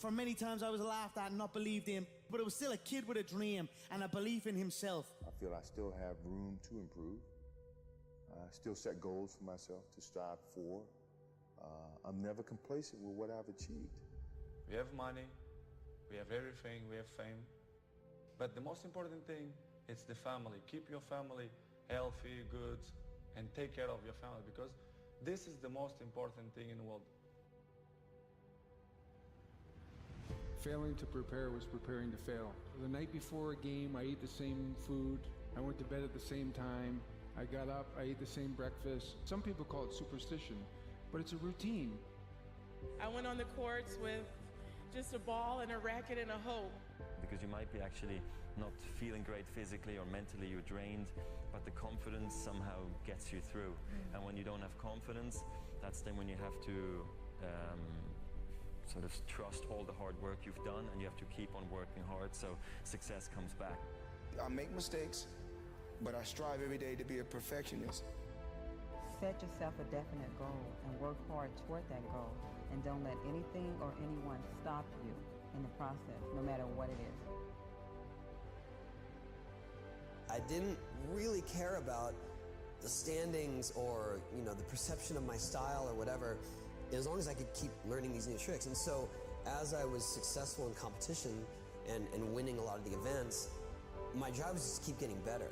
For many times I was laughed at and not believed in, but it was still a kid with a dream and a belief in himself. I feel I still have room to improve. I still set goals for myself to strive for. I'm never complacent with what I've achieved. We have money, we have everything, we have fame. But the most important thing is the family. Keep your family healthy, good, and take care of your family, because this is the most important thing in the world. Failing to prepare was preparing to fail. The night before a game, I ate the same food. I went to bed at the same time. I got up, I ate the same breakfast. Some people call it superstition, but it's a routine. I went on the courts with just a ball and a racket and a hope. Because you might be actually not feeling great physically or mentally, you're drained, but the confidence somehow gets you through. And when you don't have confidence, that's then when you have to sort of trust all the hard work you've done, and you have to keep on working hard so success comes back. I make mistakes, but I strive every day to be a perfectionist. Set yourself a definite goal and work hard toward that goal, and don't let anything or anyone stop you in the process, no matter what it is. I didn't really care about the standings or, the perception of my style or whatever, as long as I could keep learning these new tricks. And so as I was successful in competition and winning a lot of the events, my job was just to keep getting better.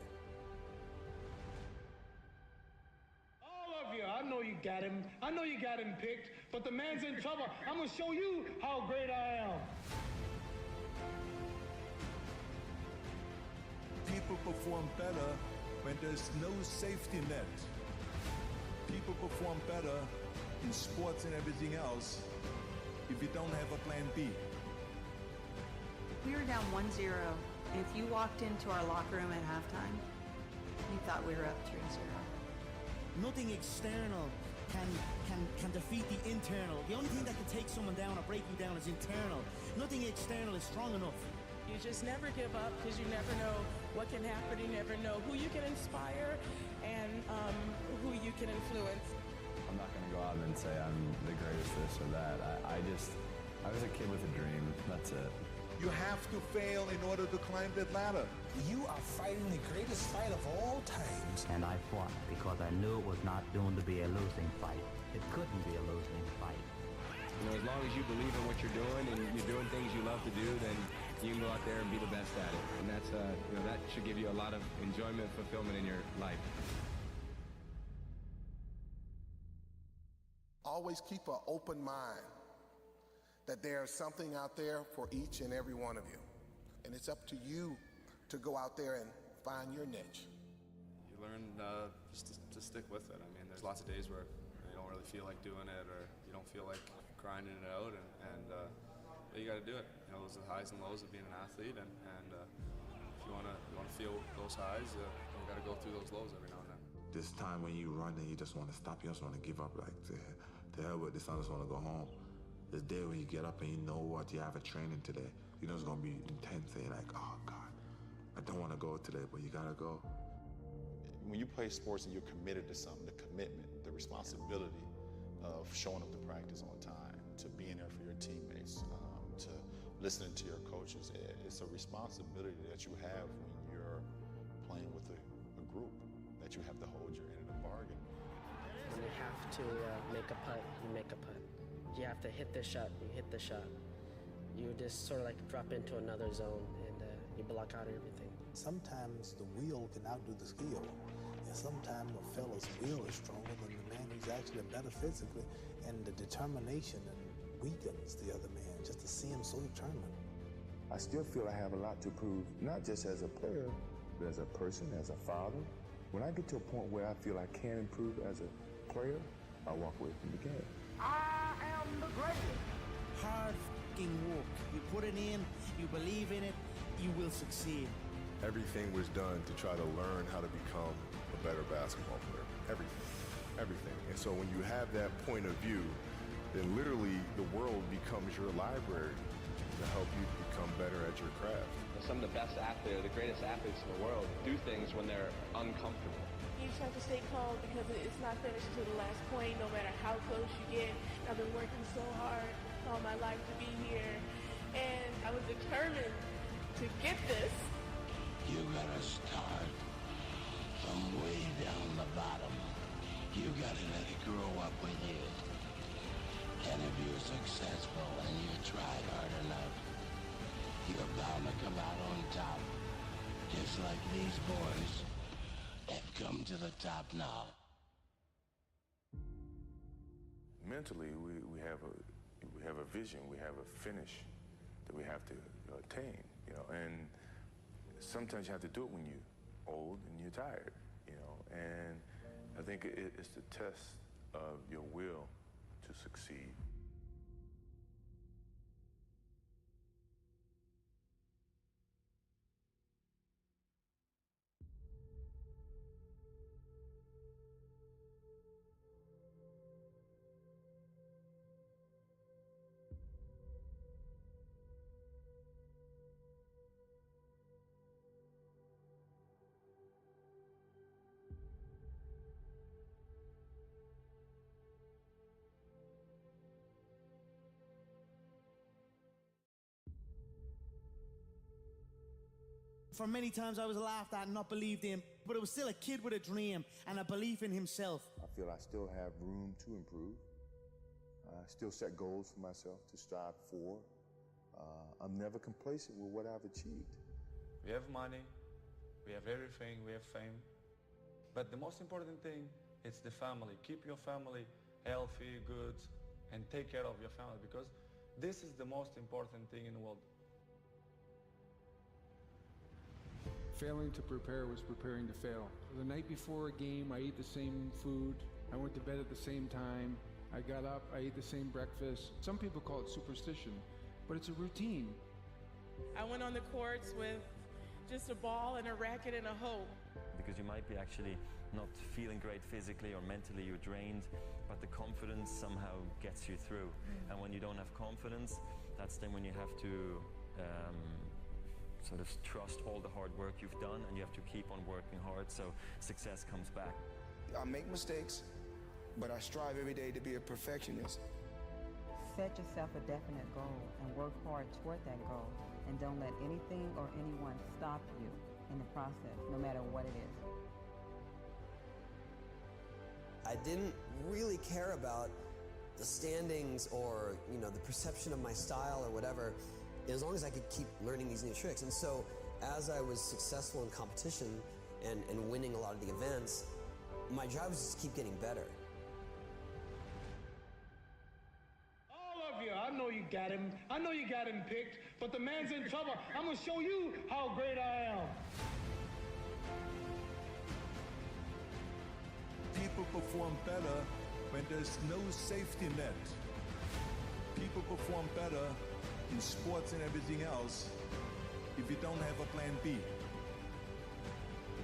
All of you, I know you got him. I know you got him picked, but the man's in trouble. I'm gonna show you how great I am. People perform better when there's no safety net. People perform better in sports and everything else if you don't have a plan B. We were down 1-0, and if you walked into our locker room at halftime, you thought we were up 3-0. Nothing external can defeat the internal. The only thing that can take someone down or break you down is internal. Nothing external is strong enough. You just never give up, because you never know what can happen. You never know who you can inspire and who you can influence. I'm not going to go out and say I'm the greatest this or that. I was a kid with a dream. That's it. You have to fail in order to climb that ladder. You are fighting the greatest fight of all times. And I fought because I knew it was not doomed to be a losing fight. It couldn't be a losing fight. As long as you believe in what you're doing and you're doing things you love to do, then you can go out there and be the best at it. And that's, that should give you a lot of enjoyment, fulfillment in your life. Always keep an open mind that there's something out there for each and every one of you. And it's up to you to go out there and find your niche. You learn just to stick with it. I mean, there's lots of days where you don't really feel like doing it, or you don't feel like grinding it out, and you got to do it. Those are the highs and lows of being an athlete, and if you want to feel those highs, you got to go through those lows every now and then. This time when you run and you just want to stop, you just want to give up, like, to hell with this, I just want to go home. This day when you get up and you know what, you have a training today, you know it's going to be intense, and you're like, oh God, I don't want to go today, but you got to go. When you play sports and you're committed to something, the commitment, the responsibility of showing up to practice on time, to being there for your teammates, to listening to your coaches, it's a responsibility that you have when you're playing with a group, that you have to hold your end of the bargain. When you have to make a putt, you make a putt. You have to hit the shot, you hit the shot. You just sort of like drop into another zone, and you block out everything. Sometimes the will can outdo the skill. And sometimes a fella's will is stronger than the man who's actually better physically, and the determination weakens the other man just to see him so determined. I still feel I have a lot to prove, not just as a player, but as a person, as a father. When I get to a point where I feel I can improve as a player, I walk away from the game. I am the greatest. Hard f***ing work. You put it in, you believe in it, you will succeed. Everything was done to try to learn how to become a better basketball player. Everything. And so when you have that point of view, then literally the world becomes your library to help you become better at your craft. Some of the best athletes, the greatest athletes in the world, do things when they're uncomfortable. You just have to stay calm because it's not finished until the last point, no matter how close you get. I've been working so hard all my life to be here, and I was determined to get this. You gotta start from way down the bottom. You gotta let it grow up with you. And if you're successful and you tried hard enough, you're bound to come out on top. Just like these boys have come to the top now. Mentally, we have a vision, we have a finish that we have to attain, and sometimes you have to do it when you're old and you're tired, and I think it's the test of your will to succeed. For many times I was laughed at and not believed in, but it was still a kid with a dream and a belief in himself. I feel I still have room to improve. I still set goals for myself to strive for. I'm never complacent with what I've achieved. We have money, we have everything, we have fame. But the most important thing is the family. Keep your family healthy, good, and take care of your family, because this is the most important thing in the world. Failing to prepare was preparing to fail. The night before a game, I ate the same food. I went to bed at the same time. I got up, I ate the same breakfast. Some people call it superstition, but it's a routine. I went on the courts with just a ball and a racket and a hope. Because you might be actually not feeling great physically or mentally, you're drained, but the confidence somehow gets you through. And when you don't have confidence, that's then when you have to sort of trust all the hard work you've done, and you have to keep on working hard so success comes back. I make mistakes, but I strive every day to be a perfectionist. Set yourself a definite goal and work hard toward that goal, and don't let anything or anyone stop you in the process, no matter what it is. I didn't really care about the standings or, the perception of my style or whatever, as long as I could keep learning these new tricks. And so as I was successful in competition and winning a lot of the events, my drive was just to keep getting better. All of you, I know you got him. I know you got him picked, but the man's in trouble. I'm going to show you how great I am. People perform better when there's no safety net. People perform better in sports and everything else if you don't have a plan B.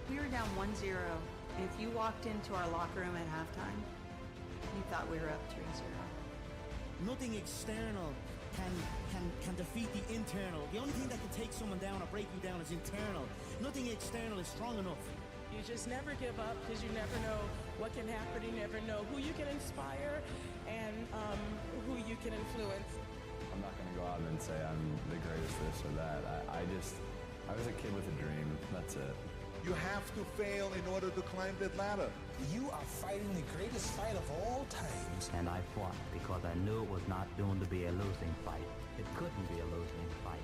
We were down 1-0. If you walked into our locker room at halftime, you thought we were up 3-0. Nothing external can defeat the internal. The only thing that can take someone down or break you down is internal. Nothing external is strong enough. You just never give up because you never know what can happen. You never know who you can inspire and who you can influence. I'm not going to go out and say I'm the greatest this or that. I was a kid with a dream. That's it. You have to fail in order to climb that ladder. You are fighting the greatest fight of all times. And I fought because I knew it was not doomed to be a losing fight. It couldn't be a losing fight.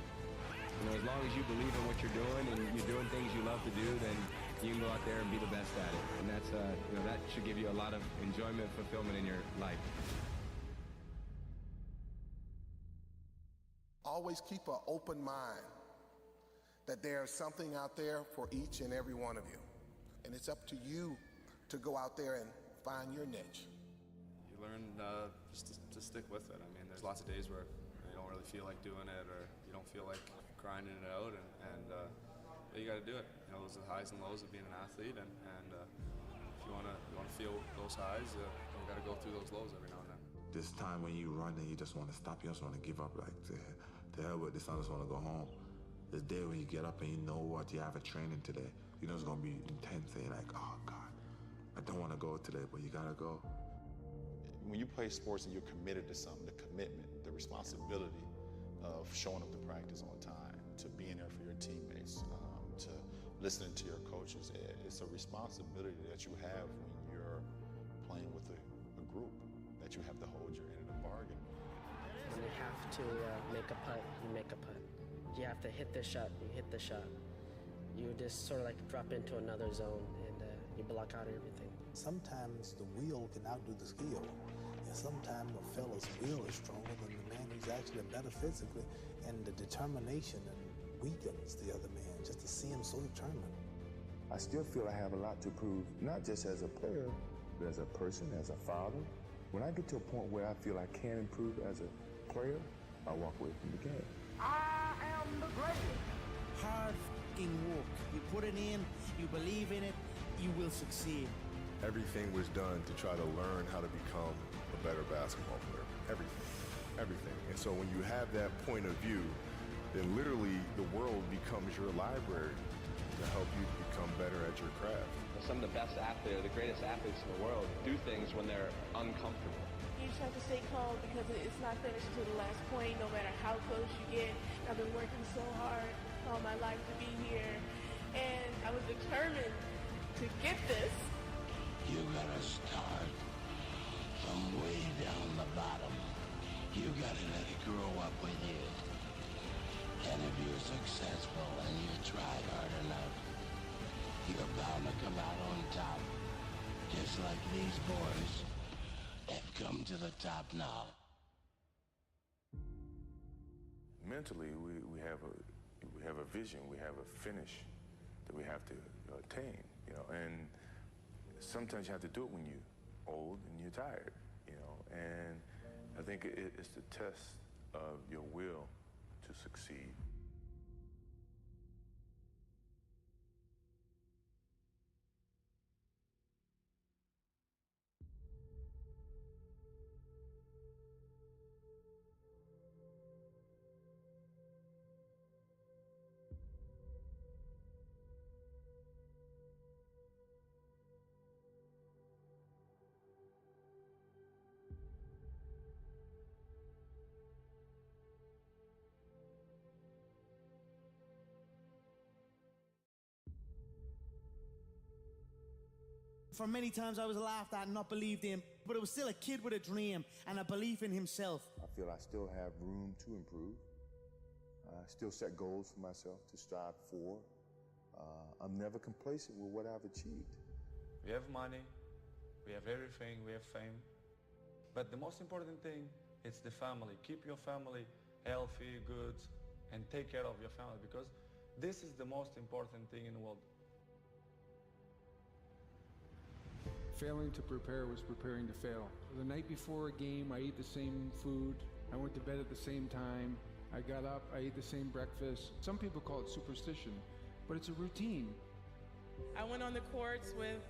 As long as you believe in what you're doing and you're doing things you love to do, then you can go out there and be the best at it. And that's, that should give you a lot of enjoyment, fulfillment in your life. Always keep an open mind that there's something out there for each and every one of you. And it's up to you to go out there and find your niche. You learn just to stick with it. I mean, there's lots of days where you don't really feel like doing it, or you don't feel like grinding it out, and you got to do it. Those are the highs and lows of being an athlete, and if you want to feel those highs, you got to go through those lows every now and then. This time when you run and you just want to stop, you just want to give up, like, to hell with this, I just want to go home. This day when you get up and you know what, you have a training today, it's going to be intense, and you're like, oh God, I don't want to go today, but you gotta go. When you play sports and you're committed to something, the commitment, the responsibility of showing up to practice on time, to being there for your teammates, to listening to your coaches, it's a responsibility that you have when you're playing with a group, that you have to hold your end of the bargain. When you have to make a putt, you make a putt. You have to hit the shot, you hit the shot. You just sort of like drop into another zone and you block out everything. Sometimes the will can outdo the skill. And sometimes a fella's will is stronger than the man who's actually better physically, and the determination and weakens the other man just to see him so determined. I still feel I have a lot to prove, not just as a player, but as a person, as a father. When I get to a point where I feel I can improve as a player, I walk away from the game. I am the greatest. Hard f***ing work. You put it in, you believe in it, you will succeed. Everything was done to try to learn how to become a better basketball player. Everything. And so when you have that point of view, then literally the world becomes your library to help you become better at your craft. Some of the best athletes, the greatest athletes in the world, do things when they're uncomfortable. You just have to stay calm because it's not finished until the last point, no matter how close you get. I've been working so hard all my life to be here, and I was determined to get this. You gotta start from way down the bottom. You gotta let it grow up with you. And if you're successful and you try hard enough, you're bound to come out on top. Just like these boys have come to the top now. Mentally, we have a vision, we have a finish that we have to attain, and sometimes you have to do it when you're old and you're tired, and I think it's the test of your will to succeed. For many times I was laughed at and not believed in, but it was still a kid with a dream and a belief in himself. I feel I still have room to improve. I still set goals for myself to strive for. I'm never complacent with what I've achieved. We have money, we have everything, we have fame. But the most important thing is the family. Keep your family healthy, good, and take care of your family, because this is the most important thing in the world. Failing to prepare was preparing to fail. The night before a game, I ate the same food. I went to bed at the same time. I got up, I ate the same breakfast. Some people call it superstition, but it's a routine. I went on the courts with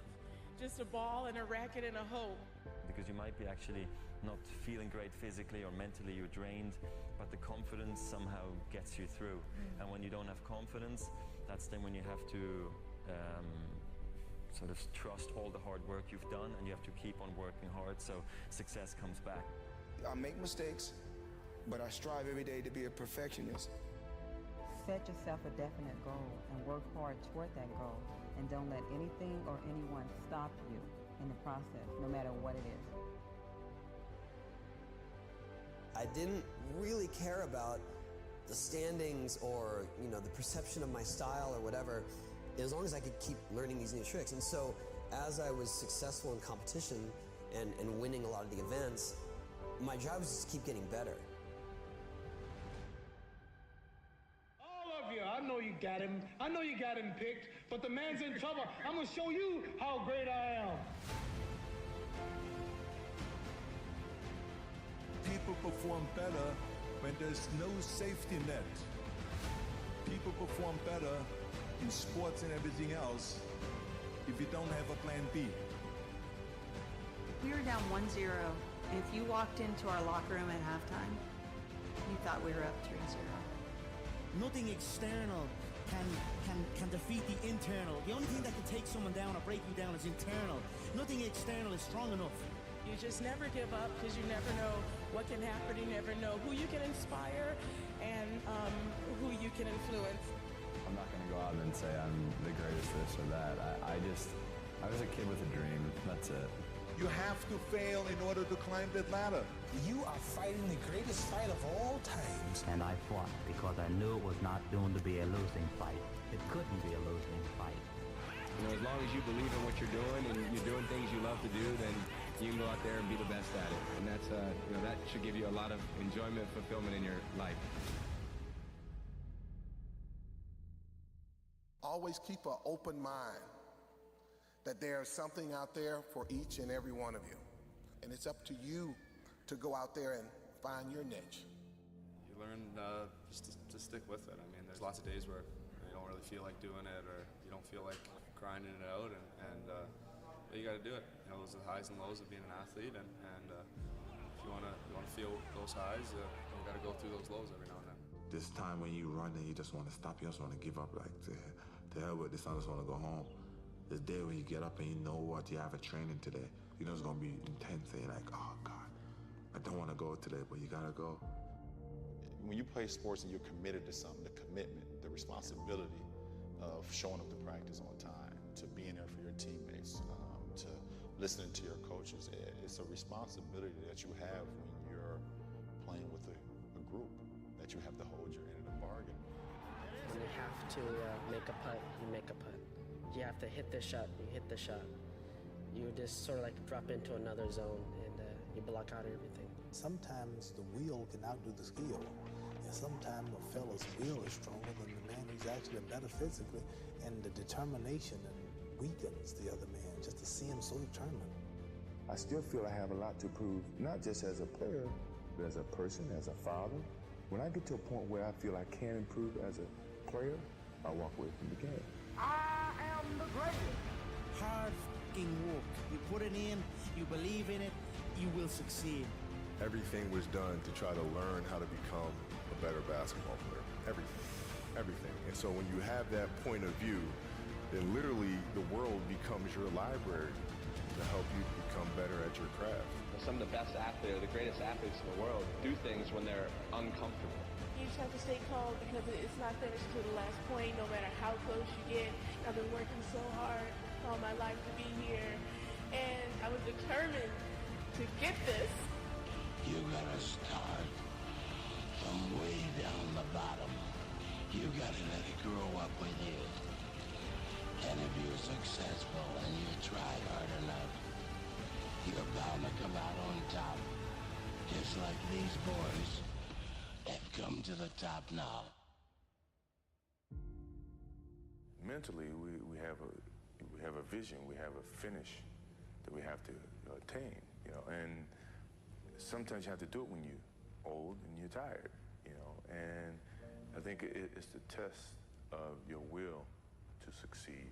just a ball and a racket and a hope. Because you might be actually not feeling great physically or mentally, you're drained, but the confidence somehow gets you through. And when you don't have confidence, that's then when you have to sort of trust all the hard work you've done, and you have to keep on working hard so success comes back. I make mistakes, but I strive every day to be a perfectionist. Set yourself a definite goal and work hard toward that goal, and don't let anything or anyone stop you in the process, no matter what it is. I didn't really care about the standings or, the perception of my style or whatever, as long as I could keep learning these new tricks. And so as I was successful in competition and winning a lot of the events, my job was just to keep getting better. All of you, I know you got him. I know you got him picked, but the man's in trouble. I'm going to show you how great I am. People perform better when there's no safety net. People perform better in sports and everything else if you don't have a plan B. We were down 1-0, and if you walked into our locker room at halftime, you thought we were up 3-0. Nothing external can defeat the internal. The only thing that can take someone down or break you down is internal. Nothing external is strong enough. You just never give up because you never know what can happen. You never know who you can inspire and who you can influence. I'm not going to go out and say I'm the greatest this or that. I was a kid with a dream. That's it. You have to fail in order to climb that ladder. You are fighting the greatest fight of all times. And I fought because I knew it was not doomed to be a losing fight. It couldn't be a losing fight. You know, as long as you believe in what you're doing and you're doing things you love to do, then you can go out there and be the best at it. And that's, you know, that should give you a lot of enjoyment, fulfillment in your life. Always keep an open mind that there's something out there for each and every one of you. And it's up to you to go out there and find your niche. You learn just to stick with it. I mean, there's lots of days where you don't really feel like doing it or you don't feel like grinding it out, but you got to do it. You know, those are the highs and lows of being an athlete, and if you want to feel those highs, you got to go through those lows every now and then. This time when you run and you just want to stop, you just want to give up, like, to hell with this, I just want to go home. This day when you get up and you know what you have a training today, you know it's going to be intense, and you're like, oh God, I don't want to go today, but you got to go. When you play sports and you're committed to something, the commitment, the responsibility of showing up to practice on time, to being there for your teammates, to listening to your coaches, it's a responsibility that you have when you're playing with a group, that you have to hold your end of the bargain. When you have to make a putt, you make a putt. You have to hit the shot, you hit the shot. You just sort of like drop into another zone and you block out everything. Sometimes the will can outdo the skill. And sometimes a fella's will is stronger than the man who's actually better physically, and the determination weakens the other man just to see him so determined. I still feel I have a lot to prove, not just as a player, but as a person, as a father. When I get to a point where I feel I can improve as a player, I walk away from the game. I am the greatest. Hard f***ing work. You put it in, you believe in it, you will succeed. Everything was done to try to learn how to become a better basketball player. Everything. And so when you have that point of view, then literally the world becomes your library to help you become better at your craft. Some of the best athletes, or the greatest athletes in the world, do things when they're uncomfortable. You just have to stay calm because it's not finished to the last point, no matter how close you get. I've been working so hard all my life to be here, and I was determined to get this. You gotta start from way down the bottom. You gotta let it grow up with you. And if you're successful and you try hard enough, you're bound to come out on top. Just like these boys have come to the top now. Mentally, we have a vision, we have a finish that we have to attain, and sometimes you have to do it when you're old and you're tired, and I think it's the test of your will to succeed.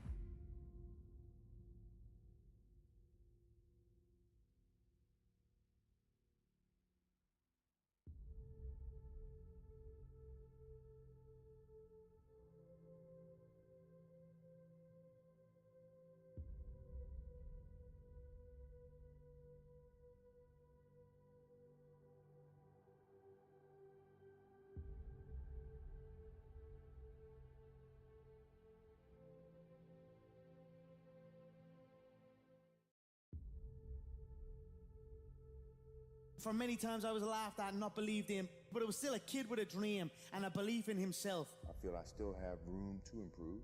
For many times I was laughed at and not believed in, but it was still a kid with a dream and a belief in himself. I feel I still have room to improve.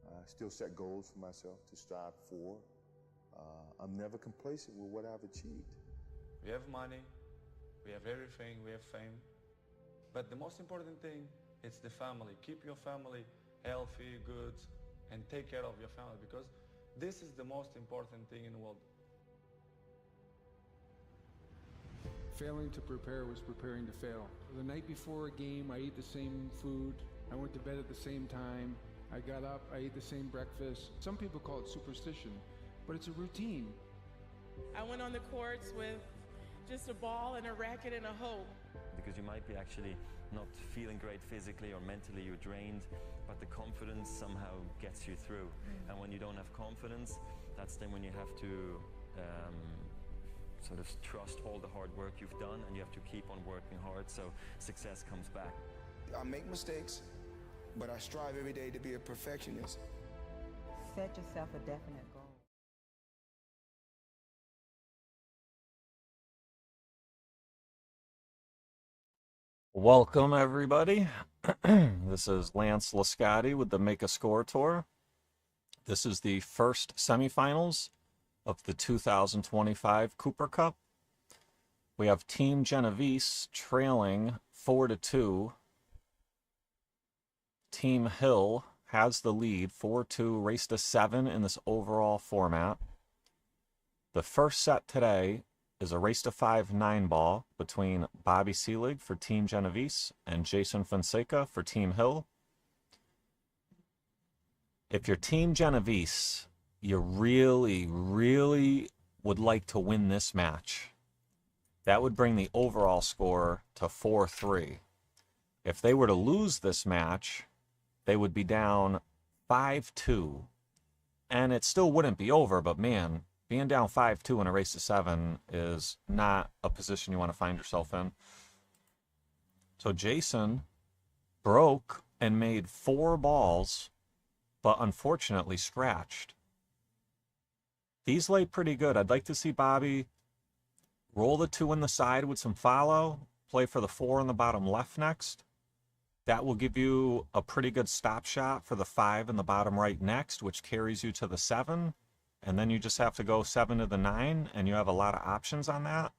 I still set goals for myself to strive for. I'm never complacent with what I've achieved. We have money, we have everything, we have fame. But the most important thing is the family. Keep your family healthy, good, and take care of your family, because this is the most important thing in the world. Failing to prepare was preparing to fail. The night before a game, I ate the same food. I went to bed at the same time. I got up, I ate the same breakfast. Some people call it superstition, but it's a routine. I went on the courts with just a ball and a racket and a hope. because you might be actually not feeling great physically or mentally, you're drained, but the confidence somehow gets you through. And when you don't have confidence, that's then when you have to sort of trust all the hard work you've done, and you have to keep on working hard so success comes back. I make mistakes, but I strive every day to be a perfectionist. Set yourself a definite goal. Welcome, everybody. This is Lance Lisciotti with the Make a Score Tour. This is the first semifinals of the 2025 Cooper Cup. We have Team Genovese trailing 4-2. Team Hill has the lead 4-2, race to 7 in this overall format. The first set today is a race to 5 9-ball between Bobby Seelig for Team Genovese and Jason Fonseca for Team Hill. If you're Team Genovese, you really, really would like to win this match. That would bring the overall score to 4-3. If they were to lose this match, they would be down 5-2. And it still wouldn't be over, but man, being down 5-2 in a race to 7 is not a position you want to find yourself in. So Jason broke and made 4 balls, but unfortunately scratched. These lay pretty good. I'd like to see Bobby roll the 2 in the side with some follow, play for the 4 in the bottom left next. That will give you a pretty good stop shot for the 5 in the bottom right next, which carries you to the 7. And then you just have to go 7 to the 9, and you have a lot of options on that.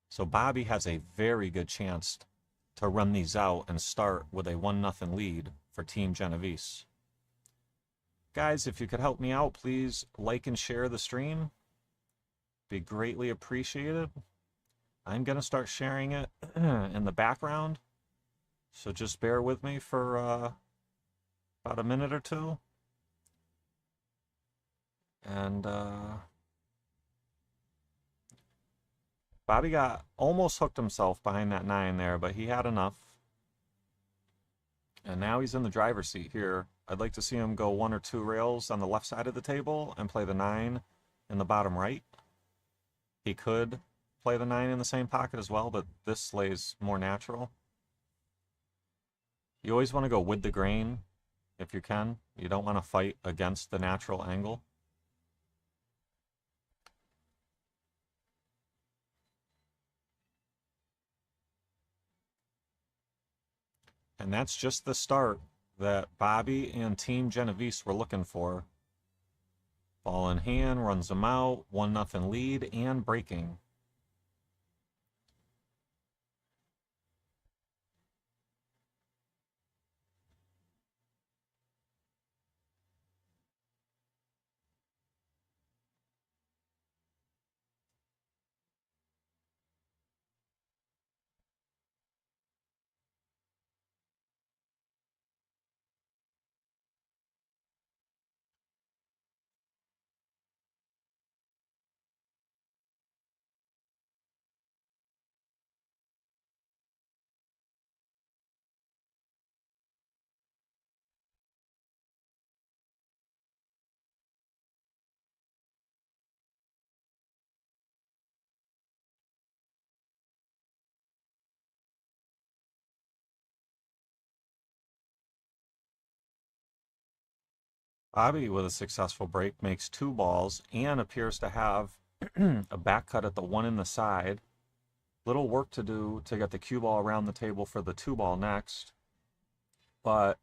So Bobby has a very good chance to run these out and start with a 1-0 lead for Team Genovese. Guys, if you could help me out, please like and share the stream. Be greatly appreciated. I'm going to start sharing it in the background, so just bear with me for about a minute or two. And Bobby almost hooked himself behind that 9 there, but he had enough. And now he's in the driver's seat here. I'd like to see him go 1 or 2 rails on the left side of the table and play the 9 in the bottom right. He could play the 9 in the same pocket as well, but this lays more natural. You always want to go with the grain if you can. You don't want to fight against the natural angle. And that's just the start that Bobby and Team Genovese were looking for. Ball in hand, runs them out, 1-0 lead, and breaking. Bobby, with a successful break, makes 2 balls and appears to have a back cut at the 1 in the side. Little work to do to get the cue ball around the table for the 2 ball next. But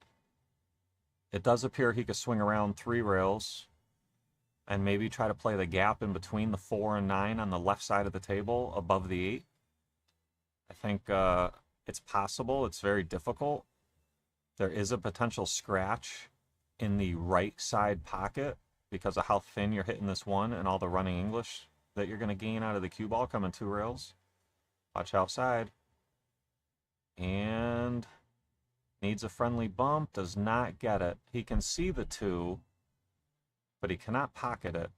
it does appear he could swing around 3 rails and maybe try to play the gap in between the 4 and 9 on the left side of the table above the 8. I think it's possible. It's very difficult. There is a potential scratch in the right side pocket because of how thin you're hitting this 1 and all the running English that you're going to gain out of the cue ball coming 2 rails. Watch outside. And needs a friendly bump, does not get it. He can see the 2, but he cannot pocket it.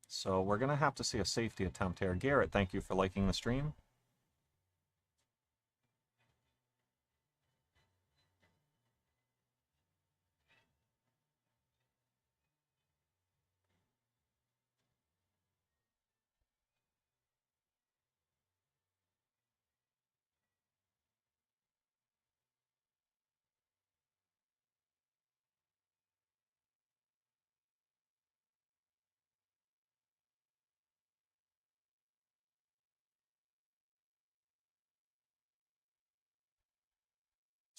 So we're going to have to see a safety attempt here. Garrett, thank you for liking the stream.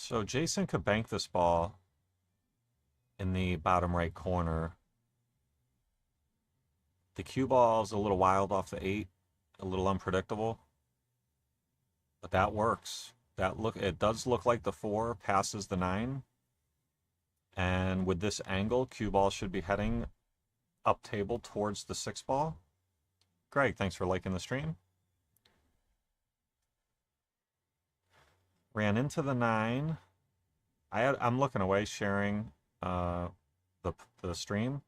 So Jason could bank this ball in the bottom right corner. The cue ball is a little wild off the 8, a little unpredictable, but that works. It does look like the 4 passes the 9, and with this angle, cue ball should be heading up table towards the 6 ball. Greg, thanks for liking the stream. Ran into the 9. I'm looking away, sharing the stream.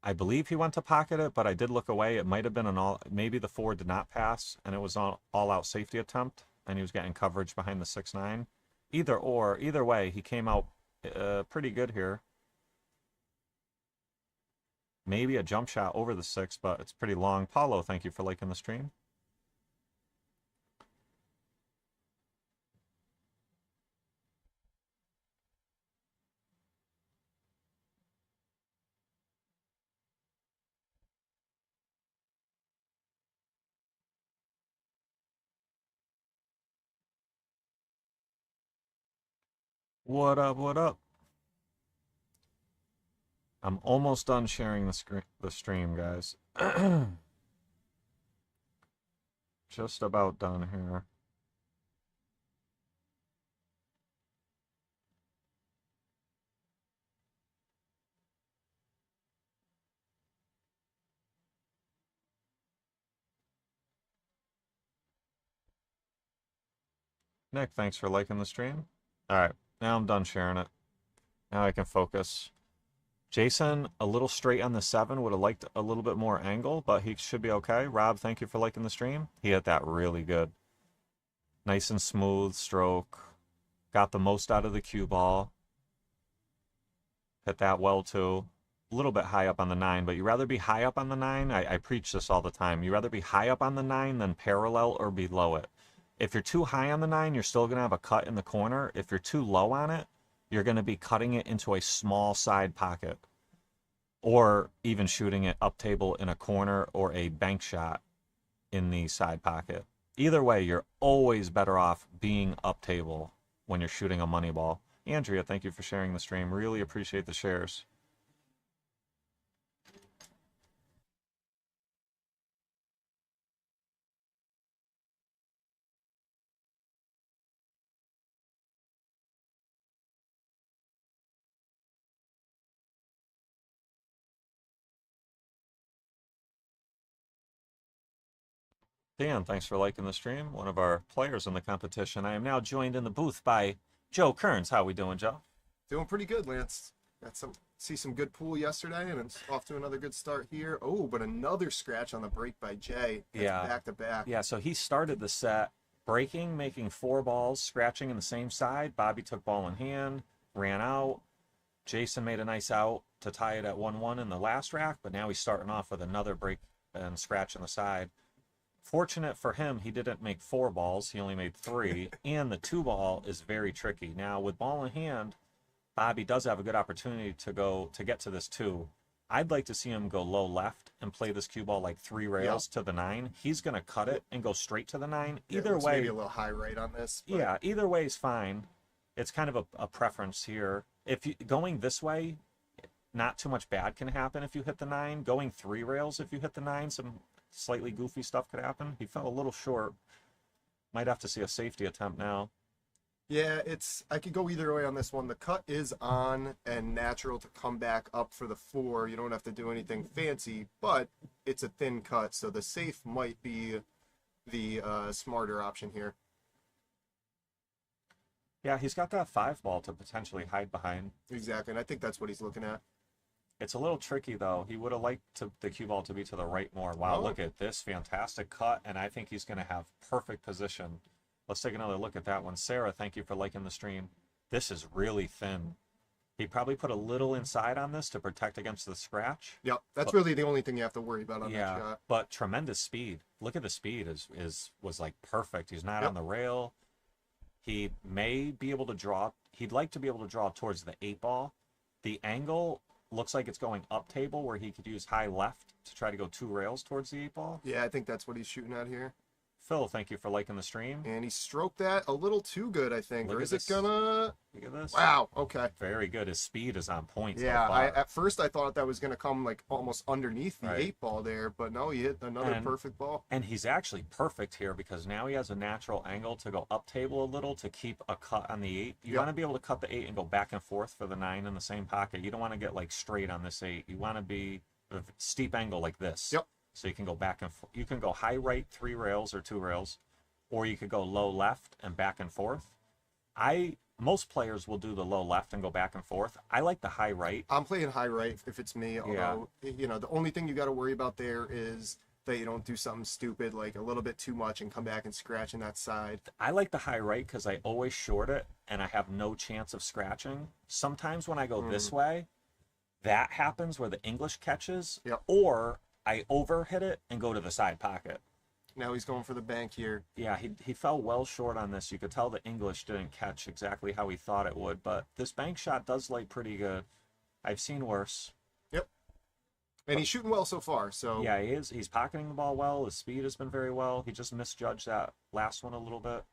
I believe he went to pocket it, but I did look away. It might have been maybe the 4 did not pass, and it was an all-out safety attempt, and he was getting coverage behind the 6-9. Either way, he came out pretty good here. Maybe a jump shot over the 6, but it's pretty long. Paulo, thank you for liking the stream. What up, what up? I'm almost done sharing the stream, guys. Just about done here. Nick, thanks for liking the stream. All right, now I'm done sharing it. Now I can focus. Jason, a little straight on the 7, would have liked a little bit more angle, but he should be okay. Rob, thank you for liking the stream. He hit that really good. Nice and smooth stroke. Got the most out of the cue ball. Hit that well too. A little bit high up on the 9, but you rather be high up on the 9. I preach this all the time. You rather be high up on the 9 than parallel or below it. If you're too high on the 9, you're still going to have a cut in the corner. If you're too low on it, you're going to be cutting it into a small side pocket, or even shooting it up table in a corner or a bank shot in the side pocket. Either way, you're always better off being up table when you're shooting a money ball. Andrea, thank you for sharing the stream. Really appreciate the shares. Dan, thanks for liking the stream. One of our players in the competition. I am now joined in the booth by Joe Kearns. How we doing, Joe? Doing pretty good, Lance. See some good pool yesterday, and it's off to another good start here. Oh, but another scratch on the break by Jay. That's back to back. Yeah, so he started the set breaking, making 4 balls, scratching in the same side. Bobby took ball in hand, ran out. Jason made a nice out to tie it at 1-1 in the last rack, but now he's starting off with another break and scratch on the side. Fortunate for him, he didn't make 4 balls. He only made 3, and the 2 ball is very tricky. Now, with ball in hand, Bobby does have a good opportunity to get to this 2. I'd like to see him go low left and play this cue ball like 3 rails to the 9. He's going to cut it and go straight to the 9. Either way, maybe a little high right on this. But... yeah, either way is fine. It's kind of a preference here. If you going this way, not too much bad can happen if you hit the 9. Going 3 rails if you hit the 9, some slightly goofy stuff could happen. He fell a little short. Might have to see a safety attempt now. Yeah, I could go either way on this one. The cut is on and natural to come back up for the 4. You don't have to do anything fancy, but it's a thin cut, so the safe might be the smarter option here. Yeah, he's got that 5 ball to potentially hide behind. Exactly, and I think that's what he's looking at. It's a little tricky, though. He would have liked the cue ball to be to the right more. Wow, look at this fantastic cut, and I think he's going to have perfect position. Let's take another look at that one. Sarah, thank you for liking the stream. This is really thin. He probably put a little inside on this to protect against the scratch. Yep, that's really the only thing you have to worry about on that shot. But tremendous speed. Look at the speed. Was like perfect. He's not on the rail. He may be able to draw. He'd like to be able to draw towards the 8 ball. The angle looks like it's going up table where he could use high left to try to go 2 rails towards the 8 ball. Yeah, I think that's what he's shooting at here. Phil, thank you for liking the stream. And he stroked that a little too good, I think. Look or at is this. it gonna... Look at this. Wow, okay. Very good. His speed is on point. Yeah, so far. at first I thought that was gonna come like almost underneath the 8-ball there, but no, he hit another perfect ball. And he's actually perfect here because now he has a natural angle to go up table a little to keep a cut on the 8. You want to be able to cut the 8 and go back and forth for the 9 in the same pocket. You don't want to get like straight on this 8. You want to be a steep angle like this. Yep. So you can go back and you can go high right 3 rails or 2 rails, or you could go low left and back and forth. Most players will do the low left and go back and forth. I like the high right. I'm playing high right if it's me. Although, you know, the only thing you got to worry about there is that you don't do something stupid like a little bit too much and come back and scratch in that side. I like the high right because I always short it and I have no chance of scratching. Sometimes when I go this way, that happens where the English catches, or I overhit it and go to the side pocket. Now he's going for the bank here. Yeah, he fell well short on this. You could tell the English didn't catch exactly how he thought it would, but this bank shot does lay pretty good. I've seen worse. Yep. And he's shooting well so far, so... Yeah, he is. He's pocketing the ball well. His speed has been very well. He just misjudged that last one a little bit.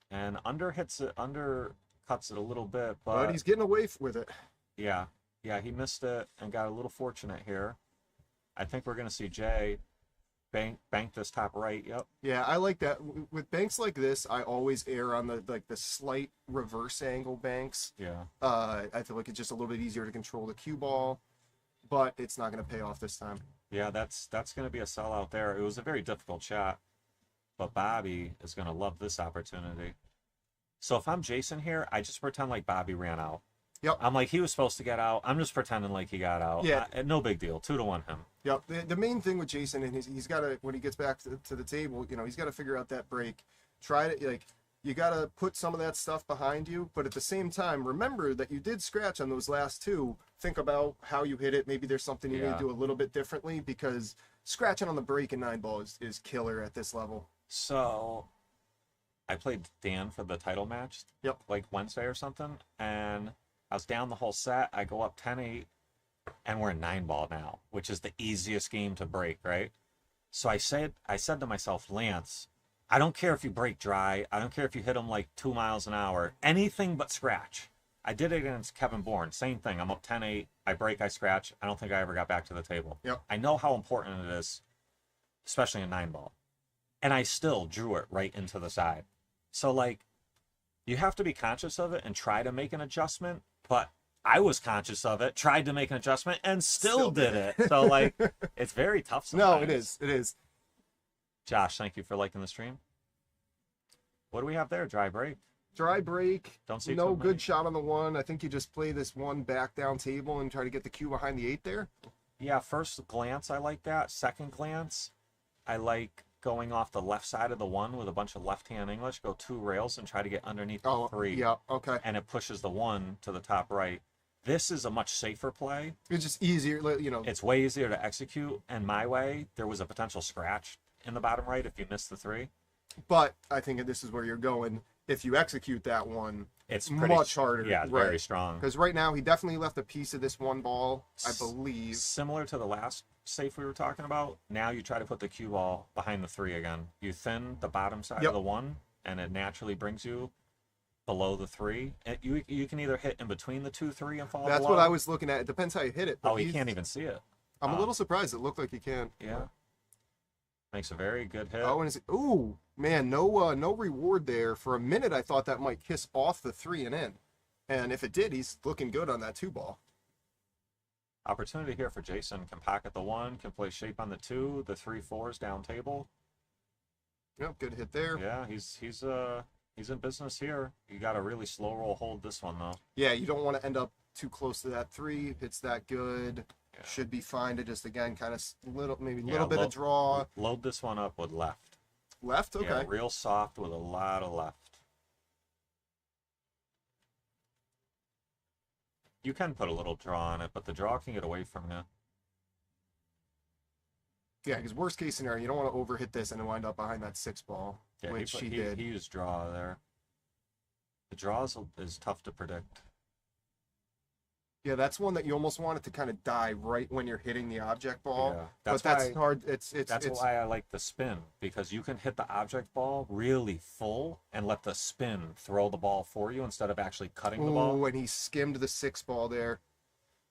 And undercuts it a little bit, but he's getting away with it. Yeah. Yeah, he missed it and got a little fortunate here. I think we're going to see Jay bank this top right. Yep. Yeah, I like that. With banks like this, I always err on the slight reverse angle banks. Yeah. I feel like it's just a little bit easier to control the cue ball, but it's not going to pay off this time. Yeah, that's going to be a sellout there. It was a very difficult shot, but Bobby is going to love this opportunity. So if I'm Jason here, I just pretend like Bobby ran out. Yep. I'm like, he was supposed to get out. I'm just pretending like he got out. Yeah. No big deal. 2-1 him. Yep. The main thing with Jason, and he's got to, when he gets back to the table, you know, he's got to figure out that break. Try to, like, you got to put some of that stuff behind you, but at the same time, remember that you did scratch on those last 2. Think about how you hit it. Maybe there's something you need to do a little bit differently, because scratching on the break in 9-ball is killer at this level. So I played Dan for the title match. Yep. Like Wednesday or something, and I was down the whole set. I go up 10-8, and we're in 9-ball now, which is the easiest game to break, right? So I said to myself, Lance, I don't care if you break dry. I don't care if you hit him like 2 miles an hour. Anything but scratch. I did it against Kevin Bourne. Same thing. I'm up 10-8. I break, I scratch. I don't think I ever got back to the table. Yep. I know how important it is, especially in 9-ball. And I still drew it right into the side. So, like, you have to be conscious of it and try to make an adjustment. But I was conscious of it, tried to make an adjustment, and still did it. So, like, it's very tough sometimes. No, it is. It is. Josh, thank you for liking the stream. What do we have there? Dry break. Dry break. Don't see no good shot on the 1. I think you just play this 1 back down table and try to get the cue behind the 8 there. Yeah, first glance, I like that. Second glance, I like going off the left side of the 1 with a bunch of left-hand English, go 2 rails and try to get underneath the 3. Yeah, okay. And it pushes the 1 to the top right. This is a much safer play. It's just easier, you know. It's way easier to execute. And my way, there was a potential scratch in the bottom right if you missed the 3. But I think this is where you're going. If you execute that 1, it's much harder. Yeah, it's very strong. Because right now, he definitely left a piece of this 1 ball, I believe. Similar to the last safe we were talking about, now you try to put the cue ball behind the 3 again. You thin the bottom side of the 1, and it naturally brings you below the 3. And you can either hit in between the 2, 3 and fall That's below. what I was looking at. It depends how you hit it. Oh, you can't even see it. I'm a little surprised. It looked like you can. Yeah. Makes a very good hit. Oh, and it's, ooh, man, no reward there. For a minute, I thought that might kiss off the 3 and in. And if it did, he's looking good on that 2-ball. Opportunity here for Jason. Can pocket the 1, can play shape on the 2, the 3-4s down table. Yep, good hit there. Yeah, he's in business here. You got to really slow roll hold this one, though. Yeah, you don't want to end up too close to that 3. It's that good. Yeah. Should be fine to just, again, kind of maybe a little bit of draw. Load this one up with left. Left? Okay. Yeah, real soft with a lot of left. You can put a little draw on it, but the draw can get away from you. Yeah, because worst case scenario, you don't want to overhit this and wind up behind that 6-ball, yeah, which he did. He used draw there. The draw is tough to predict. Yeah, that's one that you almost want it to kind of die right when you're hitting the object ball. Yeah, But that's hard. It's that's why I like the spin, because you can hit the object ball really full and let the spin throw the ball for you instead of actually cutting the ball. Ooh, and he skimmed the 6 ball there.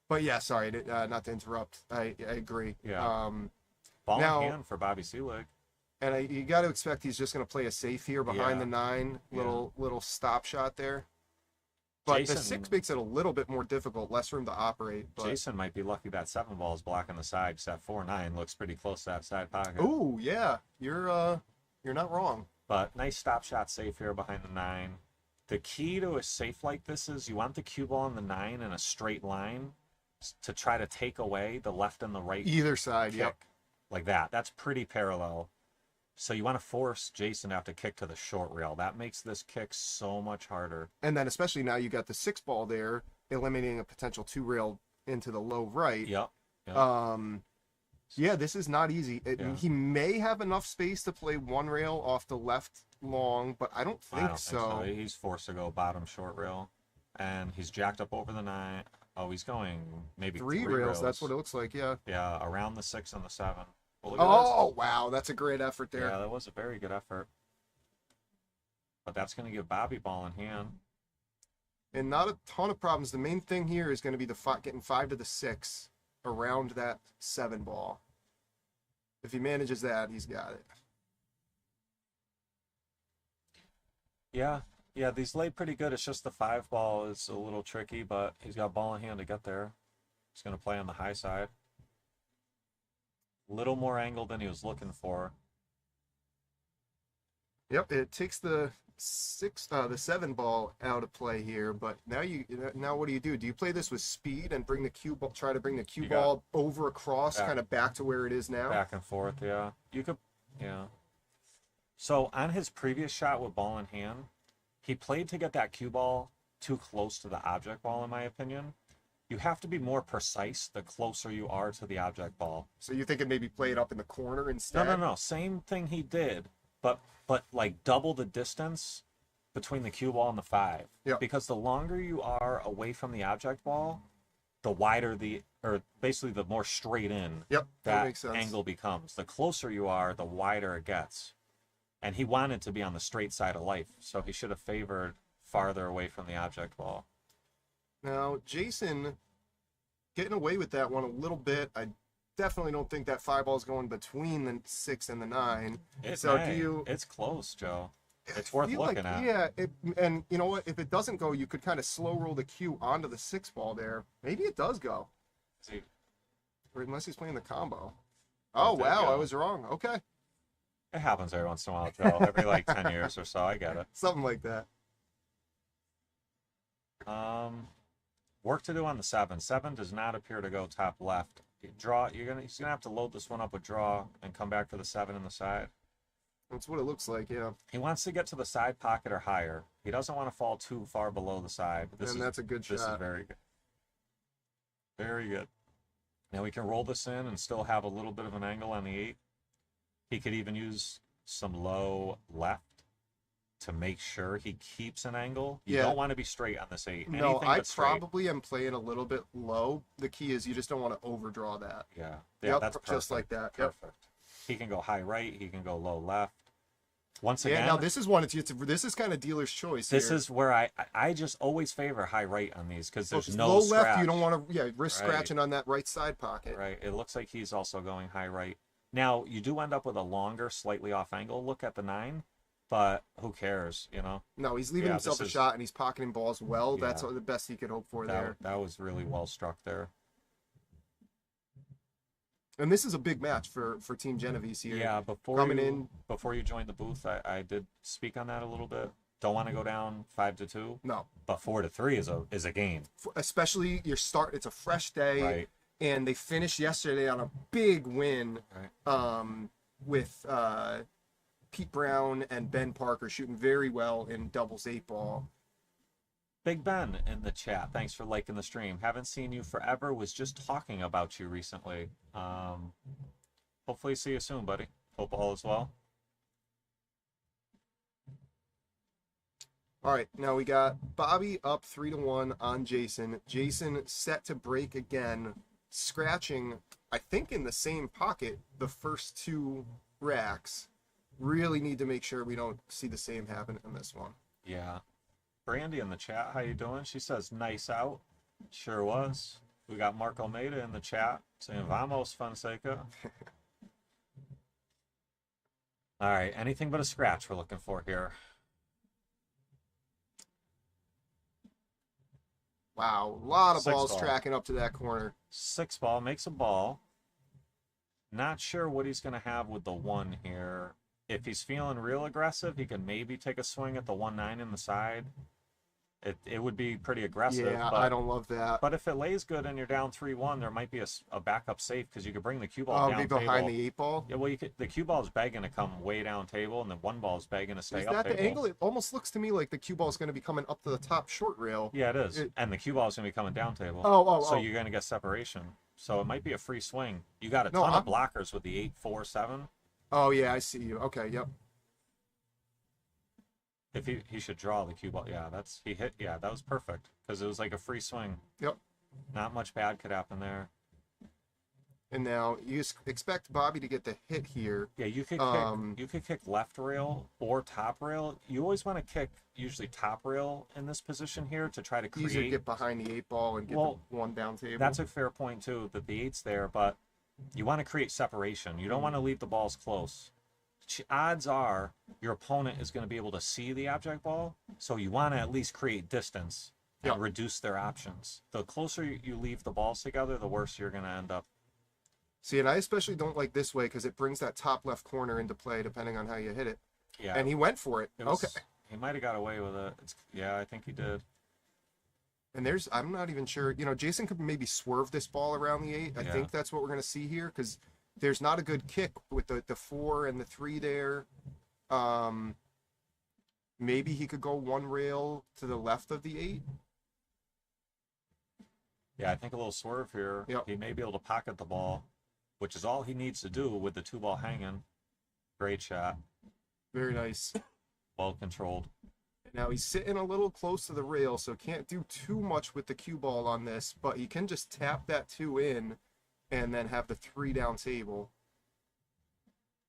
But yeah, sorry, not to interrupt. I agree. Yeah. Ball now, in hand for Bobby Seelig. And you got to expect he's just going to play a safe here behind the 9. Little stop shot there. But Jason, the 6 makes it a little bit more difficult, less room to operate. But... Jason might be lucky that 7 ball is blocking the side, because that 4-9 looks pretty close to that side pocket. Ooh, yeah, you're not wrong. But nice stop shot safe here behind the 9. The key to a safe like this is you want the cue ball in the 9 in a straight line to try to take away the left and the right. Either side, kick, yep. Like that. That's pretty parallel. So you want to force Jason to have to kick to the short rail. That makes this kick so much harder. And then especially now you got the 6 ball there, eliminating a potential 2 rail into the low right. Yep. Yeah, this is not easy. He may have enough space to play 1 rail off the left long, but I don't think so. He's forced to go bottom short rail, and he's jacked up over the 9. Oh, he's going maybe 3 rails. That's what it looks like, yeah. Yeah, around the 6 and the 7. Well, wow, that's a great effort there. Yeah, that was a very good effort. But that's going to give Bobby ball in hand. And not a ton of problems. The main thing here is going to be getting 5 to the 6 around that 7 ball. If he manages that, he's got it. Yeah, these lay pretty good. It's just the 5 ball is a little tricky, but he's got ball in hand to get there. He's going to play on the high side. Little more angle than he was looking for. Yep, it takes the 7 ball out of play here, but now what do? Do you play this with speed and bring the cue ball, try to bring the cue ball over across, kind of back to where it is now? Back and forth, yeah. You could, yeah. So on his previous shot with ball in hand, he played to get that cue ball too close to the object ball, in my opinion. You have to be more precise the closer you are to the object ball. So you think it maybe play it up in the corner instead? No. Same thing he did, but like double the distance between the cue ball and the 5. Yep. Because the longer you are away from the object ball, the wider or basically the more straight in that makes sense. Angle becomes. The closer you are, the wider it gets. And he wanted to be on the straight side of life, so he should have favored farther away from the object ball. Now, Jason getting away with that one a little bit. I definitely don't think that 5 ball is going between the 6 and the 9. It's close, Joe. It's worth looking at. Yeah, and you know what? If it doesn't go, you could kind of slow roll the cue onto the 6 ball there. Maybe it does go. See, or unless he's playing the combo. Oh, wow, I was wrong. Okay. It happens every once in a while, Joe. Every like 10 years or so. I get it. Something like that. Work to do on the 7. 7 does not appear to go top left. Draw. He's gonna have to load this one up with draw and come back for the 7 in the side. That's what it looks like, yeah. He wants to get to the side pocket or higher. He doesn't want to fall too far below the side. That's a good shot. This is very good. Very good. Now we can roll this in and still have a little bit of an angle on the 8. He could even use some low left to make sure he keeps an angle. You don't want to be straight on this 8. No, I probably am playing a little bit low. The key is you just don't want to overdraw that. Yeah, that's perfect. Just like that. Perfect. Yep. He can go high right. He can go low left. Once again, now this is one. This is kind of dealer's choice. This is where I just always favor high right on these because there's no low scratch. Left. You don't want to risk scratching on that right side pocket. Right. It looks like he's also going high right. Now you do end up with a longer, slightly off angle look at the 9, but who cares? No, he's leaving himself a shot and he's pocketing balls well. That's the best he could hope for there. That was really well struck there. And this is a big match for Team Genovese here. Yeah, before you joined the booth, I did speak on that a little bit. Don't want to go down 5-2. No, but 4-3 is a game. Especially it's a fresh day, and they finished yesterday on a big win with Pete Brown and Ben Parker shooting very well in doubles 8 ball. Big Ben in the chat. Thanks for liking the stream. Haven't seen you forever. Was just talking about you recently. Hopefully see you soon, buddy. Hope all is well. All right, now we got Bobby up 3-1 on Jason. Jason set to break again, scratching, I think, in the same pocket the first two racks. Really need to make sure we don't see the same happen in this one. Yeah. Brandy in the chat, how you doing? She says, nice out. Sure was. We got Mark Almeida in the chat saying, vamos, Fonseca. All right, anything but a scratch we're looking for here. Wow, a lot of Six balls ball. tracking up to that corner. 6 ball, makes a ball. Not sure what he's going to have with the 1 here. If he's feeling real aggressive, he can maybe take a swing at the 1-9 in the side. It would be pretty aggressive. Yeah, but, I don't love that. But if it lays good and you're down 3-1, there might be a backup safe because you could bring the cue ball down be behind table. the 8 ball? Yeah, well, the cue ball's begging to come way down table, and the 1 ball's begging to stay Is up that table. the angle? It almost looks to me like the cue ball is going to be coming up to the top short rail. Yeah, it is. And the cue ball's going to be coming down table. So you're going to get separation. So it might be a free swing. You got a ton of blockers with the 8-4-7. Oh, yeah, I see you. Okay, yep. If he should draw the cue ball. Yeah, he hit. Yeah, that was perfect because it was like a free swing. Yep. Not much bad could happen there. And now you expect Bobby to get the hit here. Yeah, you could kick left rail or top rail. You always want to kick usually top rail in this position here to try to create. Easier to get behind the 8 ball and get the 1 down table. That's a fair point too. That the 8's there, but you want to create separation. You don't want to leave the balls close. Odds are your opponent is going to be able to see the object ball, so you want to at least create distance and reduce their options. The closer you leave the balls together, the worse you're going to end up. See, and I especially don't like this way because it brings that top left corner into play depending on how you hit it. Yeah. And he went for it. Okay. He might have got away with it. Yeah, I think he did. And I'm not even sure, Jason could maybe swerve this ball around the 8. I think that's what we're going to see here because there's not a good kick with the 4 and the 3 there. Maybe he could go 1 rail to the left of the 8. Yeah, I think a little swerve here. Yep. He may be able to pocket the ball, which is all he needs to do with the 2 ball hanging. Great shot. Very nice. Well controlled. Now he's sitting a little close to the rail, so can't do too much with the cue ball on this, but he can just tap that 2 in and then have the 3 down table.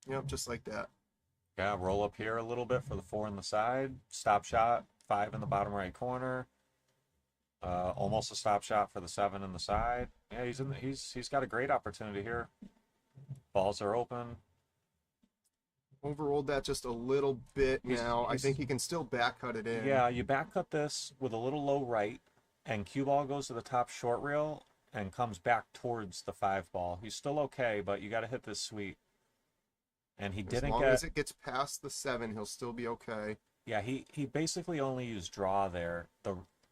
Yep, just like that. Yeah, roll up here a little bit for the 4 on the side. Stop shot, 5 in the bottom right corner. Almost a stop shot for the 7 in the side. Yeah, he's got a great opportunity here. Balls are open. Overrolled that just a little bit now. I think he can still back cut it in. Yeah, you back cut this with a little low right, and cue ball goes to the top short rail and comes back towards the 5 ball. He's still okay, but you got to hit this sweet. And he didn't get. As long as it gets past the 7, he'll still be okay. Yeah, he basically only used draw there.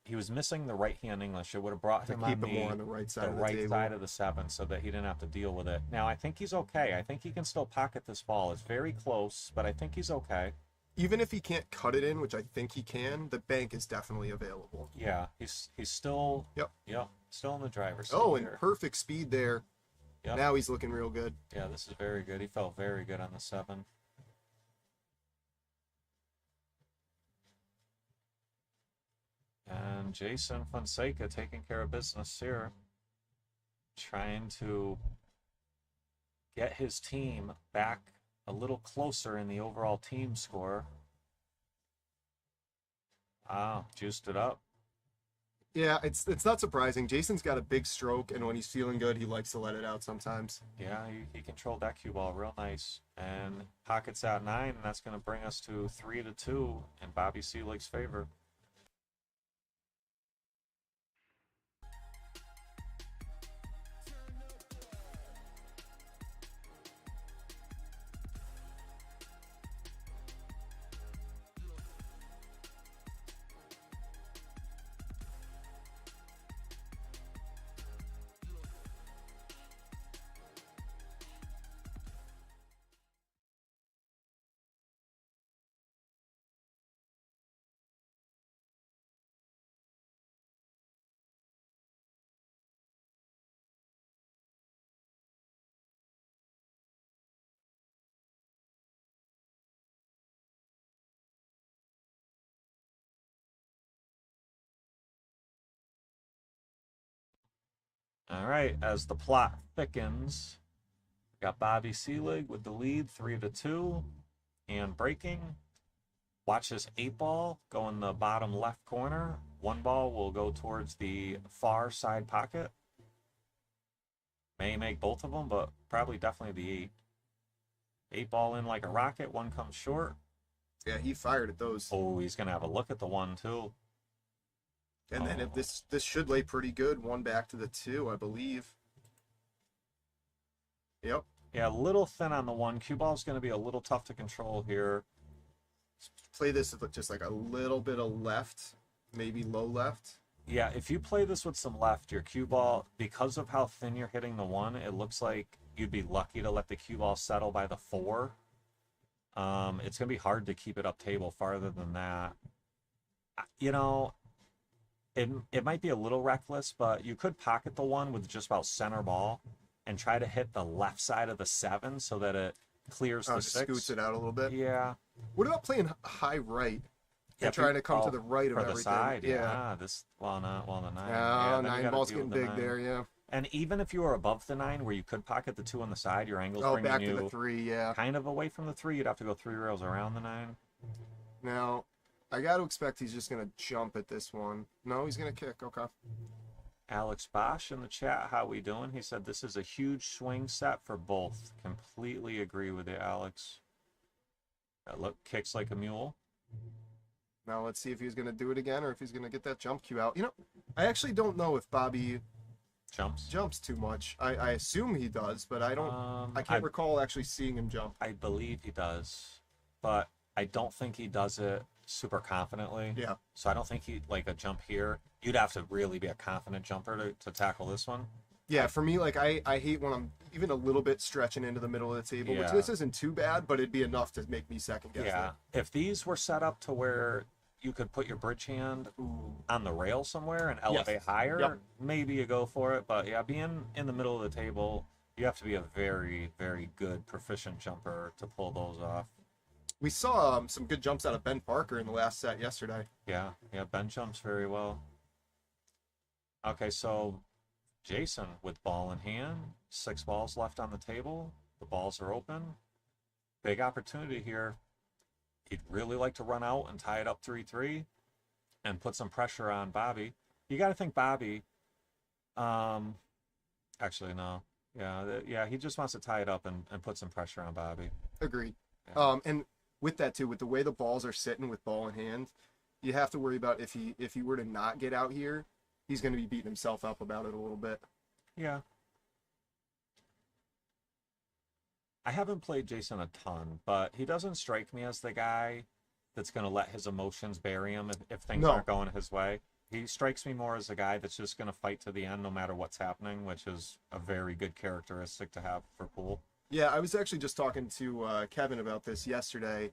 He was missing the right hand English. It would have brought him more on the right side of the table. side of the 7 so that he didn't have to deal with it. Now, I think he's okay. I think he can still pocket this ball. It's very close, but I think he's okay. Even if he can't cut it in, which I think he can, the bank is definitely available. Yeah, he's still still in the driver's seat. Oh, and perfect speed there. Yep. Now he's looking real good. Yeah, this is very good. He felt very good on the 7. And Jason Fonseca taking care of business here. Trying to get his team back a little closer in the overall team score. Wow, juiced it up. Yeah, it's not surprising. Jason's got a big stroke, and when he's feeling good, he likes to let it out sometimes. Yeah, he controlled that cue ball real nice. And pockets out 9, and that's going to bring us to 3-2 in Bobby Selig's favor. All right, as the plot thickens, we got Bobby Seelig with the lead, 3-2, and breaking. Watch this 8-ball go in the bottom left corner. 1 ball will go towards the far side pocket. May make both of them, but probably definitely the 8. 8-ball in like a rocket, 1 comes short. Yeah, he fired at those. Oh, he's going to have a look at the 1 too. And then if this should lay pretty good. 1 back to the 2, I believe. Yep. Yeah, a little thin on the 1. Cue ball is going to be a little tough to control here. Play this with just like a little bit of left, maybe low left. Yeah, if you play this with some left, your cue ball, because of how thin you're hitting the 1, it looks like you'd be lucky to let the cue ball settle by the 4. It's going to be hard to keep it up table farther than that. You know, it might be a little reckless, but you could pocket the 1 with just about center ball and try to hit the left side of the 7 so that it clears the 6. Scoots it out a little bit. Yeah. What about playing high right? Yeah, And trying to come to the right of for everything. the side. Yeah. This the 9. Yeah, then you 9 gotta ball's deal with getting the big 9. there, yeah. And even if you were above the 9, where you could pocket the 2 on the side, your angle's bringing back you to the 3, yeah. kind of away from the 3. You'd have to go 3 rails around the 9. Now, I got to expect he's just going to jump at this one. No, he's going to kick. Okay. Alex Bosch in the chat, how we doing? He said this is a huge swing set for both. Completely agree with you, Alex. That look kicks like a mule. Now let's see if he's going to do it again or if he's going to get that jump cue out. You know, I actually don't know if Bobby jumps too much. I assume he does, but I don't. I can't recall actually seeing him jump. I believe he does, but I don't think he does it super confidently. Yeah. So I don't think he like a jump here. You'd have to really be a confident jumper to tackle this one. Yeah, for me, like I hate when I'm even a little bit stretching into the middle of the table, which Yeah. this isn't too bad, but it'd be enough to make me second guess. Yeah. If these were set up to where you could put your bridge hand on the rail somewhere and elevate higher, Yep. maybe you go for it. But yeah, being in the middle of the table, you have to be a very, very good, proficient jumper to pull those off. We saw some good jumps out of Ben Parker in the last set yesterday. Yeah, Ben jumps very well. Okay, so Jason with ball in hand, 6 balls left on the table. The balls are open. Big opportunity here. He'd really like to run out and tie it up 3-3 and put some pressure on Bobby. You got to think Bobby, actually, no. Yeah, he just wants to tie it up and put some pressure on Bobby. Agreed. Yeah. And with that too, with the way the balls are sitting with ball in hand, you have to worry about if he were to not get out here, he's going to be beating himself up about it a little bit. Yeah. I haven't played Jason a ton, but he doesn't strike me as the guy that's going to let his emotions bury him if things aren't going his way. He strikes me more as a guy that's just going to fight to the end no matter what's happening, which is a very good characteristic to have for pool. Yeah, I was actually just talking to Kevin about this yesterday,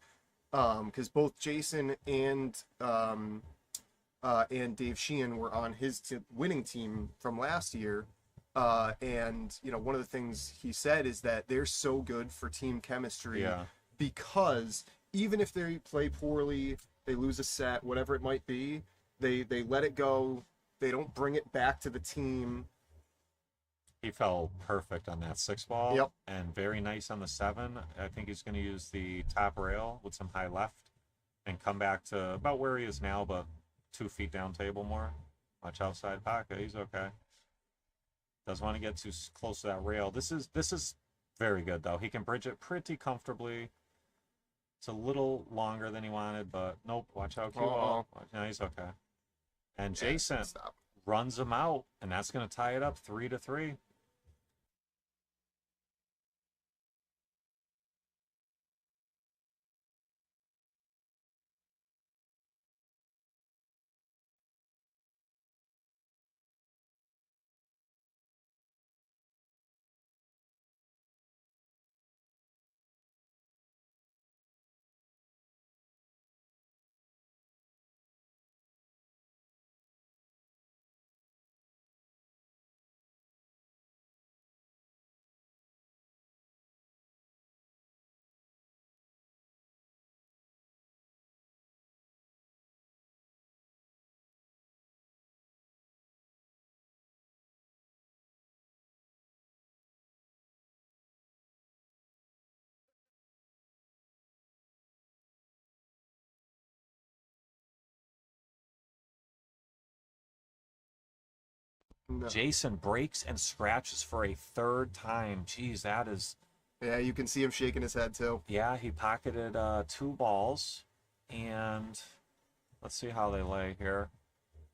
because both Jason and Dave Sheehan were on his winning team from last year. And you know, one of the things he said is that they're so good for team chemistry because even if they play poorly, they lose a set, whatever it might be, they let it go. They don't bring it back to the team. He fell perfect on that 6 ball. Yep. And very nice on the 7. I think he's going to use the top rail with some high left and come back to about where he is now, but 2 feet down table more. Watch outside pocket. He's okay. Doesn't want to get too close to that rail. This is very good, though. He can bridge it pretty comfortably. It's a little longer than he wanted, but nope. Watch out, cue ball. No, he's okay. And Jason runs him out, and that's going to tie it up 3-3. No. Jason breaks and scratches for a third time. Jeez, that is... Yeah, you can see him shaking his head too. Yeah, he pocketed 2 balls, and let's see how they lay here.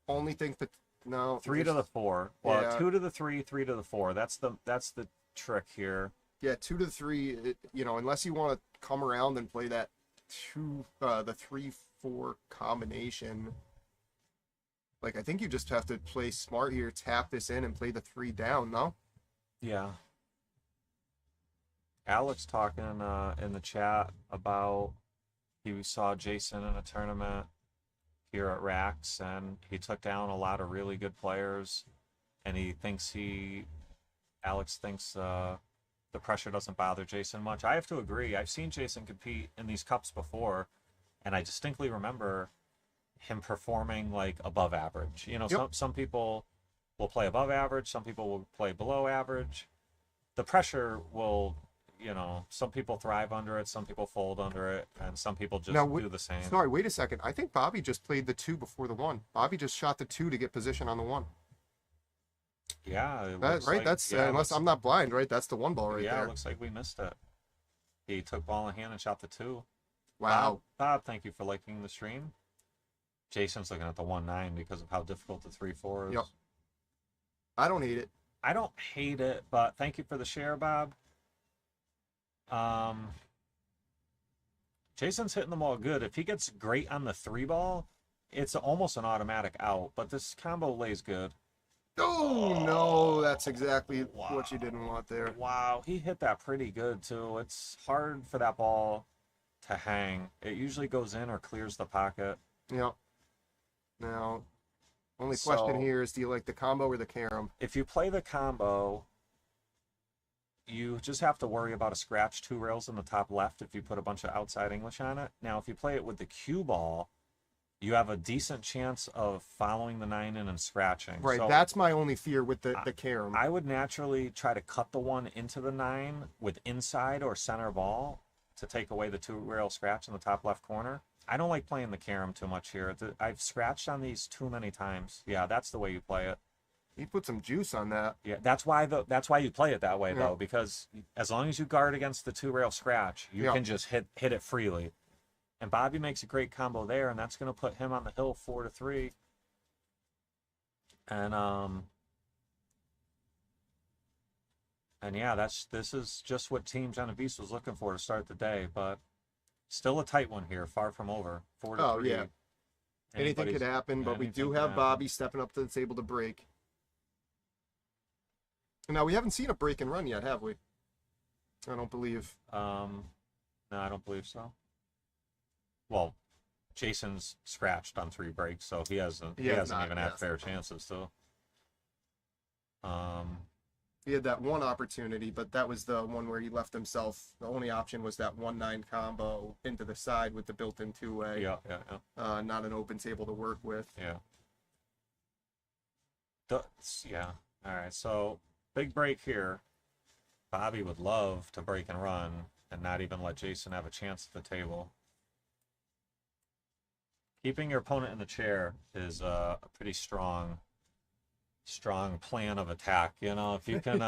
Only think that no 3 to the 4. Well, yeah. 2 to the 3, 3 to the 4. That's the trick here. Yeah, 2 to the 3. You know, unless you want to come around and play that the 3-4 combination. Like, I think you just have to play smart here, tap this in, and play the 3 down. No. Yeah. Alex talking in the chat about he saw Jason in a tournament here at Rax, and he took down a lot of really good players, and Alex thinks the pressure doesn't bother Jason much. I have to agree. I've seen Jason compete in these cups before, and I distinctly remember him performing like above average. You know, Yep. some people will play above average, some people will play below average. The pressure will, you know, some people thrive under it, some people fold under it, and some people just do the same. Sorry, wait a second. I think Bobby just played the 2 before the 1. Bobby just shot the 2 to get position on the 1. Yeah, it That, looks right? like, That's yeah, unless I'm not blind, right? That's the 1 ball right yeah, there. it looks like we missed it. He took ball in hand and shot the 2. Wow. Bob, thank you for liking the stream. Jason's looking at the 1-9 because of how difficult the 3-4 is. Yep. I don't hate it. I don't hate it, but thank you for the share, Bob. Jason's hitting the ball good. If he gets great on the 3 ball, it's almost an automatic out, but this combo lays good. Oh, no, that's exactly what you didn't want there. Wow, he hit that pretty good, too. It's hard for that ball to hang. It usually goes in or clears the pocket. Yep. Now, only question here is, do you like the combo or the carom? If you play the combo, you just have to worry about a scratch 2 rails in the top left if you put a bunch of outside English on it. Now, if you play it with the cue ball, you have a decent chance of following the 9 in and scratching. Right, So that's my only fear with the carom. I would naturally try to cut the 1 into the 9 with inside or center ball to take away the 2 rail scratch in the top left corner. I don't like playing the carom too much here. I've scratched on these too many times. Yeah, that's the way you play it. You put some juice on that. Yeah, that's why you play it that way, though, because as long as you guard against the 2 rail scratch, you can just hit it freely. And Bobby makes a great combo there, and that's going to put him on the hill 4-3. And yeah, this is just what Team Genovese was looking for to start the day, but still a tight one here, far from over. 4-3. Oh, yeah. Anything could happen, but we do have Bobby stepping up to the table to break. Now, we haven't seen a break and run yet, have we? I don't believe. No, I don't believe so. Well, Jason's scratched on 3 breaks, so he hasn't even had fair chances, so. He had that one opportunity, but that was the one where he left himself. The only option was that 1-9 combo into the side with the built-in 2-way. Yeah. Not an open table to work with. Yeah. All right, so big break here. Bobby would love to break and run and not even let Jason have a chance at the table. Keeping your opponent in the chair is a pretty strong plan of attack. You know, if you can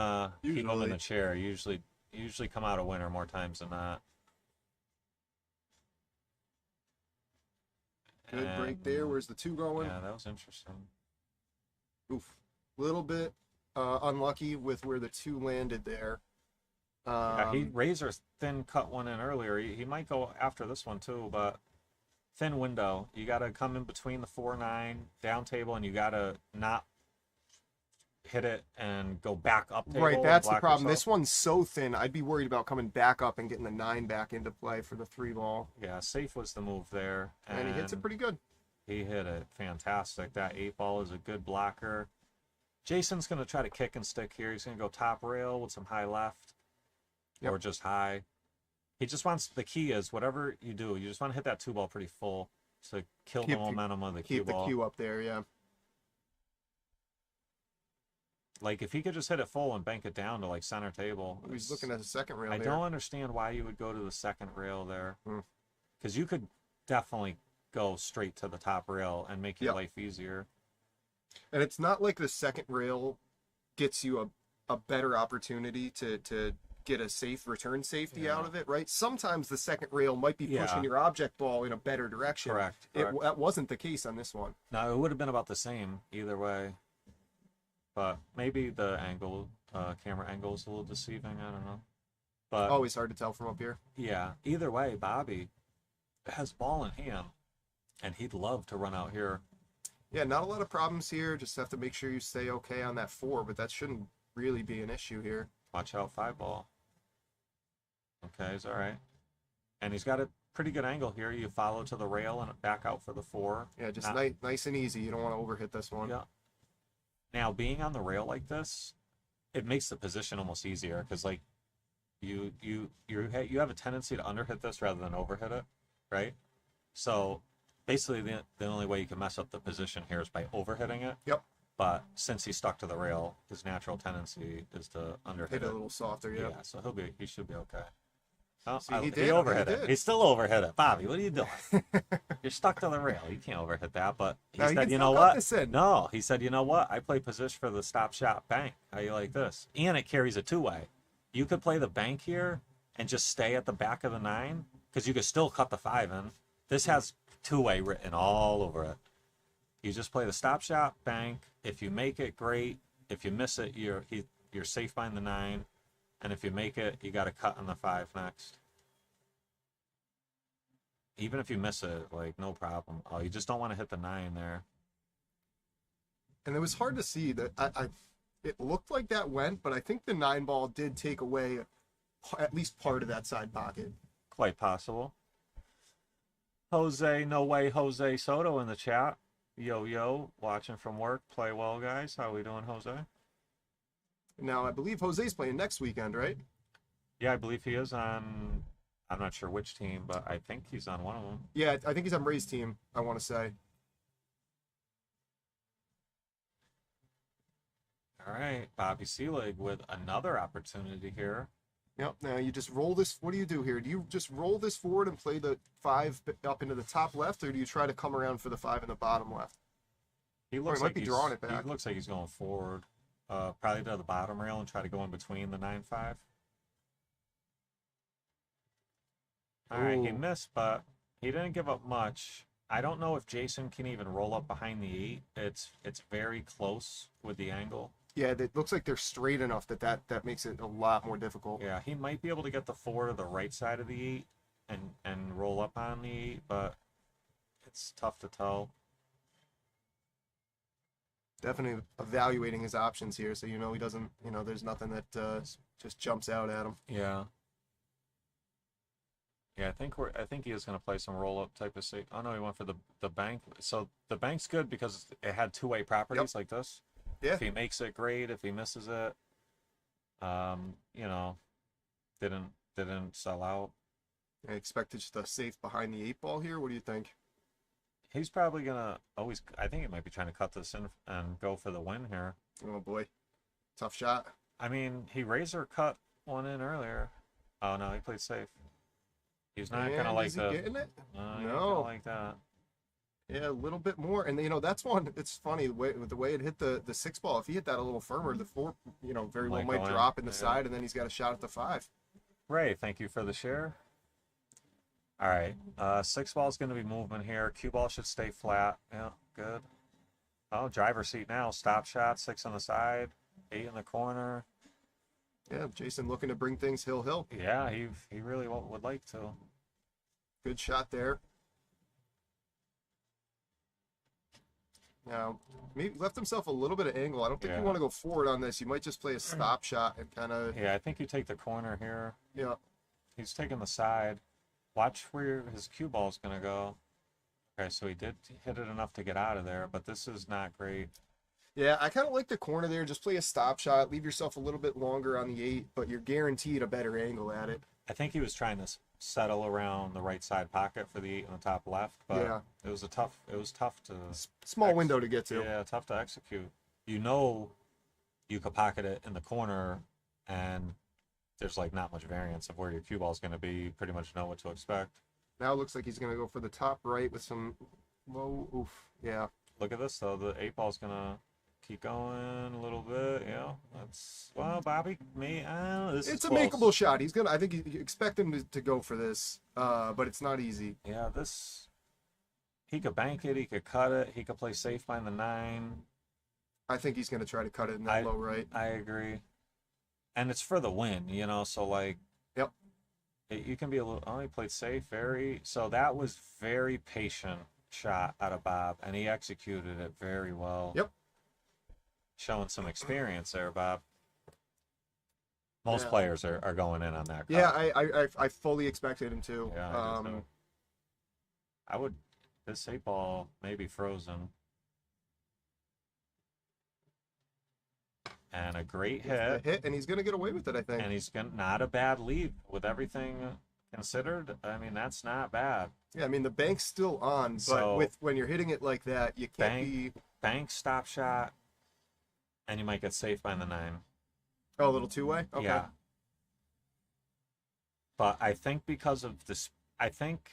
keep them in the chair, usually come out a winner more times than not. Good break there. Where's the 2 going? Yeah, that was interesting. Oof. Little bit unlucky with where the 2 landed there. Yeah, he razor thin cut one in earlier. He might go after this one too, but thin window. You got to come in between the 4-9 down table, and you got to not hit it and go back up table. Right, that's the problem. This one's so thin, I'd be worried about coming back up and getting the 9 back into play for the 3 ball. Yeah, safe was the move there. And he hits it pretty good. He hit it fantastic. That 8 ball is a good blocker. Jason's going to try to kick and stick here. He's going to go top rail with some high left or just high. He just wants, the key is whatever you do, you just want to hit that 2 ball pretty full to kill the momentum of the cue ball. Keep the cue up there, yeah. Like, if he could just hit it full and bank it down to, like, center table. He's looking at the second rail I there. don't understand why you would go to the second rail there. Because you could definitely go straight to the top rail and make your life easier. And it's not like the second rail gets you a better opportunity to get a safe return safety out of it, right? Sometimes the second rail might be pushing your object ball in a better direction. Correct. That wasn't the case on this one. No, it would have been about the same either way. But maybe the angle, camera angle is a little deceiving. I don't know. But always hard to tell from up here. Yeah. Either way, Bobby has ball in hand, and he'd love to run out here. Yeah, not a lot of problems here. Just have to make sure you stay okay on that 4, but that shouldn't really be an issue here. Watch out, 5 ball. Okay, he's all right. And he's got a pretty good angle here. You follow to the rail and back out for the 4. Yeah, just nice and easy. You don't want to overhit this one. Yeah. Now, being on the rail like this, it makes the position almost easier because, like, you have a tendency to underhit this rather than overhit it, right? So basically, the only way you can mess up the position here is by overhitting it. Yep. But since he's stuck to the rail, his natural tendency is to underhit Hit it a little softer. Yeah. Yeah, so he should be okay. Oh, See, he he did. overhit He it. did. He still overhit it. Bobby, what are you doing? You're stuck to the rail. You can't overhit that. But he No, he said, can you still know cut what? this in. No, he said, you know what? I play position for the stop shot bank. How you like this? And it carries a 2-way. You could play the bank here and just stay at the back of the 9 because you could still cut the 5 in. This has 2-way written all over it. You just play the stop shot bank. If you make it, great. If you miss it, you're safe behind the 9. And if you make it, you got to cut on the 5 next. Even if you miss it, like, no problem. Oh, you just don't want to hit the 9 there. And it was hard to see that. It looked like that went, but I think the 9 ball did take away at least part of that side pocket. Quite possible. Jose, no way, Jose Soto in the chat. Yo, watching from work. Play well, guys. How we doing, Jose? Now, I believe Jose's playing next weekend, right? Yeah, I believe he is on, I'm not sure which team, but I think he's on one of them. Yeah, I think he's on Ray's team, I want to say. All right, Bobby Seelig with another opportunity here. Yep, now you just roll this. What do you do here? Do you just roll this forward and play the 5 up into the top left, or do you try to come around for the 5 in the bottom left? He looks might like be he's drawing it back. He looks like he's going forward. Probably to the bottom rail and try to go in between the 9-5. All right, he Ooh. missed, but he didn't give up much. I don't know if Jason can even roll up behind the 8. It's very close with the angle. Yeah, it looks like they're straight enough that makes it a lot more difficult. Yeah, he might be able to get the 4 to the right side of the 8 and roll up on the 8, but it's tough to tell. Definitely evaluating his options here, so he doesn't, there's nothing that just jumps out at him. Yeah. Yeah, I think he is going to play some roll-up type of safe. Oh, no, he went for the bank. So the bank's good because it had 2-way properties like this. Yeah. If he makes it, great. If he misses it, didn't sell out. I expected just a safe behind the 8 ball here. What do you think? He's probably going to always, I think he might be trying to cut this in and go for the win here. Oh, boy. Tough shot. I mean, he razor cut one in earlier. Oh, no, he played safe. He's not going to like is he the... getting it? No, he ain't No. gonna like that. Yeah, a little bit more. And, that's one, it's funny, with the way it hit the 6 ball. If he hit that a little firmer, the 4, very well might go in. drop in the Yeah. side, and then he's got a shot at the 5. Ray, thank you for the share. All right, 6 ball is going to be movement here. Cue ball should stay flat. Yeah, good. Oh, driver's seat now. Stop shot, 6 on the side, 8 in the corner. Yeah, Jason looking to bring things hill. Yeah, he really would like to. Good shot there. Now, maybe left himself a little bit of angle. I don't think you want to go forward on this. You might just play a stop shot and kind of... Yeah, I think you take the corner here. Yeah. He's taking the side. Watch where his cue ball is going to go. Okay, so he did hit it enough to get out of there, but this is not great. Yeah, I kind of like the corner there. Just play a stop shot. Leave yourself a little bit longer on the 8, but you're guaranteed a better angle at it. I think he was trying to settle around the right side pocket for the 8 in the top left, but Yeah. it was tough to... Small window to get to. Yeah, tough to execute. You could pocket it in the corner, and there's like not much variance of where your cue ball is going to be. You pretty much know what to expect. Now it looks like he's going to go for the top right with some low... Oof. Yeah. Look at this though. The 8-ball's gonna keep going a little bit. Yeah, that's well, Bobby. This It's is a close. makeable shot. He's gonna. I think you expect him to go for this, but it's not easy. Yeah, this. He could bank it. He could cut it. He could play safe behind the 9. I think he's gonna try to cut it in that low right. I agree. And it's for the win, you know. So like, yep. You can be a little. Oh, he played safe. So that was very patient shot out of Bob, and he executed it very well. Yep. Showing some experience there, Bob. Most players are going in on that. Yeah, I fully expected him to. Yeah, I would. This 8-ball may be frozen. And a great hit. And he's going to get away with it, I think. And he's not a bad lead with everything considered. I mean, that's not bad. Yeah, I mean, the bank's still on, but when you're hitting it like that, you can't bank stop shot, and you might get safe by the 9. Oh, a little two-way? Okay. Yeah. But I think because of this, I think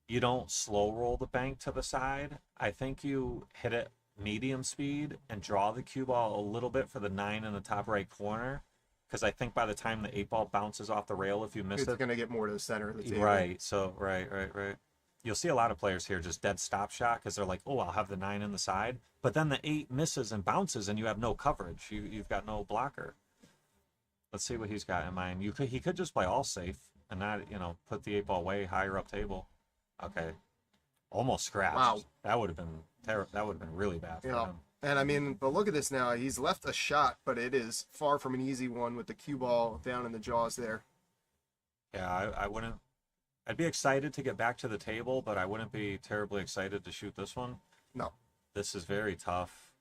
you don't slow roll the bank to the side. I think you hit it medium speed and draw the cue ball a little bit for the 9 in the top right corner, because I think by the time the 8-ball bounces off the rail, if you miss it's going to get more to the center of the table. Right. So right. You'll see a lot of players here just dead stop shot because they're like, oh, I'll have the 9 in the side, but then the 8 misses and bounces and you have no coverage. You've got no blocker. Let's see what he's got in mind. He could just play all safe and not, put the 8-ball way higher up table. Okay. Almost scratched. Wow. That would have been terrible. That would have been really bad for him. And I mean, but look at this now. He's left a shot, but it is far from an easy one with the cue ball down in the jaws there. Yeah, I wouldn't. I'd be excited to get back to the table, but I wouldn't be terribly excited to shoot this one. No. This is very tough.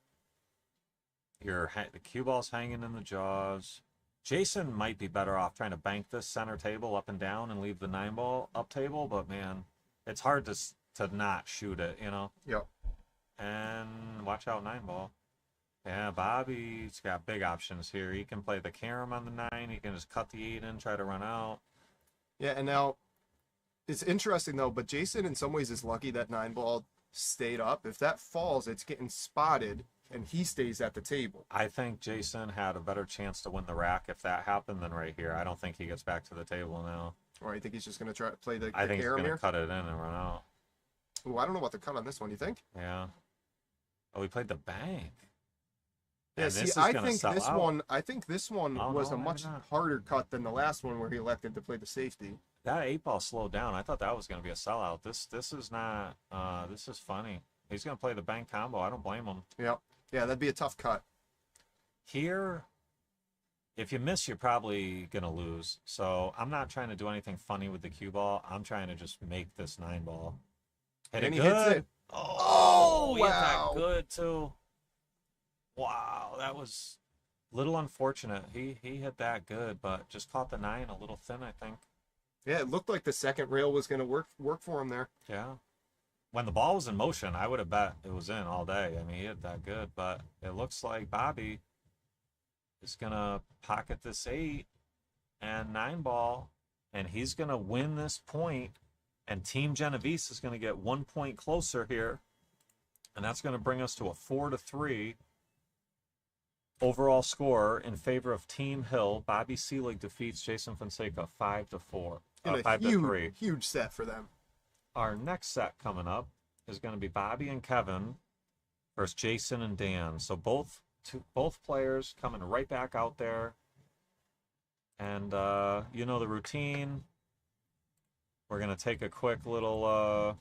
The cue ball's hanging in the jaws. Jason might be better off trying to bank this center table up and down and leave the 9-ball up table, but man, it's hard to not shoot it, Yep. And watch out 9-ball. Yeah, Bobby's got big options here. He can play the carom on the 9. He can just cut the 8 in, try to run out. Yeah, and now it's interesting though, but Jason in some ways is lucky that 9-ball stayed up. If that falls, it's getting spotted and he stays at the table. I think Jason had a better chance to win the rack if that happened than right here. I don't think he gets back to the table now. Or you think he's just going to try to play the I think he's carom going here? to cut it in and run out. Ooh, I don't know about the cut on this one. You think? Yeah. Oh, he played the bank. Yeah, and see, I think this one was a much harder cut than the last one where he elected to play the safety. That 8-ball slowed down. I thought that was going to be a sellout. This is not. This is funny. He's going to play the bank combo. I don't blame him. Yeah, that'd be a tough cut. Here, if you miss, you're probably going to lose. So I'm not trying to do anything funny with the cue ball. I'm trying to just make this 9-ball. Hit and it he good. hits it. Oh, he hit wow. that good too. Wow, that was a little unfortunate. He hit that good, but just caught the 9 a little thin, I think. Yeah, it looked like the second rail was going to work for him there. Yeah. When the ball was in motion, I would have bet it was in all day. I mean, he hit that good, but it looks like Bobby is going to pocket this 8 and 9-ball, and he's going to win this point, and Team Genovese is going to get 1 point closer here, and that's going to bring us to a 4-3 overall score in favor of Team Hill. Bobby Seelig defeats Jason Fonseca 5-4. 5-3. Huge set for them. Our next set coming up is going to be Bobby and Kevin versus Jason and Dan. So both players coming right back out there. And you know the routine. We're going to take a quick little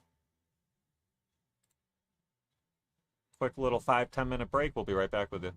5-10 minute break. We'll be right back with you.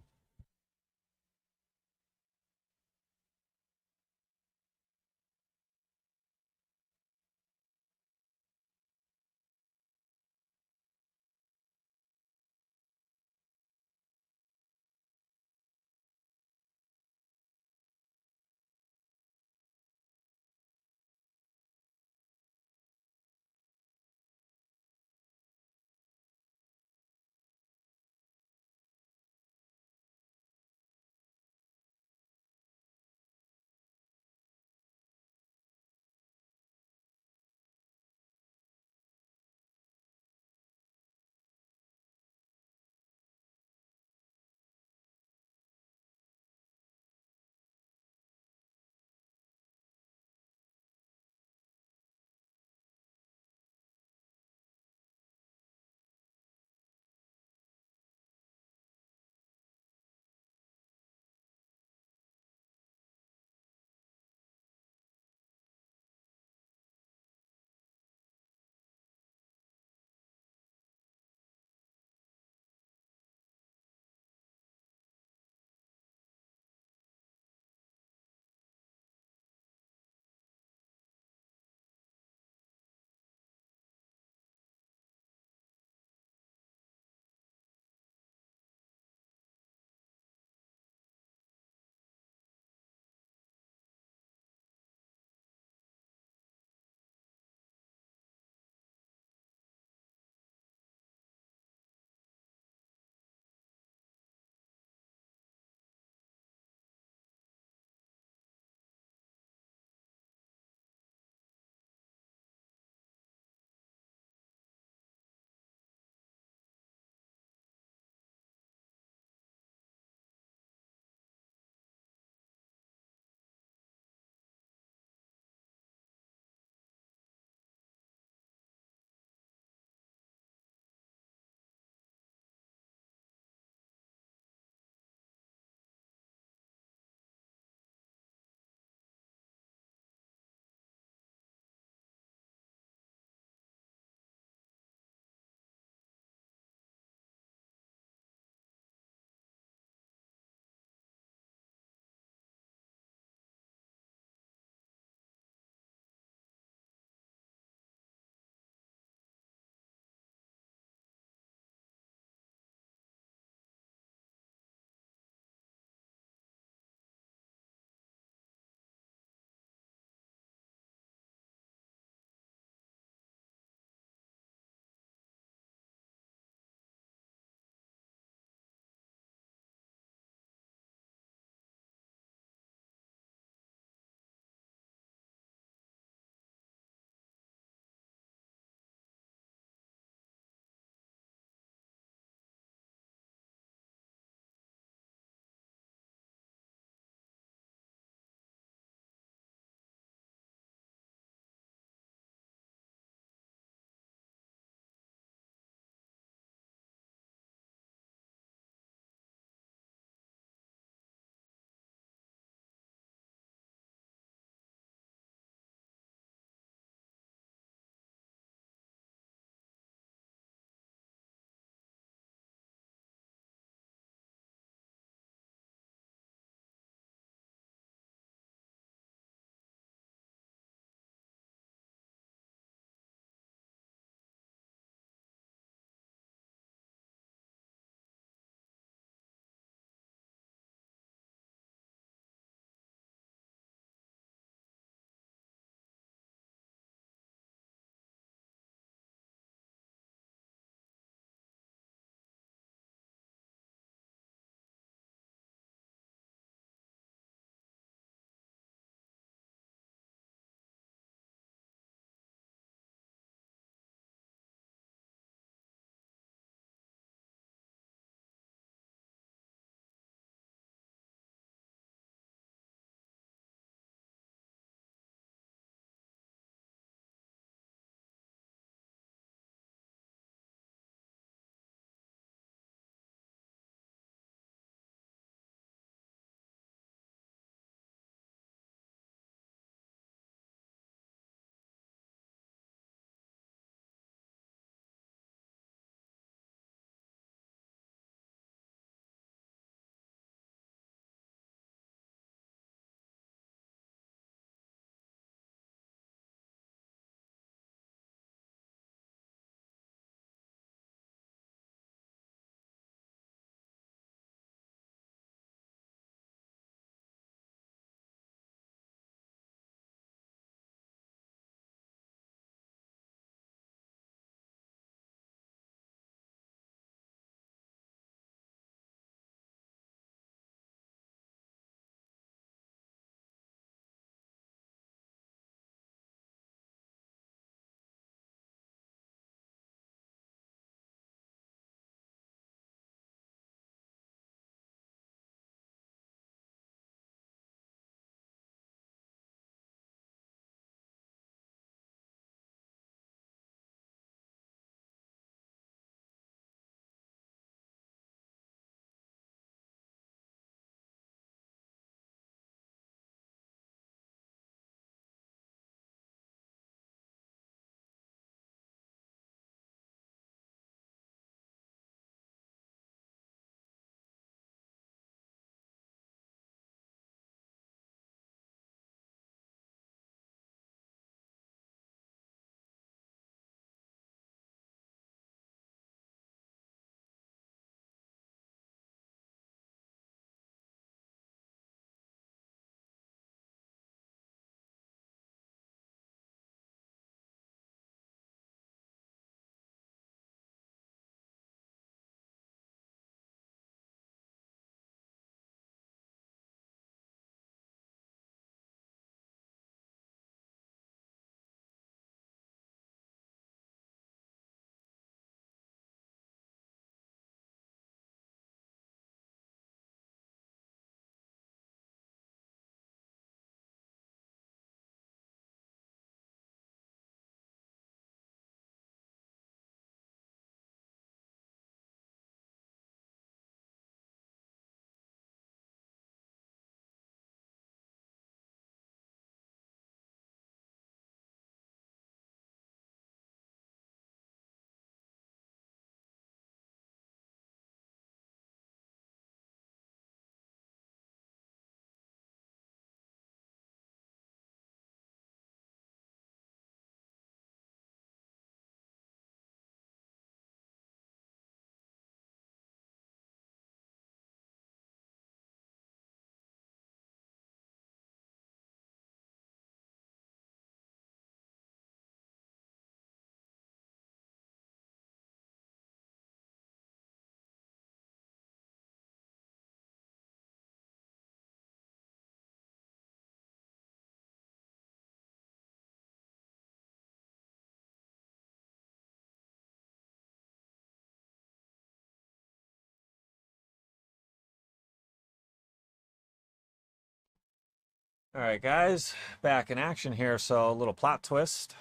All right, guys, back in action here. So a little plot twist.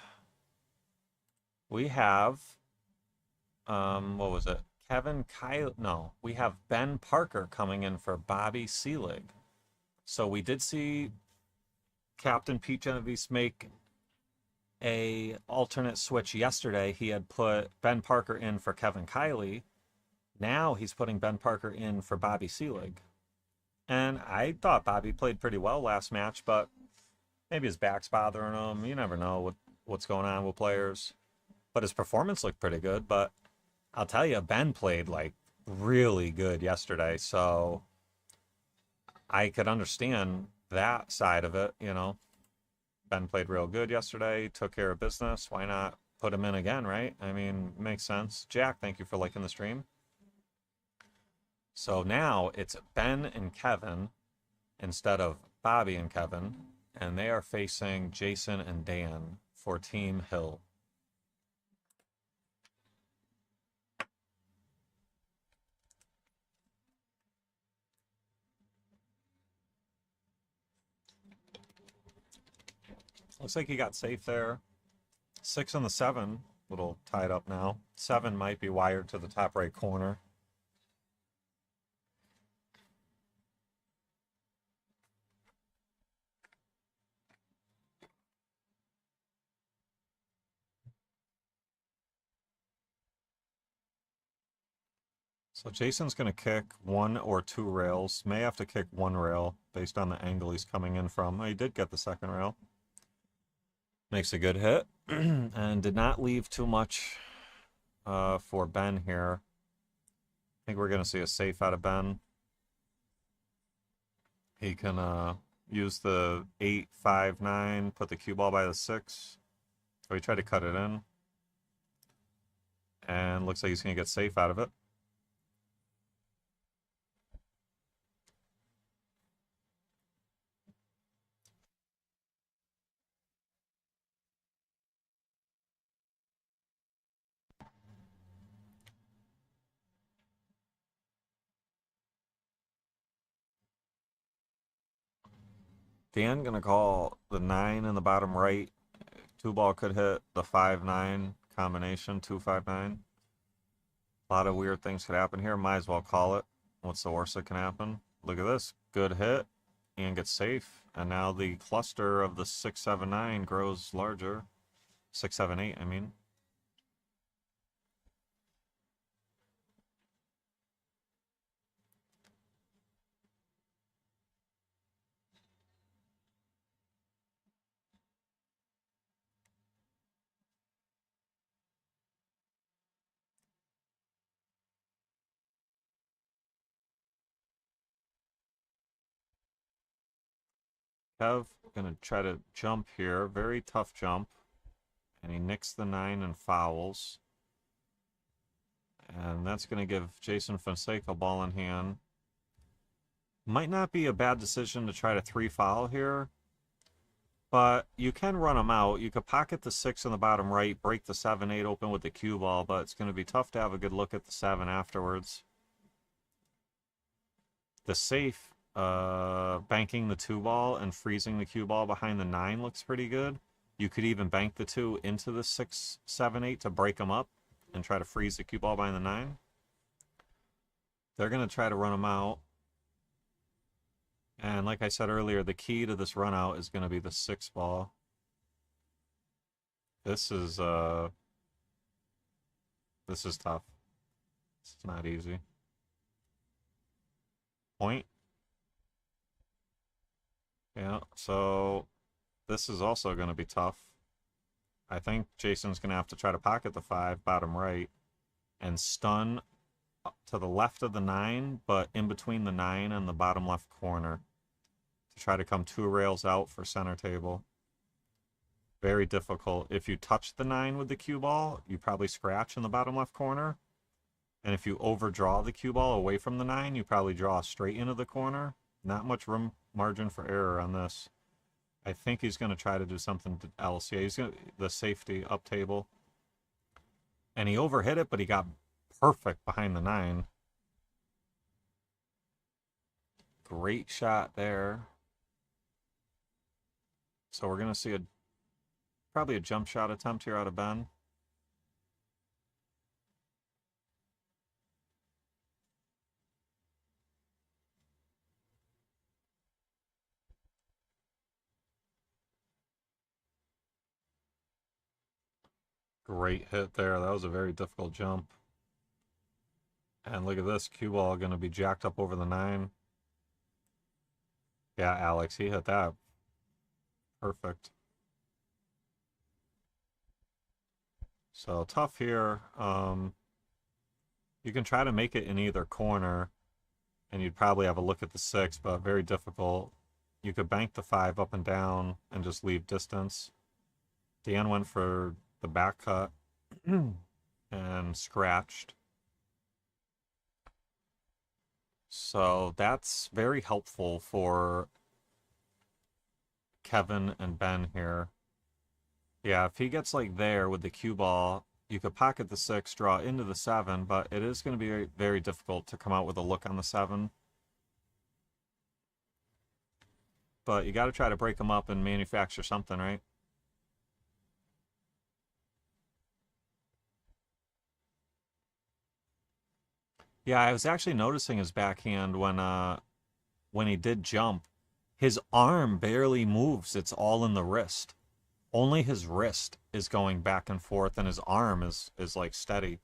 We have, what was it? Kevin Kyle? No, we have Ben Parker coming in for Bobby Seelig. So we did see Captain Pete Genovese make a alternate switch yesterday. He had put Ben Parker in for Kevin Kiley. Now he's putting Ben Parker in for Bobby Seelig. And I thought Bobby played pretty well last match, but maybe his back's bothering him. You never know what's going on with players. But his performance looked pretty good. But I'll tell you, Ben played like really good yesterday. So I could understand that side of it, you know. Ben played real good yesterday, took care of business. Why not put him in again, right? I mean, makes sense. Jack, thank you for liking the stream. So now it's Ben and Kevin instead of Bobby and Kevin, and they are facing Jason and Dan for Team Hill. Looks like he got safe there. 6 and the 7, little tied up now. 7 might be wired to the top right corner. So Jason's going to kick 1 or 2 rails. May have to kick 1 rail based on the angle he's coming in from. Oh, he did get the second rail. Makes a good hit. And did not leave too much for Ben here. I think we're going to see a safe out of Ben. He can use the 8, 5, 9, put the cue ball by the 6. So he tried to cut it in. And looks like he's going to get safe out of it. Dan gonna call the 9 in the bottom right. 2 ball could hit the 5-9 combination, 2-5-9. A lot of weird things could happen here. Might as well call it. What's the worst that can happen? Look at this. Good hit. Ian gets safe. And now the cluster of the 6-7-9 grows larger. 6-7-8, I mean. Kev gonna try to jump here. Very tough jump. And he nicks the 9 and fouls. And that's gonna give Jason Fonseca ball in hand. Might not be a bad decision to try to 3 foul here. But you can run them out. You could pocket the 6 in the bottom right, break the 7-8 open with the cue ball, but it's going to be tough to have a good look at the 7 afterwards. The safe, banking the 2 ball and freezing the cue ball behind the 9 looks pretty good. You could even bank the 2 into the 6, 7, 8 to break them up and try to freeze the cue ball behind the 9. They're going to try to run them out. And like I said earlier, the key to this run out is going to be the 6 ball. This is tough. This is not easy. Point. Yeah, so this is also going to be tough. I think Jason's going to have to try to pocket the 5 bottom right and stun to the left of the 9, but in between the 9 and the bottom left corner to try to come 2 rails out for center table. Very difficult. If you touch the 9 with the cue ball, you probably scratch in the bottom left corner. And if you overdraw the cue ball away from the 9, you probably draw straight into the corner. Not much room margin for error on this. I think he's going to try to do something else. Yeah, he's going to the safety up table. And he overhit it, but he got perfect behind the 9. Great shot there. So we're going to see probably a jump shot attempt here out of Ben. Great hit there. That was a very difficult jump. And look at this, cue ball going to be jacked up over the 9. Yeah, Alex, he hit that. Perfect. So tough here. You can try to make it in either corner, and you'd probably have a look at the 6, but very difficult. You could bank the 5 up and down and just leave distance. Dan went for the back cut and scratched. So that's very helpful for Kevin and Ben here. Yeah, if he gets like there with the cue ball, you could pocket the 6, draw into the 7, but it is going to be very, very difficult to come out with a look on the 7. But you got to try to break them up and manufacture something, right? Yeah, I was actually noticing his backhand when he did jump. His arm barely moves. It's all in the wrist. Only his wrist is going back and forth, and his arm is like steady.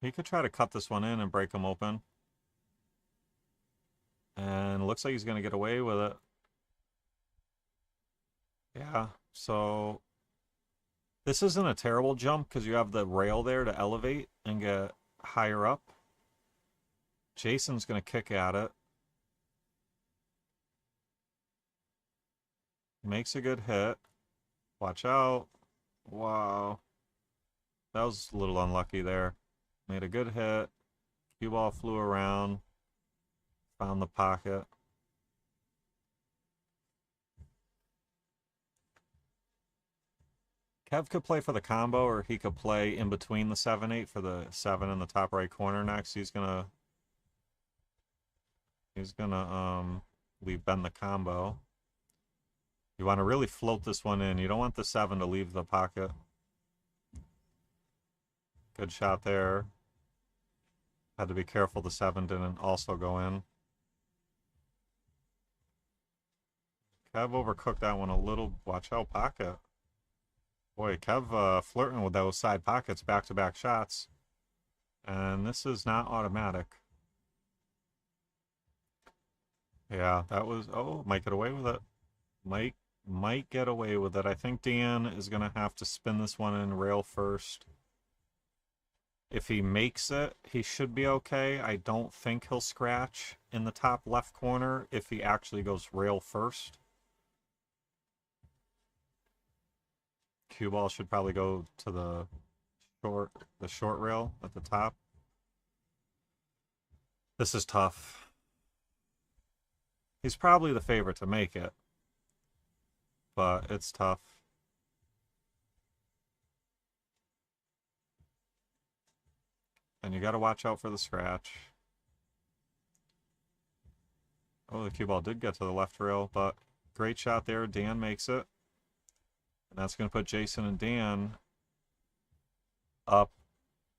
He could try to cut this one in and break him open. And it looks like he's going to get away with it. Yeah, so this isn't a terrible jump because you have the rail there to elevate and get higher up. Jason's going to kick at it. Makes a good hit. Watch out. Wow. That was a little unlucky there. Made a good hit. Cue ball flew around. Found the pocket. Kev could play for the combo, or he could play in between the 7-8 for the 7 in the top right corner next. He's gonna leave Ben the combo. You want to really float this one in. You don't want the 7 to leave the pocket. Good shot there. Had to be careful the 7 didn't also go in. Kev overcooked that one a little. Watch out, pocket. Boy, Kev flirting with those side pockets, back-to-back shots. And this is not automatic. Yeah, that was... Oh, might get away with it. Might get away with it. I think Dan is going to have to spin this one in rail first. If he makes it, he should be okay. I don't think he'll scratch in the top left corner if he actually goes rail first. Cue ball should probably go to the short rail at the top. This is tough. He's probably the favorite to make it, but it's tough. And you got to watch out for the scratch. Oh, the cue ball did get to the left rail, but great shot there. Dan makes it. And that's going to put Jason and Dan up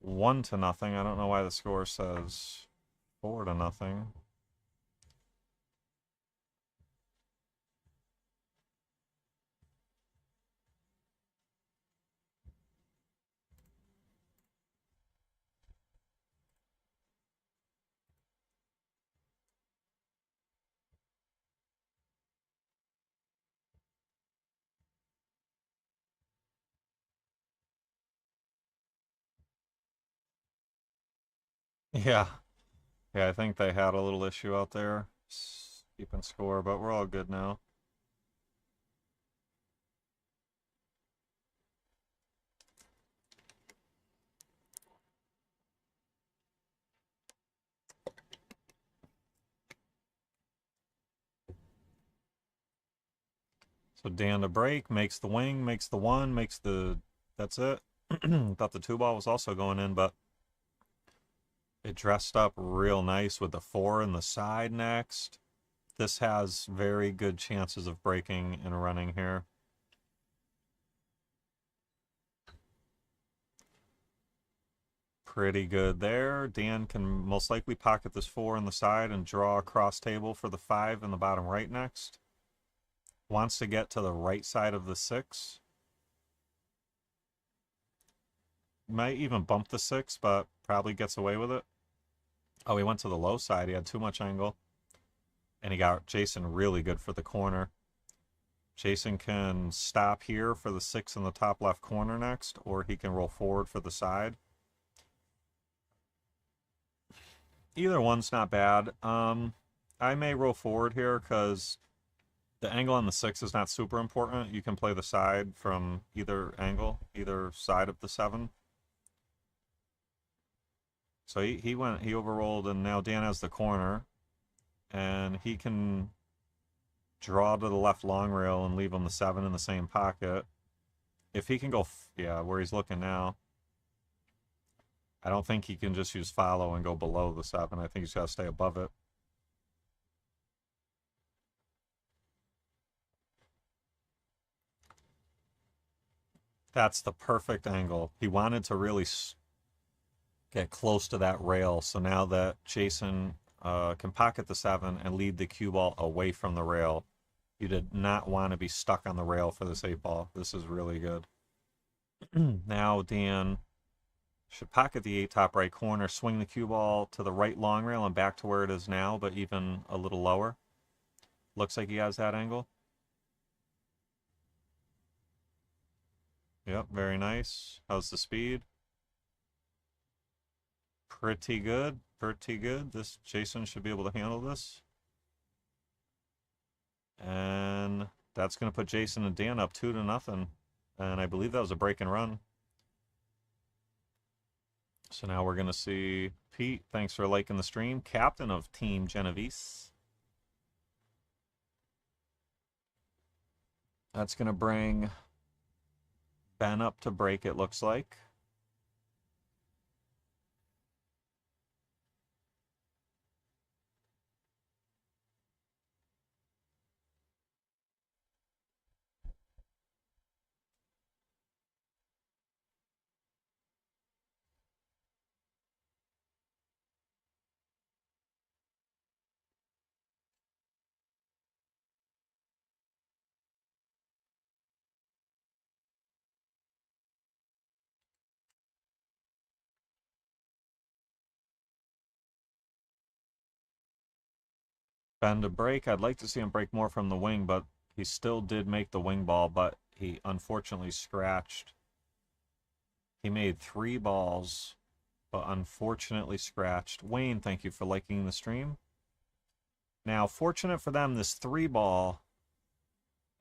1-0. I don't know why the score says 4-0. Yeah. Yeah, I think they had a little issue out there keeping score, but we're all good now. So Dan to break, makes the wing, makes the 1, makes the... That's it. Thought the 2-ball was also going in, but it dressed up real nice with the 4 in the side next. This has very good chances of breaking and running here. Pretty good there. Dan can most likely pocket this 4 in the side and draw a cross table for the 5 in the bottom right next. Wants to get to the right side of the 6. Might even bump the 6, but probably gets away with it. Oh, he went to the low side. He had too much angle. And he got Jason really good for the corner. Jason can stop here for the 6 in the top left corner next, or he can roll forward for the side. Either one's not bad. I may roll forward here because the angle on the 6 is not super important. You can play the side from either angle, either side of the 7. So he overrolled, and now Dan has the corner, and he can draw to the left long rail and leave him the 7 in the same pocket. If he can go, where he's looking now, I don't think he can just use follow and go below the 7. I think he's got to stay above it. That's the perfect angle. He wanted to really get close to that rail. So now that Jason can pocket the 7 and lead the cue ball away from the rail, you did not want to be stuck on the rail for this 8-ball. This is really good. Now Dan should pocket the 8 top right corner, swing the cue ball to the right long rail and back to where it is now, but even a little lower. Looks like he has that angle. Yep, very nice. How's the speed? Pretty good, pretty good. This Jason should be able to handle this. And that's going to put Jason and Dan up 2-0. And I believe that was a break and run. So now we're going to see Pete. Thanks for liking the stream. Captain of Team Genovese. That's going to bring Ben up to break, it looks like. Ben to break. I'd like to see him break more from the wing, but he still did make the wing ball, but he unfortunately scratched. He made 3 balls, but unfortunately scratched. Wayne, thank you for liking the stream. Now, fortunate for them, this 3-ball,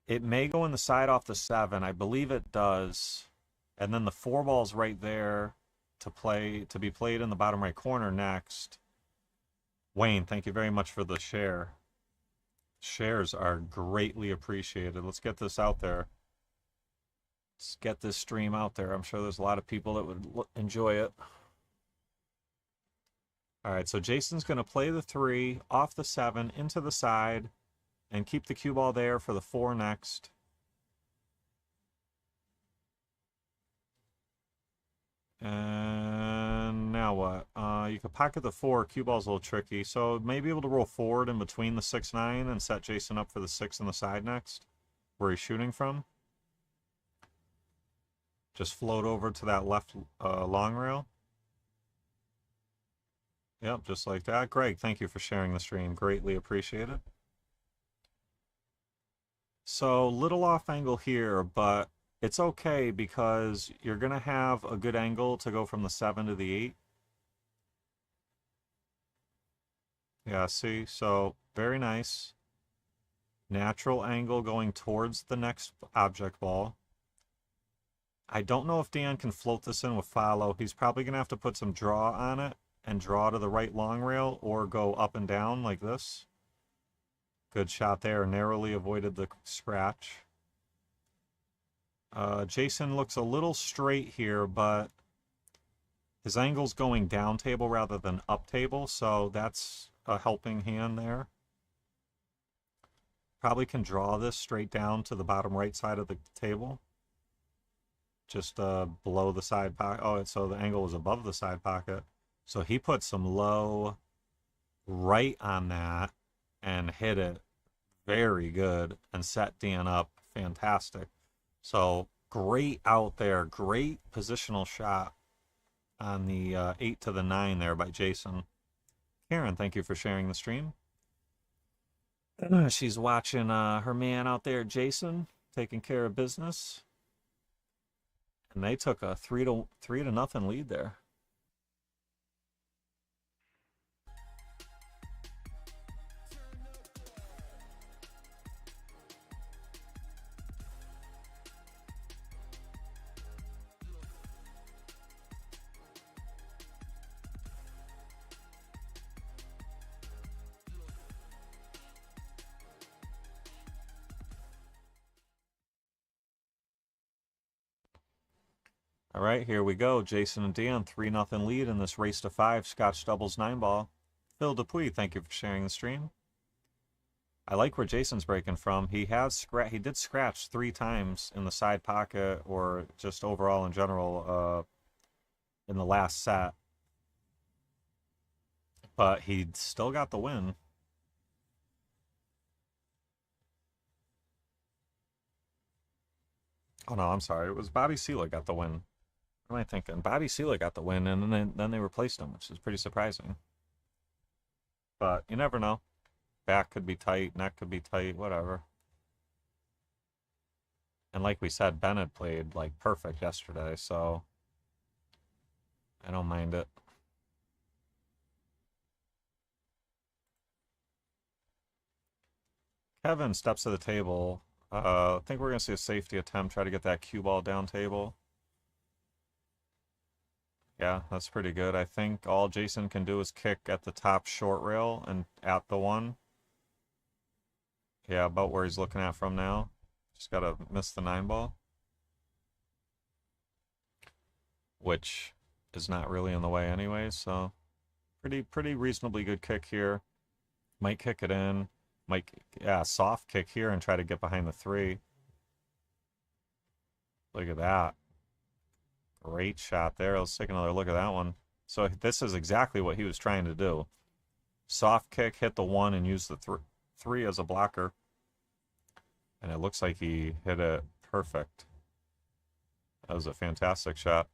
it may go in the side off the 7. I believe it does. And then the 4-ball's right there to be played in the bottom right corner next. Wayne, thank you very much for the share. Shares are greatly appreciated. Let's get this out there. Let's get this stream out there. I'm sure there's a lot of people that would enjoy it. All right, so Jason's going to play the 3 off the 7 into the side and keep the cue ball there for the 4 next. And now what? You could pocket the 4. Cue ball's a little tricky, so maybe able to roll forward in between the 6-9 and set Jason up for the 6 in the side next, where he's shooting from. Just float over to that left long rail. Yep, just like that. Greg, thank you for sharing the stream. Greatly appreciate it. So, little off angle here, but it's okay because you're going to have a good angle to go from the 7 to the 8. Yeah, see? So, very nice. Natural angle going towards the next object ball. I don't know if Dan can float this in with follow. He's probably going to have to put some draw on it and draw to the right long rail or go up and down like this. Good shot there. Narrowly avoided the scratch. Jason looks a little straight here, but his angle's going down table rather than up table, so that's a helping hand there. Probably can draw this straight down to the bottom right side of the table. Just below the side pocket. Oh, so the angle is above the side pocket. So he put some low right on that and hit it very good and set Dan up fantastic. So great out there, great positional shot on the 8 to the 9 there by Jason. Karen, thank you for sharing the stream. She's watching her man out there, Jason, taking care of business. And they took a 3-0 lead there. All right, here we go. Jason and Dan, 3-0 lead in this race to 5 Scotch doubles 9-ball. Phil Dupuis, thank you for sharing the stream. I like where Jason's breaking from. He did scratch 3 times in the side pocket or just overall in general in the last set. But he still got the win. Oh no, I'm sorry. It was Bobby Seelig got the win. What am I thinking? Bobby Seelig got the win, and then they replaced him, which is pretty surprising. But you never know. Back could be tight, neck could be tight, whatever. And like we said, Bennett played like perfect yesterday, so I don't mind it. Kevin steps to the table. I think we're going to see a safety attempt, try to get that cue ball down table. Yeah, that's pretty good. I think all Jason can do is kick at the top short rail and at the 1. Yeah, about where he's looking at from now. Just got to miss the 9-ball. Which is not really in the way anyway, so pretty reasonably good kick here. Might kick it in. Soft kick here and try to get behind the 3. Look at that. Great shot there. Let's take another look at that one. So this is exactly what he was trying to do. Soft kick, hit the 1, and use the 3 as a blocker. And it looks like he hit it perfect. That was a fantastic shot.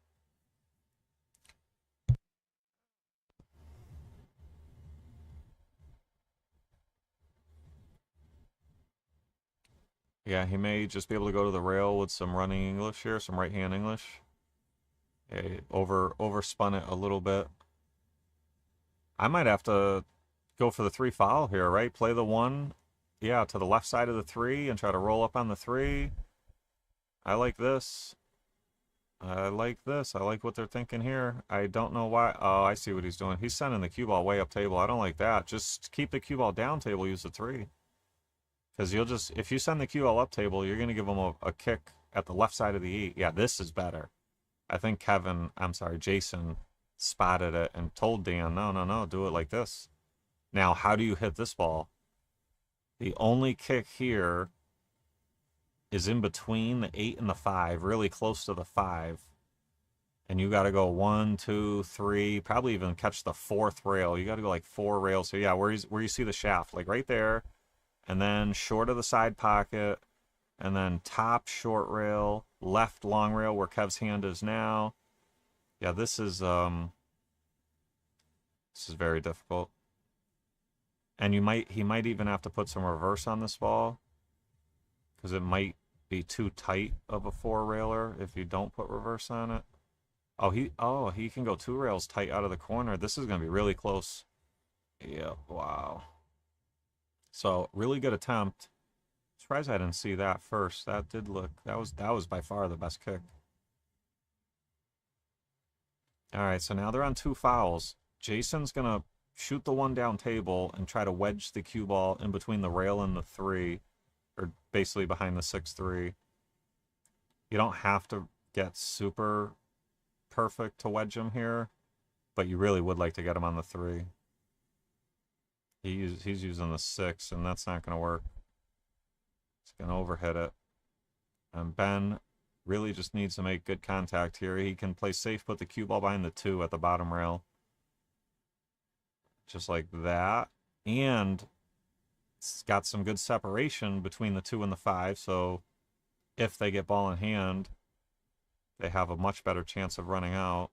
Yeah, he may just be able to go to the rail with some running English here, some right-hand English. Okay, overspun it a little bit. I might have to go for the 3 foul here, right? Play the 1, yeah, to the left side of the 3 and try to roll up on the 3. I like this. I like this. I like what they're thinking here. I don't know why. Oh, I see what he's doing. He's sending the cue ball way up table. I don't like that. Just keep the cue ball down table, use the 3. Because if you send the cue ball up table, you're going to give him a kick at the left side of the E. Yeah, this is better. I think Jason spotted it and told Dan, no, do it like this. Now, how do you hit this ball? The only kick here is in between the 8 and the 5, really close to the 5. And you got to go 1, 2, 3, probably even catch the 4th rail. You got to go like 4 rails. So yeah, where you see the shaft, like right there, and then short of the side pocket, and then top short rail, left long rail where Kev's hand is now. Yeah, this is very difficult. And he might even have to put some reverse on this ball, because it might be too tight of a 4-railer if you don't put reverse on it. Oh, he can go 2 rails tight out of the corner. This is going to be really close. Yeah, wow. So, really good attempt. Surprised I didn't see that first. That was by far the best kick. All right, so now they're on 2 fouls. Jason's going to shoot the 1 down table and try to wedge the cue ball in between the rail and the 3, or basically behind the 6-3. You don't have to get super perfect to wedge him here, but you really would like to get him on the 3. He's using the 6, and that's not going to work. He's going to overhit it. And Ben really just needs to make good contact here. He can play safe, put the cue ball behind the 2 at the bottom rail. Just like that. And it's got some good separation between the 2 and the 5, so if they get ball in hand, they have a much better chance of running out.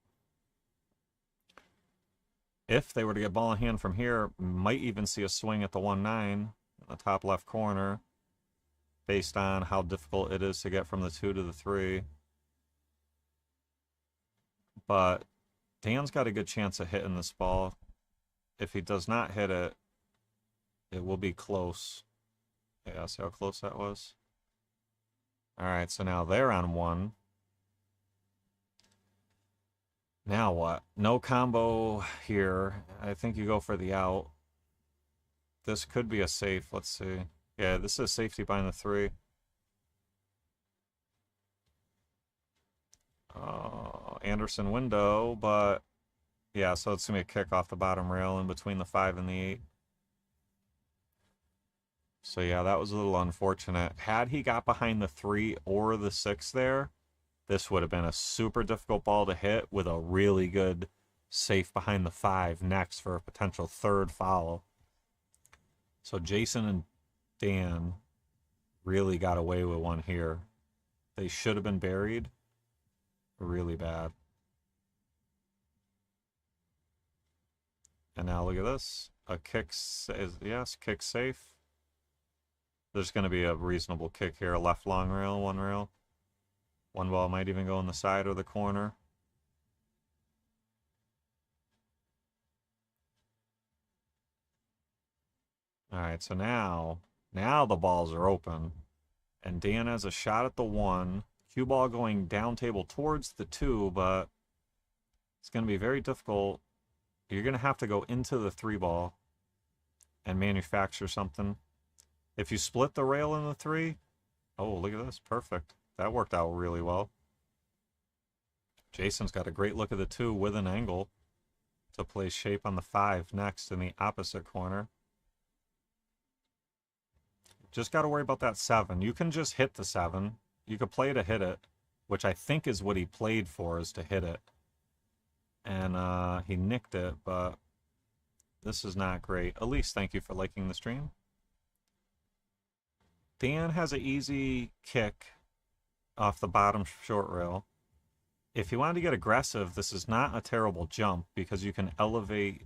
If they were to get ball in hand from here, might even see a swing at the 1-9 in the top left corner, based on how difficult it is to get from the 2 to the 3. But Dan's got a good chance of hitting this ball. If he does not hit it, it will be close. Yeah, see how close that was? All right, so now they're on 1. Now what? No combo here. I think you go for the out. This could be a safe. Let's see. Yeah, this is safety behind the 3. Anderson window, but yeah, so it's going to be a kick off the bottom rail in between the 5 and the 8. So yeah, that was a little unfortunate. Had he got behind the 3 or the 6 there, this would have been a super difficult ball to hit with a really good safe behind the 5 next for a potential 3rd foul. So Jason and Dan really got away with one here. They should have been buried really bad. And now look at this. A kick, yes, kick safe. There's going to be a reasonable kick here. Left long rail, 1 rail. 1 ball might even go in the side or the corner. All right, so now the balls are open. And Dan has a shot at the 1. Cue ball going down table towards the 2, but it's going to be very difficult. You're going to have to go into the 3 ball and manufacture something. If you split the rail in the 3, oh, look at this. Perfect. That worked out really well. Jason's got a great look at the 2 with an angle to play shape on the 5 next in the opposite corner. Just got to worry about that 7. You can just hit the 7. You could play to hit it, which I think is what he played for, is to hit it. And he nicked it, but this is not great. Elise, thank you for liking the stream. Dan has an easy kick off the bottom short rail. If you wanted to get aggressive, this is not a terrible jump because you can elevate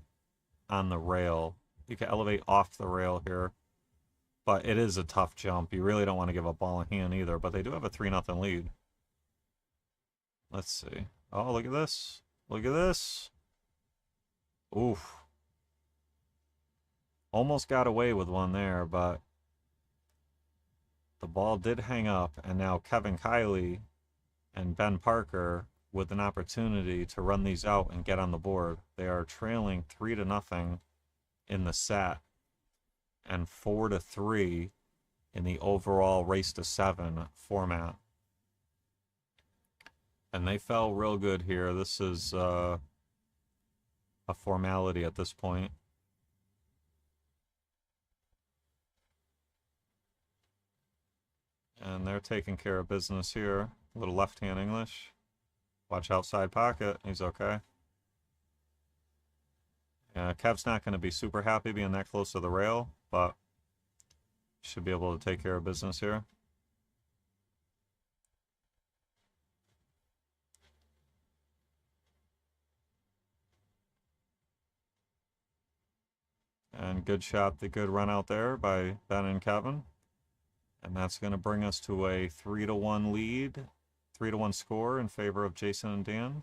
on the rail. You can elevate off the rail here. But it is a tough jump. You really don't want to give a ball in hand either. But they do have a 3-0 lead. Let's see. Oh, look at this. Look at this. Oof. Almost got away with one there, but the ball did hang up. And now Kevin Kiley and Ben Parker with an opportunity to run these out and get on the board. They are trailing 3-0 in the set and 4-3 in the overall race to 7 format. And they fell real good here. This is a formality at this point. And they're taking care of business here. A little left-hand English. Watch outside pocket. He's okay. Yeah, Kev's not going to be super happy being that close to the rail, but should be able to take care of business here. And good shot, the good run out there by Ben and Kevin. And that's going to bring us to a 3-1 lead, 3-1 score in favor of Jason and Dan.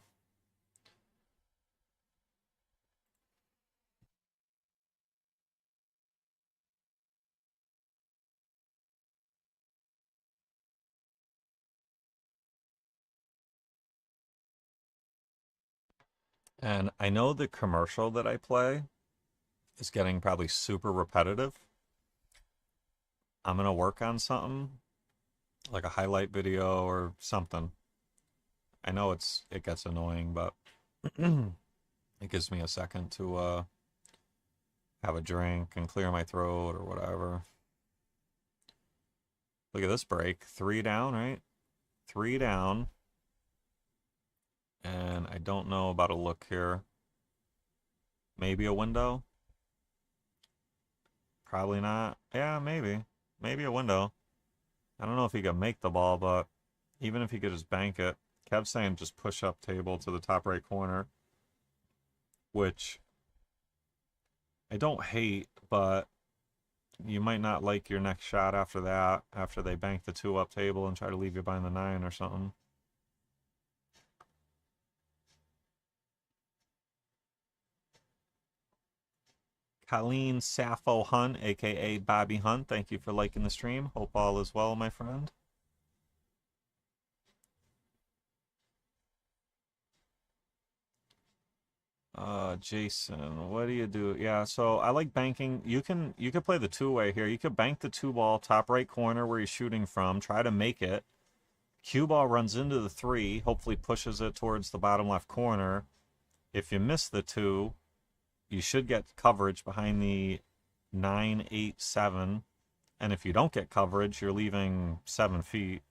And I know the commercial that I play is getting probably super repetitive. I'm going to work on something like a highlight video or something. I know it gets annoying, but it gives me a second to have a drink and clear my throat or whatever. Look at this break. 3 down, right? 3 down. And I don't know about a look here. Maybe a window? Probably not. Yeah, maybe. Maybe a window. I don't know if he can make the ball, but even if he could just bank it. Kev's saying just push up table to the top right corner, which I don't hate, but you might not like your next shot after that, after they bank the 2 up table and try to leave you behind the 9 or something. Colleen Sappho Hunt, aka Bobby Hunt, thank you for liking the stream. Hope all is well, my friend. Jason, what do you do? Yeah, so I like banking. You can play the 2-way here. You could bank the 2 ball top right corner where he's shooting from, try to make it. Cue ball runs into the 3, hopefully pushes it towards the bottom left corner. If you miss the 2, you should get coverage behind the 9, 8, 7. And if you don't get coverage, you're leaving 7 feet.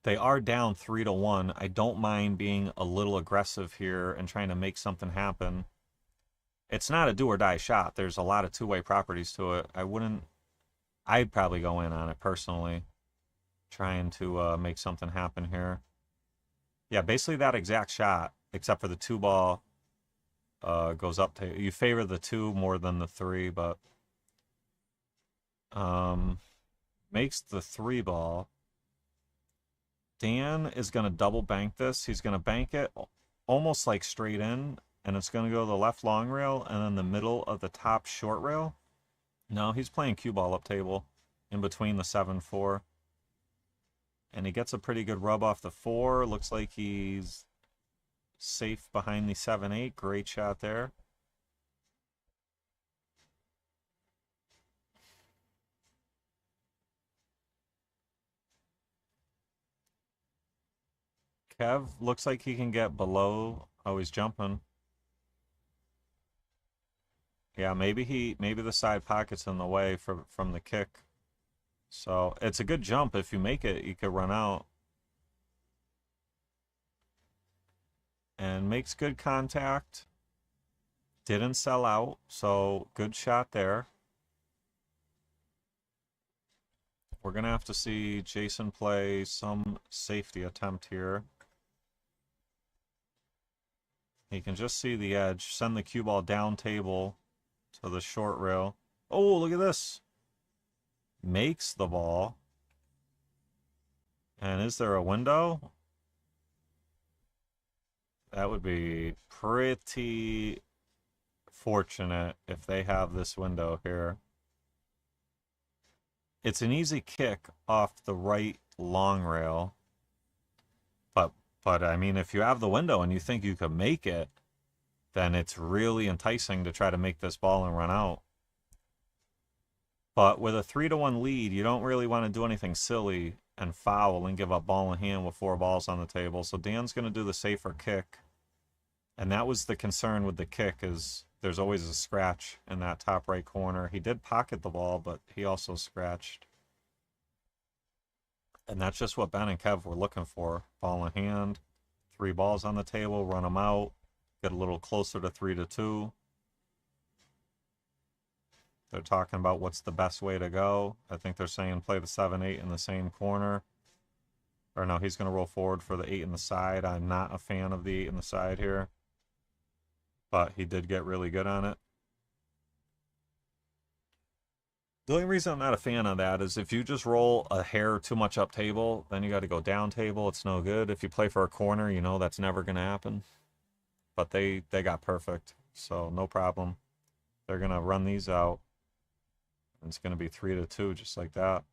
They are down 3-1. I don't mind being a little aggressive here and trying to make something happen. It's not a do or die shot. There's a lot of 2-way properties to it. I'd probably go in on it personally, trying to make something happen here. Yeah, basically that exact shot, except for the 2 ball goes up to, you favor the 2 more than the 3, but makes the 3 ball. Dan is going to double bank this. He's going to bank it almost like straight in, and it's going to go to the left long rail and then the middle of the top short rail. No, he's playing cue ball up table in between the 7-4. And he gets a pretty good rub off the 4. Looks like he's safe behind the 7-8. Great shot there. Kev looks like he can get below. Oh, he's jumping. Yeah, maybe the side pocket's in the way from the kick. So it's a good jump. If you make it, you could run out. And makes good contact. Didn't sell out, so good shot there. We're going to have to see Jason play some safety attempt here. He can just see the edge. Send the cue ball down table to the short rail. Oh, look at this. Makes the ball. And is there a window? That would be pretty fortunate if they have this window here. It's an easy kick off the right long rail. But I mean, if you have the window and you think you could make it, then it's really enticing to try to make this ball and run out. But with a 3-1 lead, you don't really want to do anything silly and foul and give up ball in hand with 4 balls on the table. So Dan's going to do the safer kick. And that was the concern with the kick, is there's always a scratch in that top right corner. He did pocket the ball, but he also scratched. And that's just what Ben and Kev were looking for. Ball in hand, 3 balls on the table, run them out, get a little closer to 3-2. They're talking about what's the best way to go. I think they're saying play the 7-8 in the same corner. Or no, he's going to roll forward for the 8 in the side. I'm not a fan of the 8 in the side here. But he did get really good on it. The only reason I'm not a fan of that is if you just roll a hair too much up table, then you got to go down table. It's no good. If you play for a corner, you know that's never going to happen. But they got perfect, so no problem. They're going to run these out. And it's going to be 3-2, just like that.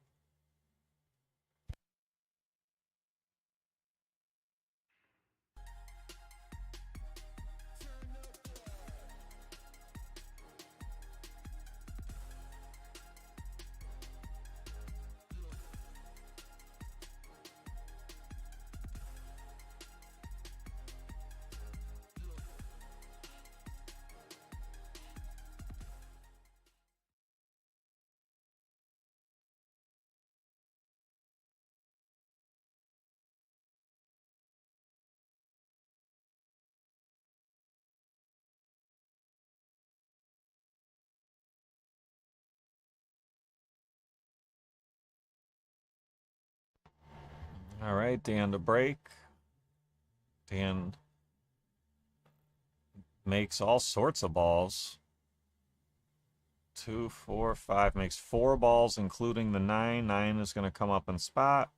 All right, Dan to break. Dan makes all sorts of balls. 2, 4, 5, makes 4 balls, including the 9. 9 is going to come up and spot.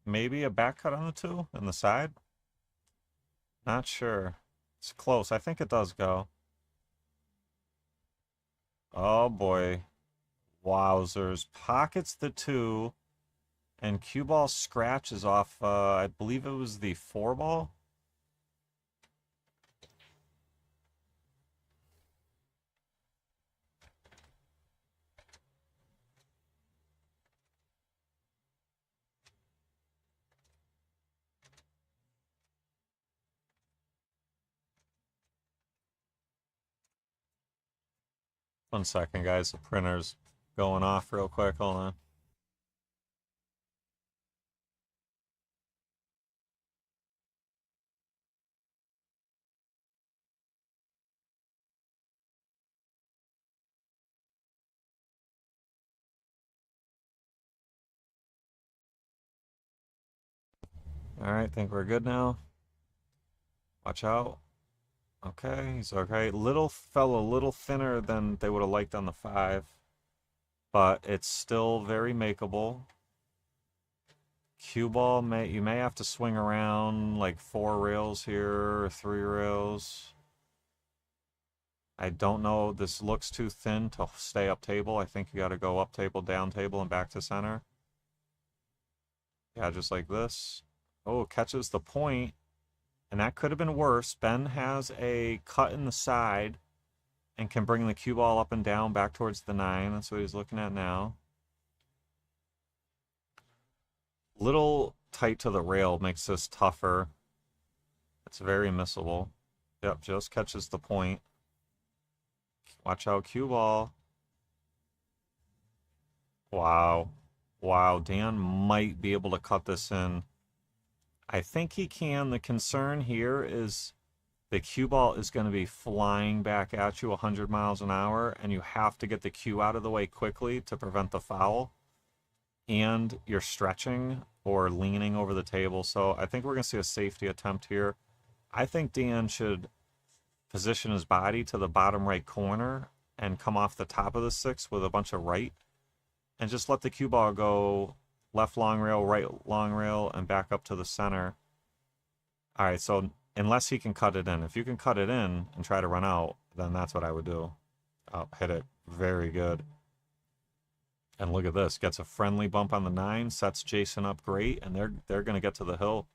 Maybe a back cut on the 2 and the side. Not sure. It's close. I think it does go. Oh boy. Wowzers. Pockets the 2. And cue ball scratches off, I believe it was the 4 ball. One second, guys. The printer's going off real quick. Hold on. All right, think we're good now. Watch out. Okay, he's okay. Fell a little thinner than they would have liked on the 5. But it's still very makeable. Cue ball, you may have to swing around like 4 rails here or 3 rails. I don't know. This looks too thin to stay up table. I think you got to go up table, down table, and back to center. Yeah, just like this. Oh, catches the point. And that could have been worse. Ben has a cut in the side and can bring the cue ball up and down back towards the 9. That's what he's looking at now. Little tight to the rail makes this tougher. It's very missable. Yep, just catches the point. Watch out, cue ball. Wow. Wow, Dan might be able to cut this in. I think he can. The concern here is the cue ball is going to be flying back at you 100 miles an hour, and you have to get the cue out of the way quickly to prevent the foul. And you're stretching or leaning over the table. So I think we're going to see a safety attempt here. I think Dan should position his body to the bottom right corner and come off the top of the 6 with a bunch of right. And just let the cue ball go left long rail, right long rail, and back up to the center. All right, so unless he can cut it in. If you can cut it in and try to run out, then that's what I would do. Oh, hit it. Very good. And look at this. Gets a friendly bump on the 9, sets Jason up great, and they're going to get to the hill.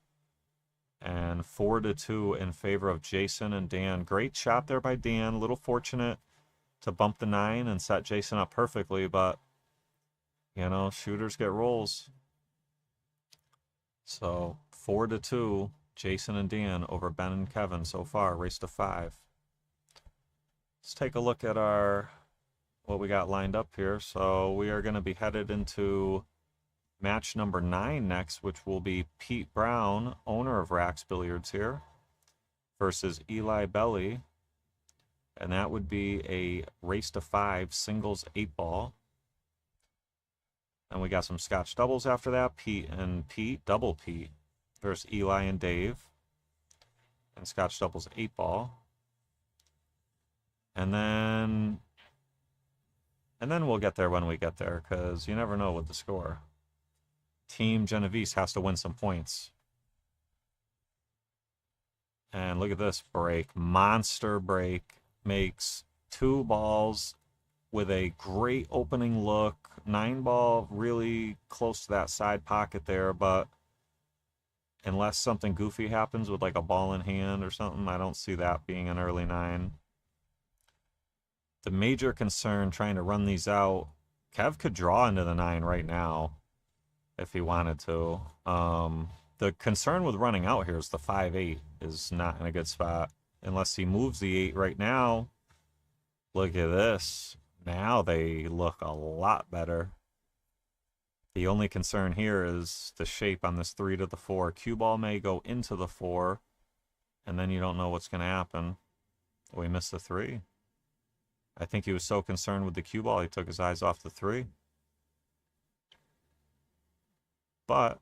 And 4-2 in favor of Jason and Dan. Great shot there by Dan. A little fortunate to bump the 9 and set Jason up perfectly, but you know, shooters get rolls. So 4-2, Jason and Dan over Ben and Kevin so far, race to 5. Let's take a look at what we got lined up here. So we are going to be headed into match number 9 next, which will be Pete Brown, owner of Rax Billiards here, versus Eli Belly. And that would be a race to 5 singles 8-ball. And we got some Scotch doubles after that. Pete and Pete, double Pete, versus Eli and Dave. And Scotch doubles 8-ball. And then we'll get there when we get there, because you never know with the score. Team Genovese has to win some points. And look at this break. Monster break. Makes 2 balls with a great opening look. 9-ball really close to that side pocket there, but unless something goofy happens with like a ball in hand or something, I don't see that being an early 9. The major concern trying to run these out, Kev could draw into the 9 right now if he wanted to. The concern with running out here is the 5-8 is not in a good spot unless he moves the 8 right now. Look at this. Now they look a lot better. The only concern here is the shape on this 3 to the 4. Cue ball may go into the 4, and then you don't know what's going to happen. We missed the 3. I think he was so concerned with the cue ball, he took his eyes off the 3. But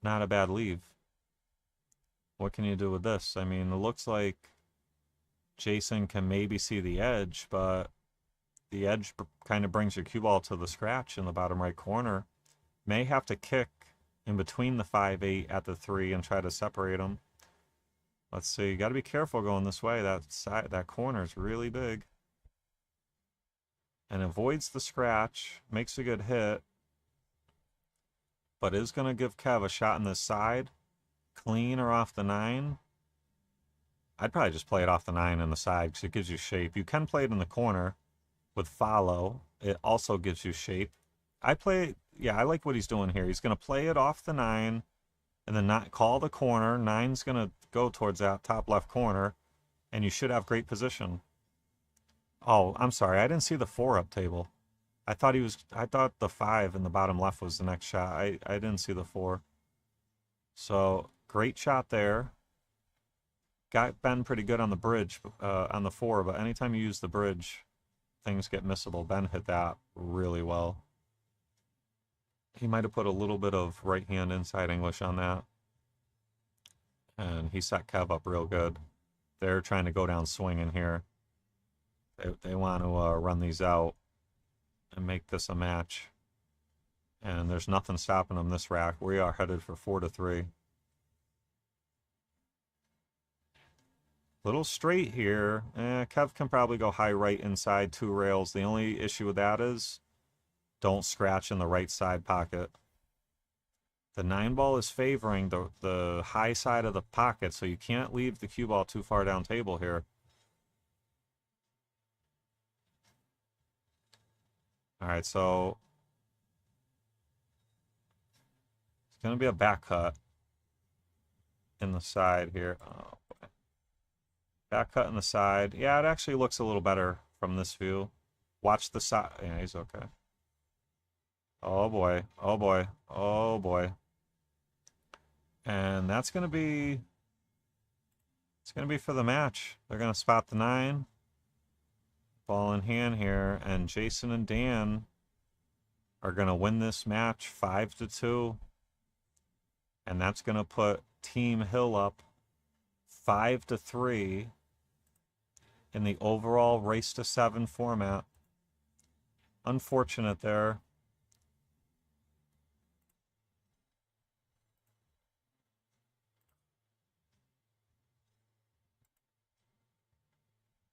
not a bad leave. What can you do with this? I mean, it looks like Jason can maybe see the edge, but the edge kind of brings your cue ball to the scratch in the bottom right corner. May have to kick in between the 5-8 at the 3 and try to separate them. Let's see. You got to be careful going this way. That corner is really big. And avoids the scratch. Makes a good hit. But is going to give Kev a shot in this side. Clean or off the 9. I'd probably just play it off the 9 in the side because it gives you shape. You can play it in the corner with follow. It also gives you shape. I like what he's doing here. He's going to play it off the 9 and then not call the corner. 9's going to go towards that top left corner, and you should have great position. Oh, I'm sorry. I didn't see the 4 up table. I thought the 5 in the bottom left was the next shot. I didn't see the 4. So, great shot there. Got Ben pretty good on the bridge, on the 4, but anytime you use the bridge, things get missable. Ben hit that really well. He might have put a little bit of right hand inside English on that. And he set Kev up real good. They're trying to go down swinging here. They want to run these out and make this a match. And there's nothing stopping them this rack. We are headed for 4-3. Little straight here. Kev can probably go high right inside 2 rails. The only issue with that is don't scratch in the right side pocket. The 9 ball is favoring the high side of the pocket, so you can't leave the cue ball too far down table here. All right, so it's going to be a back cut in the side here. Oh, boy. Back cut in the side. Yeah, it actually looks a little better from this view. Watch the side. Yeah, he's okay. Oh, boy. Oh, boy. Oh, boy. And that's going to be... It's going to be for the match. They're going to spot the 9. Ball in hand here, and Jason and Dan are going to win this match 5-2. And that's going to put Team Hill up 5-3 in the overall race to 7 format. Unfortunate there.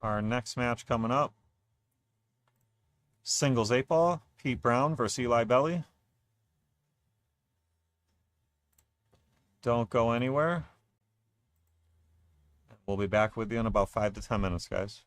Our next match coming up. Singles 8-ball, Pete Brown versus Eli Belly. Don't go anywhere. We'll be back with you in about 5 to 10 minutes, guys.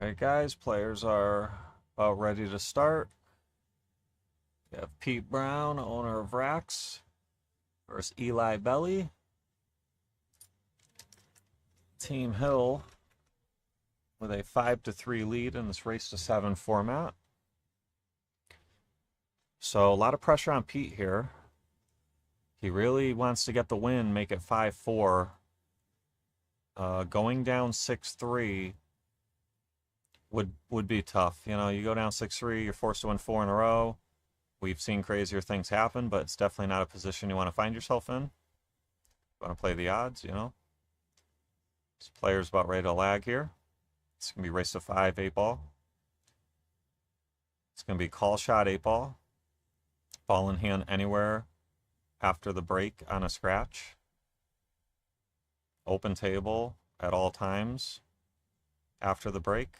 All right, guys, players are about ready to start. We have Pete Brown, owner of Rax, versus Eli Belly. Team Hill with a 5-3 lead in this race to 7 format. So a lot of pressure on Pete here. He really wants to get the win, make it 5-4. Going down 6-3 would be tough. You know, you go down 6-3, you're forced to win 4 in a row. We've seen crazier things happen, but it's definitely not a position you want to find yourself in. You want to play the odds, you know. This player's about ready to lag here. It's going to be race to 5, 8-ball. It's going to be call shot 8-ball. Ball in hand anywhere after the break on a scratch. Open table at all times after the break.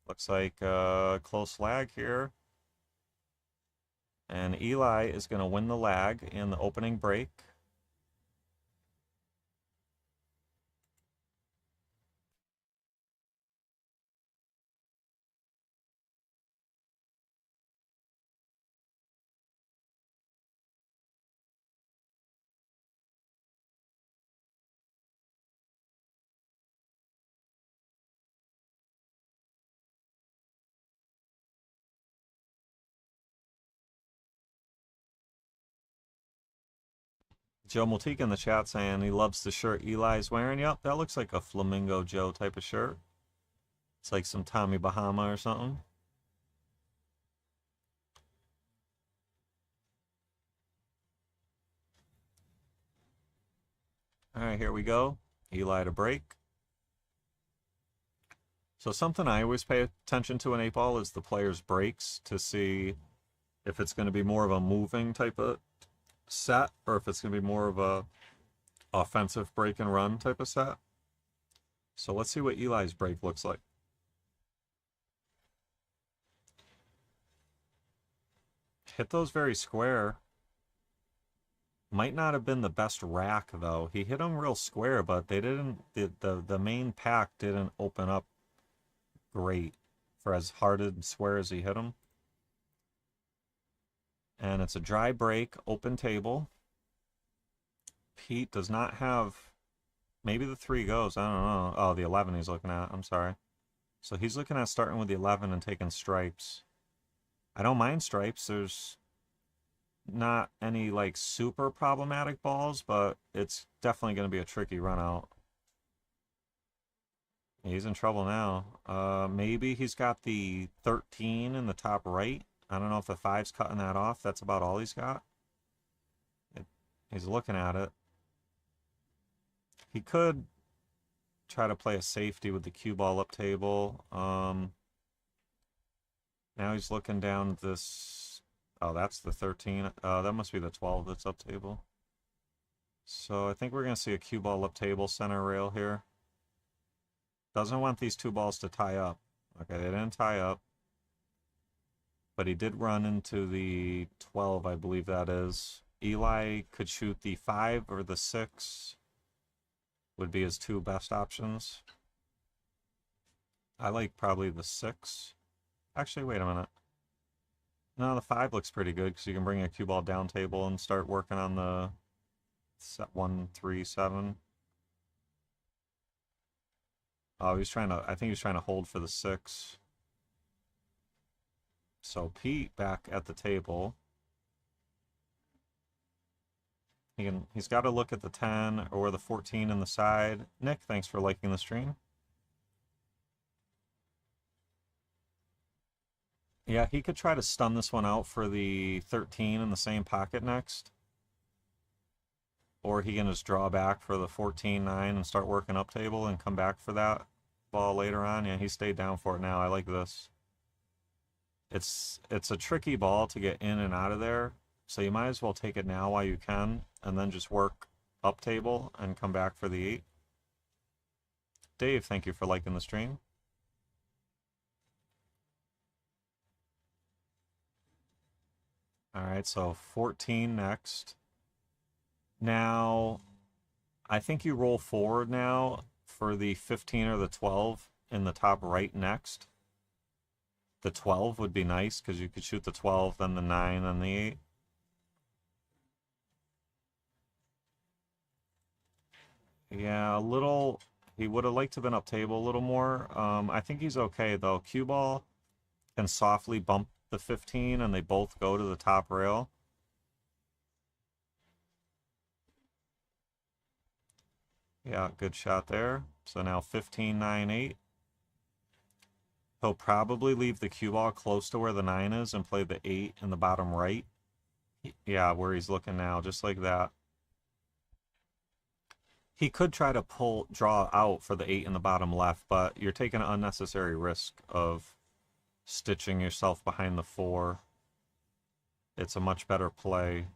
Looks like a close lag here. And Eli is going to win the lag in the opening break. Joe Multica in the chat saying he loves the shirt Eli's wearing. Yep, that looks like a Flamingo Joe type of shirt. It's like some Tommy Bahama or something. All right, here we go. Eli to break. So something I always pay attention to in 8-ball is the player's breaks to see if it's going to be more of a moving type of set or if it's going to be more of a offensive break and run type of set. So let's see what Eli's break looks like. Hit those very square. Might not have been the best rack though. He hit them real square, but they didn't. The main pack didn't open up great for as hard and square as he hit them. And it's a dry break, open table. Pete does not have. Maybe the 3 goes. I don't know. Oh, the 11 he's looking at. I'm sorry. So he's looking at starting with the 11 and taking stripes. I don't mind stripes. There's not any like super problematic balls, but it's definitely going to be a tricky run out. He's in trouble now. Maybe he's got the 13 in the top right. I don't know if the 5's cutting that off. That's about all he's got. He's looking at it. He could try to play a safety with the cue ball up table. Now he's looking down this. Oh, that's the 13. That must be the 12 that's up table. So I think we're going to see a cue ball up table center rail here. Doesn't want these 2 balls to tie up. Okay, they didn't tie up. But he did run into the 12, I believe that is. Eli could shoot the 5 or the 6. Would be his 2 best options. I like probably the 6. Actually, wait a minute. No, the 5 looks pretty good because you can bring a cue ball down table and start working on the 1, 3, 7. Oh, I think he was trying to hold for the 6. So Pete back at the table. He's got to look at the 10 or the 14 in the side. Nick, thanks for liking the stream. Yeah, he could try to stun this one out for the 13 in the same pocket next. Or he can just draw back for the 14-9 and start working up table and come back for that ball later on. Yeah, he stayed down for it now. I like this. It's a tricky ball to get in and out of there. So you might as well take it now while you can, and then just work up table and come back for the 8. Dave, thank you for liking the stream. All right, so 14 next. Now, I think you roll forward now for the 15 or the 12 in the top right next. The 12 would be nice because you could shoot the 12, then the 9, and the 8. Yeah, a little. He would have liked to have been up table a little more. I think he's okay though. Cue ball can softly bump the 15, and they both go to the top rail. Yeah, good shot there. So now 15, 9, 8. He'll probably leave the cue ball close to where the 9 is and play the 8 in the bottom right. Yeah, where he's looking now, just like that. He could try to draw out for the 8 in the bottom left, but you're taking an unnecessary risk of stitching yourself behind the 4. It's a much better play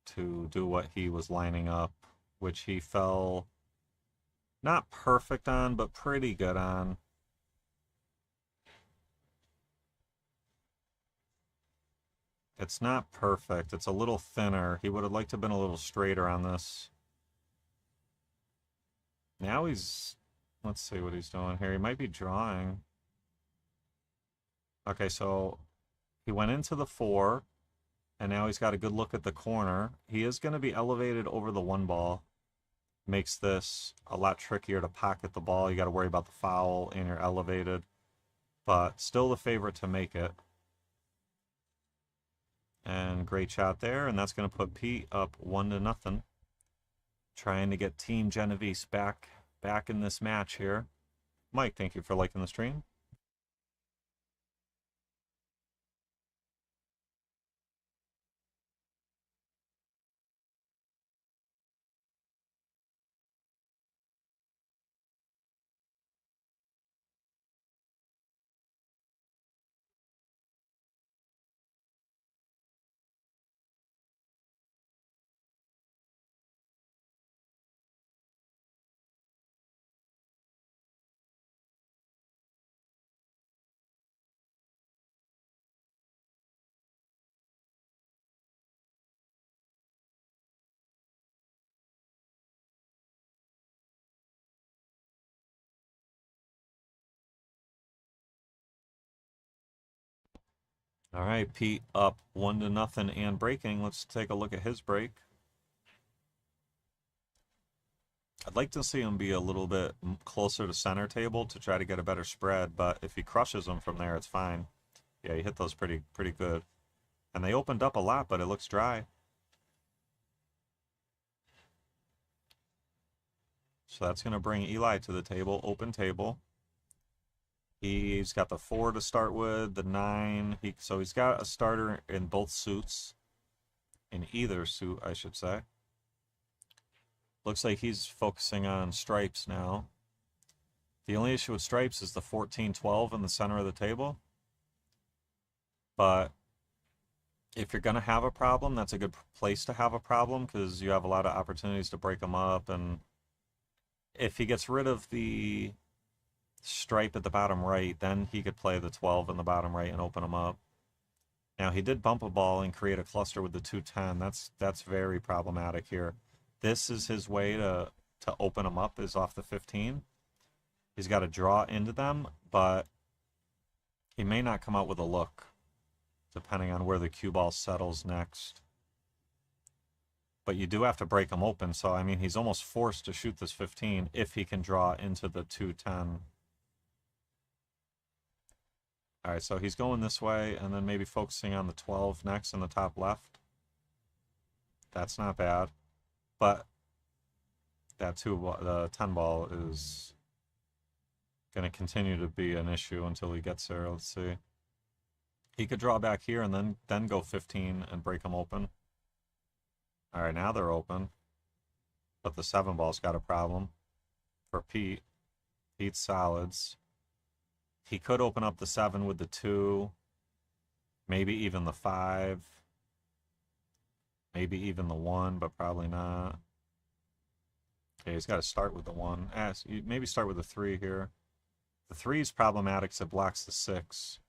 to do what he was lining up, which he fell not perfect on, but pretty good on. It's not perfect. It's a little thinner. He would have liked to have been a little straighter on this. Now he's... Let's see what he's doing here. He might be drawing. Okay, so he went into the 4, and now he's got a good look at the corner. He is going to be elevated over the 1 ball. Makes this a lot trickier to pocket the ball. You got to worry about the foul, and you're elevated. But still the favorite to make it. And great shot there, and that's going to put Pete up 1-0. Trying to get Team Genovese back in this match here. Mike, thank you for liking the stream. All right, Pete up 1-0 and breaking. Let's take a look at his break. I'd like to see him be a little bit closer to center table to try to get a better spread, but if he crushes them from there, it's fine. Yeah, he hit those pretty good. And they opened up a lot, but it looks dry. So that's going to bring Eli to the table, open table. He's got the 4 to start with, the 9. So he's got a starter in both suits. In either suit, I should say. Looks like he's focusing on stripes now. The only issue with stripes is the 14-12 in the center of the table. But if you're going to have a problem, that's a good place to have a problem because you have a lot of opportunities to break them up. And if he gets rid of the stripe at the bottom right, then he could play the 12 in the bottom right and open them up. Now, he did bump a ball and create a cluster with the 2-10. That's very problematic here. This is his way to open them up, is off the 15. He's got to draw into them, but he may not come out with a look, depending on where the cue ball settles next. But you do have to break him open, so, I mean, he's almost forced to shoot this 15 if he can draw into the 2-10. All right, so he's going this way, and then maybe focusing on the 12 next in the top left. That's not bad. But that the 10 ball is going to continue to be an issue until he gets there. Let's see. He could draw back here and then go 15 and break them open. All right, now they're open. But the 7 ball's got a problem for Pete. Pete's solids. He could open up the 7 with the 2. Maybe even the 5. Maybe even the 1, but probably not. Okay, he's got to start with the 1. Maybe start with the 3 here. The 3 is problematic because it blocks the 6.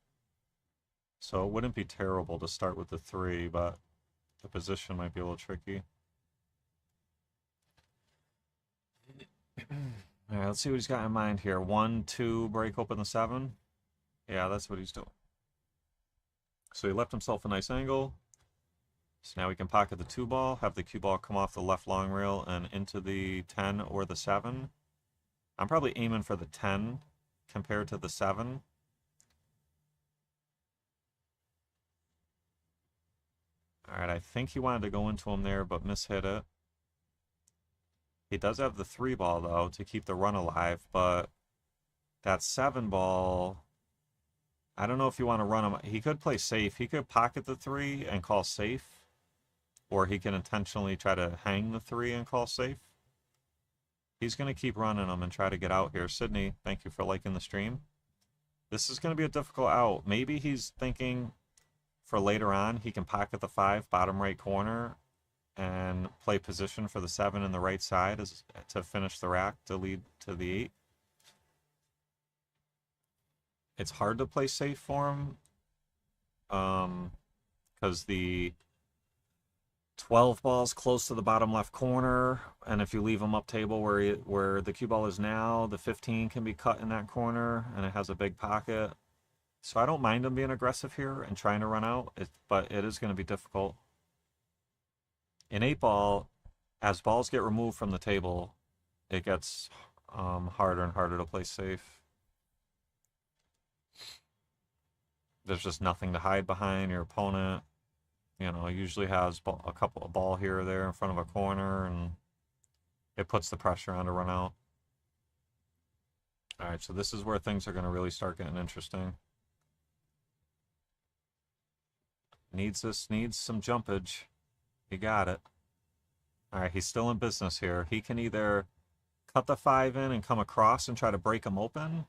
So it wouldn't be terrible to start with the 3, but the position might be a little tricky. All right, let's see what he's got in mind here. 1, 2, break open the 7. Yeah, that's what he's doing. So he left himself a nice angle. So now we can pocket the 2 ball, have the cue ball come off the left long rail and into the 10 or the 7. I'm probably aiming for the 10 compared to the 7. All right, I think he wanted to go into him there, but mishit it. He does have the 3 ball, though, to keep the run alive, but that 7 ball, I don't know if you want to run him. He could play safe. He could pocket the 3 and call safe, or he can intentionally try to hang the 3 and call safe. He's going to keep running them and try to get out here. Sydney, thank you for liking the stream. This is going to be a difficult out. Maybe he's thinking for later on he can pocket the 5 bottom right corner and play position for the 7 in the right side as to finish the rack to lead to the 8. It's hard to play safe for him because the 12 ball's close to the bottom left corner, and if you leave him up table where the cue ball is now, the 15 can be cut in that corner, and it has a big pocket. So I don't mind him being aggressive here and trying to run out, but it is going to be difficult. In 8 ball, as balls get removed from the table, it gets harder and harder to play safe. There's just nothing to hide behind. Your opponent, you know, usually has a ball here or there in front of a corner, and it puts the pressure on to run out. All right, so this is where things are going to really start getting interesting. Needs some jumpage. He got it. All right, he's still in business here. He can either cut the 5 in and come across and try to break him open,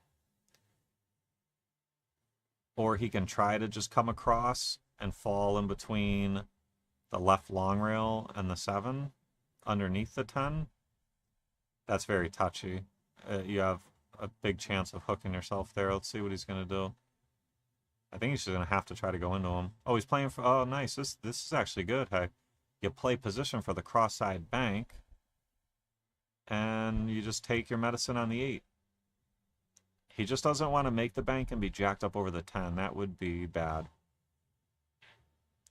or he can try to just come across and fall in between the left long rail and the 7 underneath the 10. That's very touchy. You have a big chance of hooking yourself there. Let's see what he's going to do. I think he's just going to have to try to go into him. Oh, he's playing for... Oh, nice. This is actually good. Hey, you play position for the cross-side bank, and you just take your medicine on the 8. He just doesn't want to make the bank and be jacked up over the 10. That would be bad.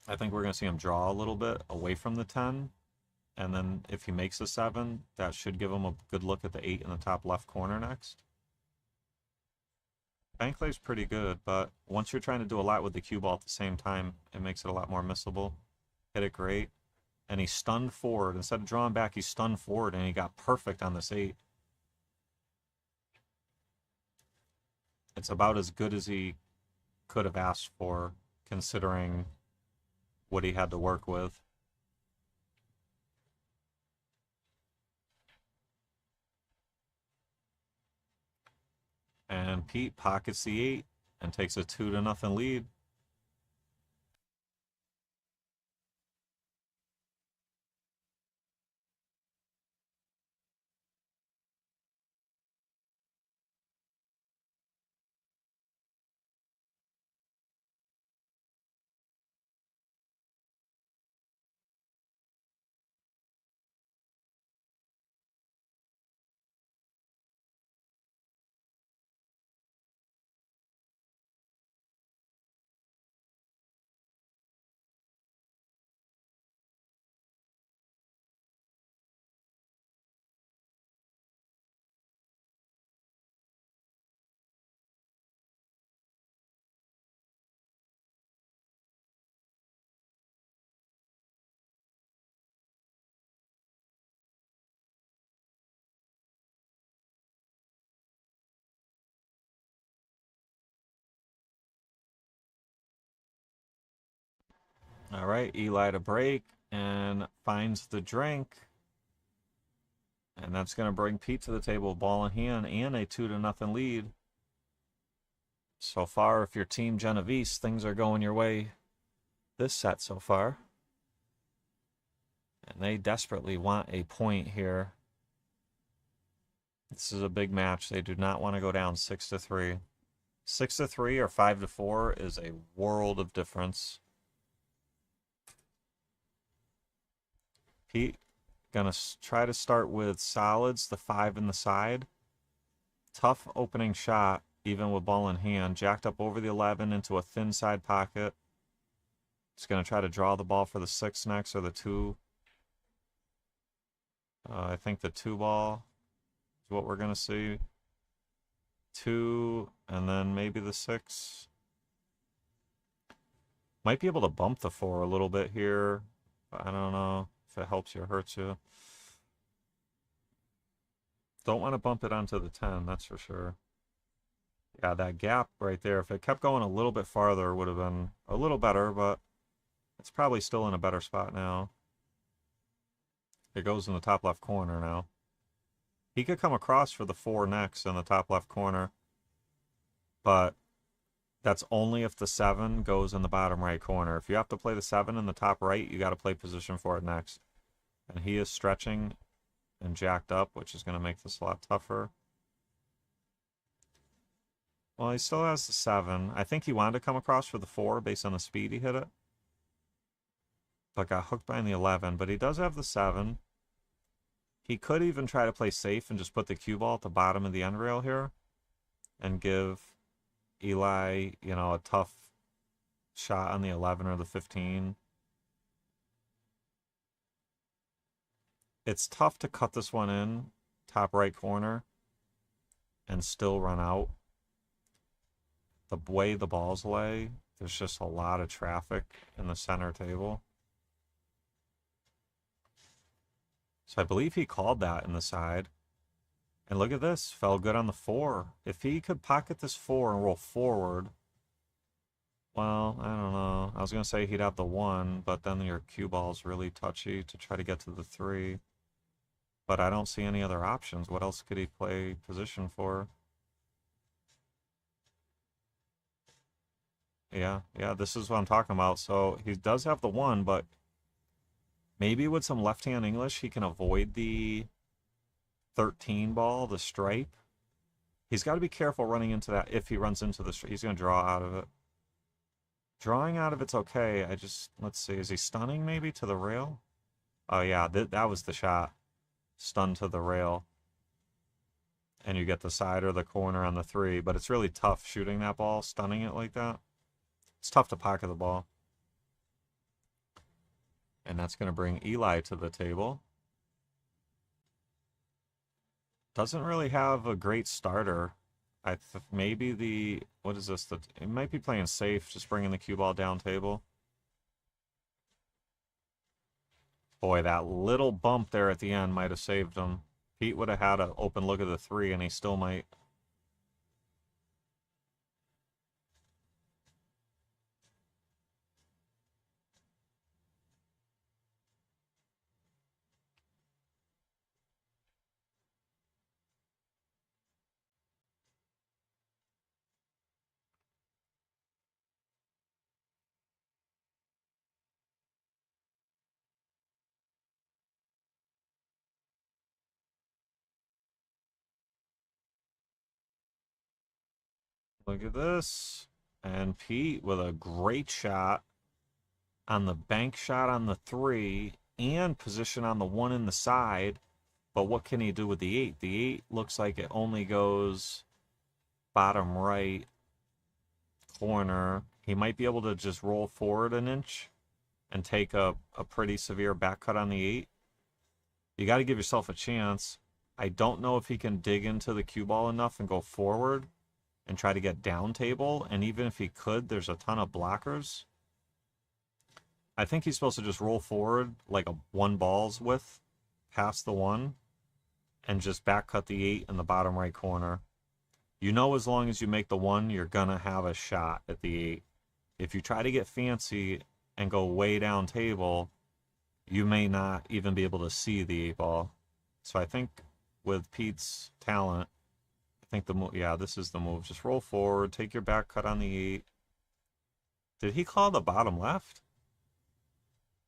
I think we're going to see him draw a little bit away from the 10. And then if he makes a 7, that should give him a good look at the 8 in the top left corner next. Bank lay's pretty good, but once you're trying to do a lot with the cue ball at the same time, it makes it a lot more missable. Hit it great. And he stunned forward. Instead of drawing back, he stunned forward, and he got perfect on this 8. It's about as good as he could have asked for, considering what he had to work with. And Pete pockets the 8 and takes a 2-0 lead. All right, Eli to break and finds the drink. And that's going to bring Pete to the table, ball in hand, and a 2-0 lead. So far, if you're Team Genovese, things are going your way this set so far. And they desperately want a point here. This is a big match. They do not want to go down 6-3. 6-3 or 5-4 is a world of difference. Pete gonna try to start with solids, the 5 in the side. Tough opening shot even with ball in hand. Jacked up over the 11 into a thin side pocket. He's going to try to draw the ball for the 6 next, or the 2. I think the 2 ball is what we're going to see. 2, and then maybe the 6. Might be able to bump the 4 a little bit here. I don't know if it helps you or hurts you. Don't want to bump it onto the 10, that's for sure. Yeah, that gap right there, if it kept going a little bit farther, would have been a little better, but it's probably still in a better spot now. It goes in the top left corner now. He could come across for the 4 next in the top left corner, but that's only if the 7 goes in the bottom right corner. If you have to play the 7 in the top right, you got to play position for it next. And he is stretching and jacked up, which is going to make this a lot tougher. Well, he still has the 7. I think he wanted to come across for the 4 based on the speed he hit it, but got hooked by the 11. But he does have the 7. He could even try to play safe and just put the cue ball at the bottom of the end rail here and give Eli, you know, a tough shot on the 11 or the 15. It's tough to cut this one in, top right corner, and still run out. The way the balls lay, there's just a lot of traffic in the center table. So I believe he called that in the side. And look at this, fell good on the 4. If he could pocket this 4 and roll forward, well, I don't know. I was going to say he'd have the 1, but then your cue ball's really touchy to try to get to the 3. But I don't see any other options. What else could he play position for? Yeah, this is what I'm talking about. So he does have the 1, but maybe with some left-hand English, he can avoid the 13 ball, the stripe. He's got to be careful running into that. If he runs into the stripe, he's going to draw out of it. Drawing out of it's okay. Let's see. Is he stunning maybe to the rail? Oh, yeah, that was the shot. Stun to the rail. And you get the side or the corner on the 3. But it's really tough shooting that ball, stunning it like that. It's tough to pocket the ball. And that's going to bring Eli to the table. Doesn't really have a great starter. Maybe what is this? It might be playing safe, just bringing the cue ball down table. Boy, that little bump there at the end might have saved him. Pete would have had an open look at the 3, and he still might. Look at this. And Pete with a great shot on the bank shot on the 3 and position on the 1 in the side. But what can he do with the 8? The 8 looks like it only goes bottom right corner. He might be able to just roll forward an inch and take a pretty severe back cut on the 8. You got to give yourself a chance. I don't know if he can dig into the cue ball enough and go forward and try to get down table. And even if he could, there's a ton of blockers. I think he's supposed to just roll forward like a 1 ball's width past the 1 and just back cut the 8 in the bottom right corner. You know, as long as you make the 1, you're going to have a shot at the 8. If you try to get fancy and go way down table, you may not even be able to see the 8 ball. So I think with Pete's talent, I think this is the move. Just roll forward, take your back cut on the 8. Did he call the bottom left?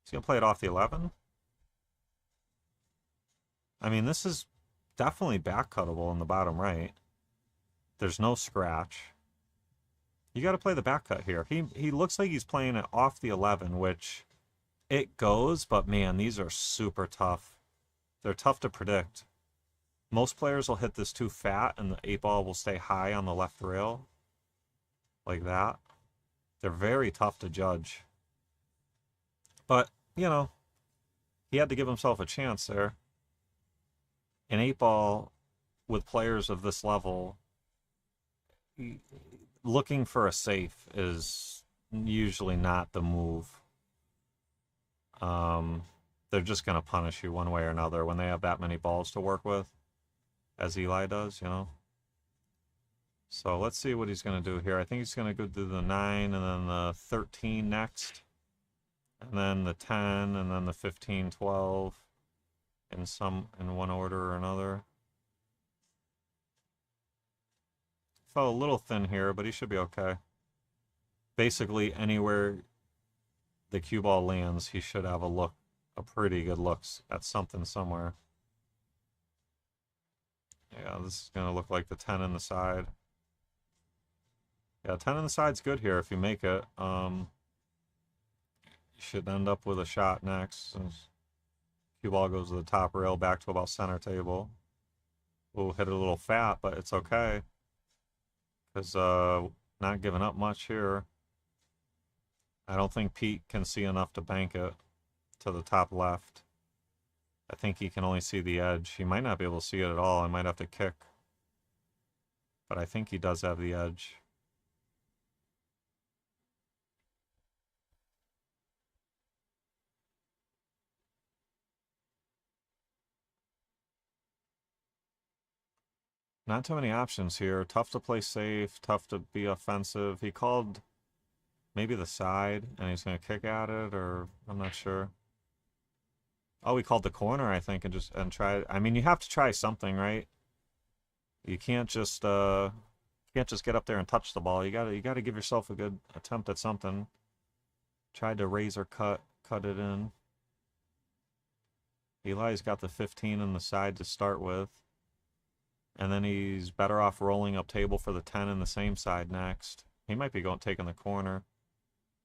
He's going to play it off the 11? I mean, this is definitely back cuttable in the bottom right. There's no scratch. You got to play the back cut here. He looks like he's playing it off the 11, which it goes, but man, these are super tough. They're tough to predict. Most players will hit this too fat and the 8-ball will stay high on the left rail. Like that. They're very tough to judge. But, you know, he had to give himself a chance there. An 8-ball with players of this level, looking for a safe is usually not the move. They're just going to punish you one way or another when they have that many balls to work with, as Eli does, you know. So let's see what he's going to do here. I think he's going to go do the 9 and then the 13 next. And then the 10 and then the 15, 12 in one order or another. Fell a little thin here, but he should be okay. Basically, anywhere the cue ball lands, he should have a pretty good look at something somewhere. Yeah, this is going to look like the 10 in the side. Yeah, 10 in the side's good here if you make it. You should end up with a shot next. Cue ball goes to the top rail back to about center table. We'll hit it a little fat, but it's okay. Because not giving up much here. I don't think Pete can see enough to bank it to the top left. I think he can only see the edge. He might not be able to see it at all. I might have to kick. But I think he does have the edge. Not too many options here. Tough to play safe, tough to be offensive. He called maybe the side, and he's going to kick at it, or I'm not sure. Oh, he called the corner, I think, and try. I mean, you have to try something, right? You can't just get up there and touch the ball. You gotta give yourself a good attempt at something. Tried to raise or cut it in. Eli's got the 15 on the side to start with. And then he's better off rolling up table for the 10 in the same side next. He might be taking the corner.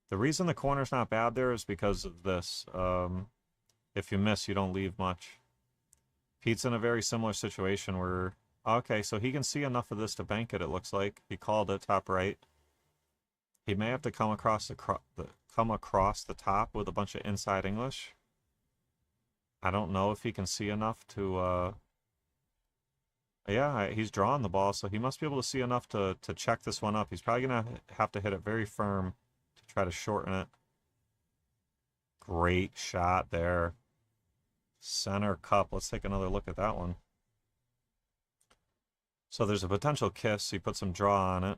The reason the corner's not bad there is because of this. If you miss, you don't leave much. Pete's in a very similar situation where, okay, so he can see enough of this to bank it, it looks like. He called it top right. He may have to come across the top with a bunch of inside English. I don't know if he can see enough to... Yeah, he's drawing the ball, so he must be able to see enough to check this one up. He's probably going to have to hit it very firm to try to shorten it. Great shot there. Center cup. Let's take another look at that one. So there's a potential kiss. He put some draw on it.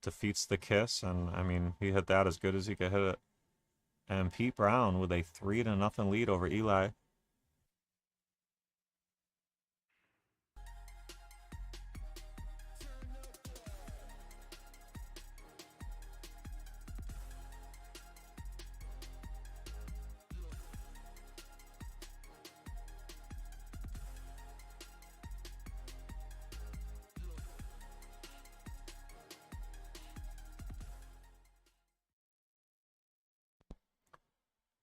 Defeats the kiss, and I mean, he hit that as good as he could hit it. And Pete Brown with a 3-0 lead over Eli.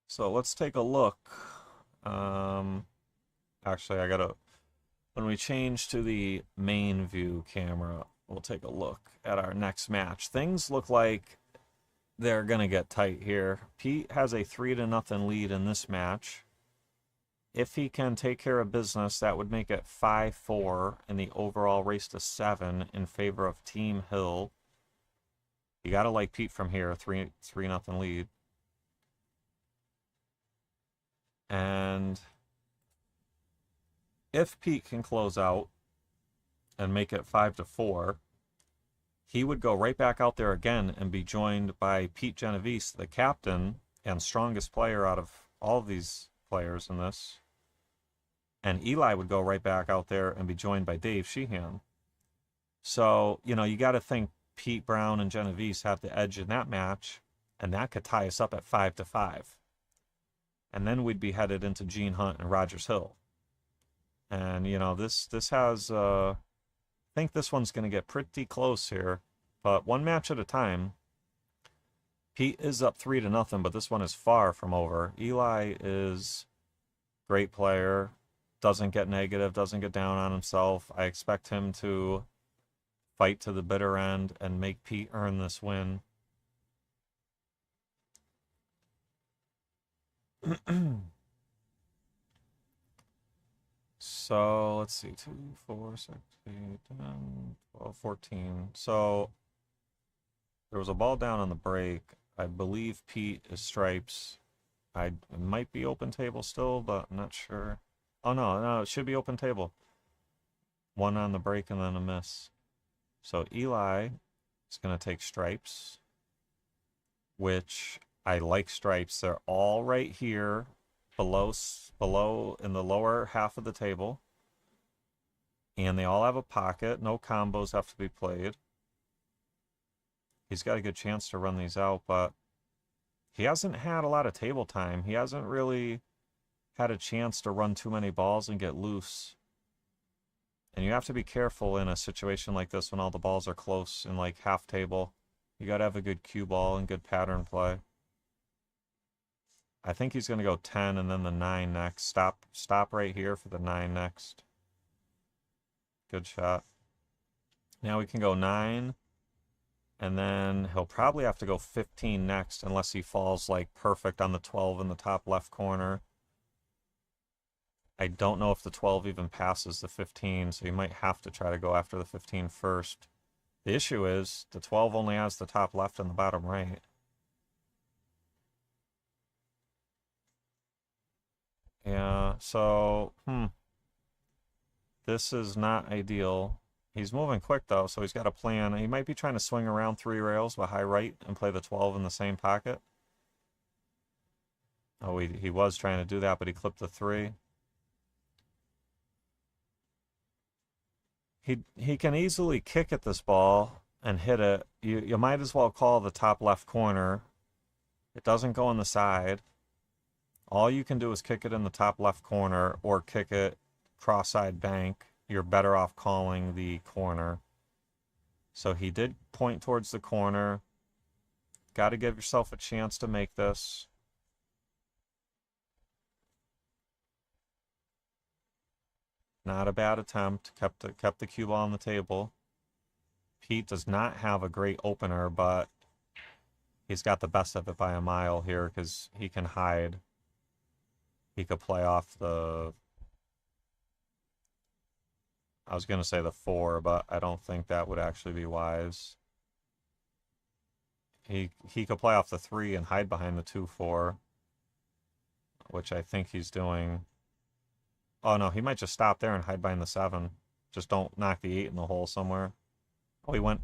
So let's take a look. Actually, when we change to the main view camera, we'll take a look at our next match. Things look like they're going to get tight here. Pete has a 3-0 lead in this match. If he can take care of business, that would make it 5-4 in the overall race to 7 in favor of Team Hill. You got to like Pete from here, 3-0 lead. And if Pete can close out and make it 5-4, he would go right back out there again and be joined by Pete Genovese, the captain and strongest player out of all of these players in this. And Eli would go right back out there and be joined by Dave Sheehan. So, you know, you got to think Pete Brown and Genovese have the edge in that match, and that could tie us up at 5-5. And then we'd be headed into Gene Hunt and Rogers Hill. And, you know, this has, I think this one's going to get pretty close here. But one match at a time. Pete is up 3-0, but this one is far from over. Eli is a great player. doesn't get negative, doesn't get down on himself. I expect him to fight to the bitter end and make Pete earn this win. So let's see, 2, 4, 6, 8, 10, 12, 14. So there was a ball down on the break. I believe Pete is stripes. It might be open table still, but I'm not sure. Oh no, it should be open table. 1 on the break and then a miss. So Eli is going to take stripes, which I like stripes. They're all right here below in the lower half of the table. And they all have a pocket. No combos have to be played. He's got a good chance to run these out, but he hasn't had a lot of table time. He hasn't really had a chance to run too many balls and get loose. And you have to be careful in a situation like this when all the balls are close in like half table. You got to have a good cue ball and good pattern play. I think he's going to go 10 and then the 9 next. Stop right here for the 9 next. Good shot. Now we can go 9. And then he'll probably have to go 15 next unless he falls like perfect on the 12 in the top left corner. I don't know if the 12 even passes the 15, so you might have to try to go after the 15 first. The issue is the 12 only has the top left and the bottom right. Yeah, so, this is not ideal. He's moving quick, though, so he's got a plan. He might be trying to swing around 3 rails with high right and play the 12 in the same pocket. Oh, he was trying to do that, but he clipped the 3. He can easily kick at this ball and hit it. You might as well call the top left corner. It doesn't go on the side. All you can do is kick it in the top left corner or kick it cross-side bank. You're better off calling the corner. So he did point towards the corner. Got to give yourself a chance to make this. Not a bad attempt. Kept the cue ball on the table. Pete does not have a great opener, but he's got the best of it by a mile here because he can hide. He could play off the... I was going to say the 4, but I don't think that would actually be wise. He could play off the 3 and hide behind the 2-4, which I think he's doing. Oh, no, he might just stop there and hide behind the 7. Just don't knock the 8 in the hole somewhere. Oh, he went.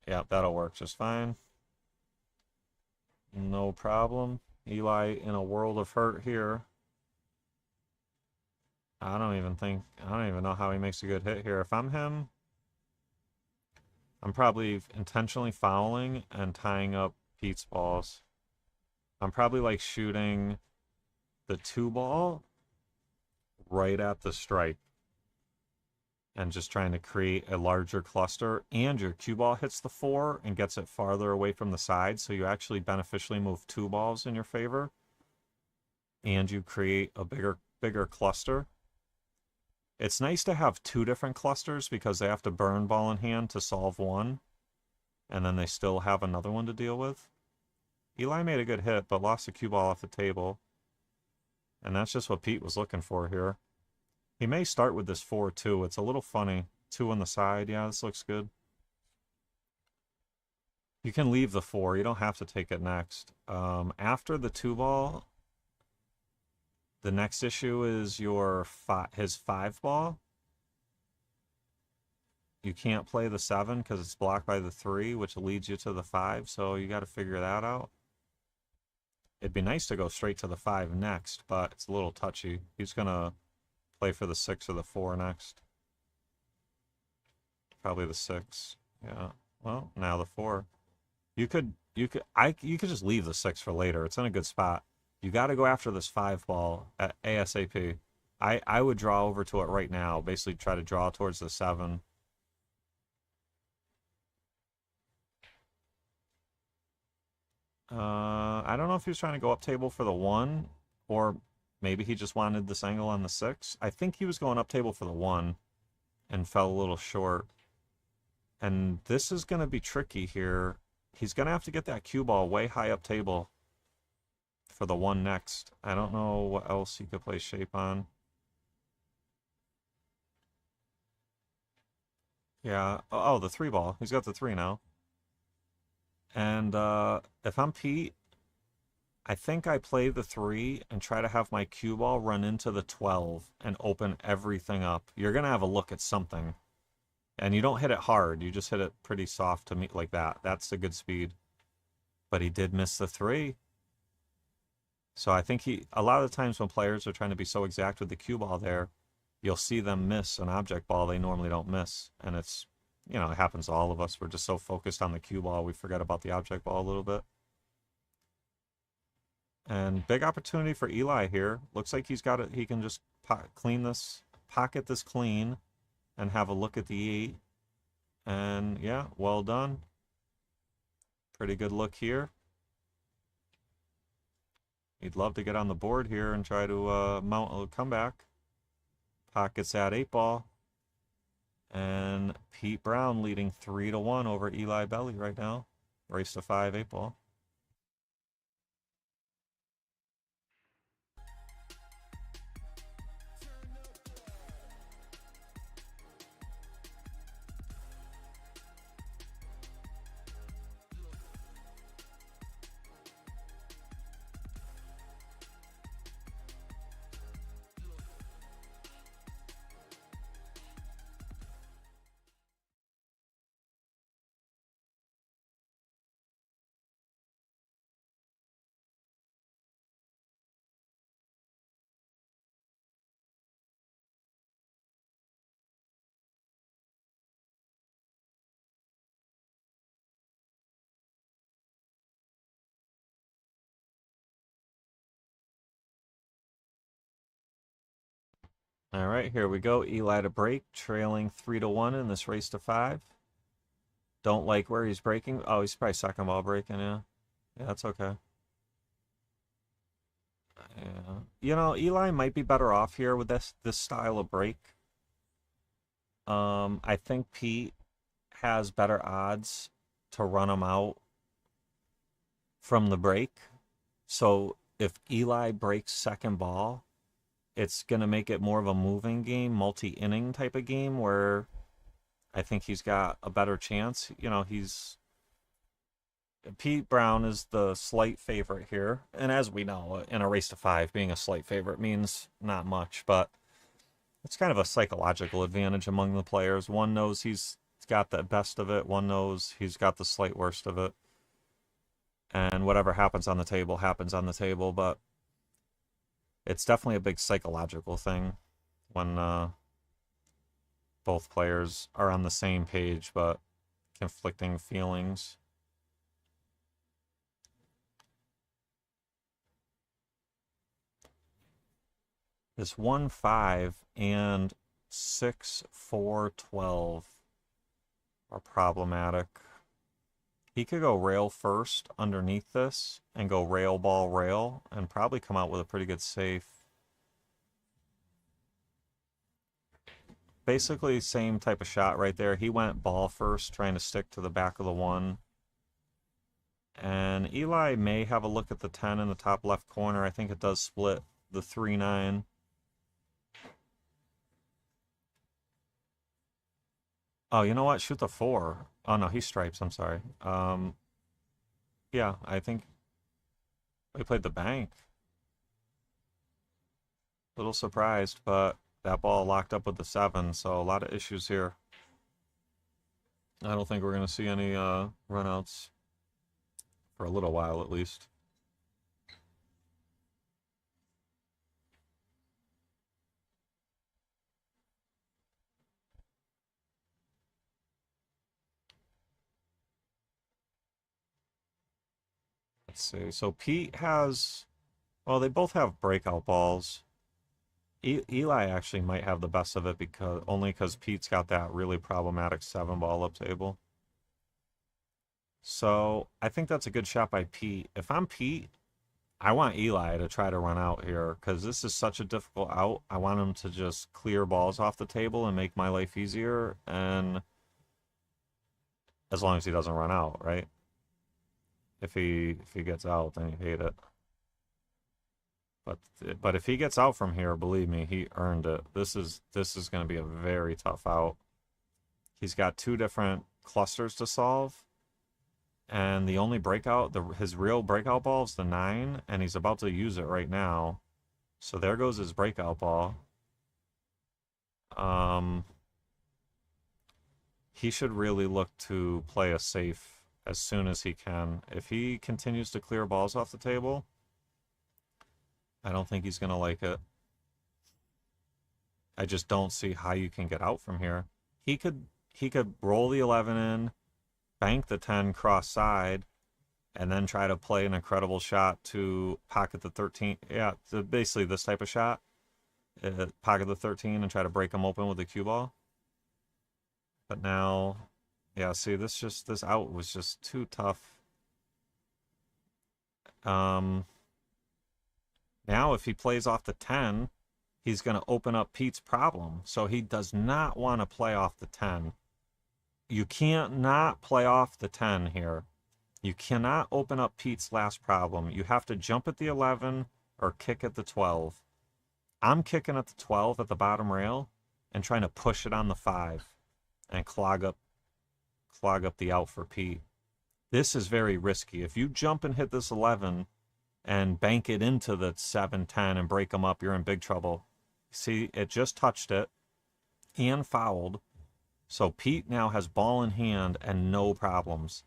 Yeah, that'll work just fine. No problem. Eli in a world of hurt here. I don't even know how he makes a good hit here. If I'm him, I'm probably intentionally fouling and tying up Pete's balls. I'm probably like shooting the 2 ball right at the stripe and just trying to create a larger cluster, and your cue ball hits the 4 and gets it farther away from the side, so you actually beneficially move 2 balls in your favor and you create a bigger cluster. It's nice to have 2 different clusters because they have to burn ball in hand to solve one, and then they still have another one to deal with. Eli made a good hit, but lost the cue ball off the table. And that's just what Pete was looking for here. He may start with this 4-2. It's a little funny. 2 on the side. Yeah, this looks good. You can leave the 4. You don't have to take it next. After the 2 ball, the next issue is his 5 ball. You can't play the 7 because it's blocked by the 3, which leads you to the 5, so you got to figure that out. It'd be nice to go straight to the 5 next, but it's a little touchy. He's going to play for the 6 or the 4 next. Probably the 6. Yeah. Well, now the 4. You could just leave the 6 for later. It's in a good spot. You got to go after this 5 ball at ASAP. I would draw over to it right now. Basically try to draw towards the 7. I don't know if he was trying to go up table for the 1 or Maybe he just wanted this angle on the 6. I think he was going up table for the 1 and fell a little short. And this is going to be tricky here. He's going to have to get that cue ball way high up table for the 1 next. I don't know what else he could play shape on. Yeah. Oh, the 3 ball. He's got the 3 now. And if I'm Pete, I think I play the 3 and try to have my cue ball run into the 12 and open everything up. You're going to have a look at something. And you don't hit it hard. You just hit it pretty soft to meet like that. That's a good speed. But he did miss the 3. So I think a lot of the times when players are trying to be so exact with the cue ball there, you'll see them miss an object ball they normally don't miss. And it's, you know, it happens to all of us. We're just so focused on the cue ball, we forget about the object ball a little bit. And big opportunity for Eli here. Looks like he's got it. He can just pocket this clean and have a look at the 8. And yeah, well done. Pretty good look here. He'd love to get on the board here and try to mount a comeback. Pockets that 8 ball. And Pete Brown leading 3-1 over Eli Belly right now. Race to 5 8 ball. All right, here we go. Eli to break, trailing 3-1 in this race to 5. Don't like where he's breaking. Oh, he's probably second ball breaking, yeah. Yeah, that's okay. Yeah. You know, Eli might be better off here with this style of break. I think Pete has better odds to run him out from the break. So if Eli breaks second ball, it's going to make it more of a moving game, multi-inning type of game where I think he's got a better chance. You know, Pete Brown is the slight favorite here. And as we know, in a race to 5, being a slight favorite means not much, but it's kind of a psychological advantage among the players. One knows he's got the best of it. One knows he's got the slight worst of it. And whatever happens on the table happens on the table, but it's definitely a big psychological thing when both players are on the same page but conflicting feelings. This 1-5 and 6-4-12 are problematic. He could go rail first underneath this and go rail, ball, rail, and probably come out with a pretty good safe. Basically, same type of shot right there. He went ball first, trying to stick to the back of the 1. And Eli may have a look at the 10 in the top left corner. I think it does split the 3-9. Oh, you know what? Shoot the 4. Oh, no, he stripes. I'm sorry. Yeah, I think we played the bank. A little surprised, but that ball locked up with the 7, so a lot of issues here. I don't think we're going to see any runouts for a little while, at least. Let's see. So Pete has, well, they both have breakout balls. Eli actually might have the best of it only because Pete's got that really problematic 7 ball up table. So I think that's a good shot by Pete. If I'm Pete, I want Eli to try to run out here because this is such a difficult out. I want him to just clear balls off the table and make my life easier, and as long as he doesn't run out, right? If he gets out, then you hate it. But if he gets out from here, believe me, he earned it. This is going to be a very tough out. He's got 2 different clusters to solve, and the only breakout, his real breakout ball is the 9, and he's about to use it right now. So there goes his breakout ball. He should really look to play a safe as soon as he can. If he continues to clear balls off the table, I don't think he's going to like it. I just don't see how you can get out from here. He could roll the 11 in, bank the 10 cross side, and then try to play an incredible shot to pocket the 13. Yeah, basically this type of shot. Pocket the 13 and try to break him open with the cue ball. But now, yeah, see, this out was just too tough. Now, if he plays off the 10, he's going to open up Pete's problem. So he does not want to play off the 10. You can't not play off the 10 here. You cannot open up Pete's last problem. You have to jump at the 11 or kick at the 12. I'm kicking at the 12 at the bottom rail and trying to push it on the 5 and clog up the out for Pete. This is very risky. If you jump and hit this 11 and bank it into the 7, 10 and break them up, you're in big trouble. See, it just touched it and fouled. So Pete now has ball in hand and no problems.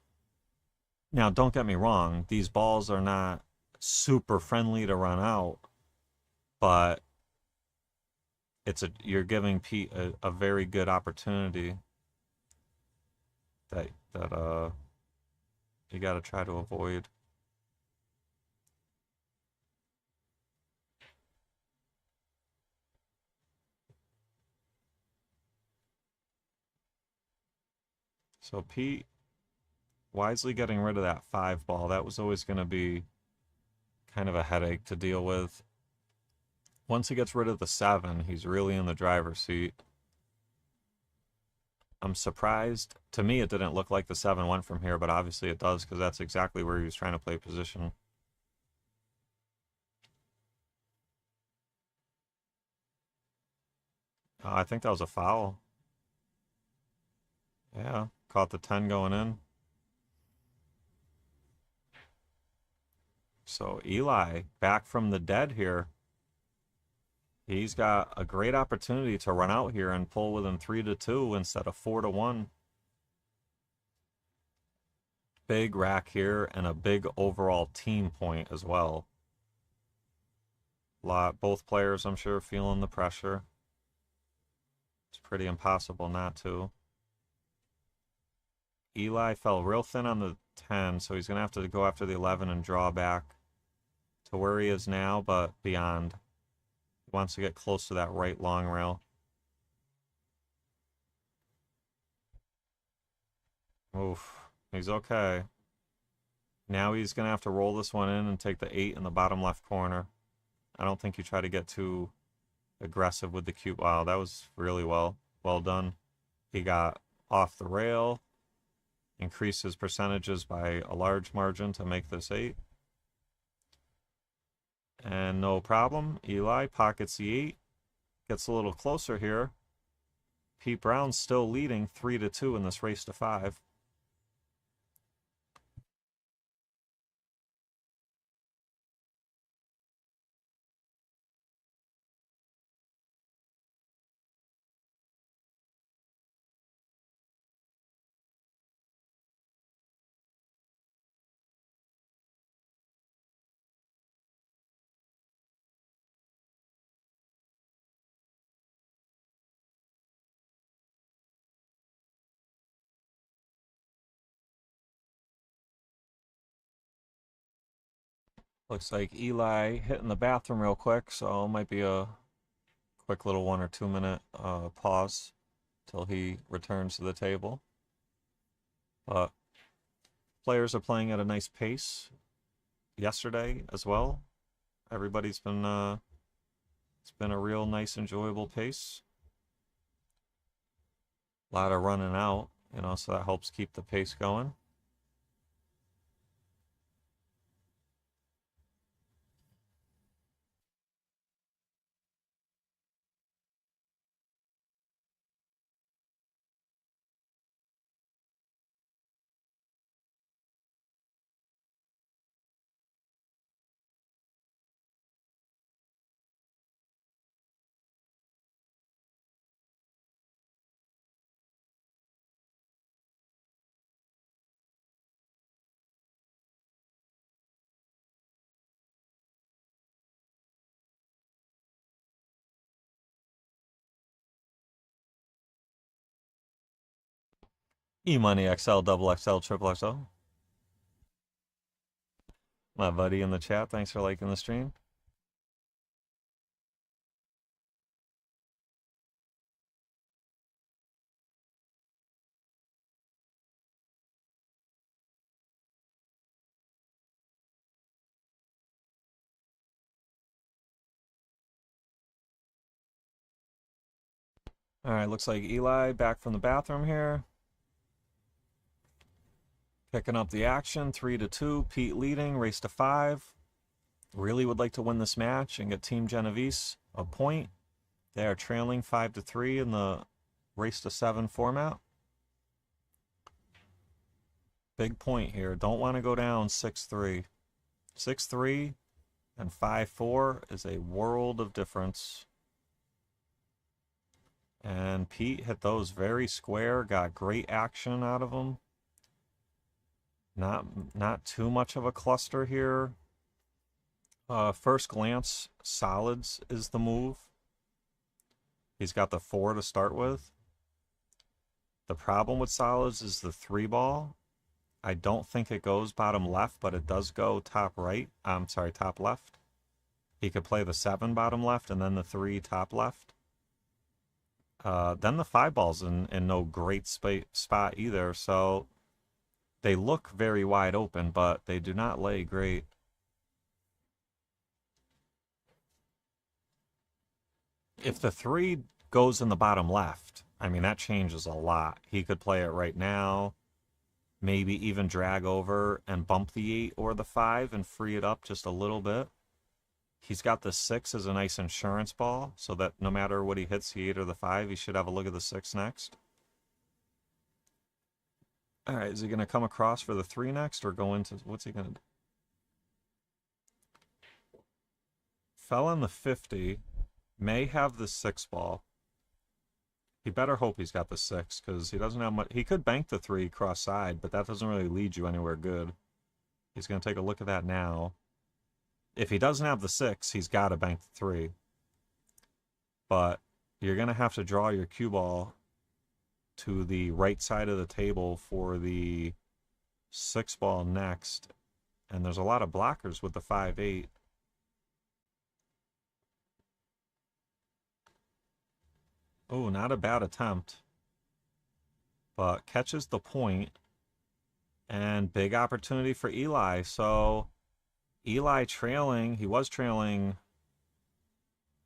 Now, don't get me wrong. These balls are not super friendly to run out, but you're giving Pete a very good opportunity that you got to try to avoid. So Pete wisely getting rid of that 5 ball. That was always going to be kind of a headache to deal with. Once he gets rid of the 7, he's really in the driver's seat. I'm surprised. To me, it didn't look like the 7 went from here, but obviously it does because that's exactly where he was trying to play position. I think that was a foul. Yeah, caught the 10 going in. So Eli, back from the dead here. He's got a great opportunity to run out here and pull within 3-2 instead of 4-1. Big rack here and a big overall team point as well. Both players, I'm sure, feeling the pressure. It's pretty impossible not to. Eli fell real thin on the 10, so he's going to have to go after the 11 and draw back to where he is now, but beyond. He wants to get close to that right long rail. Oof, he's okay. Now he's going to have to roll this one in and take the 8 in the bottom left corner. I don't think you try to get too aggressive with the cube. Wow, that was really well done. He got off the rail, increased his percentages by a large margin to make this 8. And no problem. Eli pockets the 8. Gets a little closer here. Pete Brown's still leading 3-2 in this race to 5. Looks like Eli hitting the bathroom real quick, so it might be a quick little 1 or 2 minute pause till he returns to the table. But players are playing at a nice pace. yesterday as well. Everybody's been it's been a real nice, enjoyable pace. A lot of running out, you know, so that helps keep the pace going. E-Money XL, double XL, triple XL. My buddy in the chat, thanks for liking the stream. All right, looks like Eli back from the bathroom here. Picking up the action, 3-2. Pete leading, race to 5. Really would like to win this match and get Team Genovese a point. They are trailing 5-3 in the race to 7 format. Big point here. Don't want to go down 6-3. 6-3 and 5-4 is a world of difference. And Pete hit those very square, got great action out of them. Not too much of a cluster here. First glance, solids is the move. He's got the 4 to start with. The problem with solids is the 3 ball. I don't think it goes bottom left, but it does go top right. I'm sorry, top left. He could play the 7 bottom left and then the 3 top left. Then the 5 ball's in no great spot either, so they look very wide open, but they do not lay great. If the 3 goes in the bottom left, I mean, that changes a lot. He could play it right now, maybe even drag over and bump the 8 or the 5 and free it up just a little bit. He's got the 6 as a nice insurance ball, so that no matter what he hits, the 8 or the 5, he should have a look at the 6 next. All right, is he going to come across for the 3 next, or go into, what's he going to do? Fell in the 50, may have the 6 ball. He better hope he's got the 6, because he doesn't have much. He could bank the 3 cross side, but that doesn't really lead you anywhere good. He's going to take a look at that now. If he doesn't have the 6, he's got to bank the 3. But you're going to have to draw your cue ball to the right side of the table for the 6 ball next. And there's a lot of blockers with the 5-8. Oh, not a bad attempt. But catches the point. And big opportunity for Eli. So Eli trailing, he was trailing,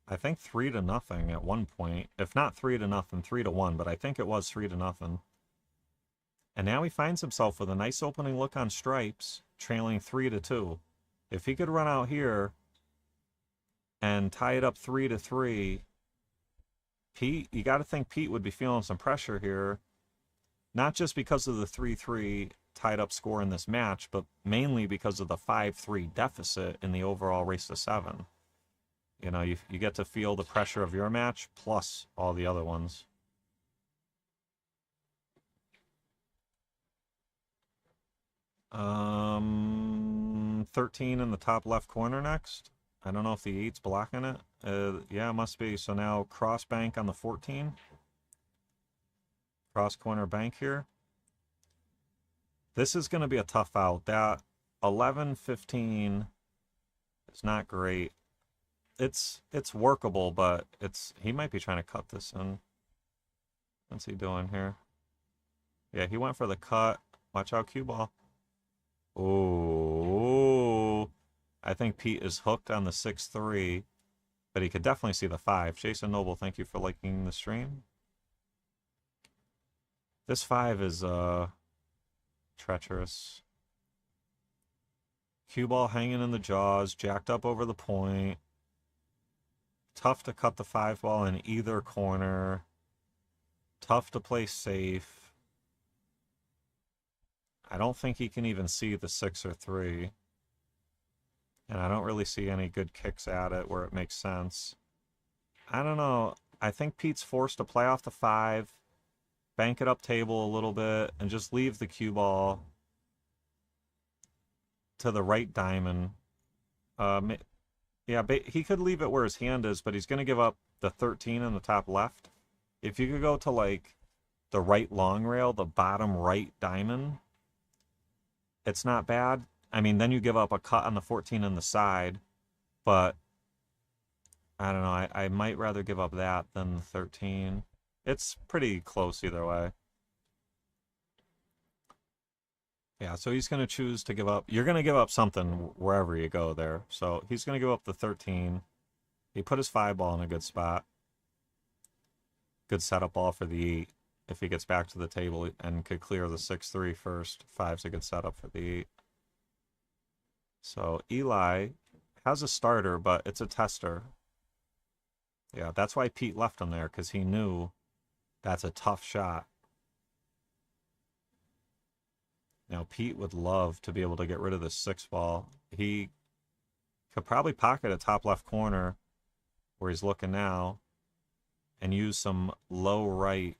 I think 3-0 at one point. If not 3-0, 3-1, but I think it was 3-0. And now he finds himself with a nice opening look on stripes, trailing 3-2. If he could run out here and tie it up 3-3, Pete, you got to think Pete would be feeling some pressure here, not just because of the 3-3 tied up score in this match, but mainly because of the 5-3 deficit in the overall race to 7. You know, you get to feel the pressure of your match plus all the other ones. Um, 13 in the top left corner next. I don't know if the 8's blocking it. Yeah, it must be. So now cross bank on the 14. Cross corner bank here. This is going to be a tough out. That 11-15 is not great. It's workable, but he might be trying to cut this in. What's he doing here? Yeah, he went for the cut. Watch out, cue ball. Oh, I think Pete is hooked on the 6-3, but he could definitely see the 5. Jason Noble, thank you for liking the stream. This 5 is treacherous. Cue ball hanging in the jaws, jacked up over the point. Tough to cut the 5 ball in either corner. Tough to play safe. I don't think he can even see the 6 or 3. And I don't really see any good kicks at it where it makes sense. I don't know. I think Pete's forced to play off the 5, bank it up table a little bit, and just leave the cue ball to the right diamond. Yeah, he could leave it where his hand is, but he's going to give up the 13 in the top left. If you could go to, like, the right long rail, the bottom right diamond, it's not bad. I mean, then you give up a cut on the 14 in the side, but I don't know. I might rather give up that than the 13. It's pretty close either way. Yeah, so he's going to choose to give up. You're going to give up something wherever you go there. So he's going to give up the 13. He put his 5 ball in a good spot. Good setup ball for the 8. If he gets back to the table and could clear the 6-3 first, 5's a good setup for the 8. So Eli has a starter, but it's a tester. Yeah, that's why Pete left him there, because he knew that's a tough shot. Now, Pete would love to be able to get rid of this 6 ball. He could probably pocket a top left corner where he's looking now and use some low right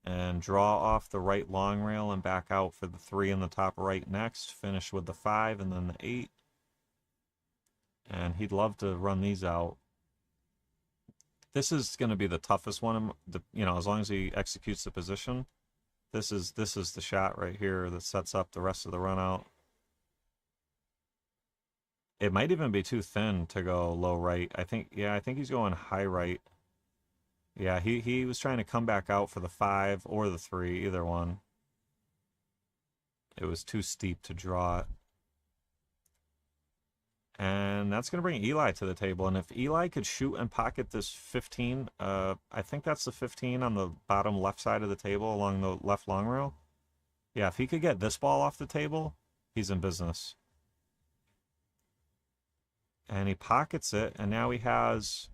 and draw off the right long rail and back out for the 3 in the top right next. Finish with the 5 and then the 8. And he'd love to run these out. This is going to be the toughest one, as long as he executes the position. This is the shot right here that sets up the rest of the run out. It might even be too thin to go low right. I think he's going high right. Yeah, he was trying to come back out for the 5 or the 3, either one. It was too steep to draw it. And that's going to bring Eli to the table. And if Eli could shoot and pocket this 15, I think that's the 15 on the bottom left side of the table along the left long rail. Yeah, if he could get this ball off the table, he's in business. And he pockets it, and now he has...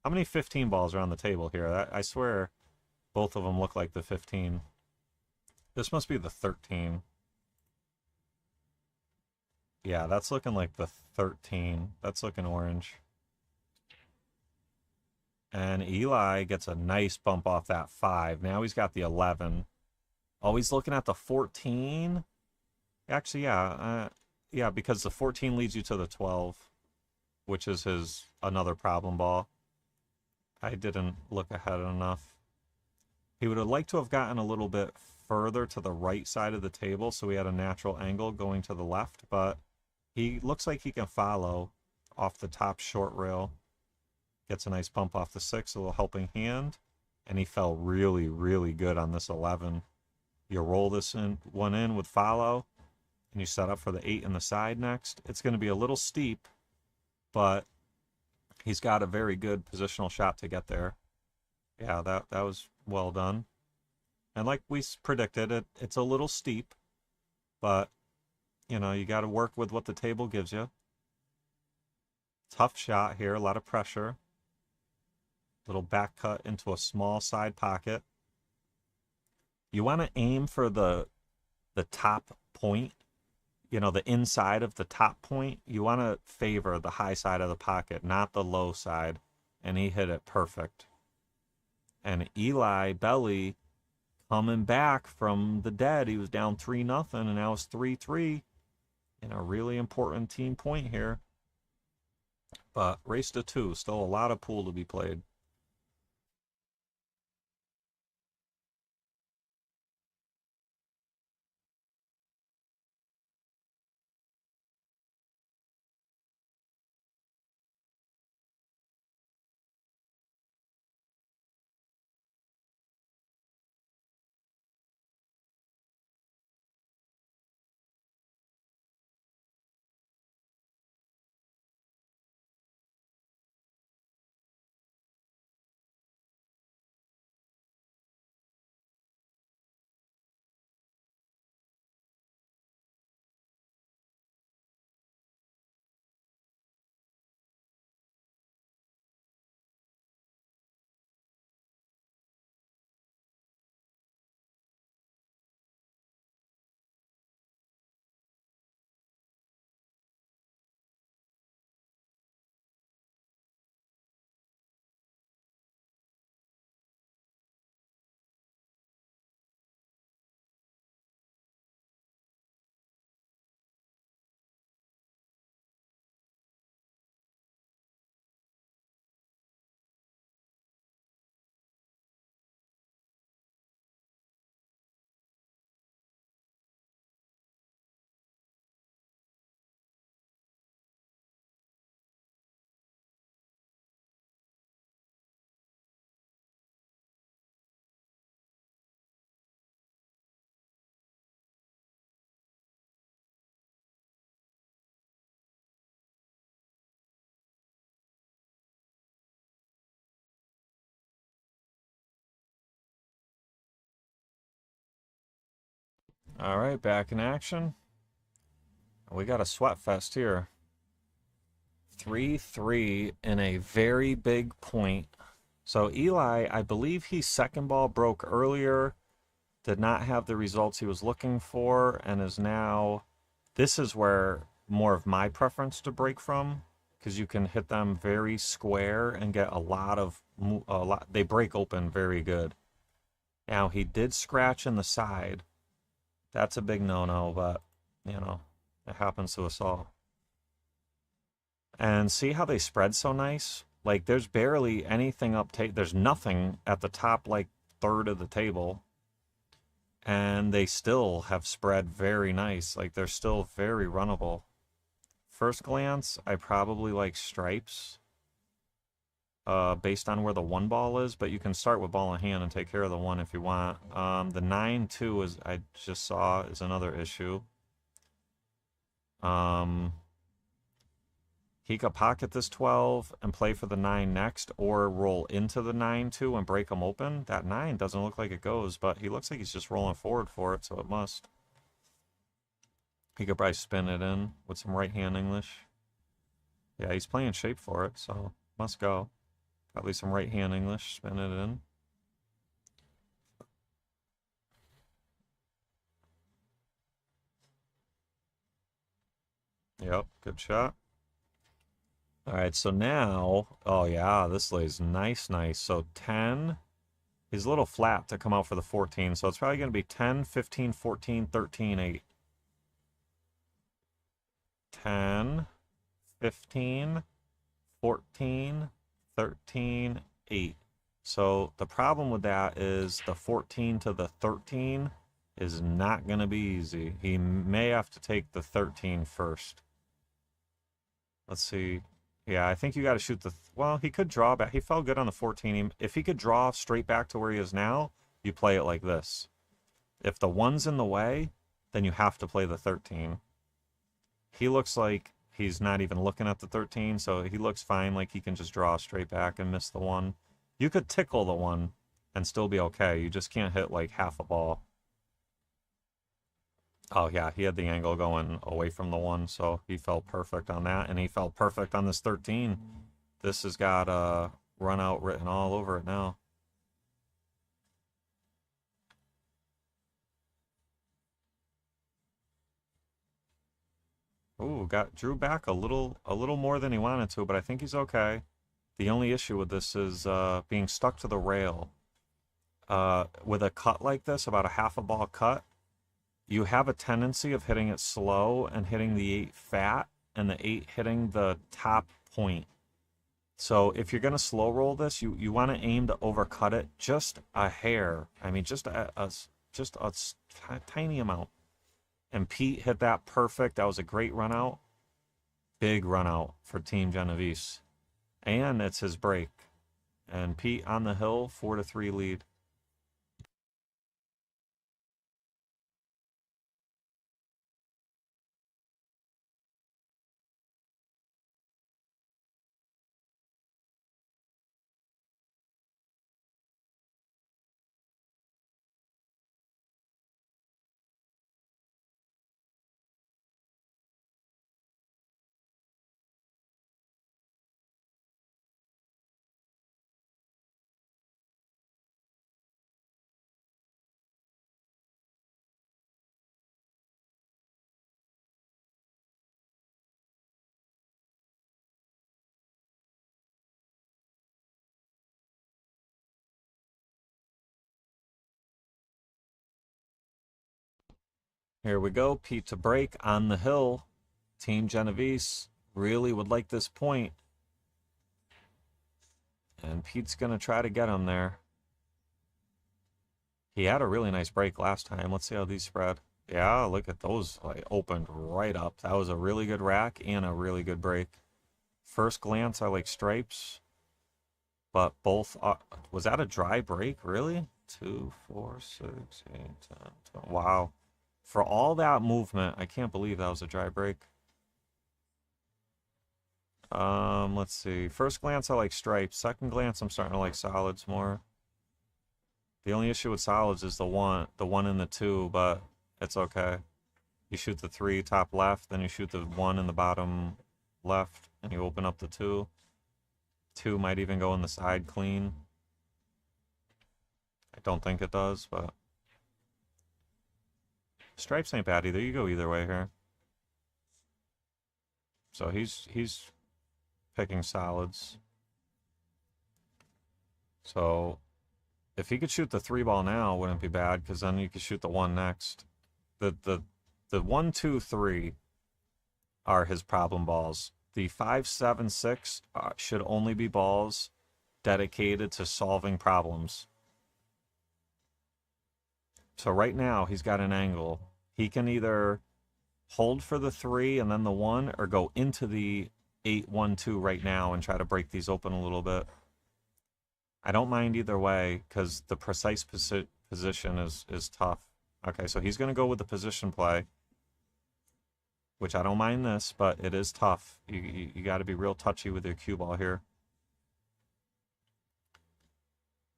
How many 15 balls are on the table here? I swear both of them look like the 15. This must be the 13. Yeah, that's looking like the 13. That's looking orange. And Eli gets a nice bump off that 5. Now he's got the 11. Oh, he's looking at the 14? Actually, yeah. Yeah, because the 14 leads you to the 12, which is his another problem ball. I didn't look ahead enough. He would have liked to have gotten a little bit further to the right side of the table so he had a natural angle going to the left, but he looks like he can follow off the top short rail. Gets a nice bump off the 6, a little helping hand, and he fell really, really good on this 11. You roll this one in with follow, and you set up for the 8 in the side next. It's going to be a little steep, but he's got a very good positional shot to get there. Yeah, that was well done. And like we predicted, it's a little steep, but, you got to work with what the table gives you. Tough shot here, a lot of pressure. Little back cut into a small side pocket. You want to aim for the top point, the inside of the top point. You want to favor the high side of the pocket, not the low side. And he hit it perfect. And Eli Belly coming back from the dead. He was down 3-0, and now it's 3-3 in a really important team point here. But race to 2, still a lot of pool to be played. All right, back in action. We got a sweat fest here. 3-3 in a very big point. So Eli, I believe he second ball broke earlier, did not have the results he was looking for, and is now, this is where more of my preference to break from, because you can hit them very square and get a lot, they break open very good. Now he did scratch in the side. That's a big no-no, but you know, it happens to us all. And see how they spread so nice? Like, there's barely anything up, there's nothing at the top, like, third of the table. And they still have spread very nice. Like, they're still very runnable. First glance, I probably like stripes. Based on where the one ball is, but you can start with ball in hand and take care of the one if you want. The 9-2 is, I just saw, is another issue. He could pocket this 12 and play for the 9 next, or roll into the 9-2 and break them open. That 9 doesn't look like it goes, but he looks like he's just rolling forward for it, so it must. He could probably spin it in with some right-hand English. Yeah, he's playing shape for it, so must go. Probably some right-hand English, spin it in. Yep, good shot. All right, so now, oh yeah, this lays nice. So 10, he's a little flat to come out for the 14, so it's probably going to be 10, 15, 14, 13, 8. 10, 15, 14, 13, 8. So the problem with that is the 14 to the 13 is not going to be easy. He may have to take the 13 first. Let's see. Yeah, I think you got to shoot the... well, he could draw back. He felt good on the 14. If he could draw straight back to where he is now, you play it like this. If the 1's in the way, then you have to play the 13. He looks like he's not even looking at the 13, so he looks fine, like he can just draw straight back and miss the 1. You could tickle the 1 and still be okay. You just can't hit like half a ball. Oh yeah, he had the angle going away from the 1, so he felt perfect on that, and he felt perfect on this 13. This has got run out written all over it now. Ooh, drew back a little more than he wanted to, but I think he's okay. The only issue with this is being stuck to the rail. With a cut like this, about a half a ball cut, you have a tendency of hitting it slow and hitting the 8 fat, and the 8 hitting the top point. So if you're going to slow roll this, you want to aim to overcut it just a hair. I mean, just a tiny amount. And Pete hit that perfect. That was a great run out. Big run out for Team Genovese. And it's his break. And Pete on the hill, 4-3 lead. Here we go. Pete to break on the hill. Team Genovese really would like this point. And Pete's going to try to get him there. He had a really nice break last time. Let's see how these spread. Yeah, look at those. Like, opened right up. That was a really good rack and a really good break. First glance, I like stripes. But both... was that a dry break? Really? 2, 4, 6, 8, 10, 12. Wow. For all that movement, I can't believe that was a dry break. Let's see. First glance, I like stripes. Second glance, I'm starting to like solids more. The only issue with solids is the one and the 2, but It's okay. You shoot the 3 top left, then you shoot the 1 in the bottom left, and you open up the 2. 2 might even go in the side clean. I don't think it does, but stripes ain't bad either. You go either way here. So he's picking solids. So if he could shoot the 3 ball now, it wouldn't be bad, because then you could shoot the 1 next. The 1, 2, 3 are his problem balls. The 5, 7, 6 should only be balls dedicated to solving problems. So right now he's got an angle. He can either hold for the 3 and then the 1, or go into the 8, 1, 2 right now and try to break these open a little bit. I don't mind either way, because the precise position is tough. Okay, so he's going to go with the position play, which I don't mind this, but it is tough. You got to be real touchy with your cue ball here.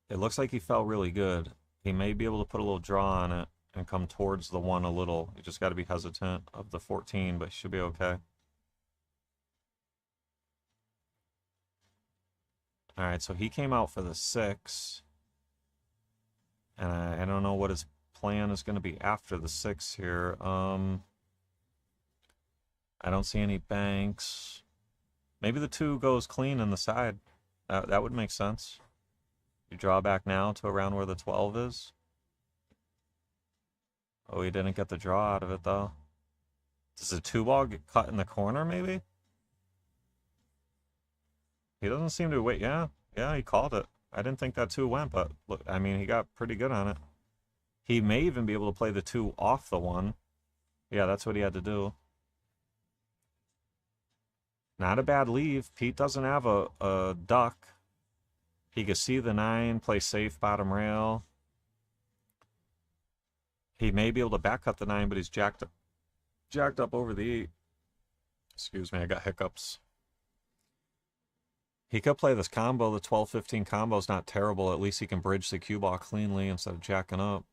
It looks like he felt really good. He may be able to put a little draw on it and come towards the 1 a little. You just got to be hesitant of the 14, but he should be okay. All right, so he came out for the 6. And I don't know what his plan is going to be after the 6 here. I don't see any banks. Maybe the 2 goes clean in the side. That would make sense. You draw back now to around where the 12 is. Oh, he didn't get the draw out of it, though. Does the 2 ball get cut in the corner, maybe? He doesn't seem to wait. Yeah, he called it. I didn't think that 2 went, but look, I mean, he got pretty good on it. He may even be able to play the 2 off the 1. Yeah, that's what he had to do. Not a bad leave. Pete doesn't have a duck. He can see the 9, play safe bottom rail. He may be able to back cut the 9, but he's jacked up over the 8. Excuse me, I got hiccups. He could play this combo. The 12-15 combo is not terrible. At least he can bridge the cue ball cleanly instead of jacking up.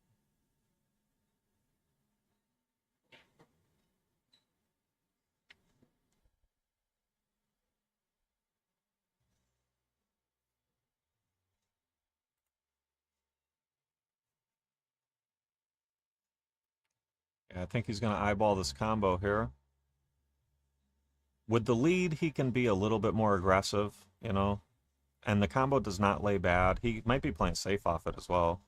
Yeah, I think he's going to eyeball this combo here. With the lead, he can be a little bit more aggressive, you know. And the combo does not lay bad. He might be playing safe off it as well.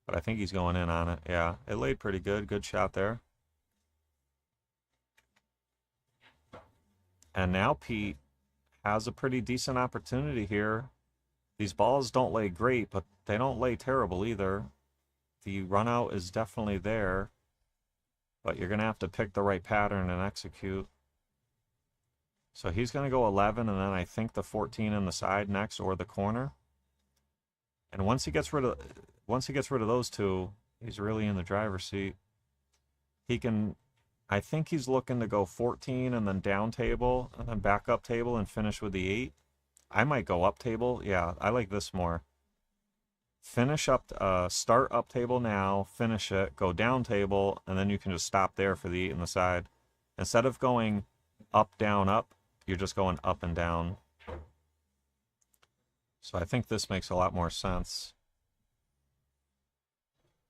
But I think he's going in on it. Yeah, it laid pretty good. Good shot there. And now Pete has a pretty decent opportunity here. These balls don't lay great, but they don't lay terrible either. The run out is definitely there. But you're going to have to pick the right pattern and execute. So he's going to go 11, and then I think the 14 in the side next, or the corner. And once he gets rid of those 2, he's really in the driver's seat. He can, I think he's looking to go 14 and then down table and then back up table and finish with the 8. I might go up table. Yeah, I like this more. Finish up, start up table now, finish it, go down table, and then you can just stop there for the 8 in the side. Instead of going up, down, up, you're just going up and down. So I think this makes a lot more sense.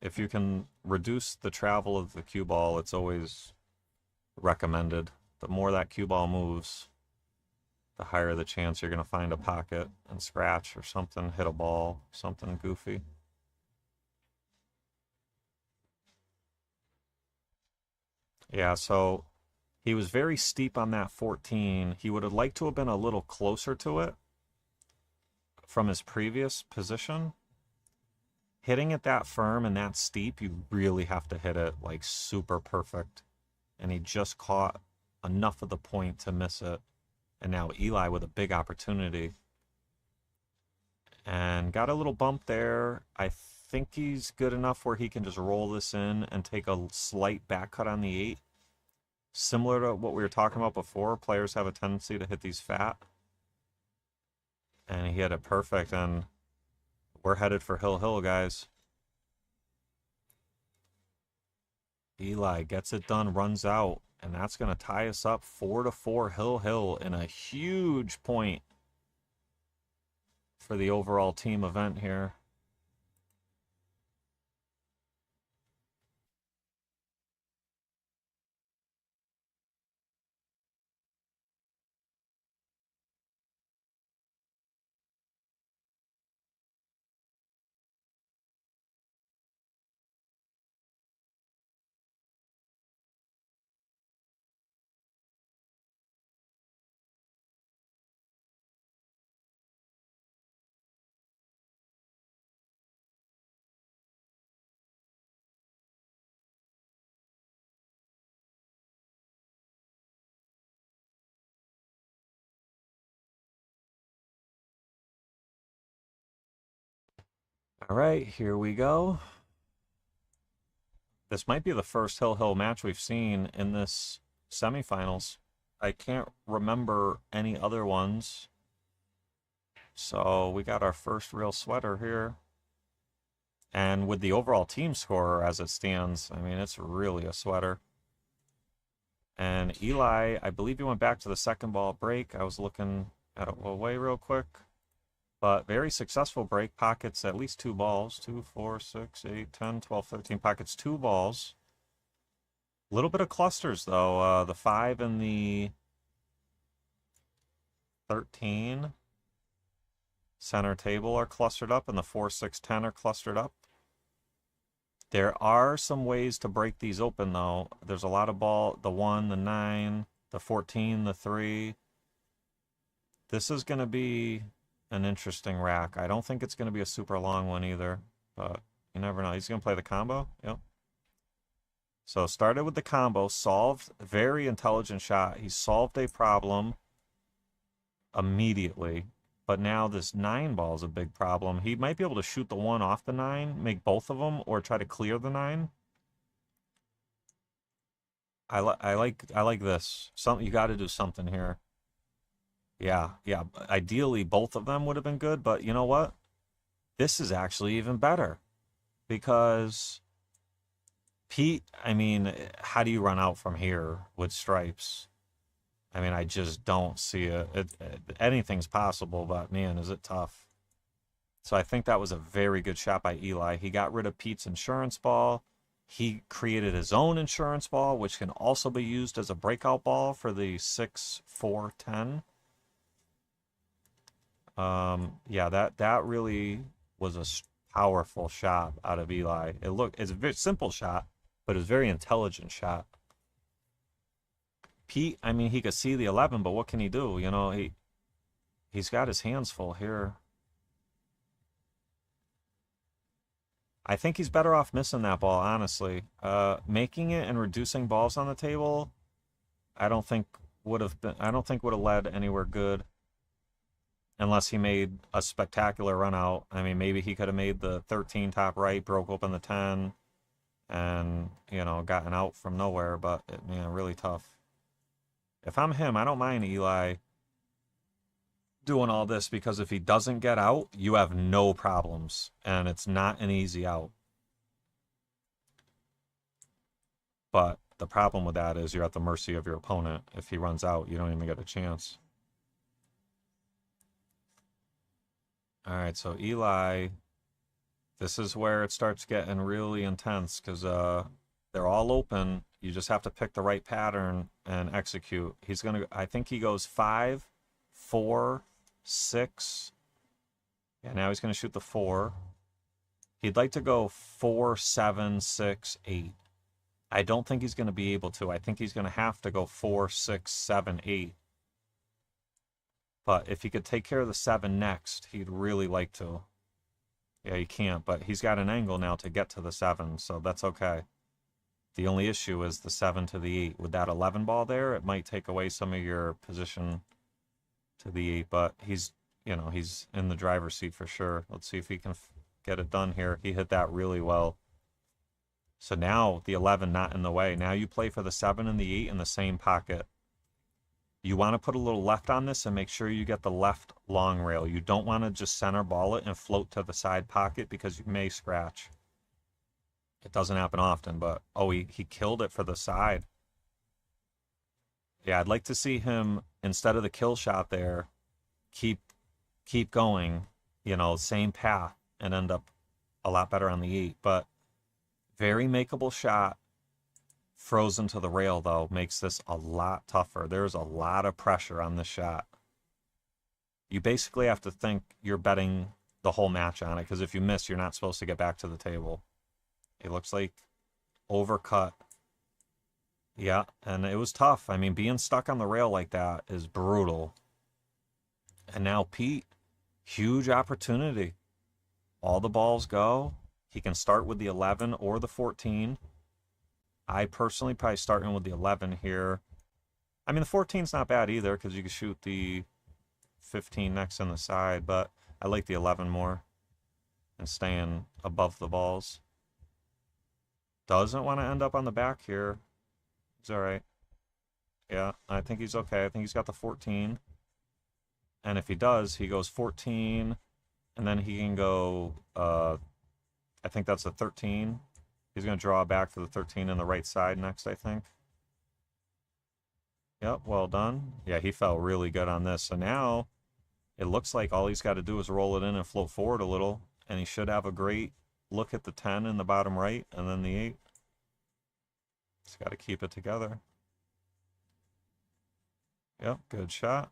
If you can reduce the travel of the cue ball, it's always recommended. The more that cue ball moves, the higher the chance you're going to find a pocket and scratch or something, hit a ball, something goofy. Yeah, so he was very steep on that 14. He would have liked to have been a little closer to it from his previous position. Hitting it that firm and that steep, you really have to hit it like super perfect. And he just caught enough of the point to miss it. And now Eli with a big opportunity. And got a little bump there. I think he's good enough where he can just roll this in and take a slight back cut on the 8. Similar to what we were talking about before, players have a tendency to hit these fat. And he hit it perfect, and we're headed for Hill Hill, guys. Eli gets it done, runs out, and that's going to tie us up 4-4 Hill in a huge point for the overall team event here. All right, here we go. This might be the first Hill match we've seen in this semifinals. I can't remember any other ones. So we got our first real sweater here. And with the overall team score as it stands, I mean, it's really a sweater. And Eli, I believe he went back to the second ball break. I was looking at it away real quick. But very successful break. Pockets at least 2 balls. 2, 4, 6, 8, 10, 12, 13. Pockets 2 balls. A little bit of clusters, though. The 5 and the 13 center table are clustered up, and the 4, 6, 10 are clustered up. There are some ways to break these open, though. There's a lot of ball. The 1, the 9, the 14, the 3. This is going to be an interesting rack. I don't think it's going to be a super long one either, but you never know. He's going to play the combo. Yep. So started with the combo, solved, very intelligent shot. He solved a problem immediately, but now this 9 ball is a big problem. He might be able to shoot the 1 off the 9, make both of them, or try to clear the 9. I like this. You got to do something here. Yeah. Ideally, both of them would have been good, but you know what? This is actually even better because Pete, I mean, how do you run out from here with stripes? I mean, I just don't see it. Anything's possible, but man, is it tough. So I think that was a very good shot by Eli. He got rid of Pete's insurance ball. He created his own insurance ball, which can also be used as a breakout ball for the 6, 4, 10. Yeah, that really was a powerful shot out of Eli. It's a very simple shot, but it was a very intelligent shot. Pete, I mean, he could see the 11, but what can he do? You know, he's got his hands full here. I think he's better off missing that ball, honestly. Making it and reducing balls on the table, I don't think would have led anywhere good. Unless he made a spectacular run out. I mean, maybe he could have made the 13 top right, broke open the 10, and, you know, gotten out from nowhere, but, man, really tough. If I'm him, I don't mind Eli doing all this, because if he doesn't get out, you have no problems, and it's not an easy out. But the problem with that is you're at the mercy of your opponent. If he runs out, you don't even get a chance. All right, so Eli, this is where it starts getting really intense because they're all open. You just have to pick the right pattern and execute. I think he goes 5, 4, 6. Yeah, now he's going to shoot the 4. He'd like to go 4, 7, 6, 8. I don't think he's going to be able to. I think he's going to have to go 4, 6, 7, 8. But if he could take care of the 7 next, he'd really like to. Yeah, he can't, but he's got an angle now to get to the 7, so that's okay. The only issue is the 7 to the 8. With that 11 ball there, it might take away some of your position to the 8, but he's in the driver's seat for sure. Let's see if he can get it done here. He hit that really well. So now the 11 not in the way. Now you play for the 7 and the 8 in the same pocket. You want to put a little left on this and make sure you get the left long rail. You don't want to just center ball it and float to the side pocket because you may scratch. It doesn't happen often, but oh, he killed it for the side. Yeah, I'd like to see him, instead of the kill shot there, keep going, you know, same path and end up a lot better on the 8. But very makeable shot. Frozen to the rail, though, makes this a lot tougher. There's a lot of pressure on this shot. You basically have to think you're betting the whole match on it, because if you miss, you're not supposed to get back to the table. It looks like overcut. Yeah, and it was tough. I mean, being stuck on the rail like that is brutal. And now Pete, huge opportunity. All the balls go. He can start with the 11 or the 14. I personally probably starting with the 11 here. I mean, the 14's not bad either, because you can shoot the 15 next on the side, but I like the 11 more and staying above the balls. Doesn't want to end up on the back here. He's all right. Yeah, I think he's okay. I think he's got the 14. And if he does, he goes 14, and then he can go, I think that's a 13. He's going to draw back for the 13 on the right side next, I think. Yep, well done. Yeah, he felt really good on this. So now it looks like all he's got to do is roll it in and float forward a little, and he should have a great look at the 10 in the bottom right, and then the 8. Just got to keep it together. Yep, good shot.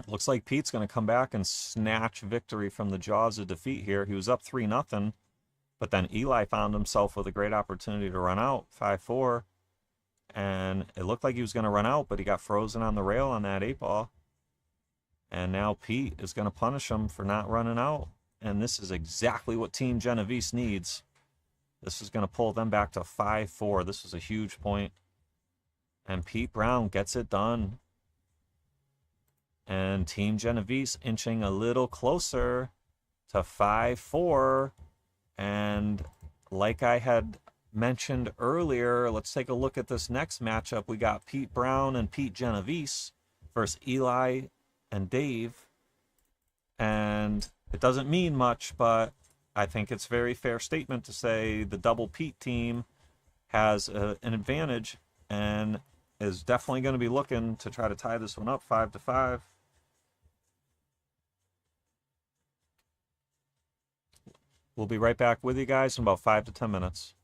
Looks like Pete's going to come back and snatch victory from the jaws of defeat here. He was up 3-0, but then Eli found himself with a great opportunity to run out, 5-4. And it looked like he was going to run out, but he got frozen on the rail on that 8-ball. And now Pete is going to punish him for not running out. And this is exactly what Team Genovese needs. This is going to pull them back to 5-4. This is a huge point. And Pete Brown gets it done. And Team Genovese inching a little closer to 5-4. And like I had mentioned earlier, let's take a look at this next matchup. We got Pete Brown and Pete Genovese versus Eli and Dave. And it doesn't mean much, but I think it's a very fair statement to say the double Pete team has an advantage and is definitely going to be looking to try to tie this one up 5-5. We'll be right back with you guys in about 5 to 10 minutes.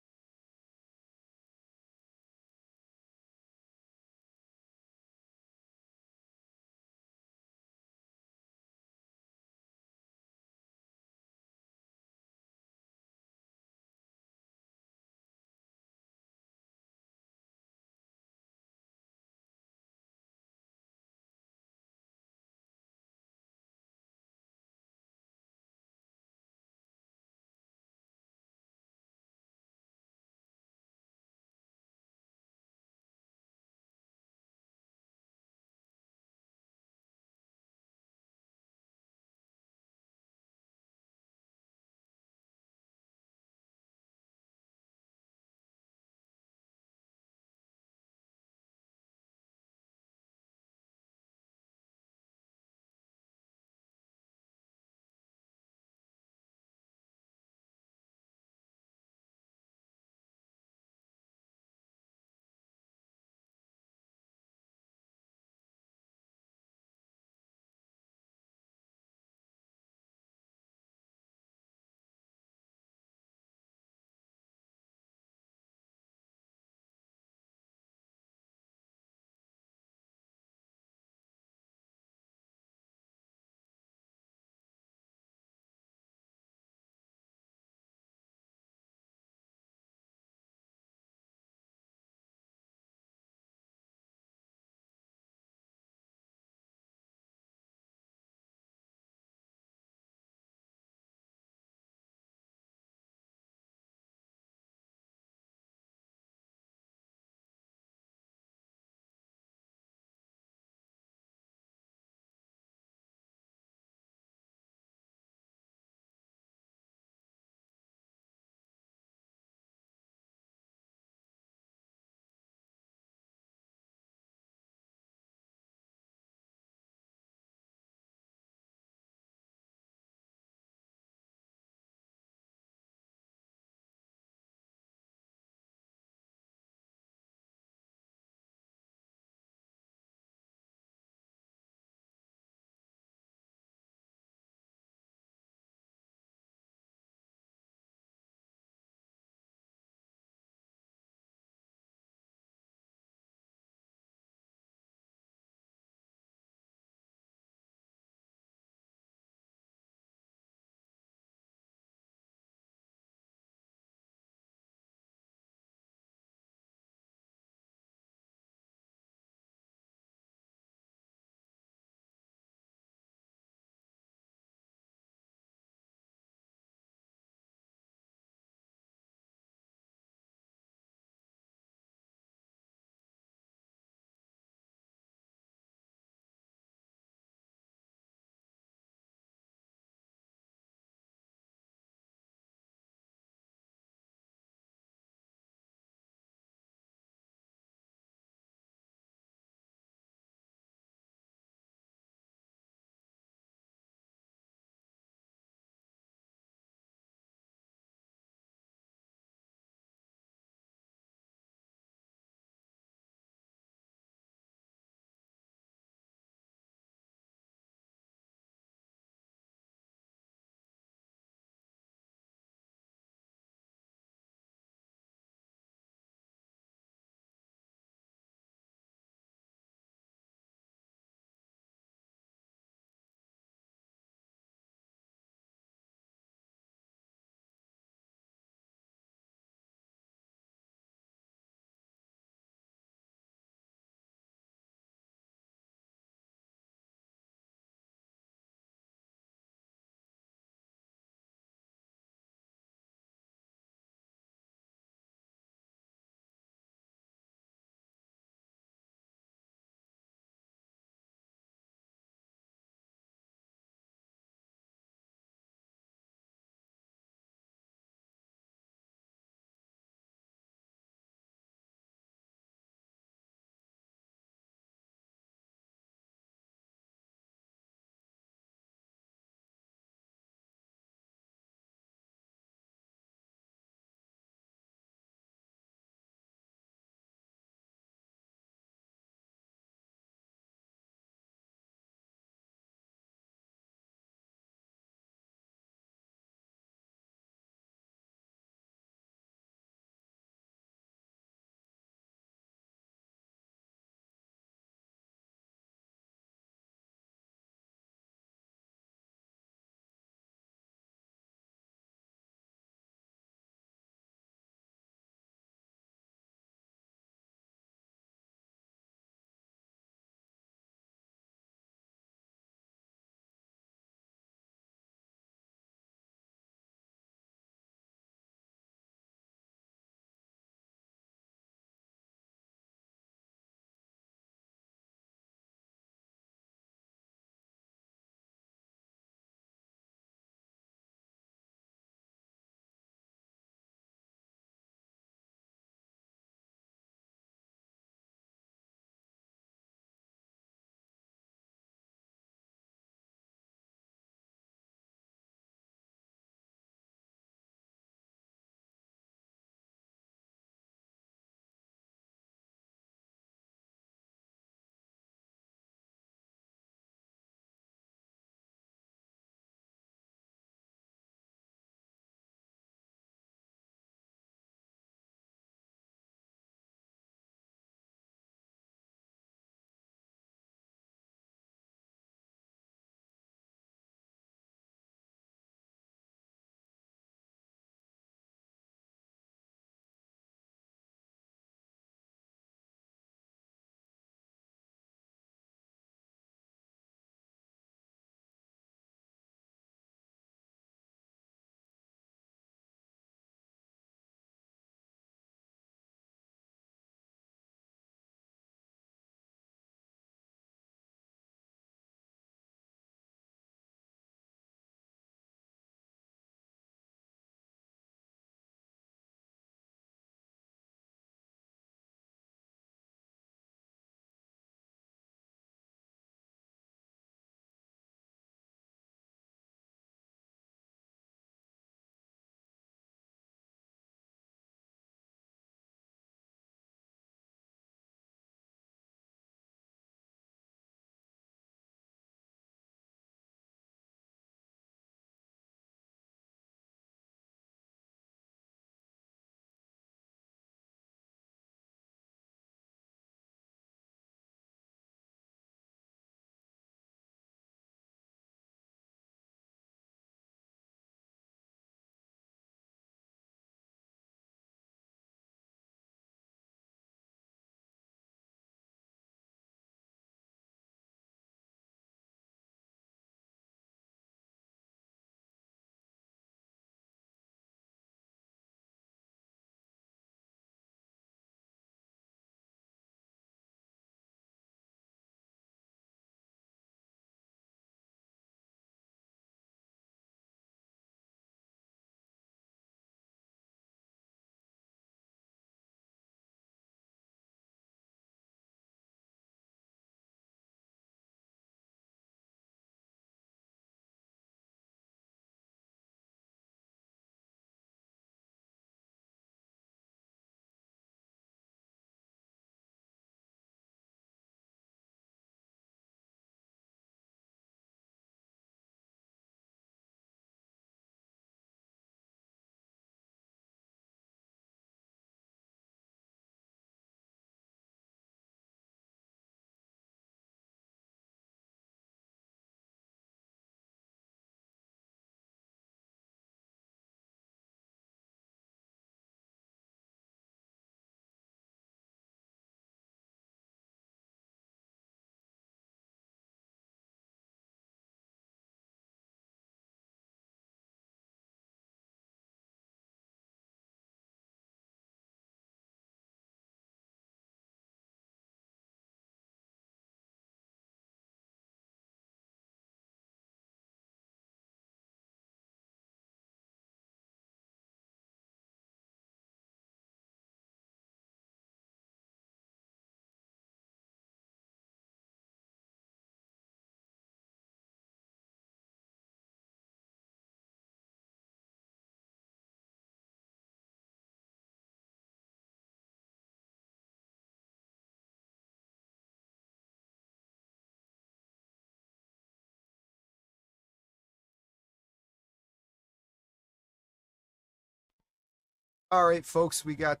All right, folks, we got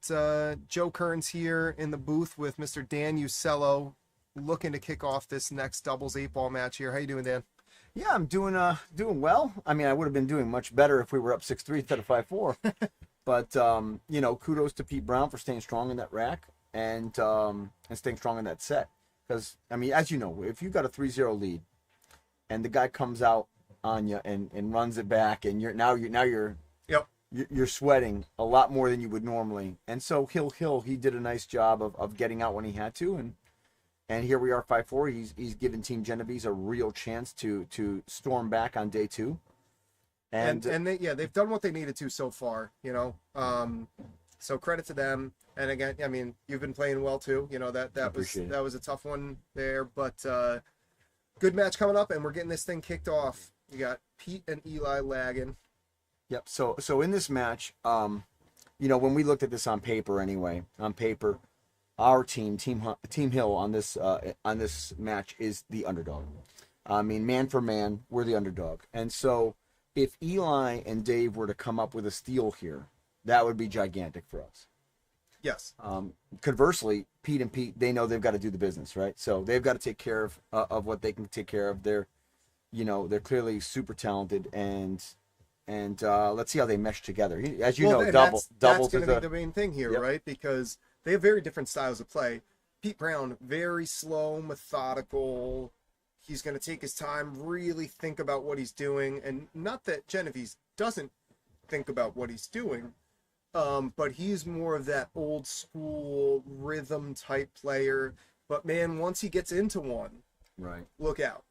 Joe Kearns here in the booth with Mr. Dan Usello, looking to kick off this next doubles 8-ball match here. How you doing, Dan? Yeah, I'm doing well. I mean, I would have been doing much better if we were up 6-3 instead of 5-4. But you know, kudos to Pete Brown for staying strong in that rack and staying strong in that set. Because I mean, as you know, if you got a 3-0 lead and the guy comes out on you and runs it back, and you're sweating a lot more than you would normally. And so he did a nice job of getting out when he had to, and here we are 5-4. He's given Team Genovese a real chance to storm back on day 2. And they've done what they needed to so far, you know. So credit to them. And again, I mean, you've been playing well too. You know, that was a tough one there, but good match coming up, and we're getting this thing kicked off. We got Pete and Eli lagging. Yep. So in this match, you know, when we looked at this on paper, our Team Hill on this match is the underdog. I mean, man for man, we're the underdog. And so if Eli and Dave were to come up with a steal here, that would be gigantic for us. Yes. Conversely, Pete, they know they've got to do the business, right? So they've got to take care of what they can take care of. They're clearly super talented, and let's see how they mesh together. As you know, doubles that's going to be the main thing here, right? Because they have very different styles of play. Pete Brown, very slow, methodical. He's going to take his time, really think about what he's doing. And not that Genovese doesn't think about what he's doing, but he's more of that old school rhythm type player. But man, once he gets into one, right, look out.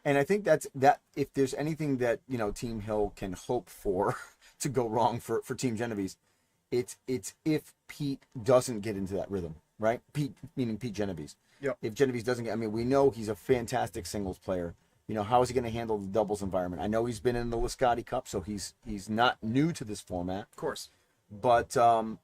And I think that if there's anything that, you know, Team Hill can hope for to go wrong for Team Genovese, it's if Pete doesn't get into that rhythm, right? Pete, meaning Pete Genovese. Yep. If Genovese doesn't get, I mean, we know he's a fantastic singles player. You know, how is he going to handle the doubles environment? I know he's been in the Lisciotti Cup, so he's not new to this format. Of course. But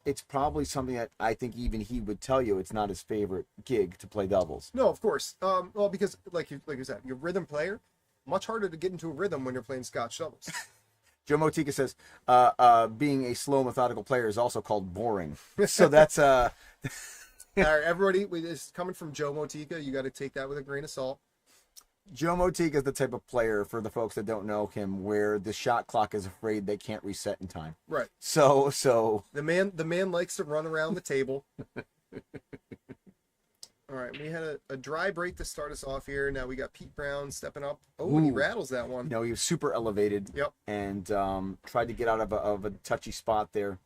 it's probably something that I think even he would tell you it's not his favorite gig to play doubles. No, of course. Well, because like you said, you're a rhythm player. Much harder to get into a rhythm when you're playing Scotch doubles. Joe Motika says, being a slow, methodical player is also called boring. So that's... All right, everybody, this is coming from Joe Motika. You got to take that with a grain of salt. Joe Motika is the type of player, for the folks that don't know him, where the shot clock is afraid they can't reset in time. Right. So the man likes to run around the table. All right, we had a dry break to start us off here. Now we got Pete Brown stepping up. Oh, and he rattles that one. You know, he was super elevated. Yep. And tried to get out of a touchy spot there.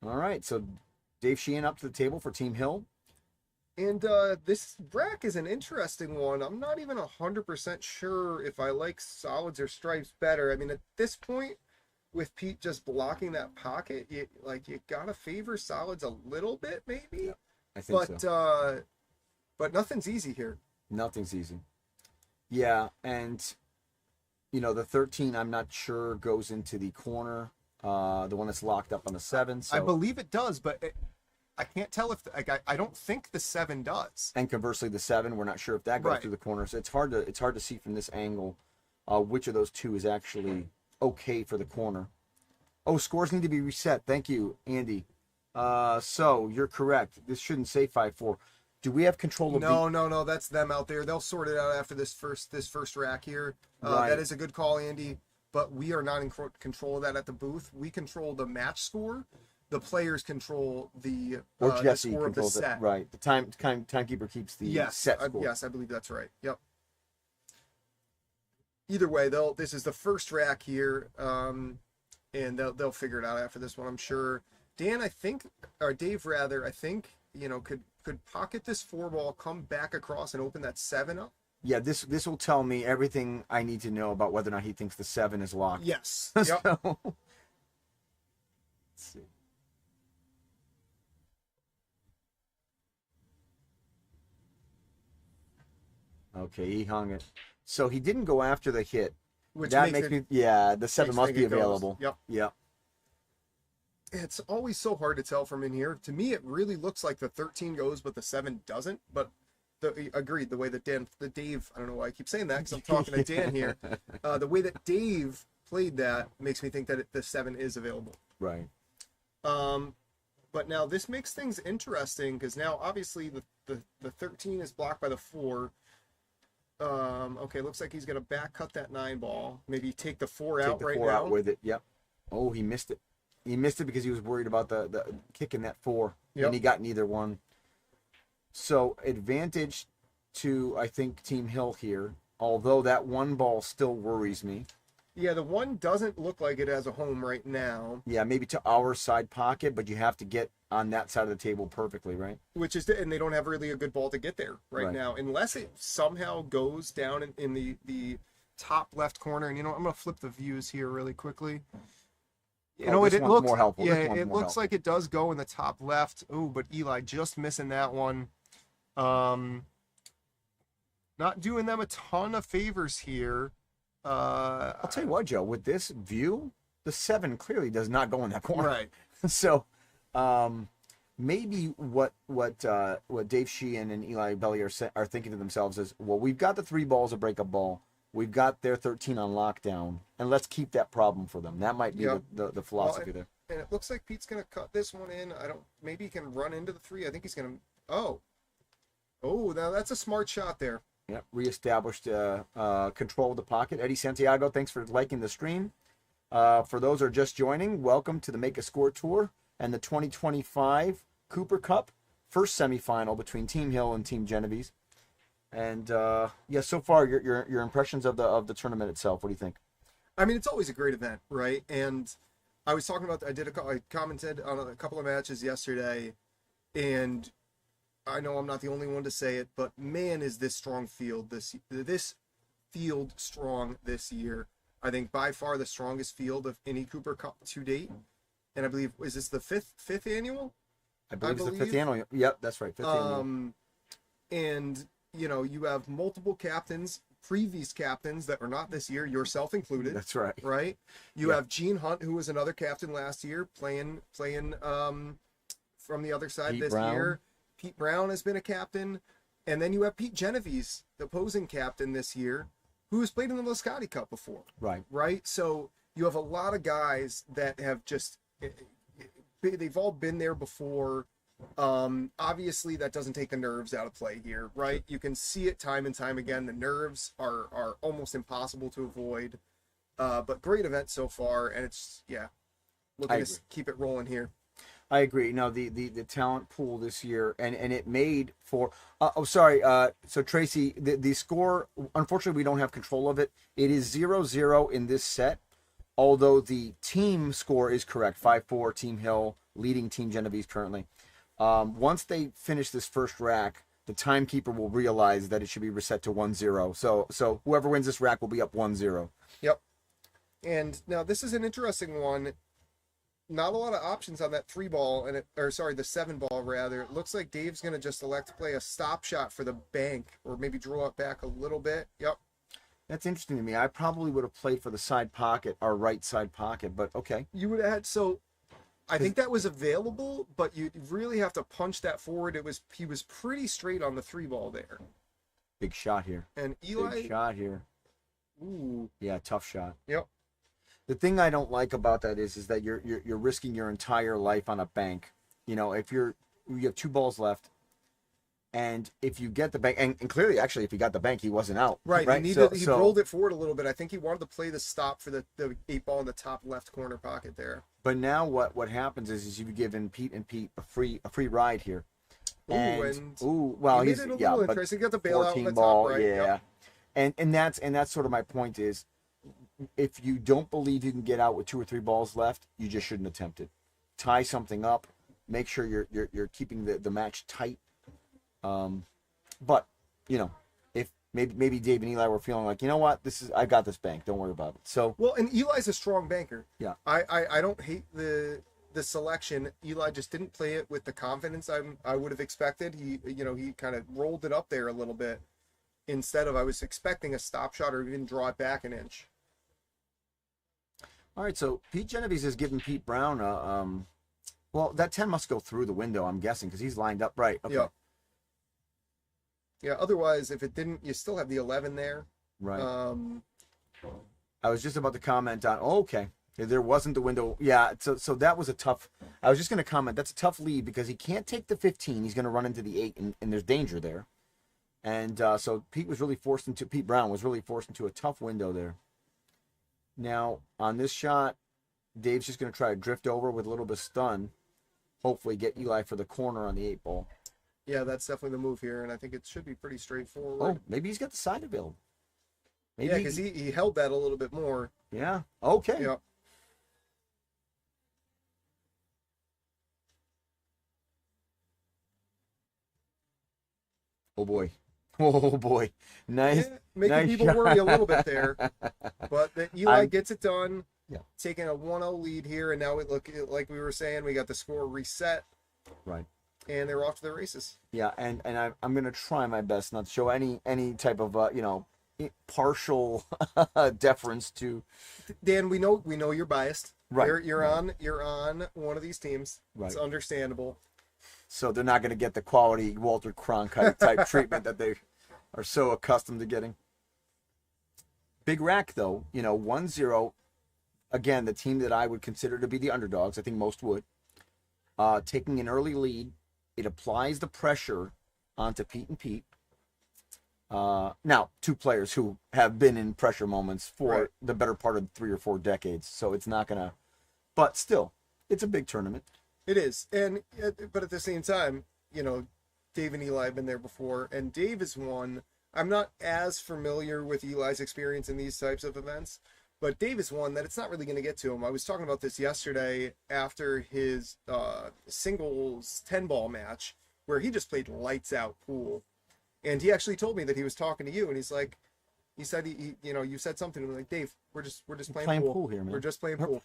All right, so Dave Sheehan up to the table for Team Hill. And this rack is an interesting one. I'm not even 100% sure if I like solids or stripes better. I mean, at this point, with Pete just blocking that pocket, you gotta favor solids a little bit, maybe. Yeah, I think so. But nothing's easy here. Nothing's easy. Yeah, and you know, the 13, I'm not sure goes into the corner, the one that's locked up on the 7. So I believe it does, but I can't tell if I don't think the 7 does. And conversely, the 7, we're not sure if that goes through the corner. So it's hard to see from this angle which of those two is actually okay for the corner. Oh, scores need to be reset. Thank you, Andy. So you're correct. This shouldn't say 5-4. Do we have control of No, that's them out there. They'll sort it out after this first rack here. Right. That is a good call, Andy. But we are not in control of that at the booth. We control the match score. The players control the score of the set. Right. The timekeeper keeps the set score. Yes, I believe that's right. Yep. Either way, this is the first rack here, and they'll figure it out after this one, I'm sure. Dan, Dave rather, I think, you know, could pocket this 4-ball, come back across and open that 7 up. Yeah, this will tell me everything I need to know about whether or not he thinks the 7 is locked. Yes. So, yep. Let's see. Okay, he hung it. So he didn't go after the hit. Which that makes me, the 7 must be available. Yep. Yep. It's always so hard to tell from in here. To me, it really looks like the 13 goes, but the 7 doesn't. But agreed, the way that Dave, I don't know why I keep saying that because I'm talking to Dan here. The way that Dave played that makes me think that the 7 is available. Right. But now this makes things interesting because now obviously the 13 is blocked by the 4. Okay, looks like he's gonna back cut that 9 ball. Maybe take the 4 out right now. Take the 4 out with it. Yep. Oh, he missed it. He missed it because he was worried about the kicking that 4, and he got neither one. So advantage to, I think, Team Hill here. Although that 1 ball still worries me. Yeah, the 1 doesn't look like it has a home right now. Yeah, maybe to our side pocket, but you have to get on that side of the table perfectly, right? Which is, and they don't have really a good ball to get there right now, unless it somehow goes down in the top left corner. And I'm gonna flip the views here really quickly. It looks more helpful. Yeah, it looks like it does go in the top left. Oh, but Eli just missing that one. Not doing them a ton of favors here. I'll tell you what, Joe, with this view, the 7 clearly does not go in that corner. Right. So maybe what Dave Sheehan and Eli Belly are thinking to themselves is, well, we've got the 3 balls a breakup ball. We've got their 13 on lockdown, and let's keep that problem for them. That might be the philosophy there. And it looks like Pete's going to cut this one in. Maybe he can run into the 3. I think he's going to, oh, now that's a smart shot there. Yep, reestablished control of the pocket. Eddie Santiago, thanks for liking the stream. For those who are just joining, welcome to the Make a Score Tour and the 2025 Cooper Cup first semifinal between Team Hill and Team Genovese. And so far your impressions of the tournament itself. What do you think? I mean, it's always a great event, right? And I was talking about I commented on a couple of matches yesterday, and I know I'm not the only one to say it, but man, is this strong field this field strong this year. I think by far the strongest field of any Cooper Cup to date. And I believe, is this the fifth annual? I believe it's the 5th annual. Yep, that's right. 5th annual. And you have multiple captains, previous captains that are not this year, yourself included. That's right. Right? You have Gene Hunt, who was another captain last year, playing from the other side Pete this Brown. year. Pete Brown has been a captain. And then you have Pete Genovese, the opposing captain this year, who has played in the Lisciotti Cup before. Right. Right? So you have a lot of guys that have they've all been there before. Obviously that doesn't take the nerves out of play here, right? You can see it time and time again. The nerves are almost impossible to avoid. But great event so far, and it's looking to keep it rolling here. I agree. No, the talent pool this year, and it made for. So Tracy, the score. Unfortunately, we don't have control of it. It is 0-0 in this set, although the team score is correct. 5-4 Team Hill leading Team Genovese currently. Once they finish this first rack, the timekeeper will realize that it should be reset to 1-0. So whoever wins this rack will be up 1-0. Yep. And now this is an interesting one. Not a lot of options on that 3 ball, the 7 ball rather. It looks like Dave's going to just elect to play a stop shot for the bank, or maybe draw it back a little bit. Yep. That's interesting to me. I probably would have played for the side pocket, our right side pocket, but okay. You would have had, I think that was available, but you really have to punch that forward. He was pretty straight on the 3 ball there. Big shot here. And Eli. Big shot here. Ooh. Yeah, tough shot. Yep. The thing I don't like about that is that you're risking your entire life on a bank. If you have 2 balls left, and if you get the bank, and clearly actually if he got the bank, he wasn't out. Right. He rolled it forward a little bit. I think he wanted to play the stop for the 8 ball in the top left corner pocket there. But now what happens is you've given Pete a free ride here. Well, he's made it a little interesting. He got the bailout in the ball, top right. Yeah. Yep. And that's sort of my point is, if you don't believe you can get out with 2 or 3 balls left, you just shouldn't attempt it. Tie something up. Make sure you're keeping the match tight. But if maybe Dave and Eli were feeling like, I got this bank. Don't worry about it. So and Eli's a strong banker. Yeah. I don't hate the selection. Eli just didn't play it with the confidence I would have expected. He kind of rolled it up there a little bit instead of I was expecting a stop shot or even draw it back an inch. All right, so Pete Genovese has given Pete Brown that 10 must go through the window, I'm guessing, because he's lined up right. Okay. Yeah, otherwise, if it didn't, you still have the 11 there. Right. I was just about to comment on. Oh, okay, there wasn't the window. Yeah, so that was a tough. I was just going to comment. That's a tough lead because he can't take the 15. He's going to run into the 8, and there's danger there. And so Pete Brown was really forced into a tough window there. Now on this shot, Dave's just going to try to drift over with a little bit of stun. Hopefully get Eli for the corner on the 8 ball. Yeah, that's definitely the move here, and I think it should be pretty straightforward. Oh, maybe he's got the side available. Maybe yeah, because he held that a little bit more. Yeah. Okay. Yeah. Oh boy. Oh boy. Nice. Yeah, making nice people shot. worry a little bit there. But Eli gets it done. Yeah. Taking a 1-0 lead here, and now we look like we were saying, we got the score reset. Right. And they're off to the races. Yeah, and I'm gonna try my best not to show any type of partial deference to Dan. We know you're biased. Right. You're on one of these teams. Right. It's understandable. So they're not gonna get the quality Walter Cronkite type treatment that they are so accustomed to getting. Big rack though, 1-0. Again, the team that I would consider to be the underdogs. I think most would. Taking an early lead. It applies the pressure onto Pete and Pete. Now, 2 players who have been in pressure moments for the better part of 3 or 4 decades. So it's not going to... But still, it's a big tournament. It is. But at the same time, Dave and Eli have been there before. And Dave is one... I'm not as familiar with Eli's experience in these types of events. But Dave is one that it's not really going to get to him. I was talking about this yesterday after his singles 10-ball match where he just played lights out pool. And he actually told me that he was talking to you, and he's like, he said, you said something, and I'm like, Dave, we're just playing pool here, man. We're just playing pool.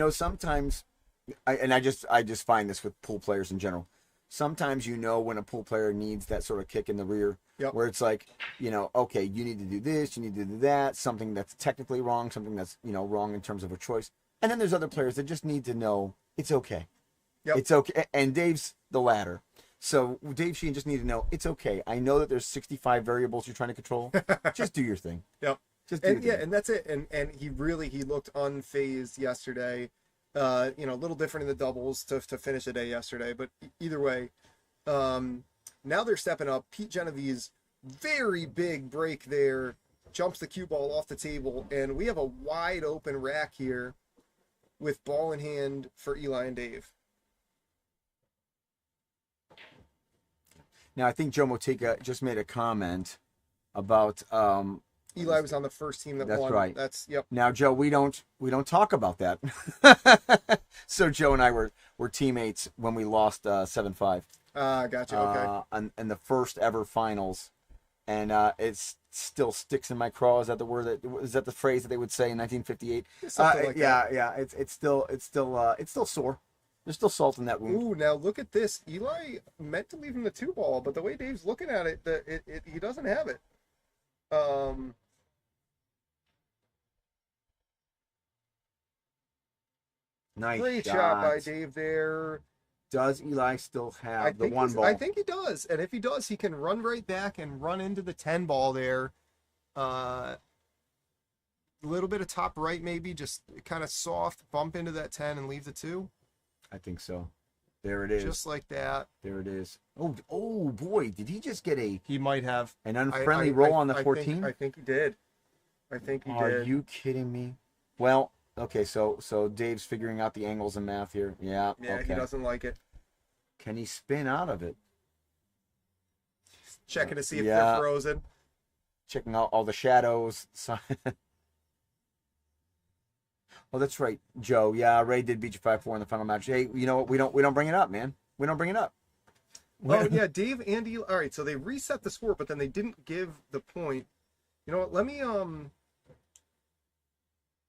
Sometimes, I just find this with pool players in general. Sometimes when a pool player needs that sort of kick in the rear, where it's like, okay, you need to do this, you need to do that, something that's technically wrong, something that's, wrong in terms of a choice. And then there's other players that just need to know it's okay. Yep. It's okay. And Dave's the latter. So Dave Sheehan just need to know it's okay. I know that there's 65 variables you're trying to control. Just do your thing. Yep. Just do your thing. And that's it. And he looked unfazed yesterday. A little different in the doubles to finish the day yesterday, but either way, now they're stepping up. Pete Genovese, very big break there, jumps the cue ball off the table, and we have a wide open rack here with ball in hand for Eli and Dave. Now I think Joe Motika just made a comment about Eli was on the first team that won. That's right. Yep. Now, Joe, we don't talk about that. So Joe and I were teammates when we lost 7-5. Gotcha. Okay. In the first ever finals, and it still sticks in my craw. Is that the word is that the phrase that they would say in 1958? Something like that. Yeah. It's still sore. There's still salt in that wound. Ooh, now look at this. Eli meant to leave him the 2-ball, but the way Dave's looking at it, he doesn't have it. Nice Great shot by Dave there. Does Eli still have the 1 ball? I think he does. And if he does, he can run right back and run into the 10-ball there. A little bit of top right maybe, just kind of soft, bump into that 10 and leave the 2. I think so. There it is. Just like that. There it is. Oh boy, did he just get He might have an unfriendly roll on the 14? I think he did. Are you kidding me? Well, okay, so Dave's figuring out the angles and math here. Yeah, okay. He doesn't like it. Can he spin out of it? Checking to see if they're frozen. Checking out all the shadows. Oh, that's right, Joe. Yeah, Ray did beat you 5-4 in the final match. Hey, you know what? We don't bring it up, man. We don't bring it up. Oh yeah, Dave and Eli. All right, so they reset the score, but then they didn't give the point. You know what? Let me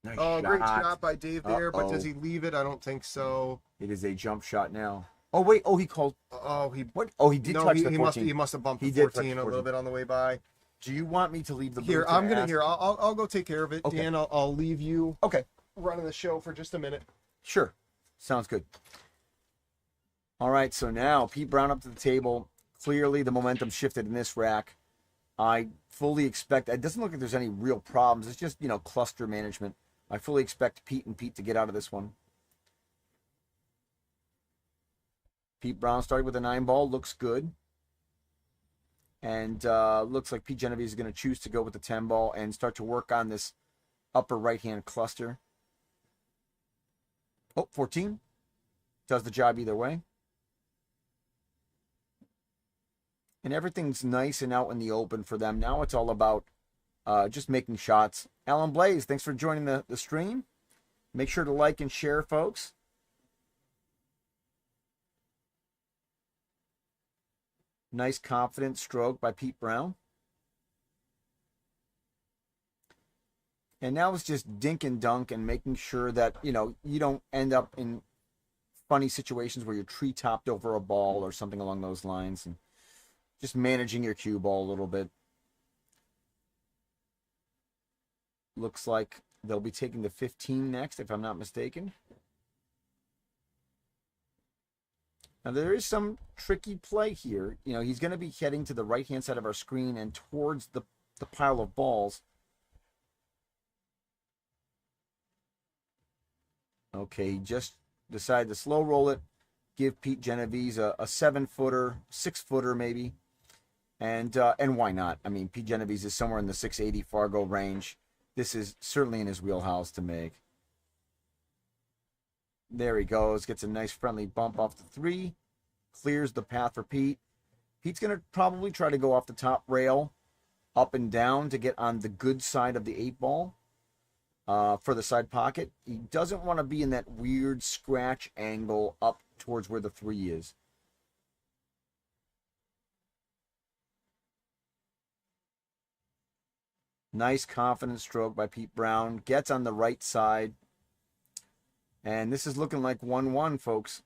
Nice great shot by Dave there, but does he leave it? I don't think so. It is a jump shot now. Oh wait, he called. What? Oh, he did touch the 14. He must have bumped the 14 a little bit on the way by. Do you want me to leave the here? I'll go take care of it. Okay. Dan, I'll leave you. Okay. Running the show for just a minute. Sure. Sounds good. All right, so now Pete Brown up to the table. Clearly the momentum shifted in this rack. I fully expect, it doesn't look like there's any real problems. It's just, cluster management. I fully expect Pete to get out of this one. Pete Brown started with a 9-ball, looks good. And looks like Pete Genovese is going to choose to go with the 10-ball and start to work on this upper right-hand cluster. Oh, 14. Does the job either way. And everything's nice and out in the open for them. Now it's all about just making shots. Alan Blaze, thanks for joining the stream. Make sure to like and share, folks. Nice confident stroke by Pete Brown. And now it's just dink and dunk and making sure that, you don't end up in funny situations where you're tree topped over a ball or something along those lines. And just managing your cue ball a little bit. Looks like they'll be taking the 15 next, if I'm not mistaken. Now, there is some tricky play here. He's going to be heading to the right-hand side of our screen and towards the pile of balls. Okay, just decided to slow roll it, give Pete Genovese a 7-footer, 6-footer maybe. And why not? I mean, Pete Genovese is somewhere in the 680 Fargo range. This is certainly in his wheelhouse to make. There he goes. Gets a nice friendly bump off the 3. Clears the path for Pete. Pete's going to probably try to go off the top rail, up and down to get on the good side of the 8-ball for the side pocket. He doesn't want to be in that weird scratch angle up towards where the 3 is. Nice confident stroke by Pete Brown. Gets on the right side. And this is looking like 1-1, folks.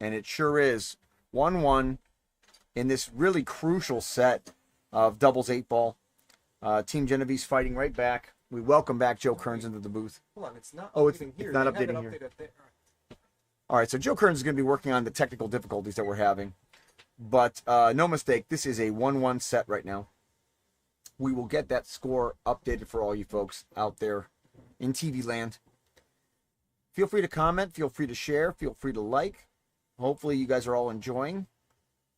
And it sure is. 1-1 in this really crucial set of doubles 8-ball. Team Genovese fighting right back. We welcome back Joe Kearns into the booth. Hold on, it's not updating here. It's not updating here. All right, so Joe Kearns is going to be working on the technical difficulties that we're having. But no mistake, this is a 1-1 set right now. We will get that score updated for all you folks out there in TV land. Feel free to comment. Feel free to share. Feel free to like. Hopefully you guys are all enjoying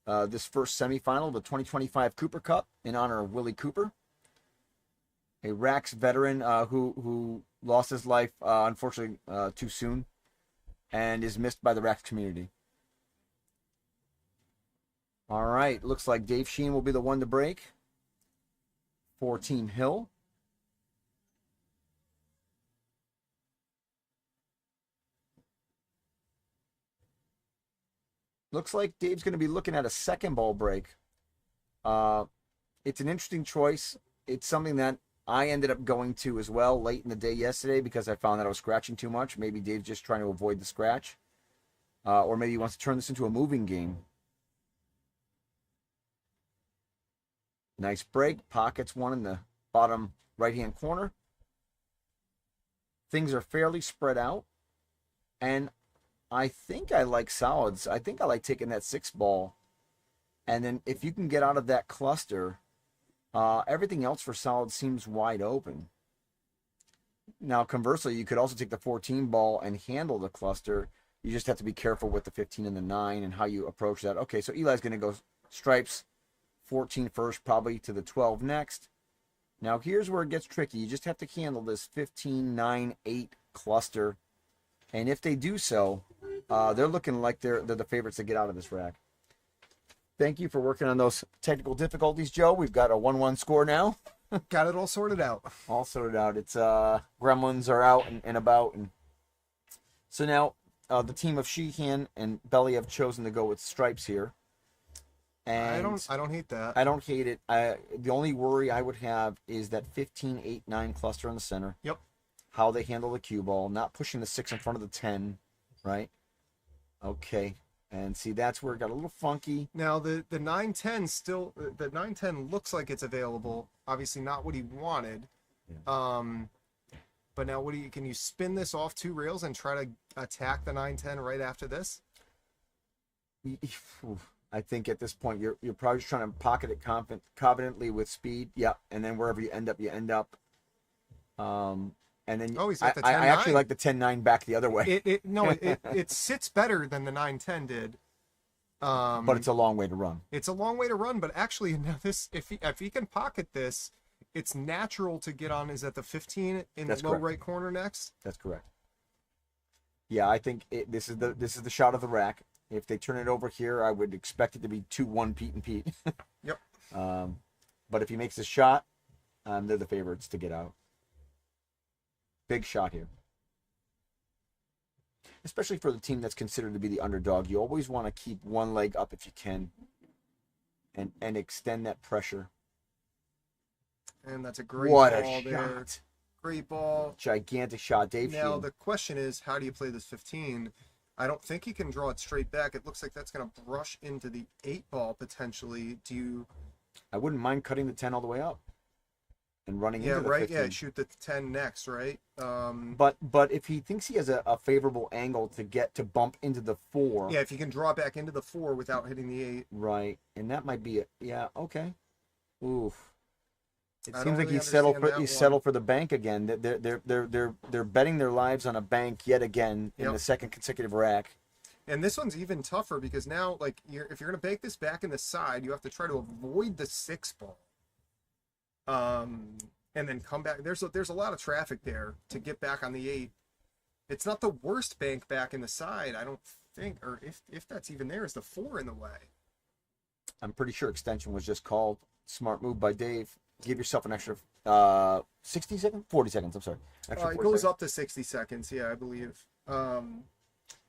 this first semifinal of the 2025 Cooper Cup in honor of Willie Cooper, a RACS veteran who lost his life, unfortunately, too soon and is missed by the RACS community. All right. Looks like Dave Sheen will be the one to break for Team Hill. Looks like Dave's going to be looking at a 2nd-ball break. It's an interesting choice. It's something that I ended up going to as well late in the day yesterday because I found that I was scratching too much. Maybe Dave's just trying to avoid the scratch. Or maybe he wants to turn this into a moving game. Nice break. Pockets one in the bottom right-hand corner. Things are fairly spread out. And I think I like solids. I think I like taking that 6-ball. And then if you can get out of that cluster, everything else for solids seems wide open. Now, conversely, you could also take the 14-ball and handle the cluster. You just have to be careful with the 15 and the 9 and how you approach that. Okay, so Eli's going to go stripes. 14 first, probably to the 12 next. Now here's where it gets tricky. You just have to handle this 15, 9, 8 cluster. And if they do so, they're looking like they're the favorites to get out of this rack. Thank you for working on those technical difficulties, Joe. We've got a 1-1 score now. Got it all sorted out. All sorted out. It's gremlins are out and about. And so now the team of Sheehan and Belly have chosen to go with stripes here. And I don't hate that. I don't hate it. The only worry I would have is that 15, 8, 9 cluster in the center. Yep. How they handle the cue ball, not pushing the 6 in front of the 10, right? Okay. And see, that's where it got a little funky. Now the 9-10 still, the 9-10 looks like it's available. Obviously not what he wanted. Yeah. But now can you spin this off 2 rails and try to attack the 9-10 right after this? I think at this point you're probably just trying to pocket it confidently with speed. Yep, and then wherever you end up, you end up. And then he's at the 10-9. I actually like the 10-9 back the other way. It sits better than the 9-10 did. But it's a long way to run. It's a long way to run, but actually, now this if he can pocket this, it's natural to get on. Is at the 15 in the low right corner next? That's correct. Yeah, I think this is the shot of the rack. If they turn it over here, I would expect it to be 2-1 Pete and Pete. Yep. But if he makes a shot, they're the favorites to get out. Big shot here. Especially for the team that's considered to be the underdog. You always want to keep one leg up if you can and extend that pressure. And that's a great what ball a there. shot. Great ball. Gigantic shot. Dave Now, Sheen. the question is, how do you play this 15? I don't think he can draw it straight back. It looks like that's going to brush into the 8 ball potentially. Do you... I wouldn't mind cutting the 10 all the way up and running into the 15. Yeah, shoot the 10 next, right? But if he thinks he has a favorable angle to bump into the 4. Yeah, if you can draw back into the 4 without hitting the 8. Right, and that might be okay. Oof. It I seems don't like really he settled for the bank again. They're betting their lives on a bank yet again in the second consecutive rack. And this one's even tougher because now, like, if you're going to bank this back in the side, you have to try to avoid the 6 ball. And then come back. There's a lot of traffic there to get back on the 8. It's not the worst bank back in the side, I don't think, or if that's even there, is the 4 in the way. I'm pretty sure extension was just called. Smart move by Dave. Give yourself an extra 60 seconds? 40 seconds, I'm sorry. It goes up to 60 seconds, yeah, I believe.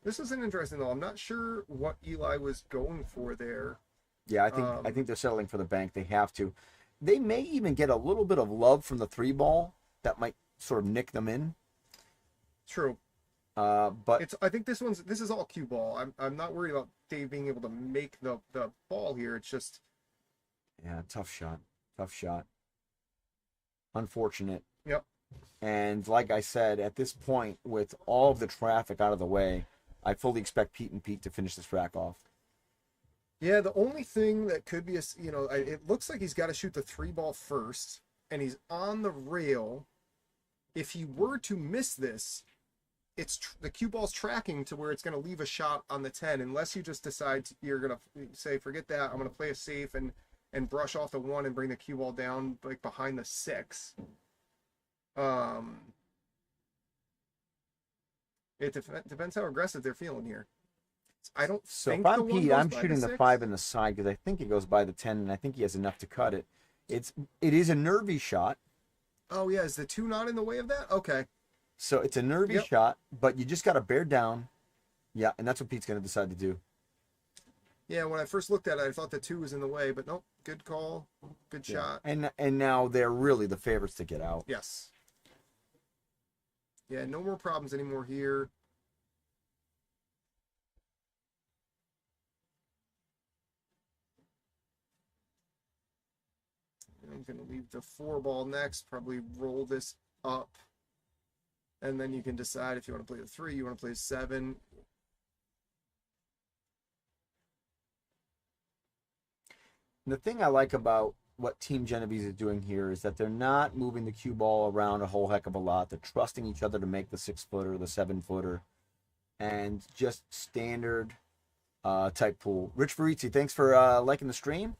This is an interesting, though. I'm not sure what Eli was going for there. Yeah, I think they're settling for the bank. They have to. They may even get a little bit of love from the 3 ball that might sort of nick them in. True. But I think this is all cue ball. I'm not worried about Dave being able to make the ball here. It's just tough shot. Unfortunate. Yep. And like I said, at this point, with all of the traffic out of the way, I fully expect Pete and Pete to finish this rack off. Yeah, the only thing that could be it looks like he's got to shoot the 3 ball first, and he's on the rail. If he were to miss this, the cue ball's tracking to where it's going to leave a shot on the 10, unless you just decide you're going to say, forget that, I'm going to play it safe and brush off the 1 and bring the cue ball down like behind the 6. It depends how aggressive they're feeling here. I don't So think if I'm the 1 Pete, goes I'm by shooting the 6. 5 in the side because I think it goes by the 10, and I think he has enough to cut it. It is a nervy shot. Oh yeah, is the 2 not in the way of that? Okay. So it's a nervy shot, but you just got to bear down. Yeah, and that's what Pete's going to decide to do. Yeah, when I first looked at it, I thought the 2 was in the way, but nope. Good call. Good shot. And now they're really the favorites to get out. Yes. Yeah, no more problems anymore here. I'm going to leave the 4 ball next, probably roll this up. And then you can decide if you want to play the 3, you want to play 7. The thing I like about what Team Genovese is doing here is that they're not moving the cue ball around a whole heck of a lot. They're trusting each other to make the 6-footer, the 7-footer, and just standard type pool. Rich Verizzi, thanks for liking the stream.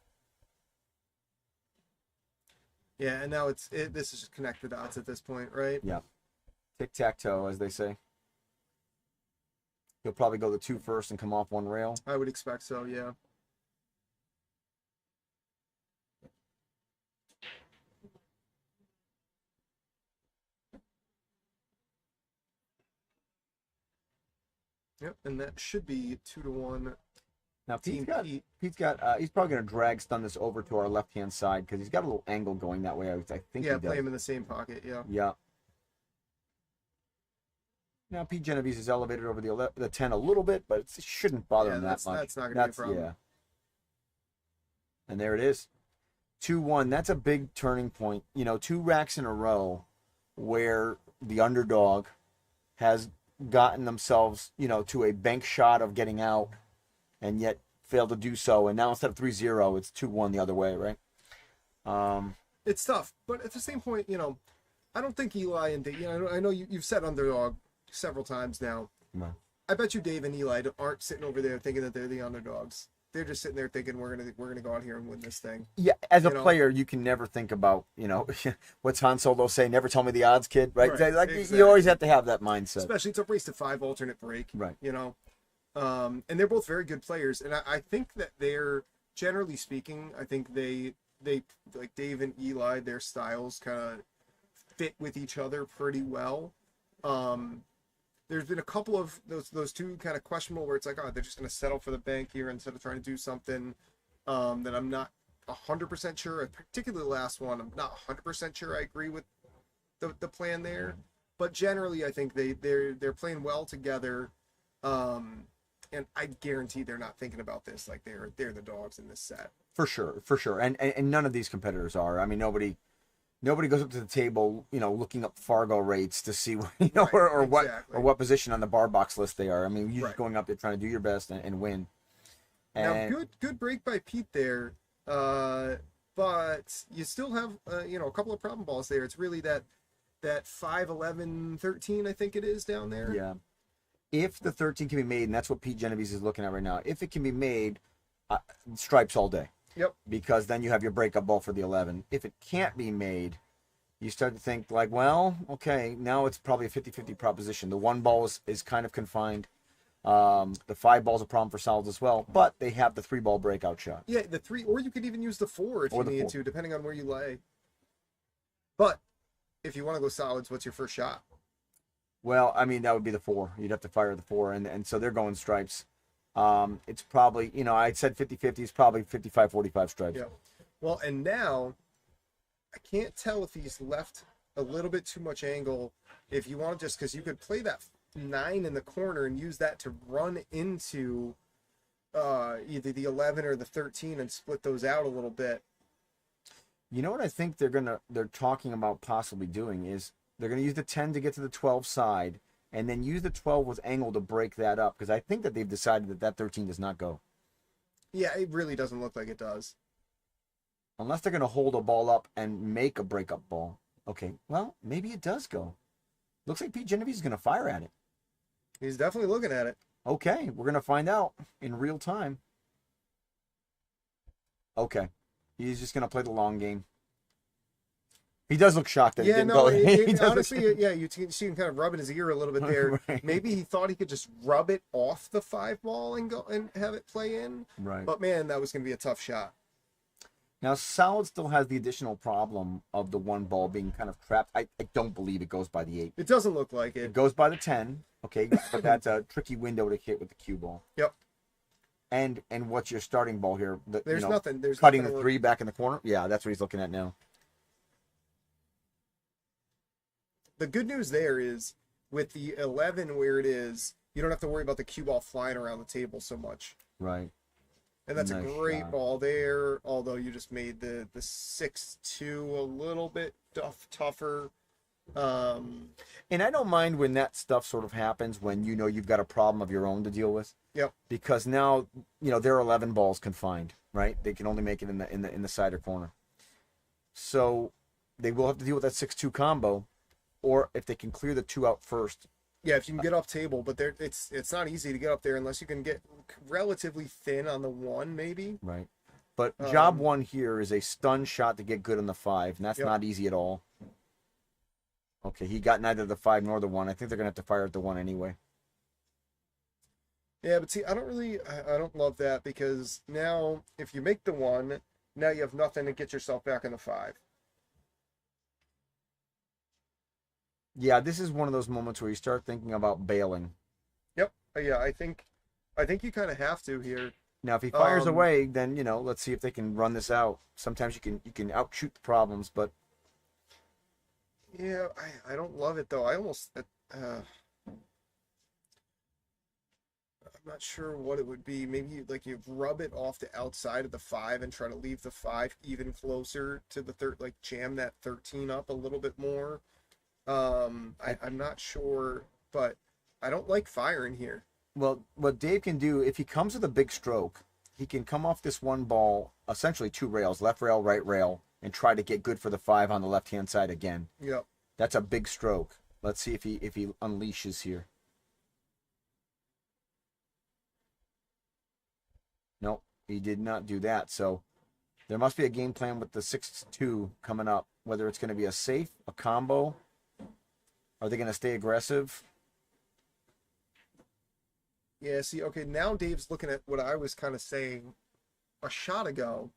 Yeah, and now this is just connect the dots at this point, right? Yeah. Tic-tac-toe, as they say. He'll probably go the 2 first and come off 1 rail. I would expect so, yeah. Yep, and that should be 2-1. Now he's probably going to drag stun this over to our left-hand side because he's got a little angle going that way. I think. Yeah, play him in the same pocket. Yeah. Yeah. Now Pete Genovese is elevated over the 10 a little bit, but it shouldn't bother him that much. That's not going to be a problem. Yeah. And there it is, 2-1. That's a big turning point. 2 racks in a row where the underdog has gotten themselves, to a bank shot of getting out, and yet failed to do so, and now instead of 3-0, it's 2-1 the other way, right? It's tough, but at the same point, I don't think Eli and Dave, I know you've said underdog several times now. Right. I bet you Dave and Eli aren't sitting over there thinking that they're the underdogs. They're just sitting there thinking we're gonna go out here and win this thing. Yeah, as a player, you can never think about, what's Han Solo say? Never tell me the odds, kid. Right? Like exactly. You always have to have that mindset. Especially it's a race to 5 alternate break. Right. And they're both very good players, and I think that they're generally speaking, I think they like Dave and Eli, their styles kind of fit with each other pretty well. There's been a couple of those two kind of questionable where it's like, oh, they're just going to settle for the bank here instead of trying to do something that I'm not 100% sure. Particularly the last one, I'm not 100% sure I agree with the plan there. But generally, I think they're playing well together, and I guarantee they're not thinking about this like they're the dogs in this set. For sure, and none of these competitors are. I mean, nobody goes up to the table, looking up Fargo rates to see, or what position on the bar box list they are. I mean, you're just going up there trying to do your best and win. And now, good break by Pete there, but you still have a couple of problem balls there. It's really that 5, 11, 13, I think it is down there. Yeah. If the 13 can be made, and that's what Pete Genovese is looking at right now, if it can be made, stripes all day. Yep. Because then you have your breakup ball for the 11. If it can't be made, you start to think like, well, okay, now it's probably a 50-50 proposition. The 1 ball is kind of confined. The 5 ball's a problem for solids as well, but they have the 3 ball breakout shot. Yeah, the 3, or you could even use the 4 if you need to, depending on where you lay. But if you want to go solids, what's your first shot? Well, I mean, that would be the 4. You'd have to fire the 4, and so they're going stripes. It's probably, I said 50-50, it's probably 55-45 stripes. Yeah. Well, and now, I can't tell if he's left a little bit too much angle. If you want to just, because you could play that 9 in the corner and use that to run into either the 11 or the 13 and split those out a little bit. You know what I think they're talking about possibly doing is they're going to use the 10 to get to the 12 side, and then use the 12 with angle to break that up, because I think that they've decided that 13 does not go. Yeah, it really doesn't look like it does. Unless they're going to hold a ball up and make a breakup ball. Okay, well, maybe it does go. Looks like Pete Genovese is going to fire at it. He's definitely looking at it. Okay, we're going to find out in real time. Okay, he's just going to play the long game. He does look shocked that he didn't go. Honestly, yeah, you see him kind of rubbing his ear a little bit there. Right. Maybe he thought he could just rub it off the 5 ball and go and have it play in. Right. But man, that was going to be a tough shot. Now, Solid still has the additional problem of the 1 ball being kind of trapped. I don't believe it goes by the 8. It doesn't look like it. It goes by the 10. Okay, but that's a tricky window to hit with the cue ball. Yep. And what's your starting ball here? There's nothing. There's cutting nothing the 3 back in the corner. Yeah, that's what he's looking at now. The good news there is with the 11 where it is, you don't have to worry about the cue ball flying around the table so much. Right. And that's Nice a great shot. ball there, although you just made the 6-2 a little bit tougher. And I don't mind when that stuff sort of happens when you've got a problem of your own to deal with. Yep. Because now there are 11 balls confined, right? They can only make it in the side or corner. So they will have to deal with that 6-2 combo, or if they can clear the 2 out first. Yeah, if you can get off table, but it's not easy to get up there unless you can get relatively thin on the 1, maybe. Right. But job 1 here is a stun shot to get good on the 5, and that's not easy at all. Okay, he got neither the 5 nor the 1. I think they're gonna have to fire at the 1 anyway. Yeah, but see, I don't love that, because now if you make the 1, now you have nothing to get yourself back in the 5. Yeah, this is one of those moments where you start thinking about bailing. Yep. Yeah, I think you kind of have to here. Now, if he fires away, then let's see if they can run this out. Sometimes you can outshoot the problems, but yeah, I don't love it though. I almost I'm not sure what it would be. Maybe you rub it off the outside of the 5 and try to leave the 5 even closer to the jam that 13 up a little bit more. I'm not sure, but I don't like firing here. Well, what Dave can do, if he comes with a big stroke, he can come off this one ball, essentially 2 rails, left rail, right rail, and try to get good for the 5 on the left-hand side again. Yep. That's a big stroke. Let's see if he unleashes here. Nope, he did not do that. So there must be a game plan with the 6-2 coming up, whether it's going to be a safe, a combo. Are they going to stay aggressive? Yeah, see, okay, now Dave's looking at what I was kind of saying a shot ago,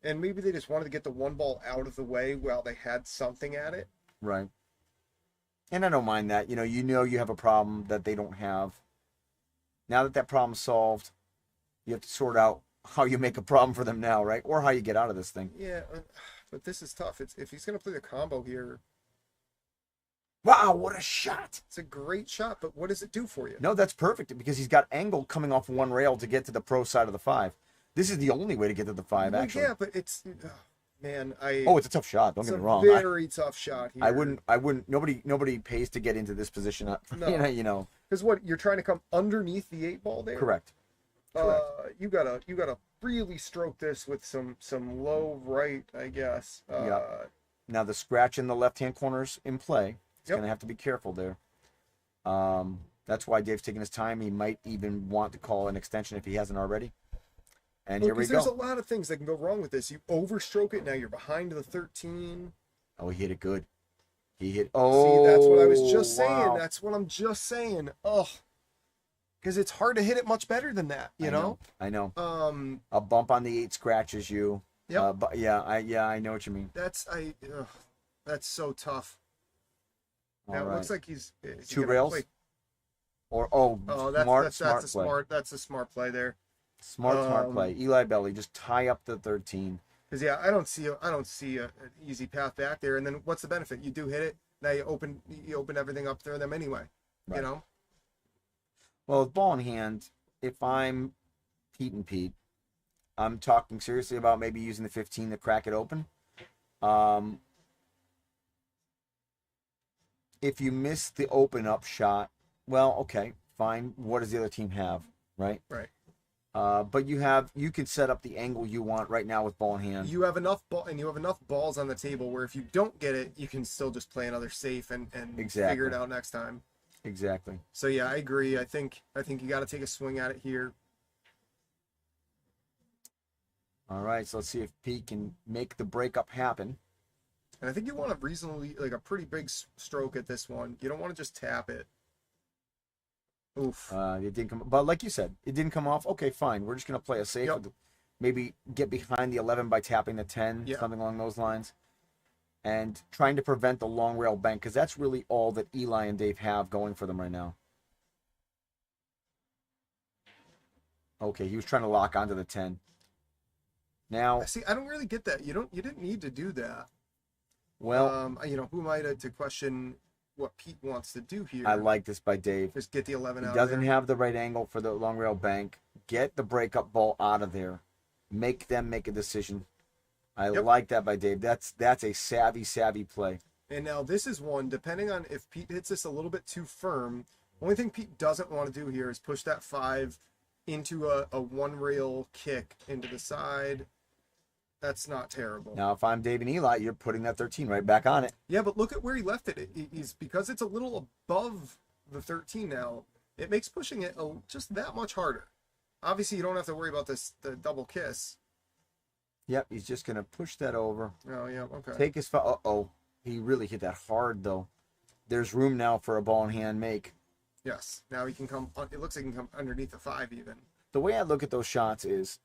and maybe they just wanted to get the one ball out of the way while they had something at it. Right. And I don't mind that. You know you have a problem that they don't have. Now that problem's solved, you have to sort out how you make a problem for them now, right? Or how you get out of this thing. Yeah, but this is tough. If he's going to play the combo here... Wow, what a shot. It's a great shot, but what does it do for you? No, that's perfect because he's got angle coming off one rail to get to the pro side of the 5. This is the only way to get to the 5, well, actually. Yeah, but it's... man, it's a tough shot. Don't get me wrong. It's a very tough shot here. I wouldn't. Nobody pays to get into this position. No. You know. Because what, you're trying to come underneath the 8 ball there? Correct. You gotta really stroke this with some low right, I guess. Now the scratch in the left-hand corner's in play. He's Yep. gonna have to be careful there. That's why Dave's taking his time. He might even want to call an extension if he hasn't already. And here we go. There's a lot of things that can go wrong with this. You overstroke it, now you're behind the 13. Oh, he hit it good. He hit. See, that's what I was just saying. Wow. That's what I'm just saying. Oh, because it's hard to hit it much better than that. You know. I know. A bump on the 8 scratches you. Yep. But I know what you mean. That's so tough. Now All it looks right. like he's 2 gonna rails. play- Smart that's a smart play there. Smart play. Eli Belly, just tie up the 13. Because I don't see an easy path back there. And then what's the benefit? You do hit it. Now you open everything up for them anyway. Right. You know. Well, with ball in hand, if I'm Pete, I'm talking seriously about maybe using the 15 to crack it open. If you miss the open up shot, well, okay, fine. What does the other team have, right? Right. But you can set up the angle you want right now with ball in hand. You have enough balls on the table where if you don't get it, you can still just play another safe and Exactly. figure it out next time. Exactly. So yeah, I agree. I think you got to take a swing at it here. All right, so let's see if Pete can make the breakup happen. And I think you want a reasonably, like a pretty big stroke at this one. You don't want to just tap it. Oof. It didn't come, but like you said, it didn't come off. Okay, fine. We're just gonna play a safe. Yep. Maybe get behind the 11 by tapping the 10, Yeah. something along those lines, and trying to prevent the long rail bank because that's really all that Eli and Dave have going for them right now. Okay, he was trying to lock onto the 10. Now, See, I don't really get that. You didn't need to do that. well, who am I to question what Pete wants to do here? I like this by Dave. Just get the 11 He out. doesn't there. have the right angle for the long rail bank. Get the breakup ball out of there. Make them make a decision. I Yep. like that by Dave. That's a savvy play. And now this is one, depending on if Pete hits this a little bit too firm, only thing Pete doesn't want to do here is push that 5 into a one rail kick into the side. That's not terrible. Now, if I'm Dave and Eli, you're putting that 13 right back on it. Yeah, but look at where he left it. He's because it's a little above the 13 now, it makes pushing it just that much harder. Obviously, you don't have to worry about the double kiss. Yep, he's just going to push that over. Oh, yeah, okay. Take his... Uh-oh. He really hit that hard, though. There's room now for a ball in hand make. Yes. Now he can come... It looks like he can come underneath the 5 even. The way I look at those shots is,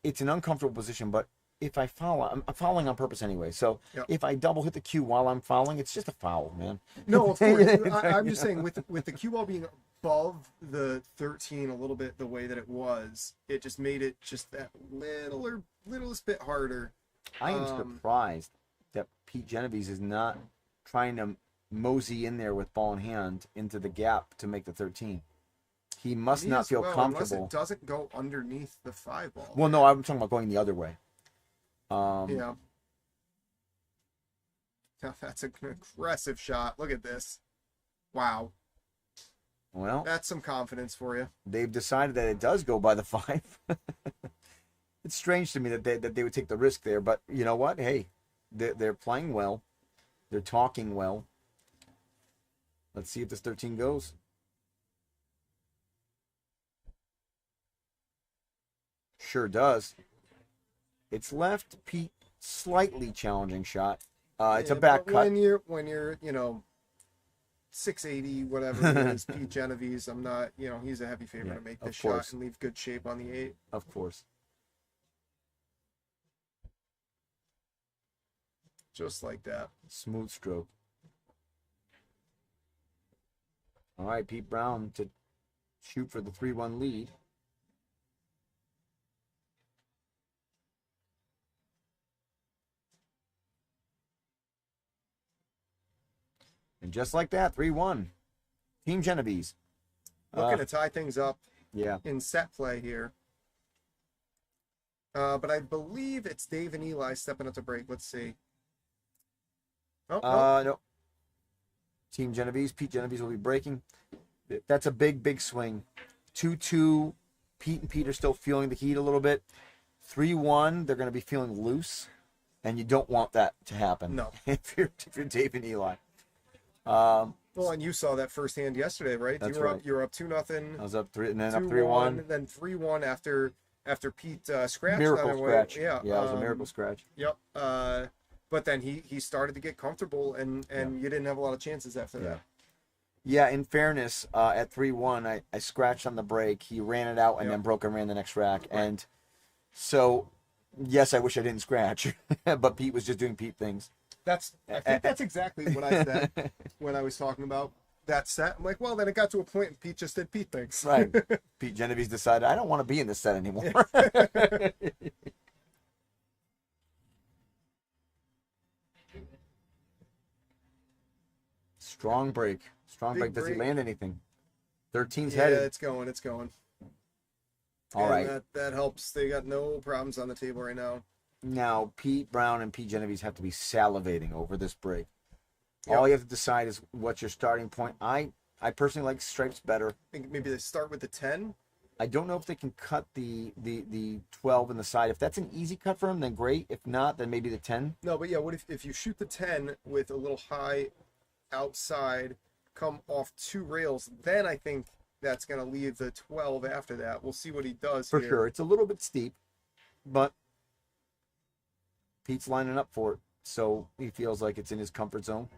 it's an uncomfortable position, but if I foul, I'm fouling on purpose anyway. So Yep. if I double hit the cue while I'm fouling, it's just a foul, man. No, of course. I'm just saying, with the cue ball being above the 13 a little bit the way that it was, it just made it just that littlest bit harder. I am surprised that Pete Genovese is not trying to mosey in there with ball in hand into the gap to make the 13. He must not feel comfortable. Unless it doesn't go underneath the 5 ball. Well, no, I'm talking about going the other way. Yeah. Now that's an aggressive shot. Look at this. Wow. Well, that's some confidence for you. They've decided that it does go by the 5. It's strange to me that they would take the risk there, but you know what? Hey, they're playing well. They're talking well. Let's see if this 13 goes. Sure does. It's left Pete slightly challenging shot. It's a back cut. When you're 680, whatever it is, Pete Genovese, I'm not, he's a heavy favorite to make this shot and leave good shape on the 8. Of course. Just like that. Smooth stroke. All right, Pete Brown to shoot for the 3-1 lead. And just like that, 3-1. Team Genovese. Looking to tie things up yeah. in set play here. But I believe it's Dave and Eli stepping up to break. Let's see. No. Team Genovese. Pete Genovese will be breaking. That's a big swing. 2-2. Pete and Pete are still feeling the heat a little bit. 3-1. They're going to be feeling loose, and you don't want that to happen. No. if you're Dave and Eli. Well, and you saw that firsthand yesterday, right? That's you were right. up. You were up 2-0. I was up 3, and then 2-1, up 3-1. Then 3-1 after Pete scratched. Miracle scratch. Yeah, it was a miracle scratch. Yep. But then he started to get comfortable, and you didn't have a lot of chances after that. Yeah, in fairness, at 3-1, I scratched on the break. He ran it out and then broke and ran the next rack. Right. And so, yes, I wish I didn't scratch, but Pete was just doing Pete things. I think that's exactly what I said when I was talking about that set. I'm like, well, then it got to a point and Pete just did Pete things. Right. Pete Genovese decided, I don't want to be in this set anymore. Strong break. Strong break. Does he land anything? 13's headed. Yeah, it's going. All right. That helps. They got no problems on the table right now. Now, Pete Brown and Pete Genovese have to be salivating over this break. Yep. All you have to decide is what's your starting point. I personally like stripes better. I think maybe they start with the 10. I don't know if they can cut the 12 in the side. If that's an easy cut for him, then great. If not, then maybe the 10. No, but yeah, what if you shoot the 10 with a little high outside, come off 2 rails, then I think that's going to leave the 12 after that. We'll see what he does For here. sure. It's a little bit steep, but Pete's lining up for it, so he feels like it's in his comfort zone.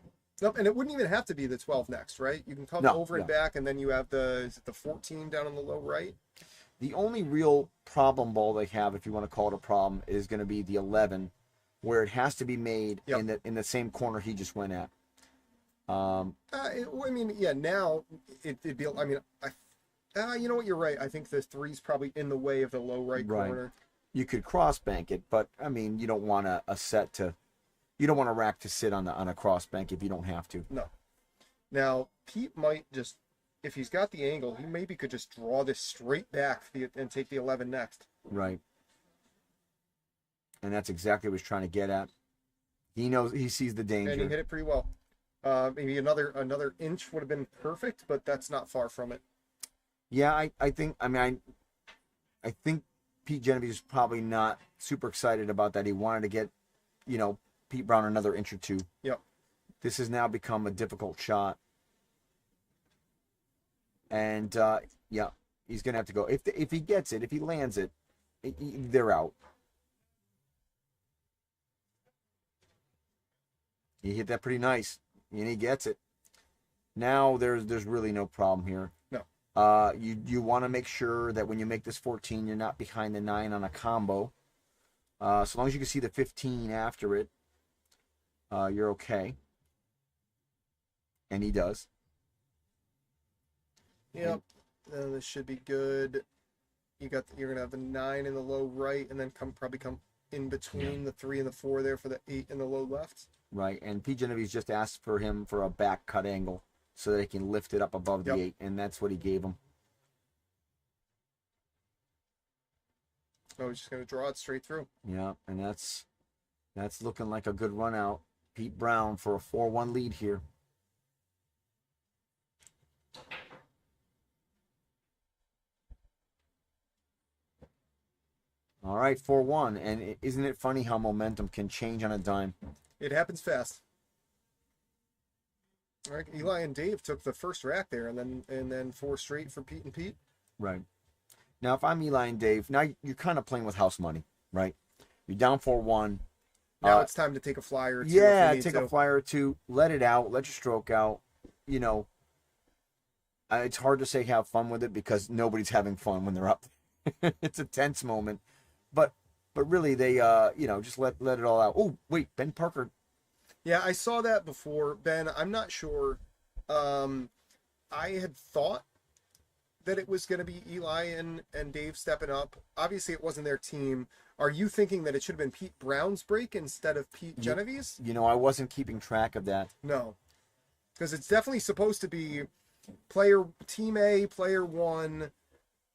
Nope, and it wouldn't even have to be the 12 next, right? You can come over and back, and then you have the 14 down on the low right? The only real problem ball they have, if you want to call it a problem, is going to be the 11, where it has to be made in the same corner he just went at. Now it'd be. I mean, you know what? You're right. I think the 3's probably in the way of the low right corner. You could cross bank it, but I mean, you don't want a rack to sit on a cross bank if you don't have to. No. Now Pete might just, if he's got the angle, he maybe could just draw this straight back and take the 11 next. Right. And that's exactly what he's trying to get at. He knows, he sees the danger. And he hit it pretty well. Maybe another inch would have been perfect, but that's not far from it. Yeah, I think Pete Genovese is probably not super excited about that. He wanted to get, Pete Brown another inch or 2. Yep. This has now become a difficult shot. And, he's going to have to go. If he gets it, if he lands it, they're out. He hit that pretty nice, and he gets it. Now there's really no problem here. No. You want to make sure that when you make this 14, you're not behind the 9 on a combo. So long as you can see the 15 after it, you're okay. And he does. Yep. This should be good. You're gonna have the 9 in the low right, and then probably come in between the 3 and the 4 there for the 8 in the low left. Right, and Pete Genovese just asked for him for a back cut angle so that he can lift it up above the 8, and that's what he gave him. Oh, he's just going to draw it straight through. Yeah, and that's looking like a good run out. Pete Brown for a 4-1 lead here. All right, 4-1. And isn't it funny how momentum can change on a dime? It happens fast. All right, Eli and Dave took the first rack there, and then 4 straight for Pete and Pete. Right. Now, if I'm Eli and Dave, now you're kind of playing with house money, right? You're down 4-1. Now it's time to take a flyer or two. Yeah, if we need take to. a flyer or two, let it out, let your stroke out. You know, it's hard to say have fun with it because nobody's having fun when they're up. It's a tense moment, but really they just let it all out. Oh wait, Ben Parker. Yeah, I saw that before, Ben. I'm not sure. I had thought that it was going to be Eli and Dave stepping up. Obviously, it wasn't their team. Are you thinking that it should have been Pete Brown's break instead of Pete Genovese? You know, I wasn't keeping track of that. No, because it's definitely supposed to be Team A, player 1,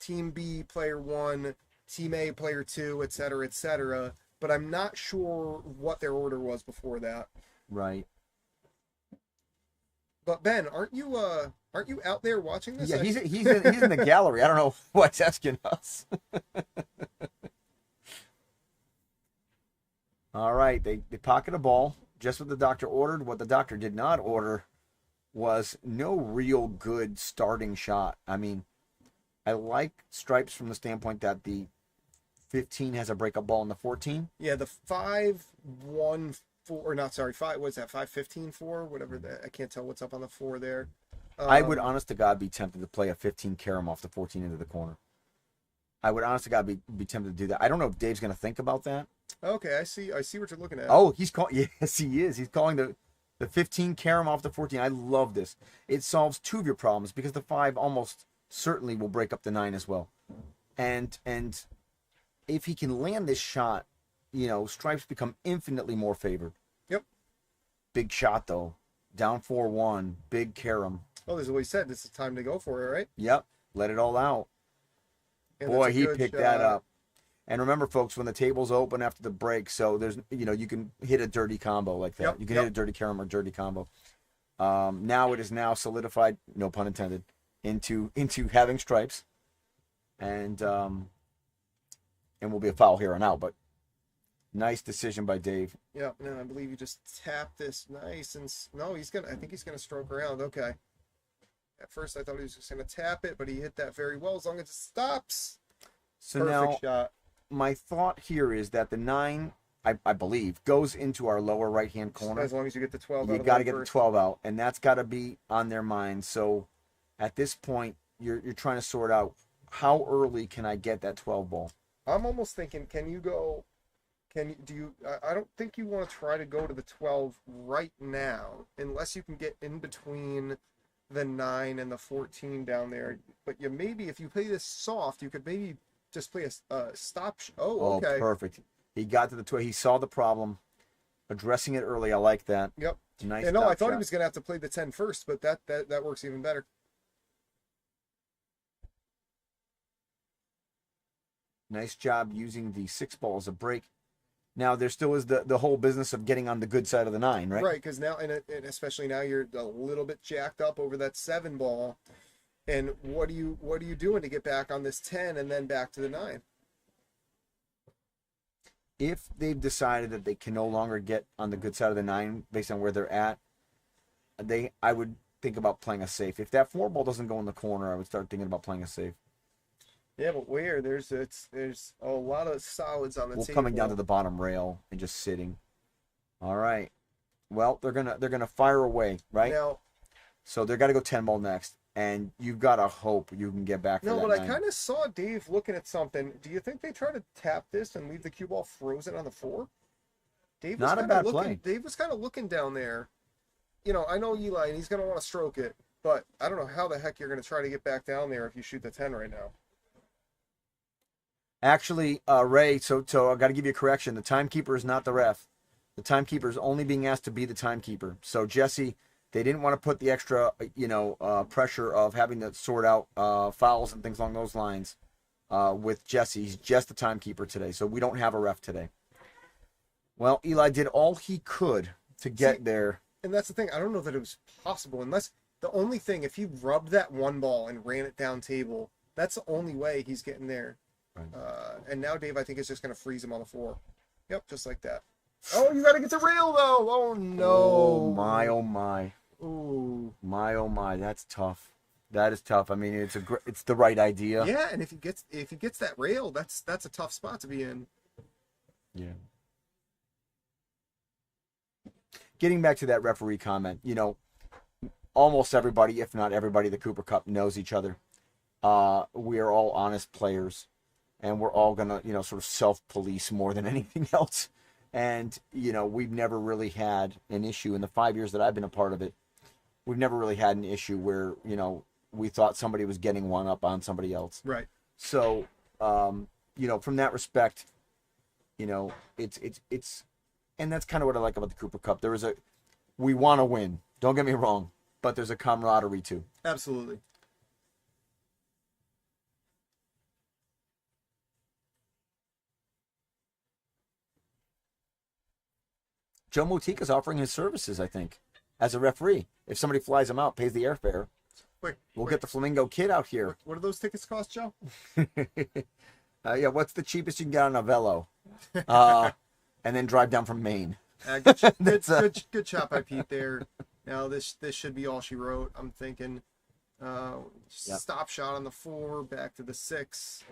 Team B, player 1, Team A, player 2, etc., etc. But I'm not sure what their order was before that. Right. But Ben, aren't you out there watching this? Yeah, he's in the gallery. I don't know what's asking us. All right, they pocket a ball, just what the doctor ordered. What the doctor did not order was no real good starting shot. I mean, I like Stripes from the standpoint that the 15 has a breakup ball in the 14. Yeah, the 5-1-4, or not, sorry, 5-15-4, whatever that, I can't tell what's up on the 4 there. I would, honest to God, be tempted to play a 15 carom off the 14 into the corner. I would, honest to God, be tempted to do that. I don't know if Dave's going to think about that. Okay, I see what you're looking at. Oh, he's calling. Yes, he is. He's calling the 15 carom off the 14. I love this. It solves 2 of your problems because the 5 almost certainly will break up the 9 as well. And if he can land this shot, Stripes become infinitely more favored. Yep. Big shot though. Down 4-1. Big carom. Oh, this is what he said. This is time to go for it, right? Yep. Let it all out. And Boy, that's a he good picked shot. that up. And remember, folks, when the table's open after the break, so there's, you can hit a dirty combo like that. Yep, You can hit a dirty carom or dirty combo. Now it is now solidified, no pun intended, into having Stripes, and will be a foul here on out. But nice decision by Dave. Yeah, no, I believe you just tap this nice and no, I think he's gonna stroke around. Okay. At first, I thought he was just gonna tap it, but he hit that very well as long as it stops. So Perfect now, shot. My thought here is that the 9, I believe, goes into our lower right-hand corner. As long as you get the 12 out. You got to get the 12 out, and that's got to be on their mind. So at this point, you're trying to sort out how early can I get that 12 ball. I'm almost thinking, I don't think you want to try to go to the 12 right now, unless you can get in between the 9 and the 14 down there. But maybe if you play this soft, you could maybe just play a stop. Oh, okay. Oh, perfect. He got to the 12. He saw the problem, addressing it early. I like that. Yep. Nice. And no, I thought shot. he was going to have to play the 10 first, but that works even better. Nice job using the 6 ball as a break. Now, there still is the whole business of getting on the good side of the 9, right? Right, because now, and especially now, you're a little bit jacked up over that 7 ball. And what are you doing to get back on this 10 and then back to the 9? If they've decided that they can no longer get on the good side of the 9 based on where they're at, I would think about playing a safe. If that 4 ball doesn't go in the corner, I would start thinking about playing a safe. Yeah, but where? There's a lot of solids on the table. Coming down to the bottom rail and just sitting. All right. Well, they're gonna fire away, right? Now, so they're got to go 10 ball next, and you've got to hope you can get back. No, for that but 9. I kind of saw Dave looking at something. Do you think they try to tap this and leave the cue ball frozen on the 4? Dave was Not a kinda bad looking, play. Dave was kind of looking down there. I know Eli, and he's going to want to stroke it, but I don't know how the heck you're going to try to get back down there if you shoot the 10 right now. Actually, Ray, so I got to give you a correction. The timekeeper is not the ref. The timekeeper is only being asked to be the timekeeper. So, Jesse, they didn't want to put the extra, pressure of having to sort out fouls and things along those lines with Jesse. He's just the timekeeper today, so we don't have a ref today. Well, Eli did all he could to get there. And that's the thing. I don't know that it was possible unless the only thing, if he rubbed that 1 ball and ran it down table, that's the only way he's getting there. And now Dave, I think, is just going to freeze him on the floor. Yep, just like that. Oh, you got to get the rail, though. Oh, no. Oh, my, oh, my. Ooh. My, oh, my. That's tough. That is tough. I mean, it's the right idea. Yeah, and if he gets that rail, that's a tough spot to be in. Yeah. Getting back to that referee comment, almost everybody, if not everybody, the Cooper Cup knows each other. We are all honest players, and we're all gonna, sort of self-police more than anything else. And we've never really had an issue in the 5 years that I've been a part of it. We've never really had an issue where we thought somebody was getting one up on somebody else. Right. So, from that respect, it's, and that's kind of what I like about the Cooper Cup. We want to win. Don't get me wrong, but there's a camaraderie too. Absolutely. Joe Motica's offering his services, I think, as a referee. If somebody flies him out, pays the airfare, we'll get the Flamingo Kid out here. What do those tickets cost, Joe? Yeah, what's the cheapest you can get on a Velo? And then drive down from Maine. Good shot by Pete there. Now this should be all she wrote. I'm thinking stop shot on the 4, back to the 6.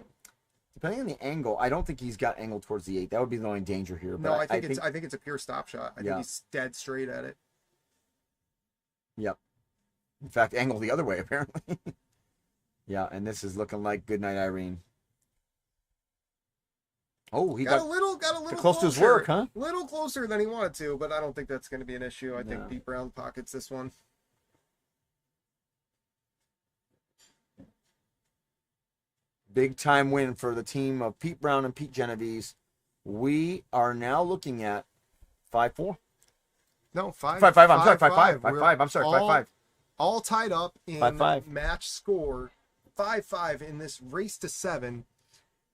Depending on the angle, I don't think he's got angle towards the 8. That would be the only danger here. No, I think it's a pure stop shot. I think he's dead straight at it. Yep. In fact, angle the other way apparently. Yeah, and this is looking like good night, Irene. Oh, he got a little close to his work, huh? A little closer than he wanted to, but I don't think that's going to be an issue. I think Pete Brown pockets this one. Big time win for the team of Pete Brown and Pete Genovese. We are now looking at 5-4. No, 5-5. 5-5. I'm sorry, 5-5. 5-5. I'm sorry, 5-5. All tied up in 5-5. match score. 5-5 in this race to 7.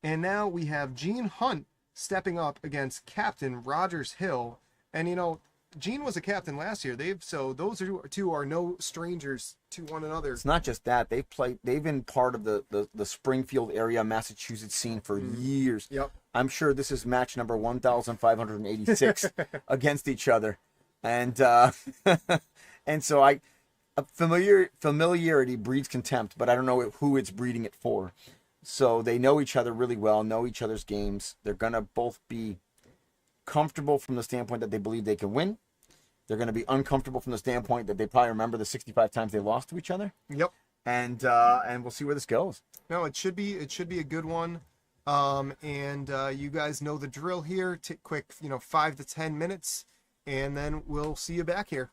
And now we have Gene Hunt stepping up against Captain Rogers Hill. And Gene was a captain last year. Those two are no strangers to one another. It's not just that. They've been part of the Springfield area Massachusetts scene for years. Yep. I'm sure this is match number 1,586 against each other. And and so familiarity breeds contempt, but I don't know who it's breeding it for. So they know each other really well, know each other's games. They're going to both be comfortable from the standpoint that they believe they can win. They're going to be uncomfortable from the standpoint that they probably remember the 65 times they lost to each other. Yep. And we'll see where this goes. No, it should be a good one. And you guys know the drill here. Quick, 5 to 10 minutes, and then we'll see you back here.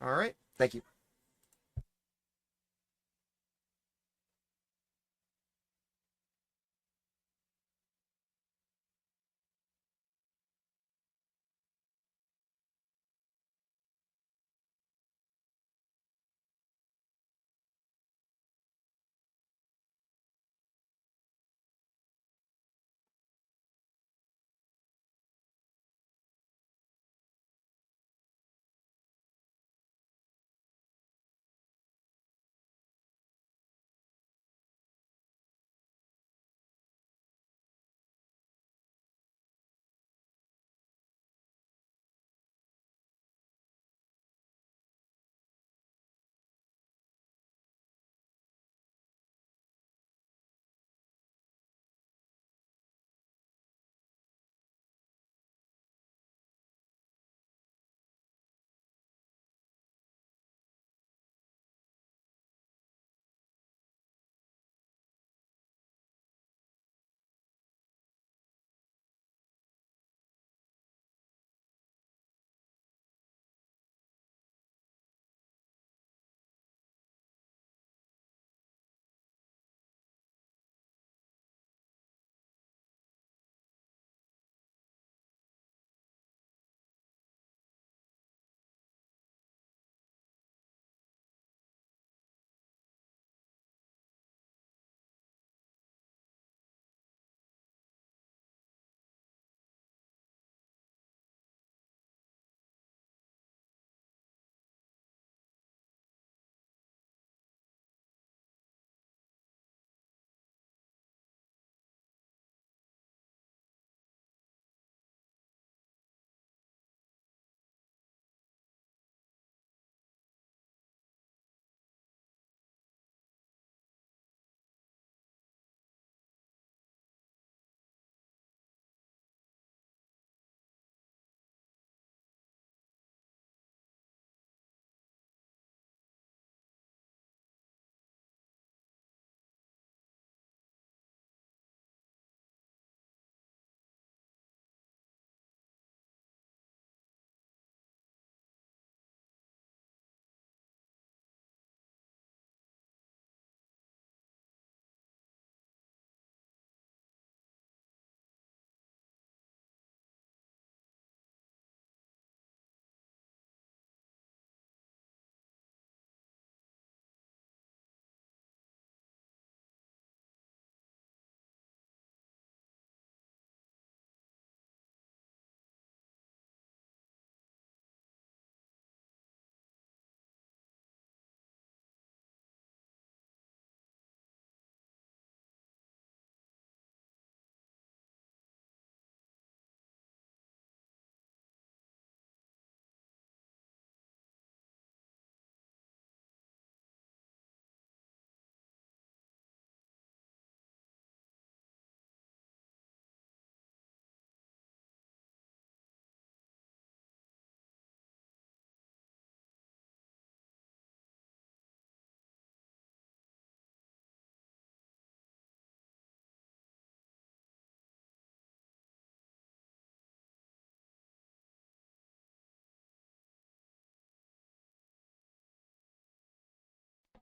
All right. Thank you.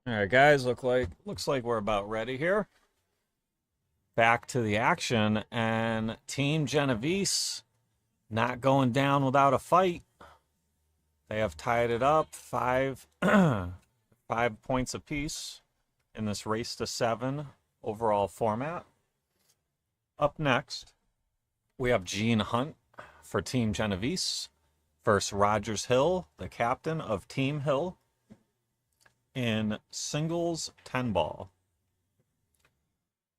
All right, guys, looks like we're about ready here. Back to the action, and Team Genovese not going down without a fight. They have tied it up 5 points apiece in this race to 7 overall format. Up next, we have Gene Hunt for Team Genovese versus Rogers Hill, the captain of Team Hill, in singles 10 ball.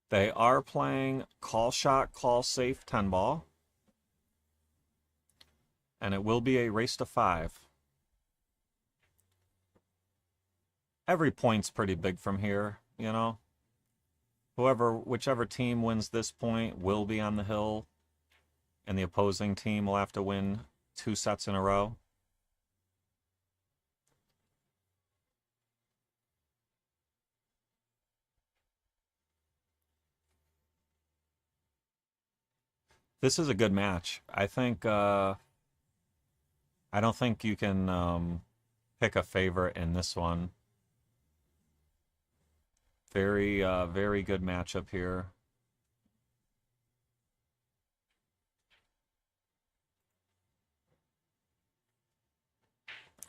They are playing call shot, call safe 10 ball. And it will be a race to 5. Every point's pretty big from here, you know. Whichever team wins this point will be on the hill, and the opposing team will have to win 2 sets in a row. This is a good match. I think, I don't think you can pick a favorite in this one. Very, very good matchup here.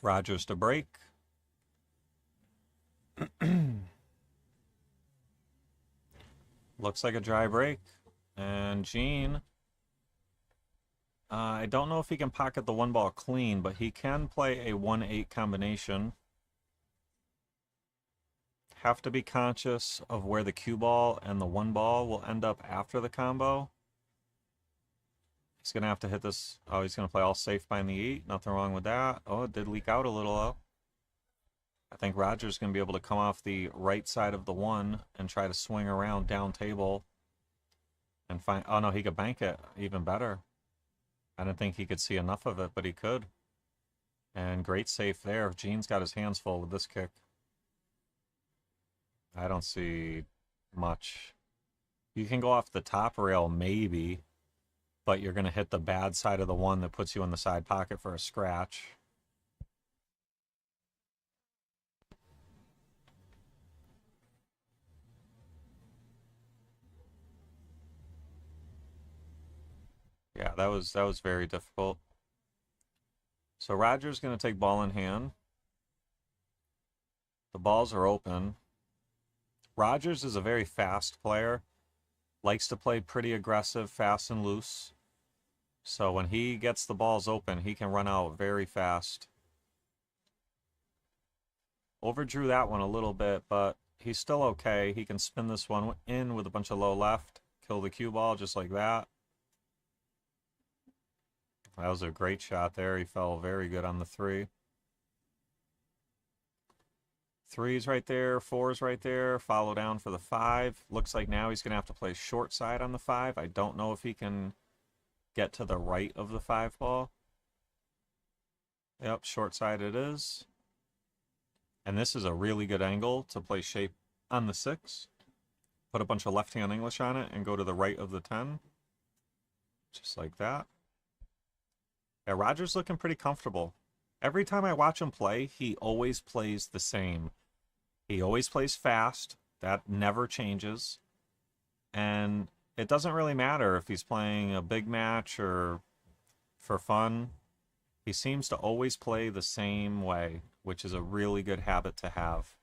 Rogers to break. Looks like a dry break. And Gene, I don't know if he can pocket the 1 ball clean, but he can play a 1-8 combination. Have to be conscious of where the cue ball and the 1 ball will end up after the combo. He's going to have to hit this. Oh, he's going to play all safe behind the 8. Nothing wrong with that. Oh, it did leak out a little, though. I think Rogers is going to be able to come off the right side of the 1 and try to swing around down table and find... Oh, no, he could bank it even better. I didn't think he could see enough of it, but he could. And great safe there. Gene's got his hands full with this kick. I don't see much. You can go off the top rail, maybe, but you're going to hit the bad side of the 1 that puts you in the side pocket for a scratch. Yeah, that was very difficult. So Rogers going to take ball in hand. The balls are open. Rogers is a very fast player. Likes to play pretty aggressive, fast and loose. So when he gets the balls open, he can run out very fast. Overdrew that one a little bit, but he's still okay. He can spin this one in with a bunch of low left, kill the cue ball just like that. That was a great shot there. He fell very good on the 3. 3's right there, 4's right there, follow down for the 5. Looks like now he's going to have to play short side on the 5. I don't know if he can get to the right of the 5 ball. Yep, short side it is. And this is a really good angle to play shape on the 6. Put a bunch of left-hand English on it and go to the right of the 10. Just like that. Yeah, Rogers looking pretty comfortable. Every time I watch him play, he always plays the same. He always plays fast. That never changes. And it doesn't really matter if he's playing a big match or for fun. He seems to always play the same way, which is a really good habit to have.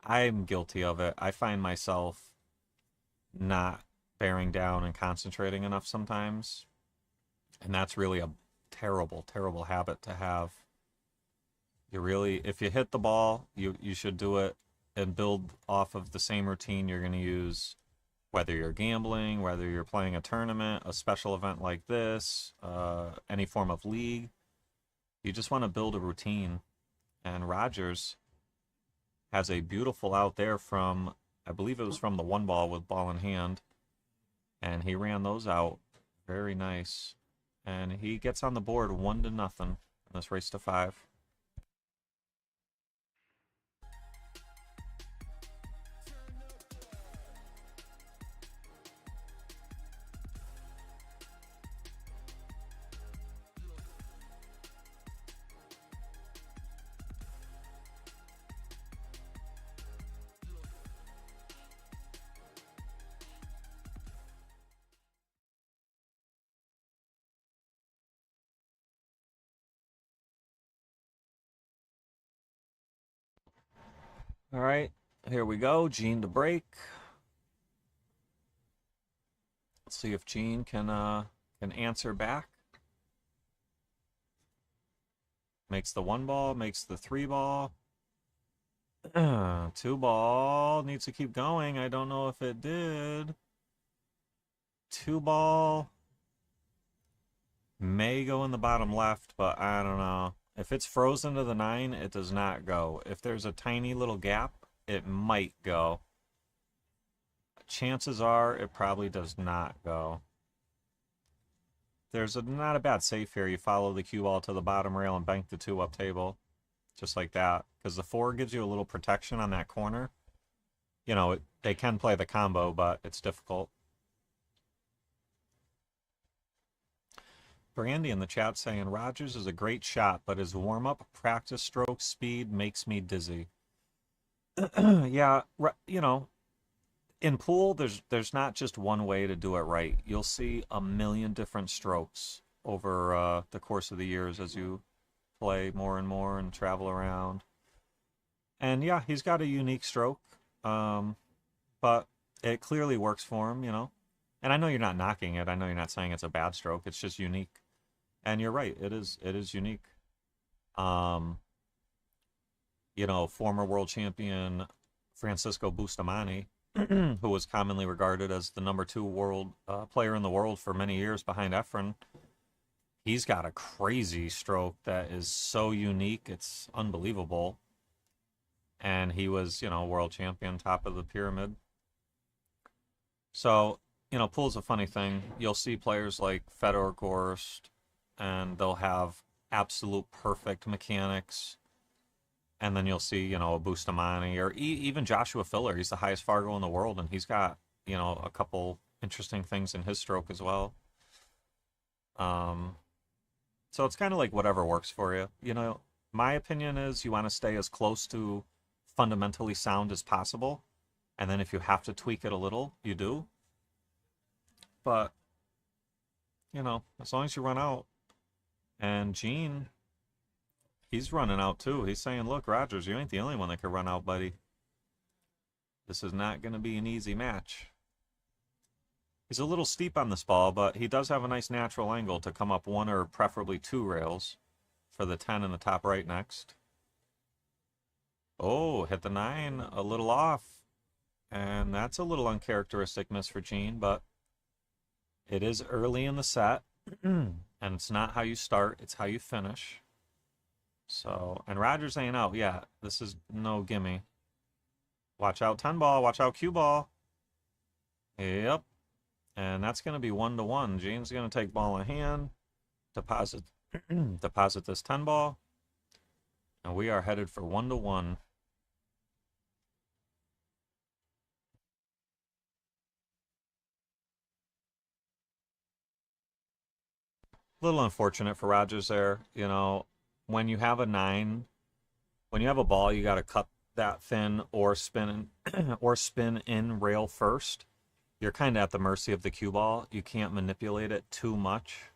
I'm guilty of it. I find myself not bearing down and concentrating enough sometimes. And that's really a terrible, terrible habit to have. You really, if you hit the ball, you should do it and build off of the same routine you're going to use, whether you're gambling, whether you're playing a tournament, a special event like this, any form of league. You just want to build a routine. And Rogers has a beautiful out there from, I believe it was from the 1 ball with ball in hand. And he ran those out. Very nice. And he gets on the board 1-0 in this race to 5. All right, here we go. Gene to break. Let's see if Gene can answer back. Makes the 1 ball, makes the 3 ball. 2 ball, needs to keep going. I don't know if it did. 2 ball may go in the bottom left, but I don't know. If it's frozen to the 9, it does not go. If there's a tiny little gap, it might go. Chances are it probably does not go. There's not a bad save here. You follow the cue ball to the bottom rail and bank the 2 up table. Just like that. Because the 4 gives you a little protection on that corner. You know, they can play the combo, but it's difficult. Brandy in the chat saying, Rogers is a great shot, but his warm-up practice stroke speed makes me dizzy. Yeah, you know, in pool, there's not just one way to do it right. You'll see a million different strokes over the course of the years as you play more and more and travel around. And yeah, he's got a unique stroke, but it clearly works for him, you know. And I know you're not knocking it. I know you're not saying it's a bad stroke. It's just unique. And you're right. It is unique. You know, former world champion Francisco Bustamante, who was commonly regarded as the #2 world player in the world for many years behind Efren, he's got a crazy stroke that is so unique. It's unbelievable. And he was, you know, world champion, top of the pyramid. So, you know, pool's a funny thing. You'll see players like Fedor Gorst, and they'll have absolute perfect mechanics. And then you'll see, you know, a Bustamante or even Joshua Filler. He's the highest Fargo in the world, and he's got, you know, a couple interesting things in his stroke as well. So it's kind of like whatever works for you. You know, my opinion is you want to stay as close to fundamentally sound as possible. And then if you have to tweak it a little, you do. But, you know, as long as you run out. And Gene, he's running out too. He's saying, look, Rogers, you ain't the only one that can run out, buddy. This is not going to be an easy match. He's a little steep on this ball, but he does have a nice natural angle to come up 1 or preferably 2 rails for the 10 in the top right next. Oh, hit the 9 a little off. And that's a little uncharacteristic miss for Gene, but it is early in the set. And it's not how you start, it's how you finish. So, and Rogers ain't out. Yeah, this is no gimme. Watch out 10 ball, watch out cue ball. Yep. And that's going to be 1-1. Gene's going to take ball in hand, deposit this 10 ball. And we are headed for 1-1. Little unfortunate for Rogers there. You know, when you have a 9, when you have a ball, you got to cut that thin or spin in rail first. You're kind of at the mercy of the cue ball. You can't manipulate it too much.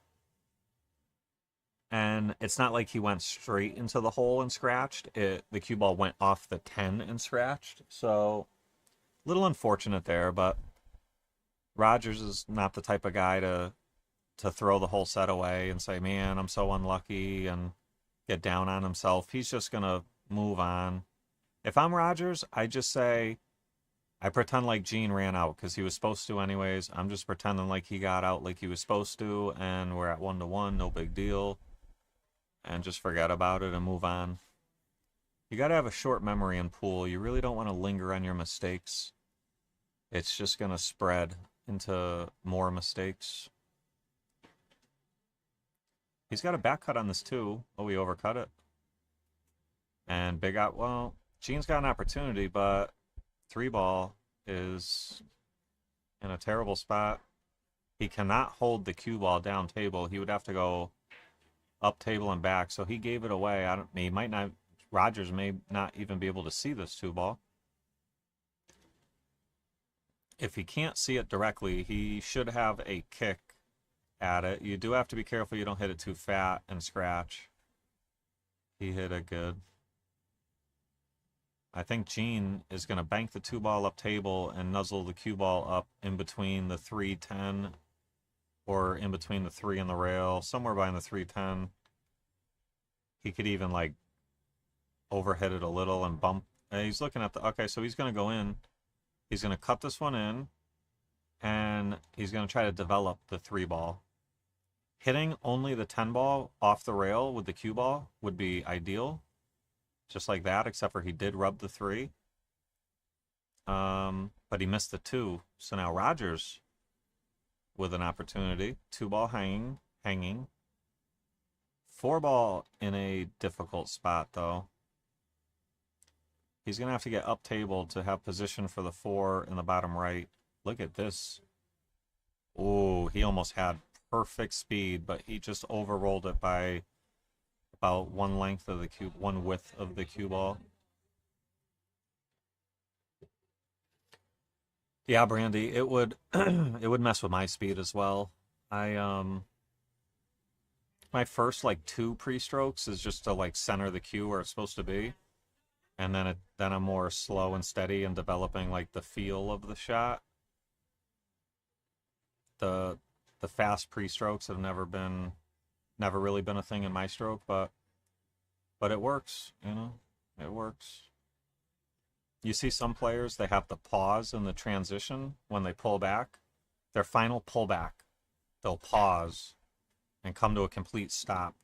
And it's not like he went straight into the hole and scratched. The cue ball went off the 10 and scratched. So, little unfortunate there, but Rogers is not the type of guy to throw the whole set away and say, man, I'm so unlucky, and get down on himself. He's just going to move on. If I'm Rogers, I just say, I pretend like Gene ran out because he was supposed to anyways. I'm just pretending like he got out like he was supposed to, and we're at 1-1, no big deal. And just forget about it and move on. You got to have a short memory in pool. You really don't want to linger on your mistakes. It's just going to spread into more mistakes. He's got a back cut on this too. Oh, we overcut it. And big out. Well, Gene's got an opportunity, but 3 ball is in a terrible spot. He cannot hold the cue ball down table. He would have to go up table and back. So he gave it away. He might not. Rogers may not even be able to see this 2 ball. If he can't see it directly, he should have a kick at it. You do have to be careful you don't hit it too fat and scratch. He hit it good. I think Gene is going to bank the 2-ball up table and nuzzle the cue ball up in between the 3-10 or in between the 3 and the rail, somewhere by the 3-10. He could even like overhead it a little and bump. And he's looking at the, okay, so he's going to go in. He's going to cut this one in and he's going to try to develop the 3-ball. Hitting only the 10-ball off the rail with the cue ball would be ideal. Just like that, except for he did rub the 3. But he missed the 2. So now Rogers with an opportunity. 2-ball hanging. 4-ball in a difficult spot, though. He's going to have to get up table to have position for the 4 in the bottom right. Look at this. Oh, he almost had perfect speed, but he just overrolled it by about one width of the cue ball. Yeah, Brandy, it would it would mess with my speed as well. My first like 2 pre-strokes is just to like center the cue where it's supposed to be, and then I'm more slow and steady and developing like the feel of the shot. The fast pre-strokes have never really been a thing in my stroke, but it works, you know, it works. You see some players, they have to pause in the transition when they pull back. Their final pullback, they'll pause and come to a complete stop.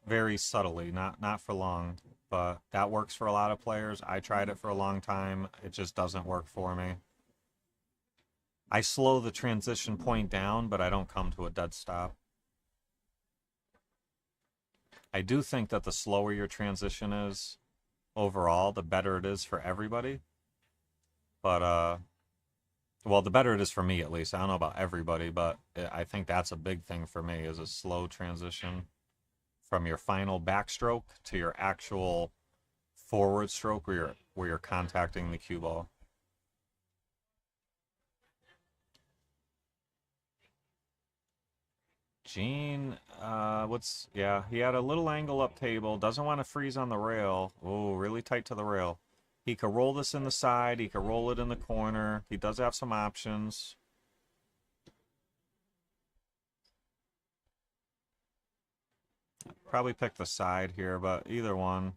Very subtly, not for long, but that works for a lot of players. I tried it for a long time. It just doesn't work for me. I slow the transition point down, but I don't come to a dead stop. I do think that the slower your transition is overall, the better it is for everybody. But, well, the better it is for me, at least. I don't know about everybody, but I think that's a big thing for me, is a slow transition from your final backstroke to your actual forward stroke where you're contacting the cue ball. Gene, he had a little angle up table, doesn't want to freeze on the rail. Oh, really tight to the rail. He could roll this in the side, he could roll it in the corner. He does have some options. Probably pick the side here, but either one.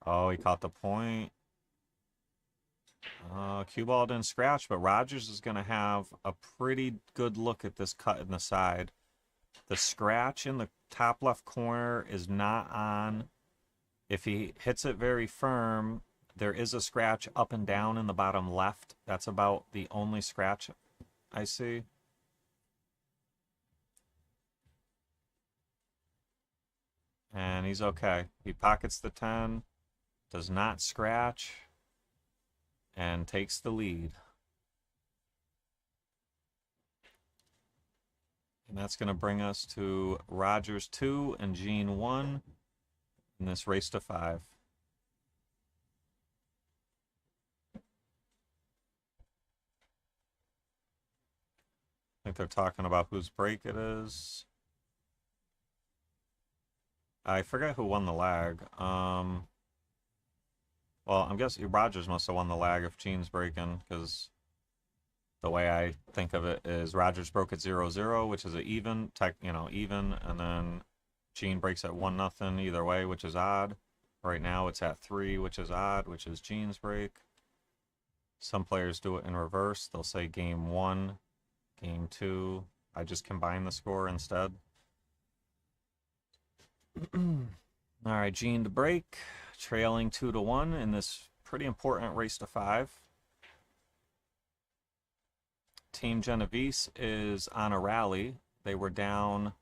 Oh, he caught the point. Cue ball didn't scratch, but Rogers is going to have a pretty good look at this cut in the side. The scratch in the top left corner is not on. If he hits it very firm, there is a scratch up and down in the bottom left. That's about the only scratch I see. And he's okay. He pockets the 10, does not scratch, and takes the lead. And that's going to bring us to Rogers 2 and Gene 1 in this race to 5. I think they're talking about whose break it is. I forget who won the lag. Well, I'm guessing Rogers must have won the lag if Gene's breaking, because the way I think of it is Rogers broke at 0-0, which is an even, even, and then Gene breaks at 1-0 either way, which is odd. Right now it's at 3, which is odd, which is Gene's break. Some players do it in reverse. They'll say game 1, game 2. I just combine the score instead. All right, Gene to break, trailing 2-1 in this pretty important race to 5. Team Genovese is on a rally. They were down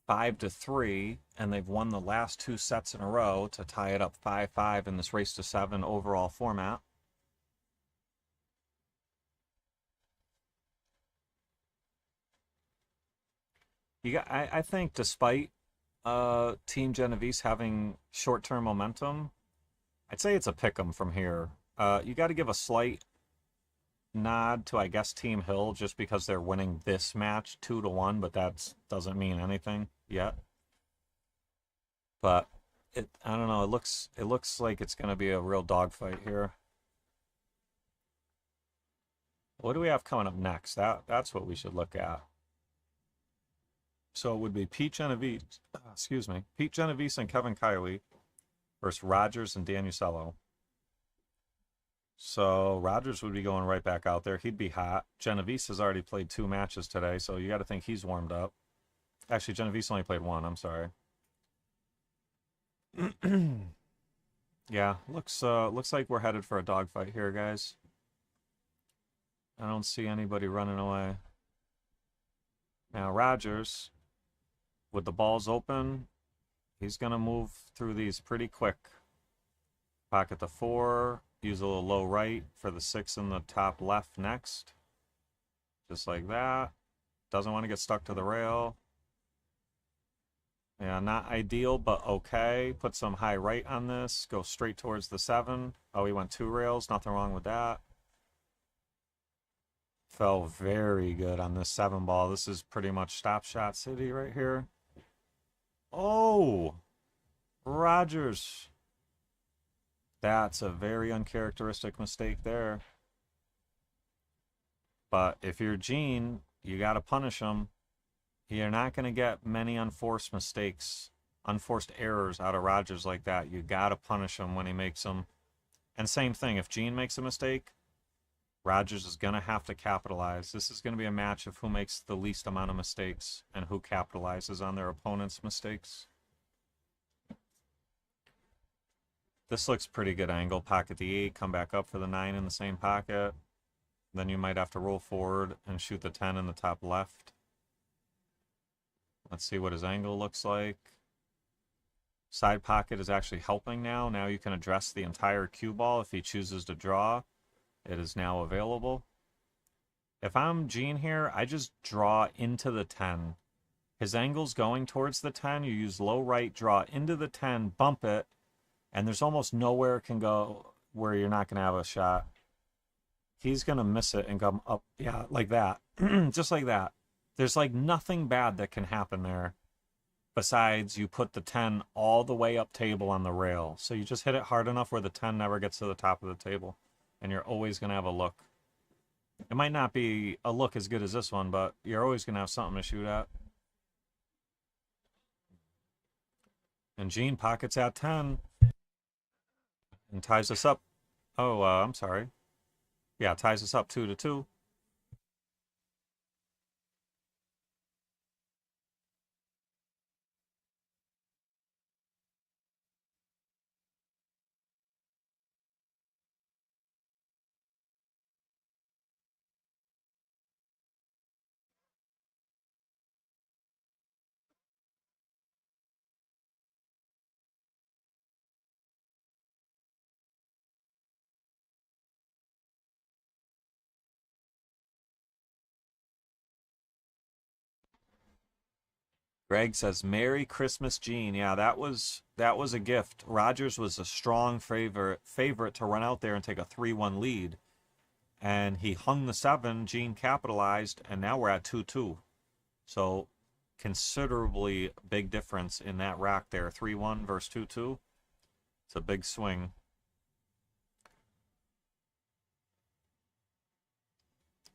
5-3, and they've won the last 2 sets in a row to tie it up 5-5 in this race to 7 overall format. I think despite Team Genovese having short-term momentum, I'd say it's a pick'em from here. You got to give a slight nod to, I guess, Team Hill just because they're winning this match 2-1, but that doesn't mean anything yet. But I don't know. It looks like it's gonna be a real dogfight here. What do we have coming up next? That's what we should look at. So it would be Pete Genovese, Pete Genovese and Kevin Kiley versus Rogers and Dan Uccello. So Rogers would be going right back out there. He'd be hot. Genovese has already played 2 matches today, so you got to think he's warmed up. Actually, Genovese only played 1. I'm sorry. Yeah, looks like we're headed for a dogfight here, guys. I don't see anybody running away. Now Rogers, with the balls open, he's gonna move through these pretty quick. Pocket the 4, use a little low right for the 6 in the top left next. Just like that. Doesn't want to get stuck to the rail. Yeah, not ideal, but okay. Put some high right on this. Go straight towards the 7. Oh, he went 2 rails. Nothing wrong with that. Fell very good on this 7 ball. This is pretty much stop shot city right here. Oh! Rogers. That's a very uncharacteristic mistake there. But if you're Gene, you got to punish him. You're not going to get many unforced mistakes, unforced errors out of Rogers like that. You got to punish him when he makes them. And same thing, if Gene makes a mistake, Rogers is going to have to capitalize. This is going to be a match of who makes the least amount of mistakes and who capitalizes on their opponent's mistakes. This looks pretty good angle. Pocket the 8, come back up for the 9 in the same pocket. Then you might have to roll forward and shoot the 10 in the top left. Let's see what his angle looks like. Side pocket is actually helping now. Now you can address the entire cue ball if he chooses to draw. It is now available. If I'm Gene here, I just draw into the 10. His angle's going towards the 10. You use low right, draw into the 10, bump it, and there's almost nowhere it can go where you're not going to have a shot. He's going to miss it and come up, yeah, like that. Just like that. There's like nothing bad that can happen there besides you put the 10 all the way up table on the rail. So you just hit it hard enough where the 10 never gets to the top of the table. And you're always going to have a look. It might not be a look as good as this one, but you're always going to have something to shoot at. And Gene pockets at 10 and ties us up. Oh, I'm sorry. Yeah, ties us up 2-2. Greg says, Merry Christmas, Gene. Yeah, that was a gift. Rogers was a strong favorite to run out there and take a 3-1 lead. And he hung the 7, Gene capitalized, and now we're at 2-2. So considerably big difference in that rack there. 3-1 versus 2-2. It's a big swing.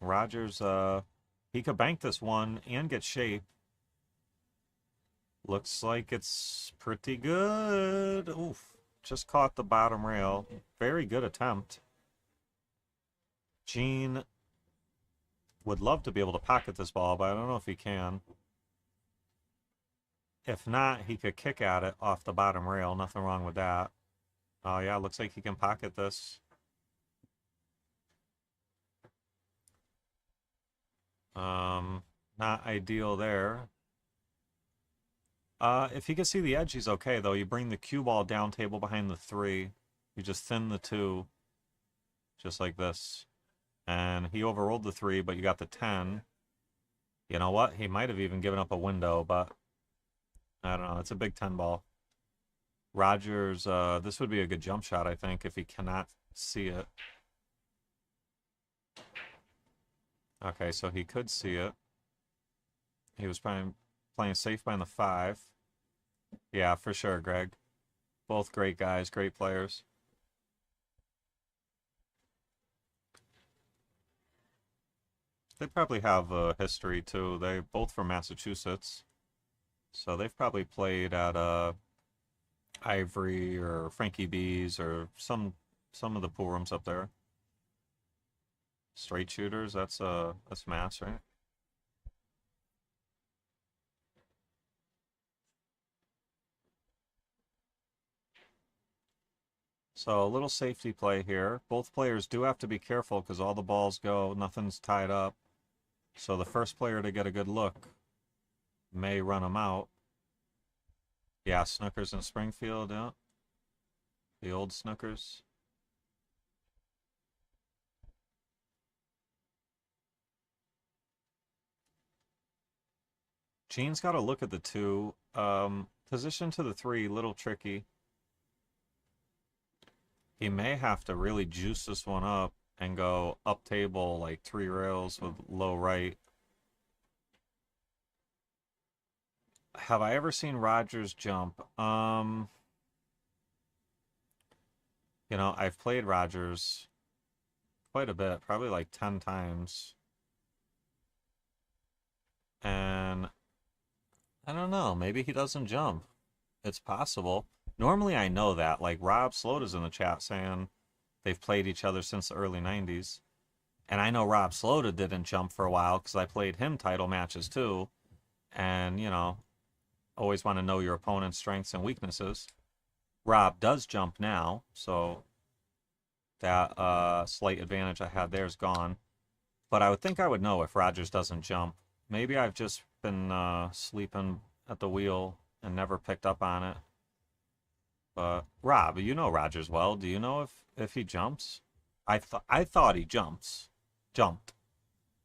Rogers, he could bank this one and get shape. Looks like it's pretty good. Oof. Just caught the bottom rail. Very good attempt. Gene would love to be able to pocket this ball, but I don't know if he can. If not, he could kick at it off the bottom rail. Nothing wrong with that. Oh, yeah, looks like he can pocket this. Not ideal there. If he can see the edge, he's okay, though. You bring the cue ball down table behind the 3. You just thin the 2. Just like this. And he overrolled the 3, but you got the 10. You know what? He might have even given up a window, but I don't know. It's a big 10 ball. Rogers, this would be a good jump shot, I think, if he cannot see it. Okay, so he could see it. He was playing safe behind the 5. Yeah, for sure, Greg. Both great guys, great players. They probably have a history too. They both from Massachusetts, so they've probably played at Ivory or Frankie B's or some of the pool rooms up there. Straight shooters, that's Mass, right? So a little safety play here. Both players do have to be careful because all the balls go, nothing's tied up. So the first player to get a good look may run them out. Yeah, Snookers in Springfield, yeah. The old Snookers. Gene's got to look at the 2. Position to the 3, little tricky. He may have to really juice this one up and go up table like 3 rails with low right. Have I ever seen Rogers jump? You know, I've played Rogers quite a bit, probably like 10 times. And I don't know, maybe he doesn't jump. It's possible. Normally I know that. Like Rob Slota's in the chat saying they've played each other since the early 90s. And I know Rob Slota didn't jump for a while because I played him title matches too. And, you know, always want to know your opponent's strengths and weaknesses. Rob does jump now, so that slight advantage I had there is gone. But I would think I would know if Rogers doesn't jump. Maybe I've just been sleeping at the wheel and never picked up on it. But Rob, you know Rogers well. Do you know if he jumps? I thought he jumped,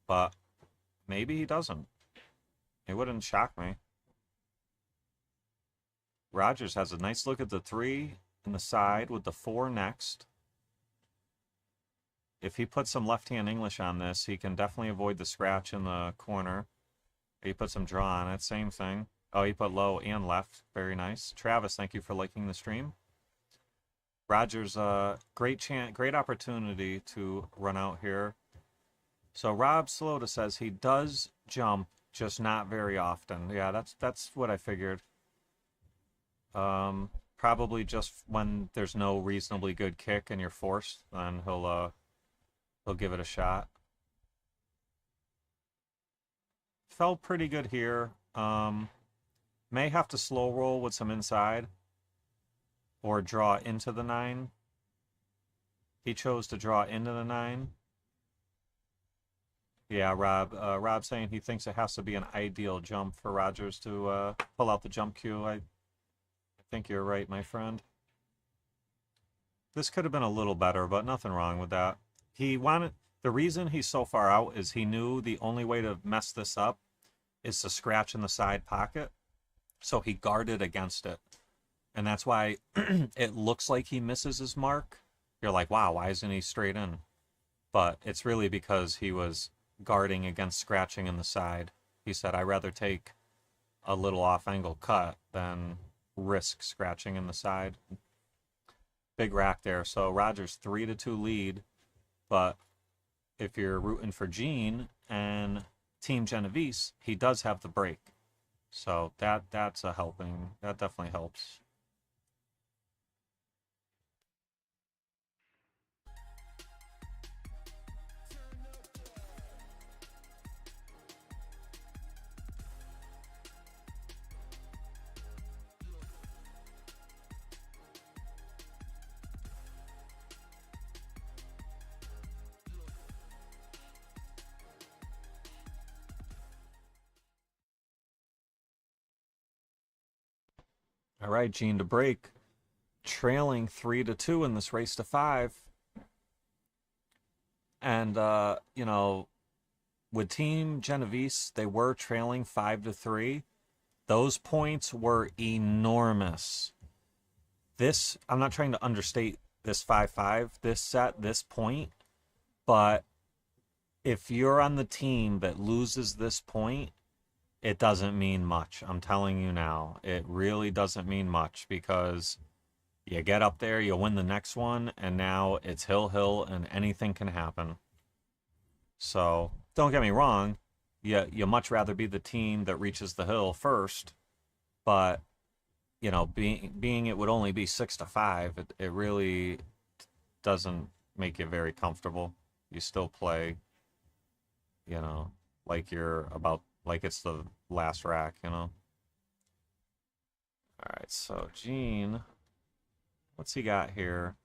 but maybe he doesn't. It wouldn't shock me. Rogers has a nice look at the 3 in the side with the 4 next. If he puts some left-hand English on this, he can definitely avoid the scratch in the corner. He put some draw on it, same thing. Oh, he put low and left. Very nice. Travis, thank you for liking the stream. Rogers, great opportunity to run out here. So Rob Slota says he does jump, just not very often. Yeah, that's what I figured. Probably just when there's no reasonably good kick and you're forced, then he'll give it a shot. Felt pretty good here. May have to slow roll with some inside or draw into the 9. He chose to draw into the 9. Yeah, Rob saying he thinks it has to be an ideal jump for Rogers to pull out the jump cue. I think you're right, my friend. This could have been a little better, but nothing wrong with that. The reason he's so far out is he knew the only way to mess this up is to scratch in the side pocket. So he guarded against it. And that's why it looks like he misses his mark. You're like, wow, why isn't he straight in? But it's really because he was guarding against scratching in the side. He said, I'd rather take a little off-angle cut than risk scratching in the side. Big rack there. So Rogers 3-2 lead. But if you're rooting for Gene and Team Genovese, he does have the break. So that's a helping. That definitely helps. All right, Gene to break. Trailing 3-2 in this race to 5. And, you know, with Team Genovese, they were trailing 5-3. Those points were enormous. This, I'm not trying to understate this 5-5, this set, this point, but if you're on the team that loses this point, it doesn't mean much. I'm telling you now, it really doesn't mean much because You get up there, you win the next one, and now it's hill, and anything can happen. So, don't get me wrong, you much rather be the team that reaches the hill first, but, you know, being it would only be 6-5, it really doesn't make you very comfortable. You still play, you know, like like it's the last rack, you know. All right, so Gene, what's he got here?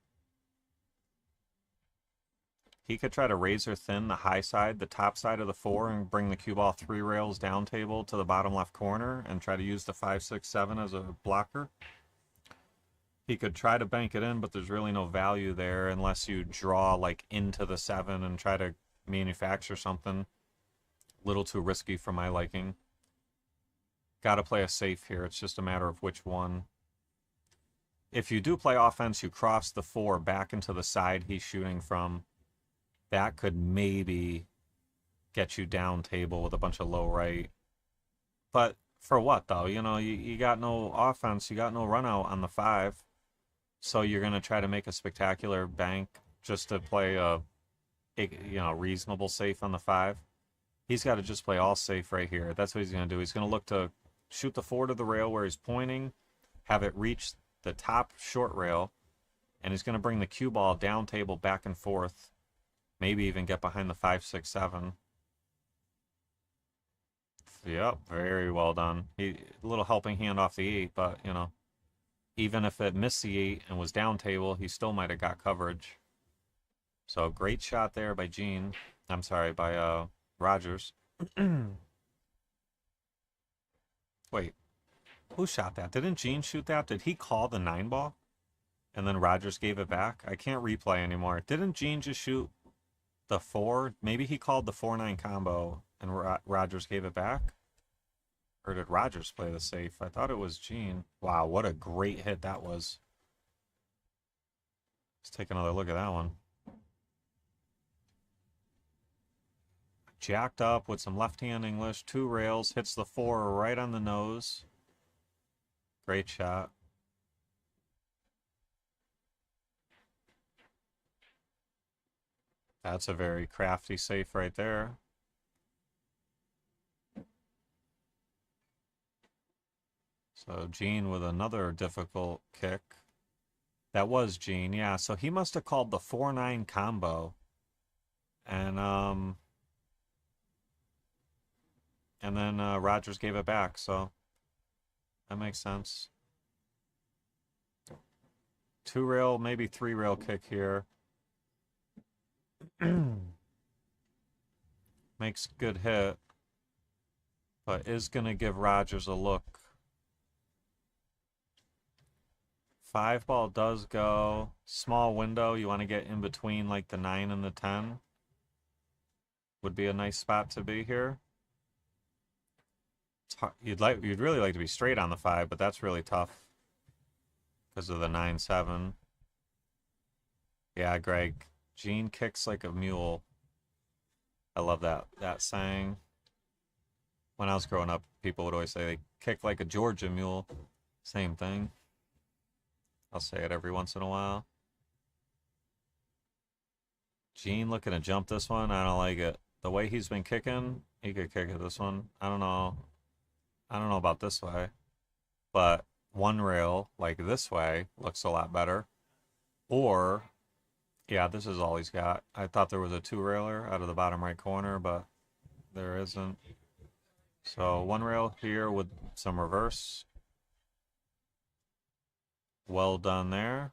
He could try to razor thin the high side, the top side of the 4, and bring the cue ball 3 rails down table to the bottom left corner and try to use the 5, 6, 7 as a blocker. He could try to bank it in, but there's really no value there unless you draw like into the 7 and try to manufacture something. A little too risky for my liking. Got to play a safe here. It's just a matter of which one. If you do play offense, you cross the 4 back into the side he's shooting from. That could maybe get you down table with a bunch of low right. But for what, though? You know, you got no offense. You got no run out on the 5. So you're going to try to make a spectacular bank just to play a reasonable safe on the 5. He's got to just play all safe right here. That's what he's going to do. He's going to look to shoot the 4 to the rail where he's pointing, have it reach the top short rail, and he's going to bring the cue ball down table back and forth. Maybe even get behind the 5, 6, 7. Yep, very well done. A little helping hand off the 8, but, you know, even if it missed the 8 and was down table, he still might have got coverage. So, great shot there by Gene. I'm sorry, by Rogers. Wait, who shot that? Didn't Gene shoot that? Did he call the 9 ball? And then Rogers gave it back? I can't replay anymore. Didn't Gene just shoot the 4? Maybe he called the 4-9 combo and Rogers gave it back? Or did Rogers play the safe? I thought it was Gene. Wow, what a great hit that was. Let's take another look at that one. Jacked up with some left-hand English, 2 rails, hits the 4 right on the nose. Great shot. That's a very crafty safe right there. So Gene with another difficult kick. That was Gene, yeah. So he must have called the 4-9 combo. And then Rogers gave it back, so that makes sense. 2 rail, maybe 3 rail kick here. Makes good hit, but is going to give Rogers a look. 5 ball does go. Small window, you want to get in between like the 9 and the 10. Would be a nice spot to be here. It's hard. You'd really like to be straight on the 5, but that's really tough because of the 9-7. Yeah, Greg. Gene kicks like a mule. I love that saying. When I was growing up, people would always say they kick like a Georgia mule. Same thing. I'll say it every once in a while. Gene looking to jump this one. I don't like it. The way he's been kicking, he could kick it this one. I don't know. I don't know about this way. But 1 rail, like this way, looks a lot better. Or, yeah, this is all he's got. I thought there was a 2-railer out of the bottom right corner, but there isn't. So 1 rail here with some reverse. Well done there.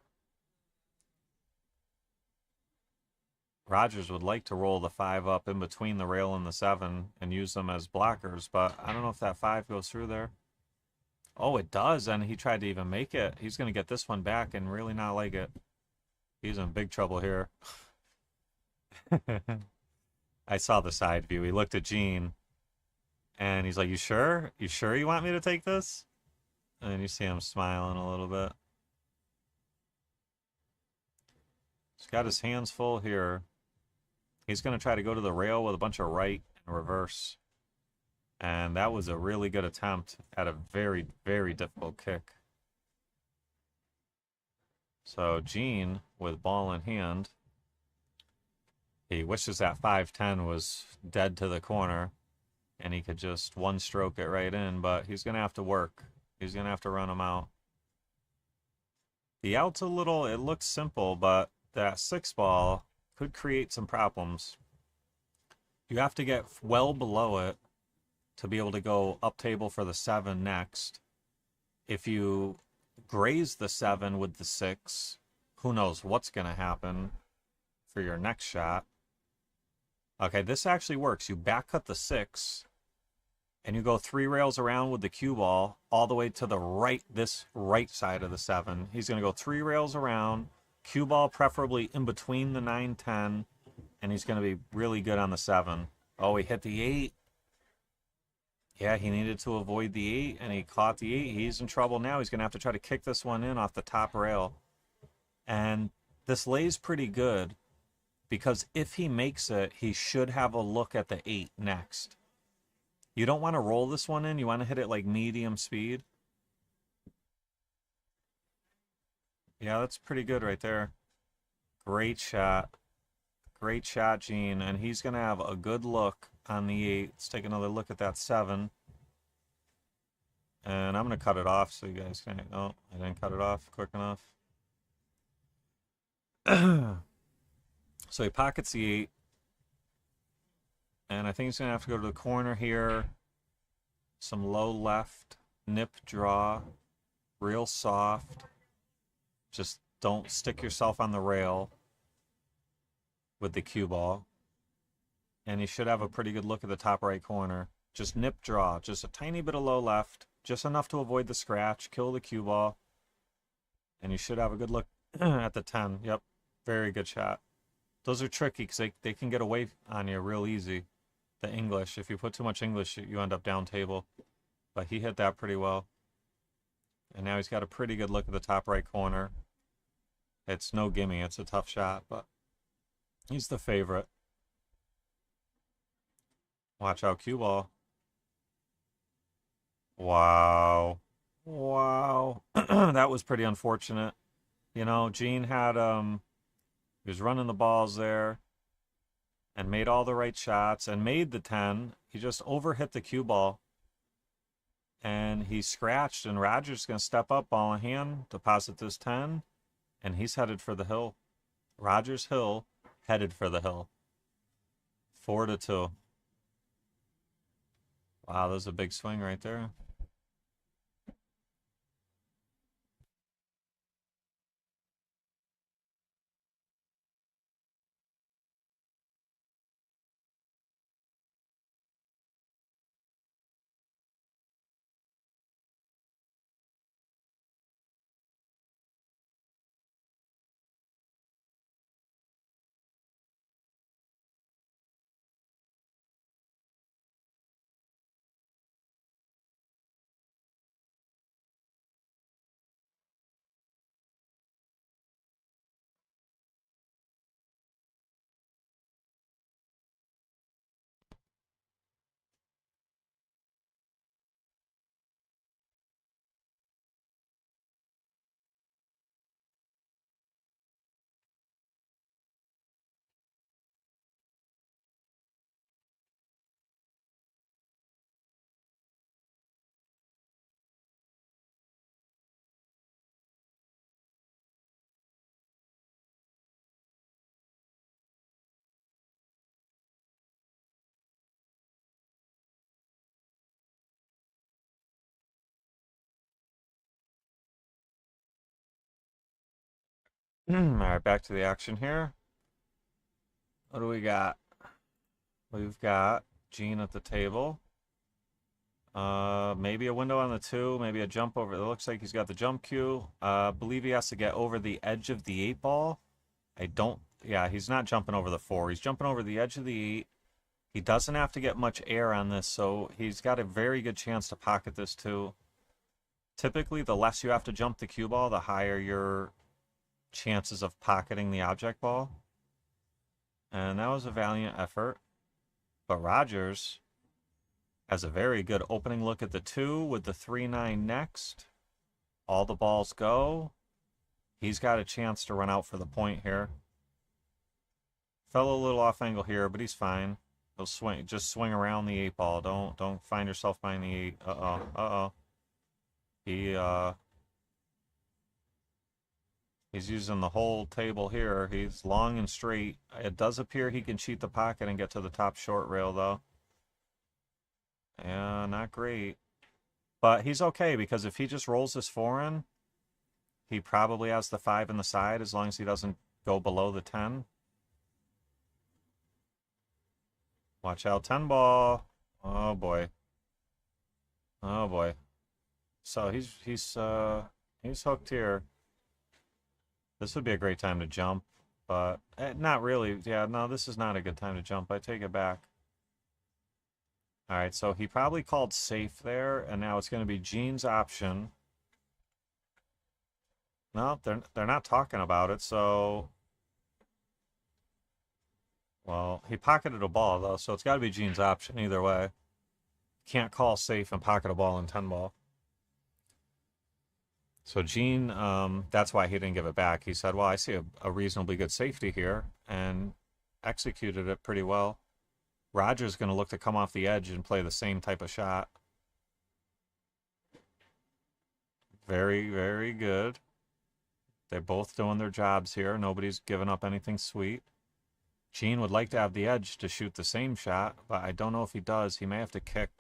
Rogers would like to roll the 5 up in between the rail and the 7 and use them as blockers, but I don't know if that 5 goes through there. Oh, it does, and he tried to even make it. He's going to get this one back and really not like it. He's in big trouble here. I saw the side view. He looked at Gene, and he's like, you sure? You sure you want me to take this? And you see him smiling a little bit. He's got his hands full here. He's going to try to go to the rail with a bunch of right and reverse. And that was a really good attempt at a very, very difficult kick. So Gene, with ball in hand, he wishes that 5-10 was dead to the corner and he could just one stroke it right in, but he's going to have to work. He's going to have to run him out. The out's a little, it looks simple, but that 6 ball could create some problems. You have to get well below it to be able to go up table for the 7 next. If you graze the 7 with the 6, who knows what's going to happen for your next shot. Okay, this actually works. You back cut the 6, and you go 3 rails around with the cue ball all the way to the right, this right side of the 7. He's going to go 3 rails around, cue ball preferably in between the 9-10, and he's going to be really good on the 7. Oh, he hit the 8. Yeah, he needed to avoid the 8, and he caught the 8. He's in trouble now. He's going to have to try to kick this one in off the top rail. And this lays pretty good, because if he makes it, he should have a look at the 8 next. You don't want to roll this one in. You want to hit it like medium speed. Yeah, that's pretty good right there. Great shot. Great shot, Gene. And he's going to have a good look on the 8. Let's take another look at that 7. And I'm going to cut it off so you guys can... Oh, I didn't cut it off quick enough. So he pockets the 8. And I think he's going to have to go to the corner here. Some low left. Nip draw. Real soft. Just don't stick yourself on the rail with the cue ball. And you should have a pretty good look at the top right corner. Just nip draw. Just a tiny bit of low left. Just enough to avoid the scratch. Kill the cue ball. And you should have a good look at the 10. Yep. Very good shot. Those are tricky because they can get away on you real easy. The English. If you put too much English, you end up down table. But he hit that pretty well. And now he's got a pretty good look at the top right corner. It's no gimme. It's a tough shot, but he's the favorite. Watch out, cue ball. Wow. Wow. That was pretty unfortunate. You know, Gene had, he was running the balls there and made all the right shots and made the 10. He just overhit the cue ball. And he scratched, and Roger's going to step up, ball in hand, deposit this 10, and he's headed for the hill. Rogers Hill headed for the hill. 4-2. Wow, there's a big swing right there. All right, back to the action here. What do we got? We've got Gene at the table. Maybe a window on the 2, maybe a jump over. It looks like he's got the jump cue. Believe he has to get over the edge of the 8 ball. Yeah, he's not jumping over the 4. He's jumping over the edge of the 8. He doesn't have to get much air on this, so he's got a very good chance to pocket this too. Typically, the less you have to jump the cue ball, the higher your chances of pocketing the object ball. And that was a valiant effort. But Rogers has a very good opening look at the 2 with the 3-9 next. All the balls go. He's got a chance to run out for the point here. Fell a little off angle here, but he's fine. He'll swing, just swing around the 8 ball. Don't find yourself behind the 8. He's using the whole table here. He's long and straight. It does appear he can cheat the pocket and get to the top short rail, though. Yeah, not great. But he's okay, because if he just rolls this 4 in, he probably has the 5 in the side, as long as he doesn't go below the 10. Watch out, 10 ball. Oh, boy. Oh, boy. So he's hooked here. This would be a great time to jump, but not really. Yeah, no, this is not a good time to jump. I take it back. All right, so he probably called safe there, and now it's going to be Gene's option. No, they're not talking about it, so... Well, he pocketed a ball, though, so it's got to be Gene's option either way. Can't call safe and pocket a ball in 10 ball. So Gene, that's why he didn't give it back. He said, well, I see a reasonably good safety here, and executed it pretty well. Roger's going to look to come off the edge and play the same type of shot. Very, very good. They're both doing their jobs here. Nobody's giving up anything sweet. Gene would like to have the edge to shoot the same shot, but I don't know if he does. He may have to kick.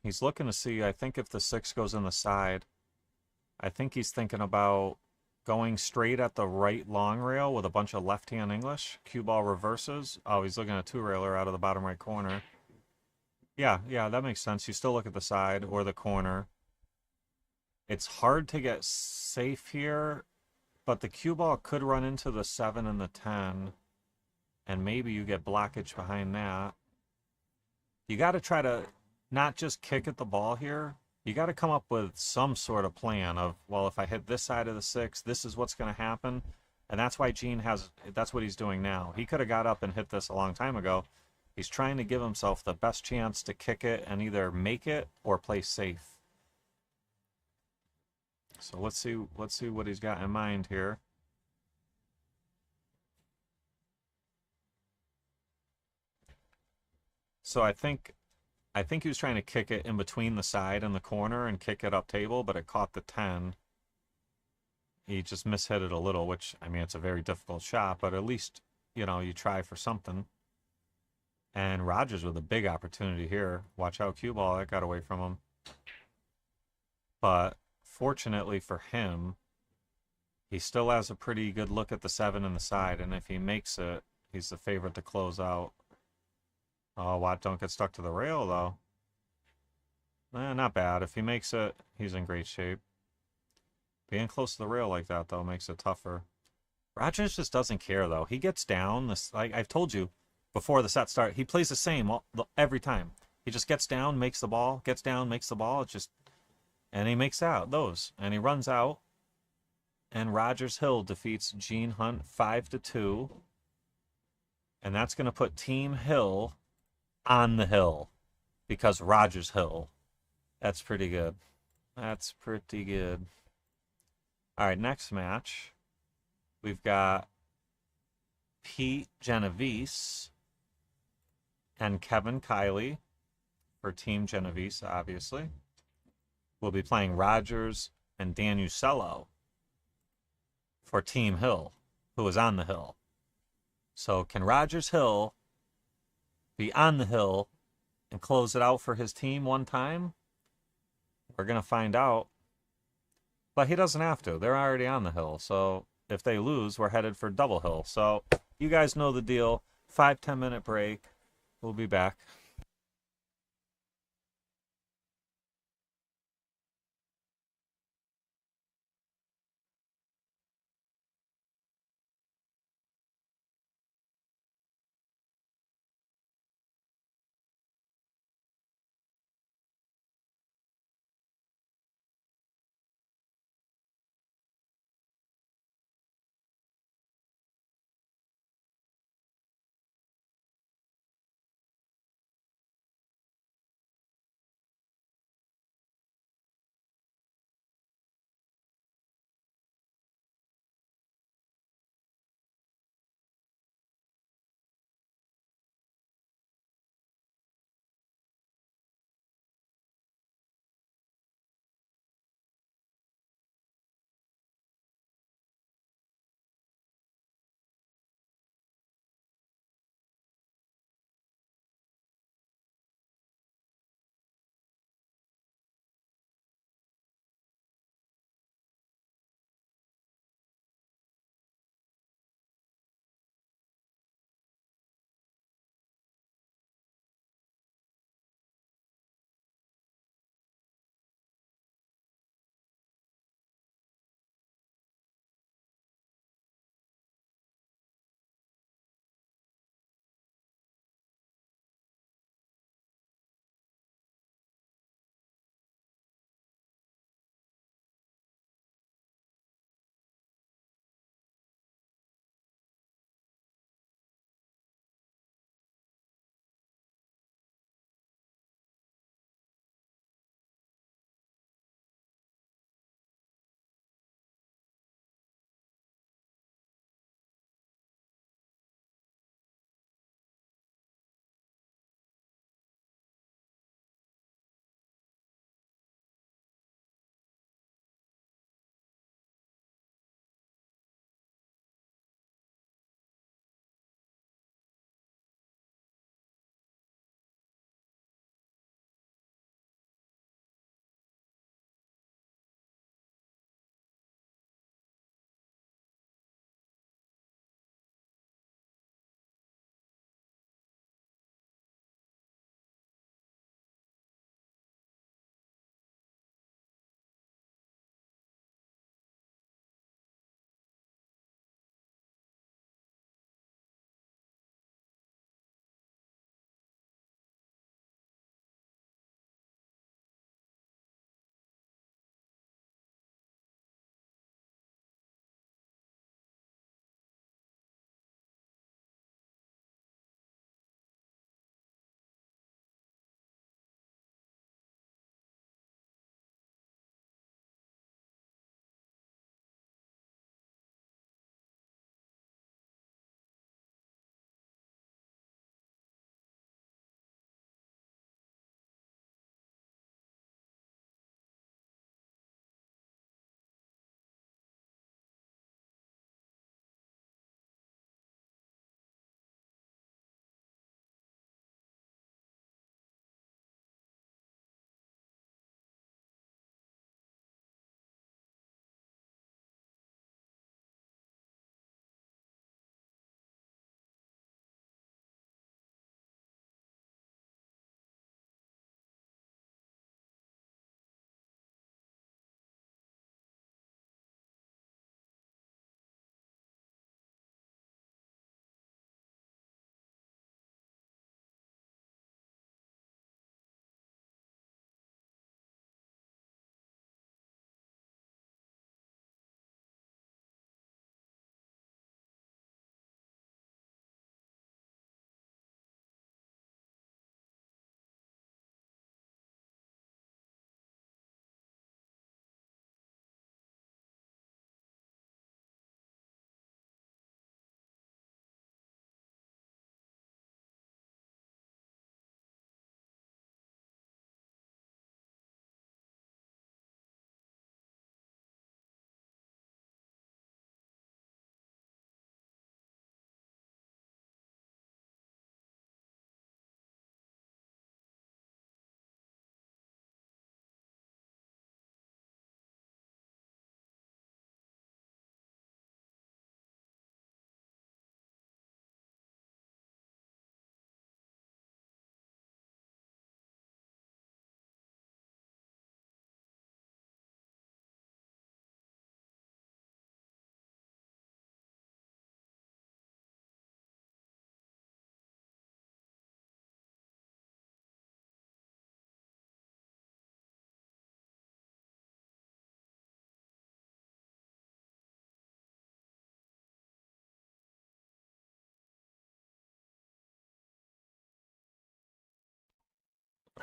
He's looking to see, I think, if the 6 goes in the side. I think he's thinking about going straight at the right long rail with a bunch of left-hand English. Cue ball reverses. Oh, he's looking at a 2-railer out of the bottom right corner. Yeah, that makes sense. You still look at the side or the corner. It's hard to get safe here, but the cue ball could run into the 7 and the 10, and maybe you get blockage behind that. You got to try to not just kick at the ball here. You got to come up with some sort of plan of, well, if I hit this side of the 6, this is what's going to happen. And that's why Gene that's what he's doing now. He could have got up and hit this a long time ago. He's trying to give himself the best chance to kick it and either make it or play safe. So let's see what he's got in mind here. So I think he was trying to kick it in between the side and the corner and kick it up table, but it caught the 10. He just mishit it a little, which, I mean, it's a very difficult shot, but at least, you know, you try for something. And Rogers with a big opportunity here. Watch out, cue ball. That got away from him. But fortunately for him, he still has a pretty good look at the 7 and the side, and if he makes it, he's the favorite to close out. Oh, Watt don't get stuck to the rail, though. Not bad. If he makes it, he's in great shape. Being close to the rail like that, though, makes it tougher. Rogers just doesn't care, though. He gets down. Like I've told you before the set start, he plays the same every time. He just gets down, makes the ball, gets down, makes the ball. It's just... And he makes out those. And he runs out. And Rogers Hill defeats Gene Hunt 5-2. And that's going to put Team Hill on the hill. Because Rogers Hill. That's pretty good. That's pretty good. All right, next match. We've got Pete Genovese and Kevin Kiley for Team Genovese, obviously. We'll be playing Rogers and Dan Usello for Team Hill, who is on the hill. So can Rogers Hill be on the hill and close it out for his team one time? We're going to find out. But he doesn't have to. They're already on the hill. So if they lose, we're headed for double hill. So you guys know the deal. 5-10 minute break. We'll be back.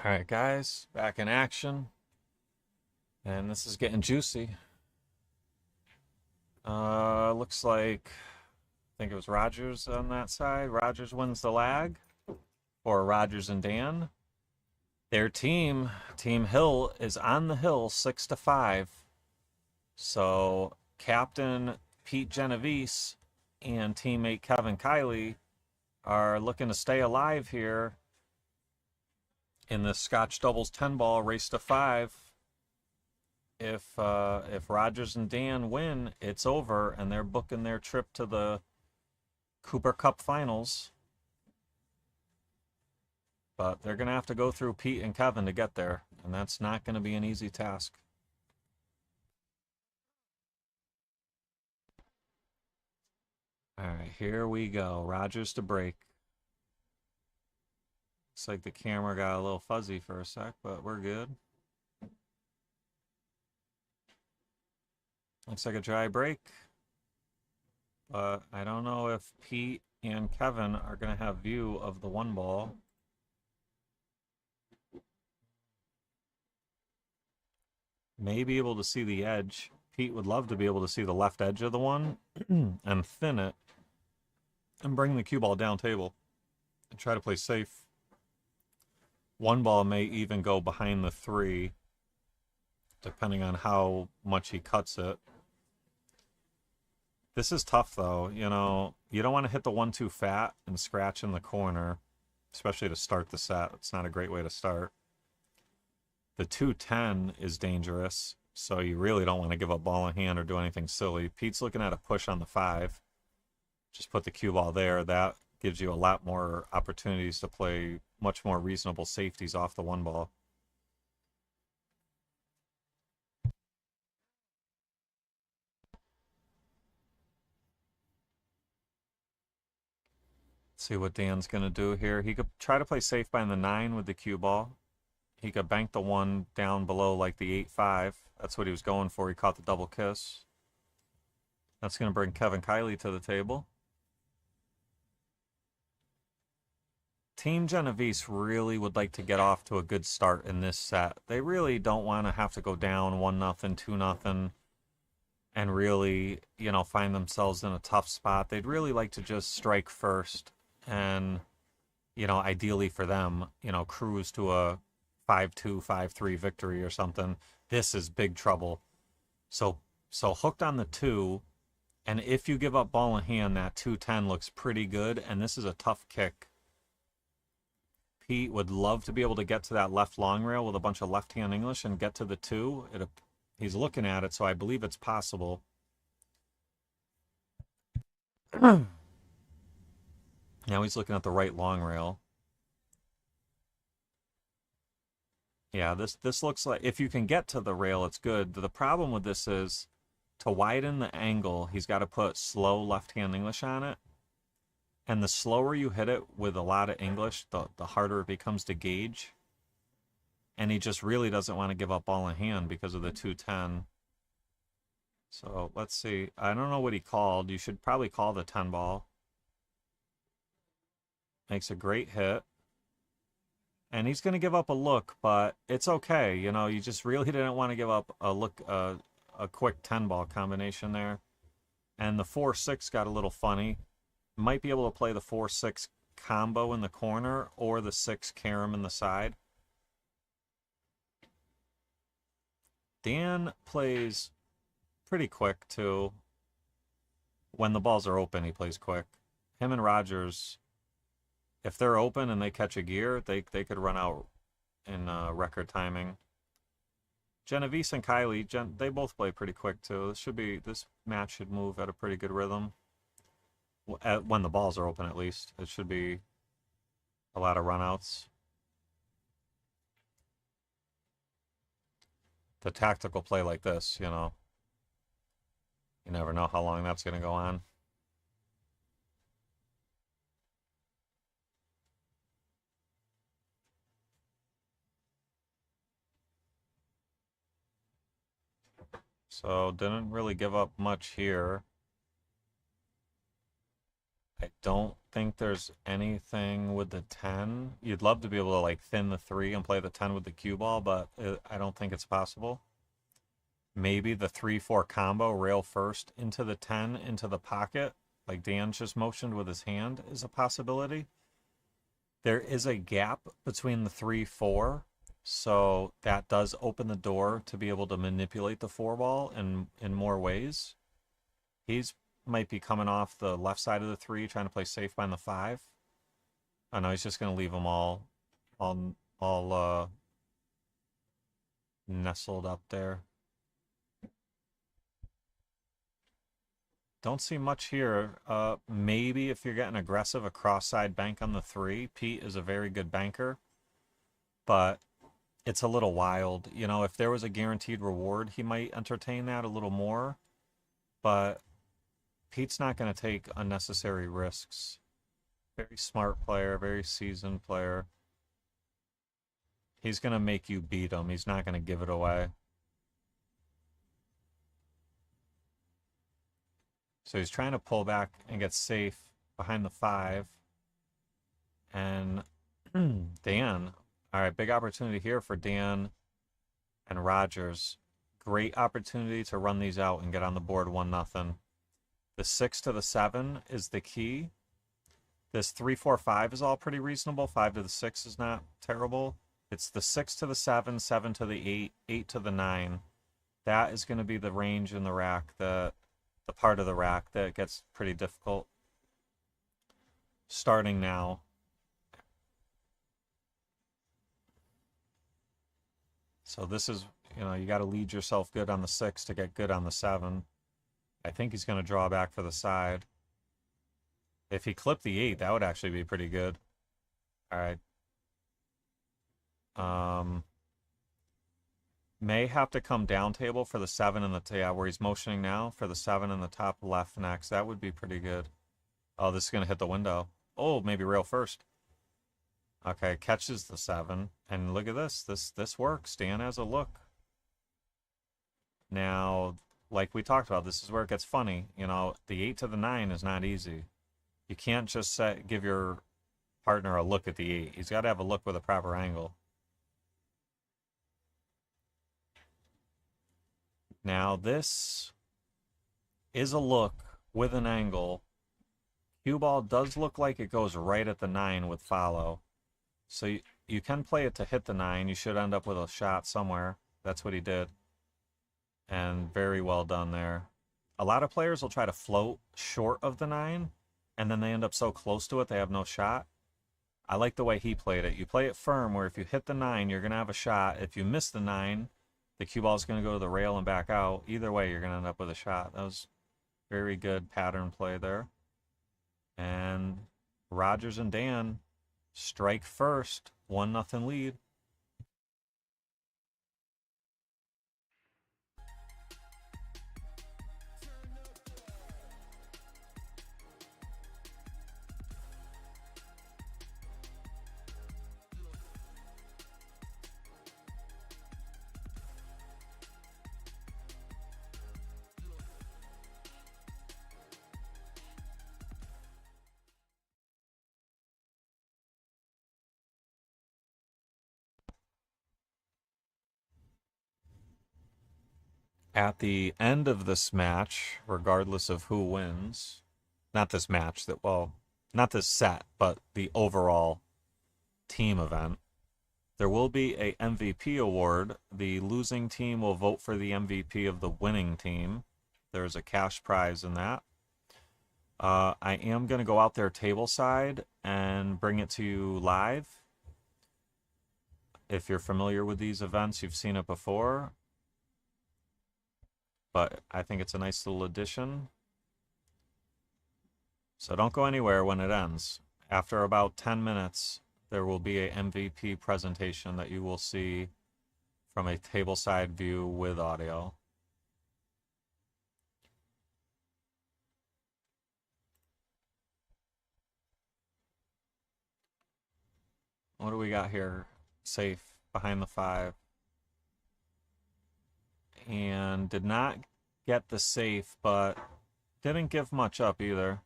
All right, guys, back in action. And this is getting juicy. Looks like, I think it was Rogers on that side. Rogers wins the lag for Rogers and Dan. Their team, Team Hill, is on the hill 6-5. So Captain Pete Genovese and teammate Kevin Kiley are looking to stay alive here in the Scotch Doubles 10 ball race to 5. If Rogers and Dan win, it's over, and they're booking their trip to the Cooper Cup Finals. But they're going to have to go through Pete and Kevin to get there, and that's not going to be an easy task. All right, here we go. Rogers to break. Looks like the camera got a little fuzzy for a sec, but we're good. Looks like a dry break. But I don't know if Pete and Kevin are going to have view of the one ball. May be able to see the edge. Pete would love to be able to see the left edge of the one and thin it and bring the cue ball down table and try to play safe. One ball may even go behind the 3, depending on how much he cuts it. This is tough, though. You know, you don't want to hit the 1 too fat and scratch in the corner, especially to start the set. It's not a great way to start. The 2-10 is dangerous, so you really don't want to give up ball in hand or do anything silly. Pete's looking at a push on the 5. Just put the cue ball there. That gives you a lot more opportunities to play much more reasonable safeties off the one ball. See what Dan's going to do here. He could try to play safe by the 9 with the cue ball. He could bank the 1 down below like the 8-5. That's what he was going for. He caught the double kiss. That's going to bring Kevin Kiley to the table. Team Genovese really would like to get off to a good start in this set. They really don't want to have to go down 1-0, 2-0, and really, you know, find themselves in a tough spot. They'd really like to just strike first and, you know, ideally for them, you know, cruise to a 5-2, 5-3 victory or something. This is big trouble. So hooked on the 2, and if you give up ball in hand, that 2-10 looks pretty good, and this is a tough kick. Pete would love to be able to get to that left long rail with a bunch of left-hand English and get to the 2. He's looking at it, so I believe it's possible. Now he's looking at the right long rail. Yeah, this looks like, if you can get to the rail, it's good. The problem with this is, to widen the angle, he's got to put slow left-hand English on it. And the slower you hit it with a lot of English, the harder it becomes to gauge. And he just really doesn't want to give up ball in hand because of the 2-10. So let's see. I don't know what he called. You should probably call the 10 ball. Makes a great hit. And he's going to give up a look, but it's okay. You know, you just really didn't want to give up a look, a quick 10 ball combination there. And the 4-6 got a little funny. Might be able to play the 4-6 combo in the corner or the 6 carom in the side. Dan plays pretty quick too. When the balls are open, he plays quick. Him and Rogers, if they're open and they catch a gear, they could run out in record timing. Genovese and Kiley, they both play pretty quick too. This match should move at a pretty good rhythm. When the balls are open, at least. It should be a lot of runouts. The tactical play like this, you know, you never know how long that's going to go on. So didn't really give up much here. I don't think there's anything with the 10. You'd love to be able to like thin the 3 and play the 10 with the cue ball, but I don't think it's possible. Maybe the 3-4 combo, rail first into the 10, into the pocket, like Dan just motioned with his hand, is a possibility. There is a gap between the 3-4, so that does open the door to be able to manipulate the 4 ball in more ways. He's might be coming off the left side of the 3, trying to play safe behind the 5. I know he's just going to leave them all nestled up there. Don't see much here. Maybe if you're getting aggressive, a cross-side bank on the 3. Pete is a very good banker, but it's a little wild. You know, if there was a guaranteed reward, he might entertain that a little more, but Pete's not going to take unnecessary risks. Very smart player, very seasoned player. He's going to make you beat him. He's not going to give it away. So he's trying to pull back and get safe behind the 5. And Dan, all right, big opportunity here for Dan and Rogers. Great opportunity to run these out and get on the board 1-0. The 6 to the 7 is the key. This 3-4-5 is all pretty reasonable. 5 to the 6 is not terrible. It's the 6 to the 7, 7 to the 8, 8 to the 9. That is going to be the range in the rack, the part of the rack that gets pretty difficult. Starting now. So this is, you know, you got to lead yourself good on the 6 to get good on the 7. I think he's going to draw back for the side. If he clipped the 8, that would actually be pretty good. All right. May have to come down table for the 7 and the where he's motioning now for the 7 in the top left next. That would be pretty good. Oh, this is going to hit the window. Oh, maybe rail first. Okay, catches the 7. And look at this. This works. Dan has a look. Now, like we talked about, this is where it gets funny. You know, the 8 to the 9 is not easy. You can't just give your partner a look at the 8. He's got to have a look with a proper angle. Now, this is a look with an angle. Cue ball does look like it goes right at the 9 with follow. So you can play it to hit the 9. You should end up with a shot somewhere. That's what he did. And very well done there. A lot of players will try to float short of the 9, and then they end up so close to it they have no shot. I like the way he played it. You play it firm, where if you hit the 9, you're going to have a shot. If you miss the 9, the cue ball is going to go to the rail and back out. Either way, you're going to end up with a shot. That was very good pattern play there. And Rogers and Dan strike first. 1-0 lead. At the end of this match, regardless of who wins, not this match, not this set, but the overall team event, there will be a MVP award. The losing team will vote for the MVP of the winning team. There's a cash prize in that. I am going to go out there table side and bring it to you live. If you're familiar with these events, you've seen it before. But I think it's a nice little addition. So don't go anywhere when it ends. After about 10 minutes, there will be a MVP presentation that you will see from a tableside view with audio. What do we got here? Safe behind the 5. And did not get the safe, but didn't give much up either.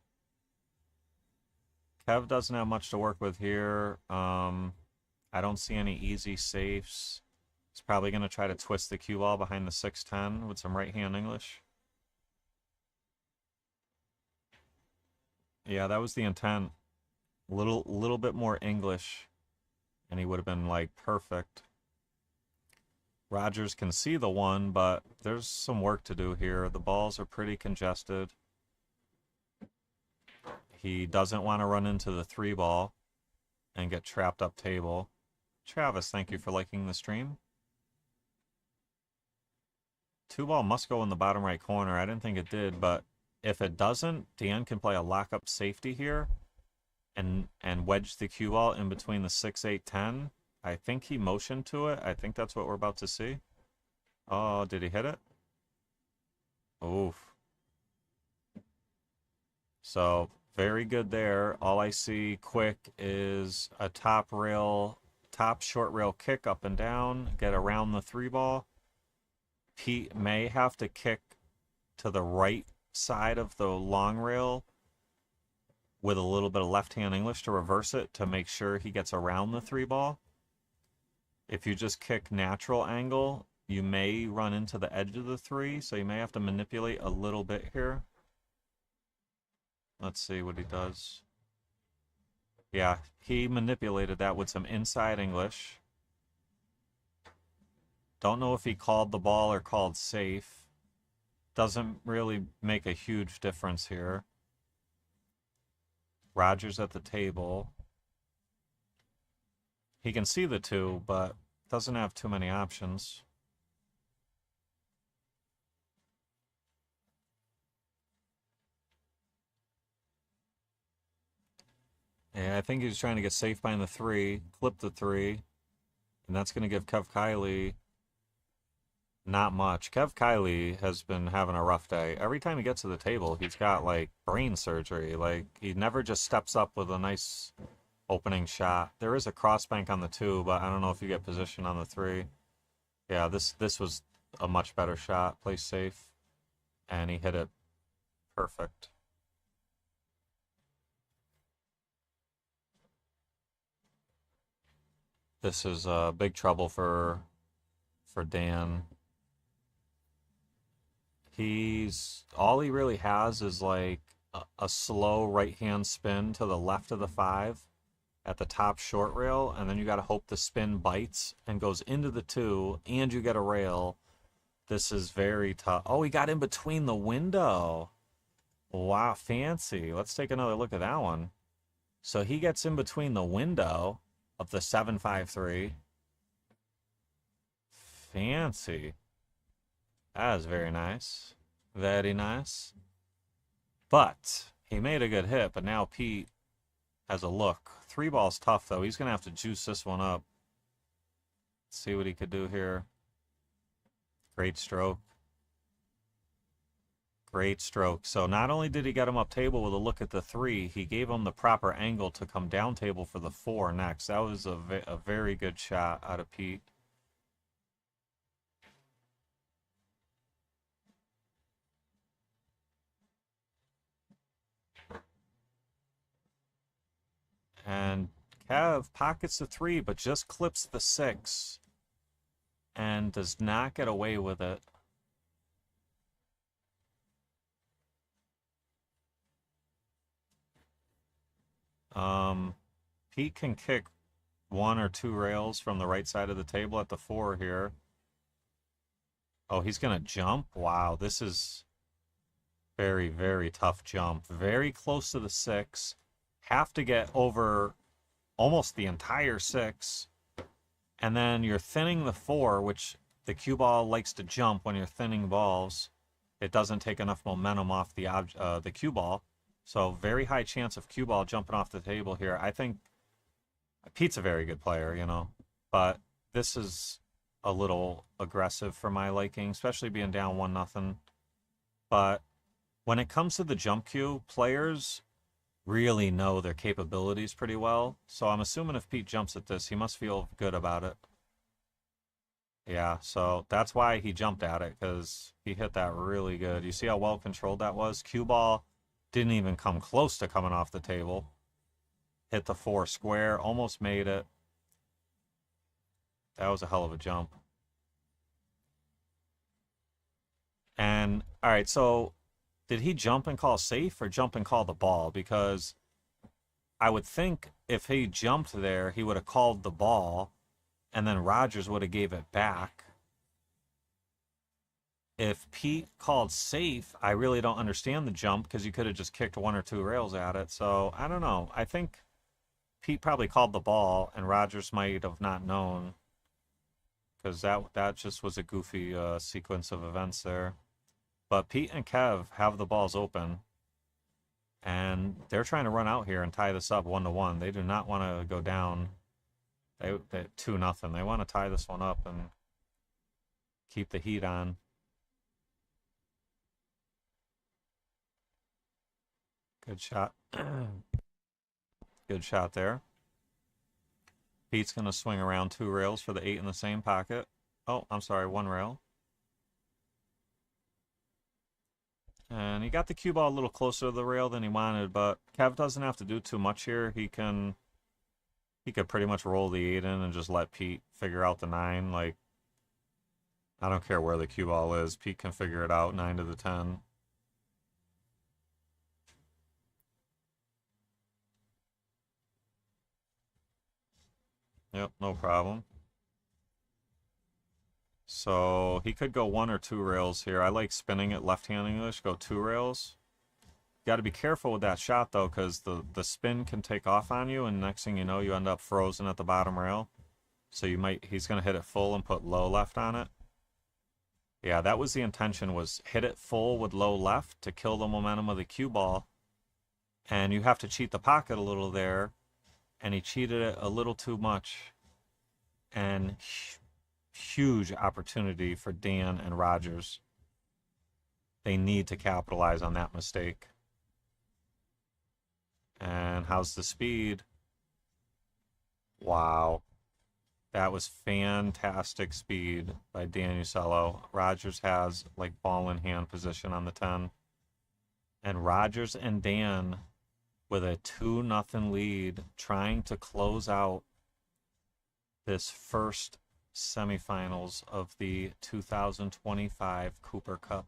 Kev doesn't have much to work with here. I don't see any easy safes. He's probably going to try to twist the cue ball behind the 6-10 with some right-hand English. Yeah, that was the intent. Little bit more English, and he would have been like perfect. Rogers can see the one, but there's some work to do here. The balls are pretty congested. He doesn't want to run into the 3 ball and get trapped up table. Travis, thank you for liking the stream. 2 ball must go in the bottom right corner. I didn't think it did, but if it doesn't, Dan can play a lockup safety here and wedge the cue ball in between the 6, 8, 10. I think he motioned to it. I think that's what we're about to see. Oh, did he hit it? Oof. So, very good there. All I see quick is a top short rail kick up and down, get around the 3 ball. Pete may have to kick to the right side of the long rail with a little bit of left-hand English to reverse it to make sure he gets around the 3 ball. If you just kick natural angle, you may run into the edge of the 3, so you may have to manipulate a little bit here. Let's see what he does. Yeah, he manipulated that with some inside English. Don't know if he called the ball or called safe. Doesn't really make a huge difference here. Rogers at the table. He can see the 2, but doesn't have too many options. Yeah, I think he's trying to get safe behind the 3, clip the 3, and that's going to give Kev Kiley not much. Kev Kiley has been having a rough day. Every time he gets to the table, he's got, like, brain surgery. Like, he never just steps up with a nice opening shot. There is a crossbank on the 2, but I don't know if you get position on the 3. Yeah, this was a much better shot. Play safe. And he hit it perfect. This is big trouble for Dan. All he really has is like a slow right-hand spin to the left of the 5 at the top short rail, and then you got to hope the spin bites and goes into the 2, and you get a rail. This is very tough. Oh, he got in between the window. Wow, fancy. Let's take another look at that one. So he gets in between the window of the 7-5-3. Fancy. That is very nice. Very nice. But he made a good hit, but now Pete has a look. 3 ball's tough, though. He's going to have to juice this one up. Let's see what he could do here. Great stroke. Great stroke. So not only did he get him up table with a look at the 3, he gave him the proper angle to come down table for the 4 next. That was a very good shot out of Pete. And Kev pockets the 3, but just clips the 6 and does not get away with it. Pete can kick 1 or 2 rails from the right side of the table at the 4 here. Oh, he's going to jump? Wow, this is very, very tough jump. Very close to the 6. Have to get over almost the entire 6. And then you're thinning the 4, which the cue ball likes to jump when you're thinning balls. It doesn't take enough momentum off the cue ball. So very high chance of cue ball jumping off the table here. I think Pete's a very good player, you know, but this is a little aggressive for my liking, especially being down 1-0. But when it comes to the jump cue, players really know their capabilities pretty well. So I'm assuming if Pete jumps at this, he must feel good about it. Yeah, so that's why he jumped at it, because he hit that really good. You see how well controlled that was? Cue ball didn't even come close to coming off the table. Hit the 4 square, almost made it. That was a hell of a jump. And, all right, so did he jump and call safe or jump and call the ball? Because I would think if he jumped there, he would have called the ball, and then Rogers would have gave it back. If Pete called safe, I really don't understand the jump because you could have just kicked 1 or 2 rails at it. So, I don't know. I think Pete probably called the ball, and Rogers might have not known because that just was a goofy sequence of events there. But Pete and Kev have the balls open, and they're trying to run out here and tie this up 1-1. They do not want to go down. They 2-0. They want to tie this one up and keep the heat on. Good shot. Good shot there. Pete's going to swing around 2 rails for the 8 in the same pocket. Oh, I'm sorry, 1 rail. And he got the cue ball a little closer to the rail than he wanted, but Kev doesn't have to do too much here. He could pretty much roll the 8 in and just let Pete figure out the 9. Like, I don't care where the cue ball is. Pete can figure it out, 9 to the 10. Yep, no problem. So he could go 1 or 2 rails here. I like spinning it left-hand English, go 2 rails. Got to be careful with that shot, though, because the spin can take off on you, and next thing you know, you end up frozen at the bottom rail. So he's going to hit it full and put low left on it. Yeah, that was the intention, was hit it full with low left to kill the momentum of the cue ball. And you have to cheat the pocket a little there, and he cheated it a little too much. And huge opportunity for Dan and Rogers. They need to capitalize on that mistake. And how's the speed? Wow. That was fantastic speed by Dan Usello. Rogers has like ball in hand position on the 10. And Rogers and Dan with a 2-0 lead trying to close out this first semifinals of the 2025 Cooper Cup.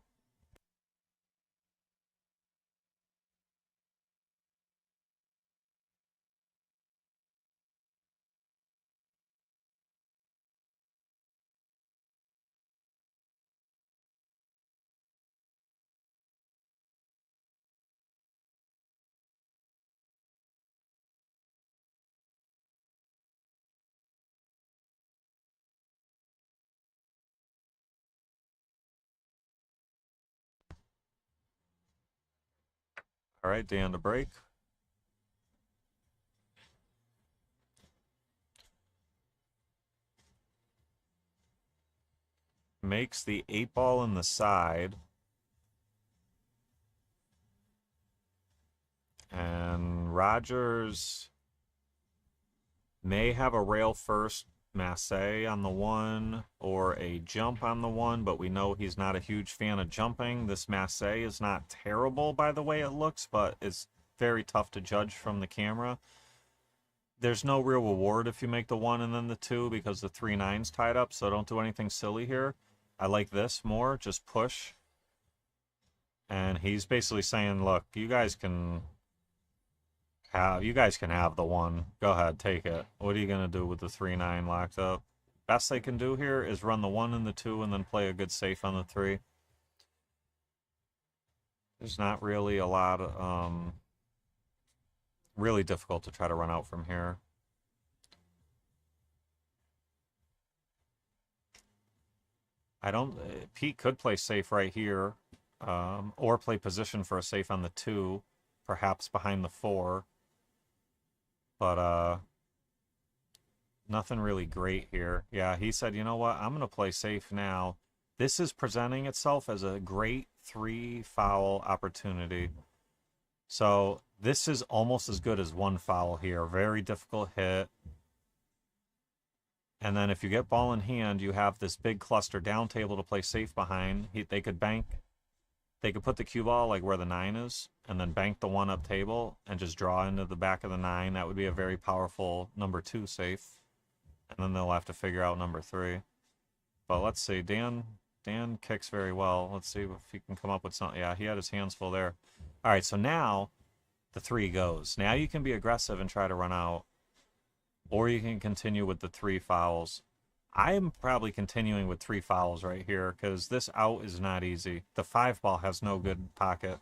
All right, Dan to break. Makes the 8 ball in the side. And Rogers may have a rail first masse on the 1 or a jump on the 1, but we know he's not a huge fan of jumping. This masse is not terrible by the way it looks, but it's very tough to judge from the camera. There's no real reward if you make the 1 and then the 2 because the 3-9's tied up, so don't do anything silly here. I like this more, just push. And he's basically saying, look, you guys can have the 1. Go ahead, take it. What are you going to do with the 3-9 locked up? Best they can do here is run the 1 and the 2 and then play a good safe on the 3. There's not really a lot of, really difficult to try to run out from here. Pete could play safe right here, or play position for a safe on the 2, perhaps behind the 4. But, nothing really great here. Yeah, he said, you know what, I'm going to play safe now. This is presenting itself as a great 3-foul opportunity. So this is almost as good as 1 foul here. Very difficult hit. And then if you get ball in hand, you have this big cluster down table to play safe behind. They could bank they could put the cue ball like where the 9 is and then bank the 1 up table and just draw into the back of the 9. That would be a very powerful number 2 safe. And then they'll have to figure out number 3. But let's see. Dan kicks very well. Let's see if he can come up with something. Yeah, he had his hands full there. All right, so now the 3 goes. Now you can be aggressive and try to run out, or you can continue with the 3 fouls. I'm probably continuing with 3 fouls right here because this out is not easy. The 5 ball has no good pocket.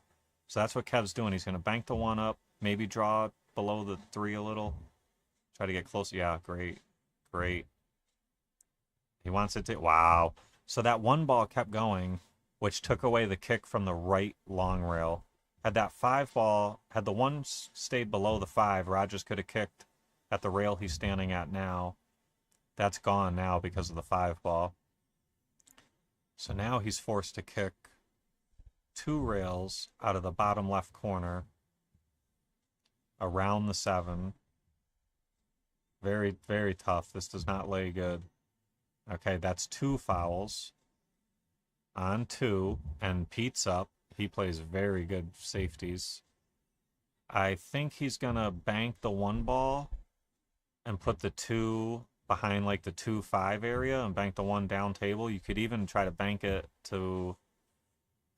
So that's what Kev's doing. He's going to bank the 1 up, maybe draw below the 3 a little. Try to get close. Yeah, great. Great. He wants it to... Wow. So that 1 ball kept going, which took away the kick from the right long rail. Had that 5 ball, had the 1 stayed below the 5, Rogers could have kicked at the rail he's standing at now. That's gone now because of the 5 ball. So now he's forced to kick 2 rails out of the bottom left corner around the 7. Very, very tough. This does not lay good. Okay, that's 2 fouls on 2, and Pete's up. He plays very good safeties. I think he's going to bank the 1 ball and put the 2 behind like the 2-5 area and bank the 1 down table. You could even try to bank it to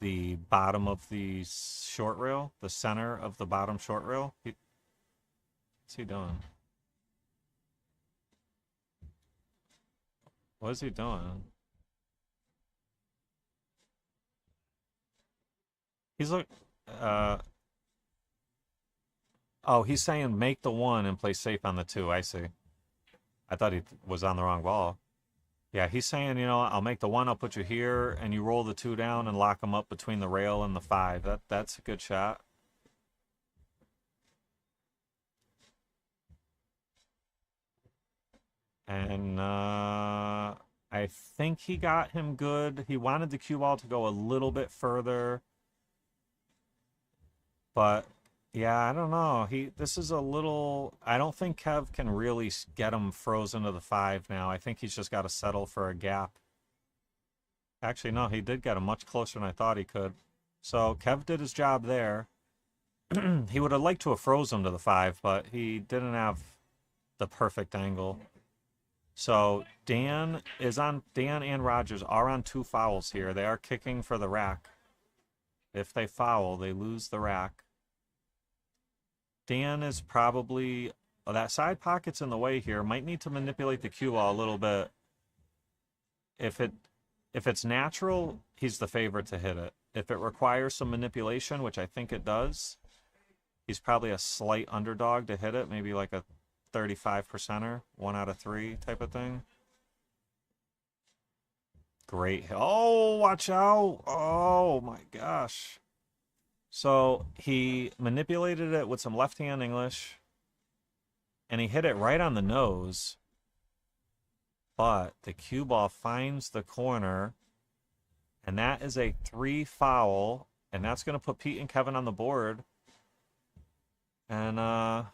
the bottom of the short rail, the center of the bottom short rail. What's he doing? What is he doing? He's like, oh, he's saying make the 1 and play safe on the 2. I see. I thought he was on the wrong ball. Yeah, he's saying, you know, I'll make the 1, I'll put you here, and you roll the 2 down and lock them up between the rail and the 5. That's a good shot. And I think he got him good. He wanted the cue ball to go a little bit further. But yeah, I don't know. This is a little... I don't think Kev can really get him frozen to the 5 now. I think he's just got to settle for a gap. Actually, no, he did get him much closer than I thought he could. So Kev did his job there. He would have liked to have frozen him to the 5, but he didn't have the perfect angle. So Dan and Rogers are on 2 fouls here. They are kicking for the rack. If they foul, they lose the rack. Dan is probably... Oh, that side pocket's in the way here. Might need to manipulate the cue ball a little bit. If it's natural, he's the favorite to hit it. If it requires some manipulation, which I think it does, he's probably a slight underdog to hit it. Maybe like a 35%er, 1 out of 3 type of thing. Great. Oh, watch out. Oh, my gosh. So he manipulated it with some left-hand English, and he hit it right on the nose. But the cue ball finds the corner, and that is a 3 foul, and that's going to put Pete and Kevin on the board. And that's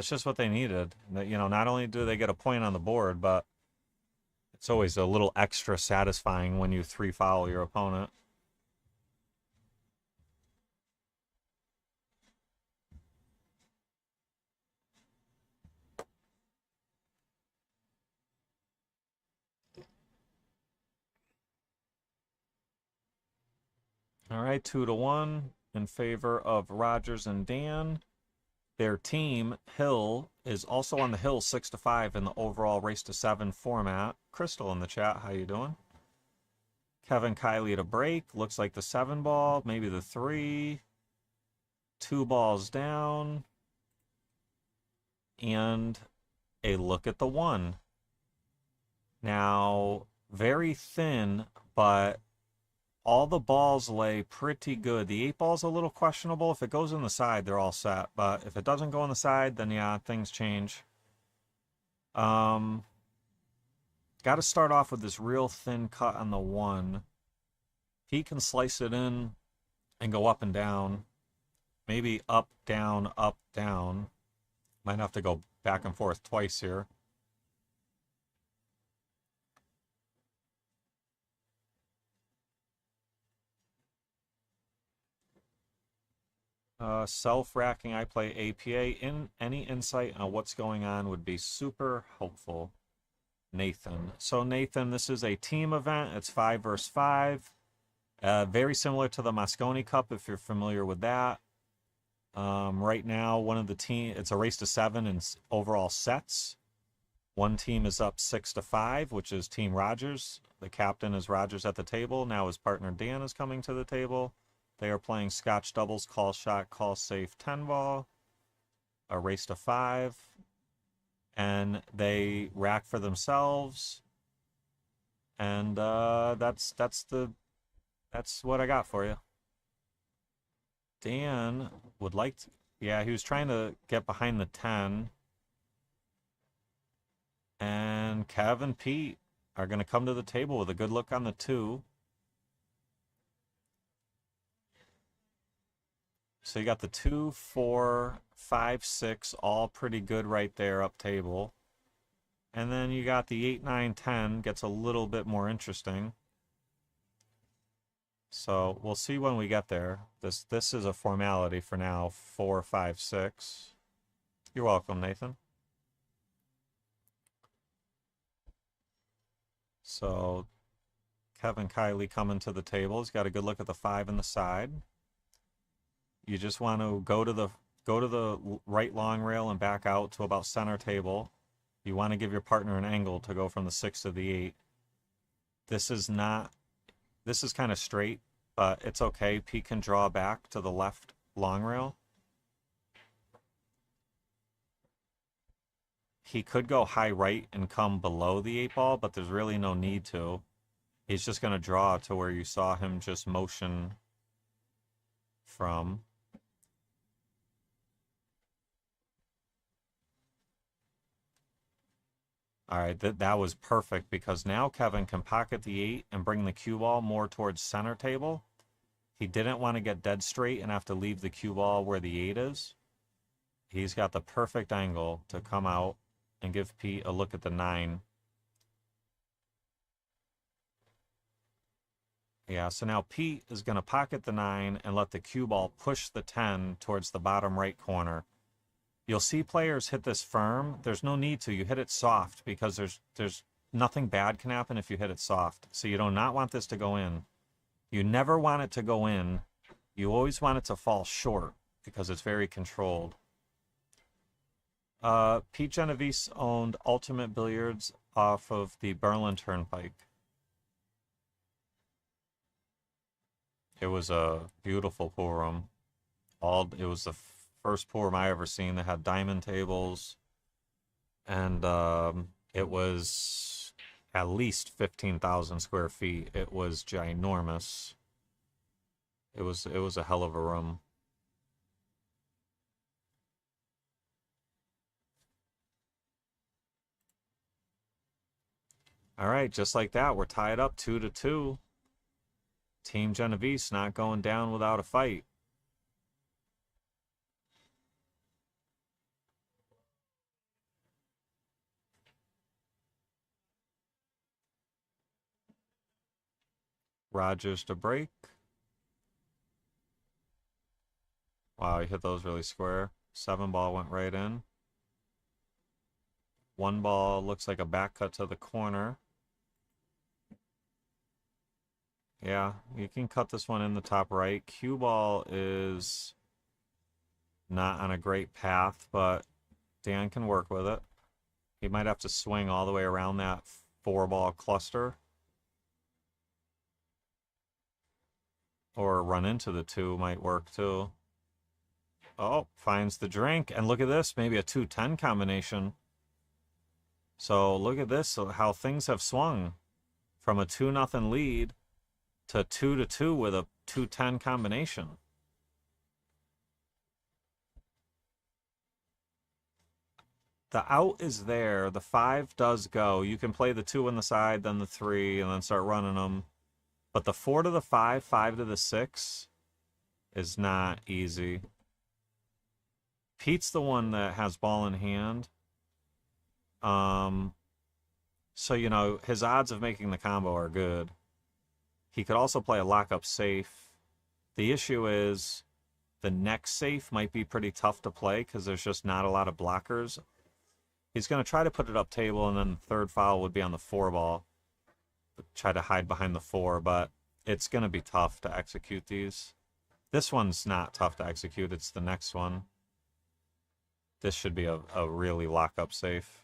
just what they needed. You know, not only do they get a point on the board, but it's always a little extra satisfying when you 3 foul your opponent. All right, 2-1 in favor of Rogers and Dan. Their team, Hill, is also on the hill 6-5 in the overall race to 7 format. Crystal in the chat, how you doing? Kevin Kiley to break. Looks like the 7 ball, maybe the 3. 2 balls down. And a look at the 1. Now, very thin, but all the balls lay pretty good. The 8 ball's a little questionable. If it goes in the side, they're all set. But if it doesn't go in the side, then yeah, things change. Got to start off with this real thin cut on the 1. He can slice it in and go up and down. Maybe up, down, up, down. Might have to go back and forth twice here. Self-racking, I play APA. Any insight on what's going on would be super helpful. Nathan. So Nathan, this is a team event. It's 5 versus 5. Very similar to the Mosconi Cup, if you're familiar with that. Right now, it's a race to 7 in overall sets. One team is up 6-5, which is Team Rogers. The captain is Rogers at the table. Now his partner Dan is coming to the table. They are playing Scotch doubles, call shot, call safe, 10 ball. A race to 5. And they rack for themselves. And that's what I got for you. Dan would like to, yeah, he was trying to get behind the 10. And Kev and Pete are going to come to the table with a good look on the 2. So you got the 2, 4, 5, 6, all pretty good right there up table. And then you got the 8, 9, 10, gets a little bit more interesting. So we'll see when we get there. This is a formality for now. 4, 5, 6. You're welcome, Nathan. So Kevin Kiley coming to the table. He's got a good look at the 5 in the side. You just want to go to the right long rail and back out to about center table. You want to give your partner an angle to go from the 6 to the 8. This is kind of straight, but it's okay. Pete can draw back to the left long rail. He could go high right and come below the 8 ball, but there's really no need to. He's just going to draw to where you saw him just motion from. All right, that was perfect because now Kevin can pocket the 8 and bring the cue ball more towards center table. He didn't want to get dead straight and have to leave the cue ball where the 8 is. He's got the perfect angle to come out and give Pete a look at the 9. Yeah, so now Pete is going to pocket the 9 and let the cue ball push the 10 towards the bottom right corner. You'll see players hit this firm. There's no need to. You hit it soft because there's nothing bad can happen if you hit it soft. So you do not want this to go in. You never want it to go in. You always want it to fall short because it's very controlled. Pete Genovese owned Ultimate Billiards off of the Berlin Turnpike. It was a beautiful pool room. It was the first pool room I ever seen that had diamond tables, and it was at least 15,000 square feet. It was ginormous. It was a hell of a room. All right, just like that, we're tied up 2-2. Team Genovese not going down without a fight. Rogers to break. Wow, he hit those really square. 7 ball went right in. 1 ball looks like a back cut to the corner. Yeah, you can cut this one in the top right. Cue ball is not on a great path, but Dan can work with it. He might have to swing all the way around that 4 ball cluster. Or run into the 2 might work too. Oh, finds the drink. And look at this, maybe a 2-10 combination. So look at this, how things have swung from a 2-0 lead to 2-2 with a 2-10 combination. The out is there. The 5 does go. You can play the 2 on the side, then the 3, and then start running them. But the 4 to the 5, 5 to the 6 is not easy. Pete's the one that has ball in hand. So, you know, his odds of making the combo are good. He could also play a lockup safe. The issue is The next safe might be pretty tough to play because there's just not a lot of blockers. He's going to try to put it up table, and then the third foul would be on the 4 ball. Try to hide behind the 4, but it's going to be tough to execute these. This one's not tough to execute. It's the next one. This should be a really lock-up safe.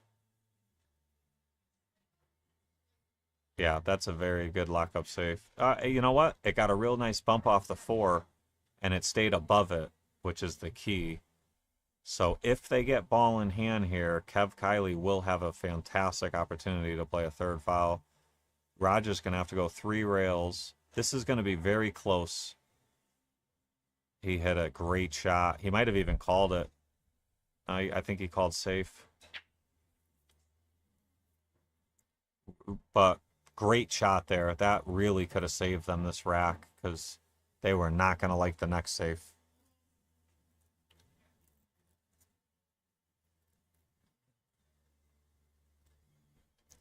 Yeah, that's a very good lock-up safe. You know what? It got a real nice bump off the 4, and it stayed above it, which is the key. So if they get ball in hand here, Kev Kiley will have a fantastic opportunity to play a third foul. Rogers going to have to go 3 rails. This is going to be very close. He hit a great shot. He might have even called it. I think he called safe. But great shot there. That really could have saved them this rack because they were not going to like the next safe.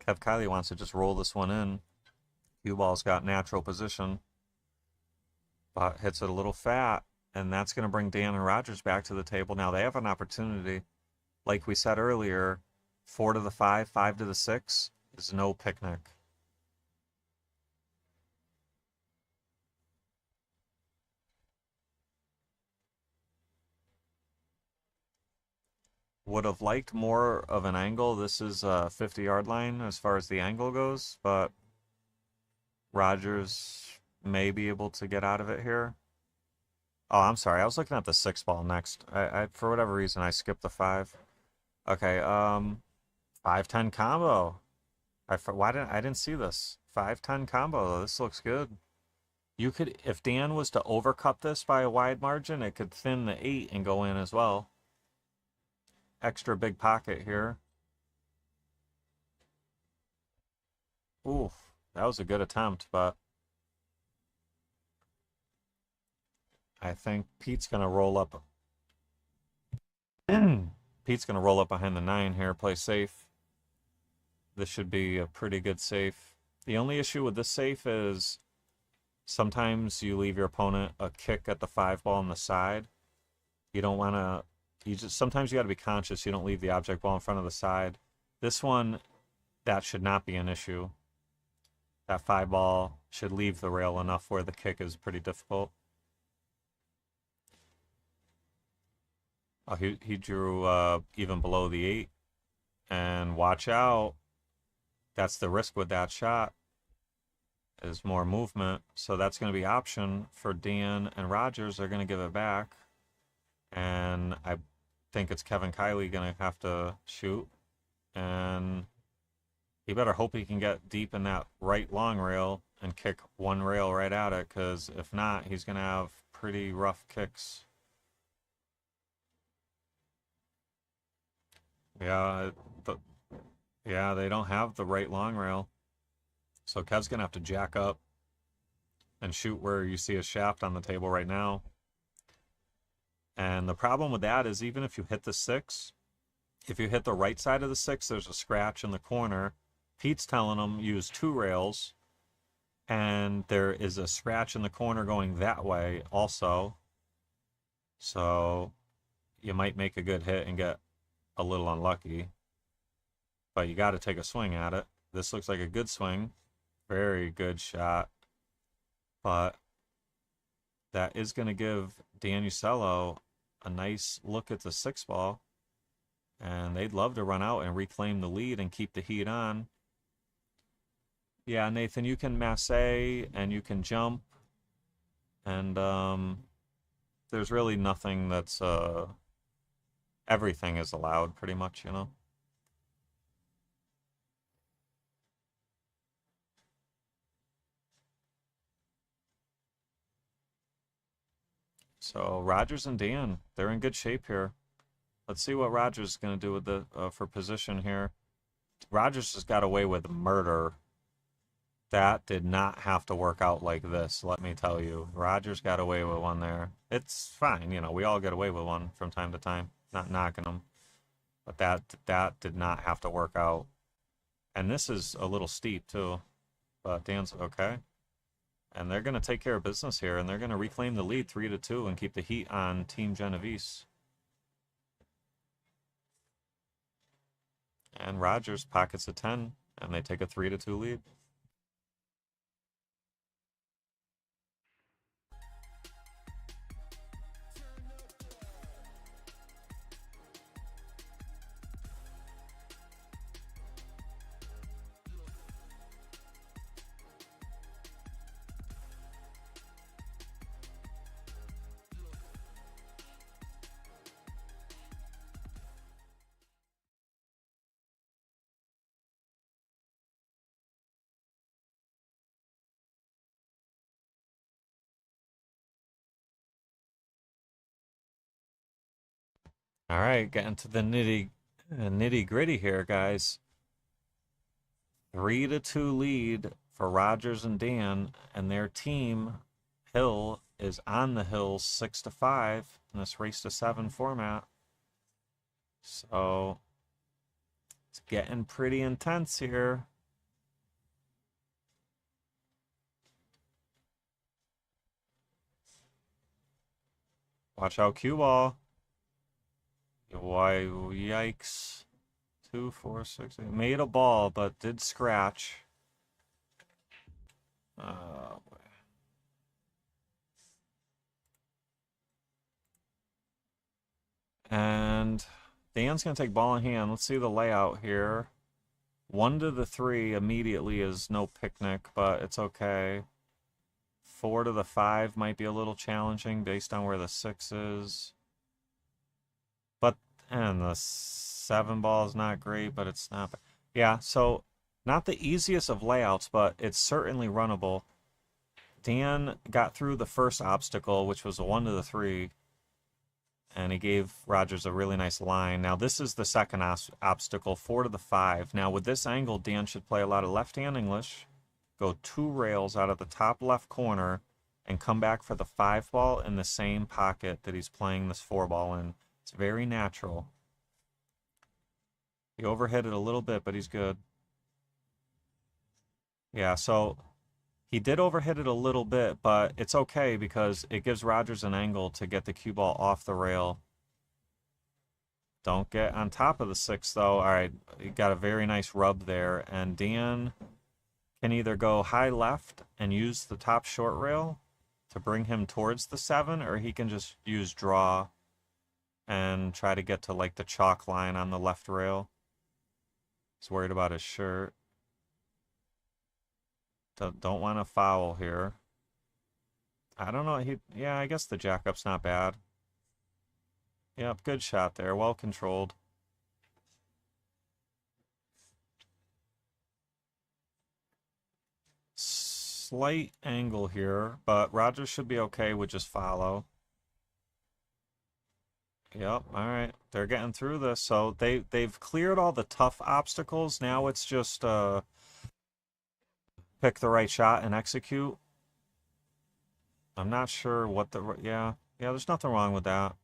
Kev Kiley wants to just roll this one in. Cue ball's got natural position, but hits it a little fat, and that's going to bring Dan and Rogers back to the table. Now they have an opportunity. Like we said earlier, 4 to the 5, 5 to the 6 is no picnic. Would have liked more of an angle. This is a 50-yard line as far as the angle goes, but Rogers may be able to get out of it here. Oh, I'm sorry. I was looking at the 6 ball next. I for whatever reason I skipped the 5. Okay, 5-10 combo. I didn't see this 5-10 combo. This looks good. You could, if Dan was to overcut this by a wide margin, it could thin the 8 and go in as well. Extra big pocket here. Ooh, that was a good attempt, but I think Pete's gonna roll up. Pete's gonna roll up behind the 9 here, play safe. This should be a pretty good safe. The only issue with this safe is sometimes you leave your opponent a kick at the 5 ball on the side. You don't want to. Sometimes you got to be conscious you don't leave the object ball in front of the side. This one, that should not be an issue. That 5 ball should leave the rail enough where the kick is pretty difficult. Oh, he drew even below the 8. And watch out. That's the risk with that shot, is more movement. So that's going to be option for Dan and Rogers. They're going to give it back. And I think it's Kevin Kiley going to have to shoot. And he better hope he can get deep in that right long rail and kick 1 rail right at it, because if not, he's going to have pretty rough kicks. Yeah, they don't have the right long rail. So Kev's going to have to jack up and shoot where you see a shaft on the table right now. And the problem with that is even if you hit the 6, if you hit the right side of the 6, there's a scratch in the corner. Pete's telling him use 2 rails, and there is a scratch in the corner going that way also. So you might make a good hit and get a little unlucky, but you got to take a swing at it. This looks like a good swing. Very good shot. But that is going to give Dan Uccello a nice look at the 6 ball. And they'd love to run out and reclaim the lead and keep the heat on. Yeah, Nathan, you can masse and you can jump. And there's really nothing that's... everything is allowed, pretty much, you know? So Rogers and Dan, they're in good shape here. Let's see what Rogers is going to do with the for position here. Rogers has got away with murder. That did not have to work out like this, let me tell you. Rogers got away with one there. It's fine, you know, we all get away with one from time to time. Not knocking them. But that did not have to work out. And this is a little steep, too. But Dan's okay. And they're going to take care of business here, and they're going to reclaim the lead 3-2 and keep the heat on Team Genovese. And Rogers pockets a 10, and they take a 3-2 lead. All right, getting to the nitty gritty here, guys. 3-2 lead for Rogers and Dan, and their team Hill is on the hill 6-5 in this race to 7 format. So it's getting pretty intense here. Watch out, cue ball. Why, yikes. 2, 4, 6, 8. Made a ball, but did scratch. Boy. And Dan's going to take ball in hand. Let's see the layout here. 1 to the 3 immediately is no picnic, but it's okay. 4 to the 5 might be a little challenging based on where the 6 is. And the 7 ball is not great, but it's not. Yeah, so not the easiest of layouts, but it's certainly runnable. Dan got through the first obstacle, which was a 1 to the 3, and he gave Rogers a really nice line. Now this is the second obstacle, 4 to the 5. Now with this angle, Dan should play a lot of left-hand English, go 2 rails out of the top left corner, and come back for the 5 ball in the same pocket that he's playing this 4 ball in. It's very natural. He overhit it a little bit, but he's good. Yeah, so he did overhit it a little bit, but it's okay because it gives Rogers an angle to get the cue ball off the rail. Don't get on top of the 6, though. All right, he got a very nice rub there, and Dan can either go high left and use the top short rail to bring him towards the 7, or he can just use draw and try to get to like the chalk line on the left rail. He's worried about his shirt. Don't want to foul here. I don't know. Yeah, I guess the jack-up's not bad. Yep, good shot there. Well controlled. Slight angle here, but Rogers should be okay with just follow. Yep, all right. They're getting through this. So they've cleared all the tough obstacles. Now it's just pick the right shot and execute. I'm not sure what the... Yeah, there's nothing wrong with that.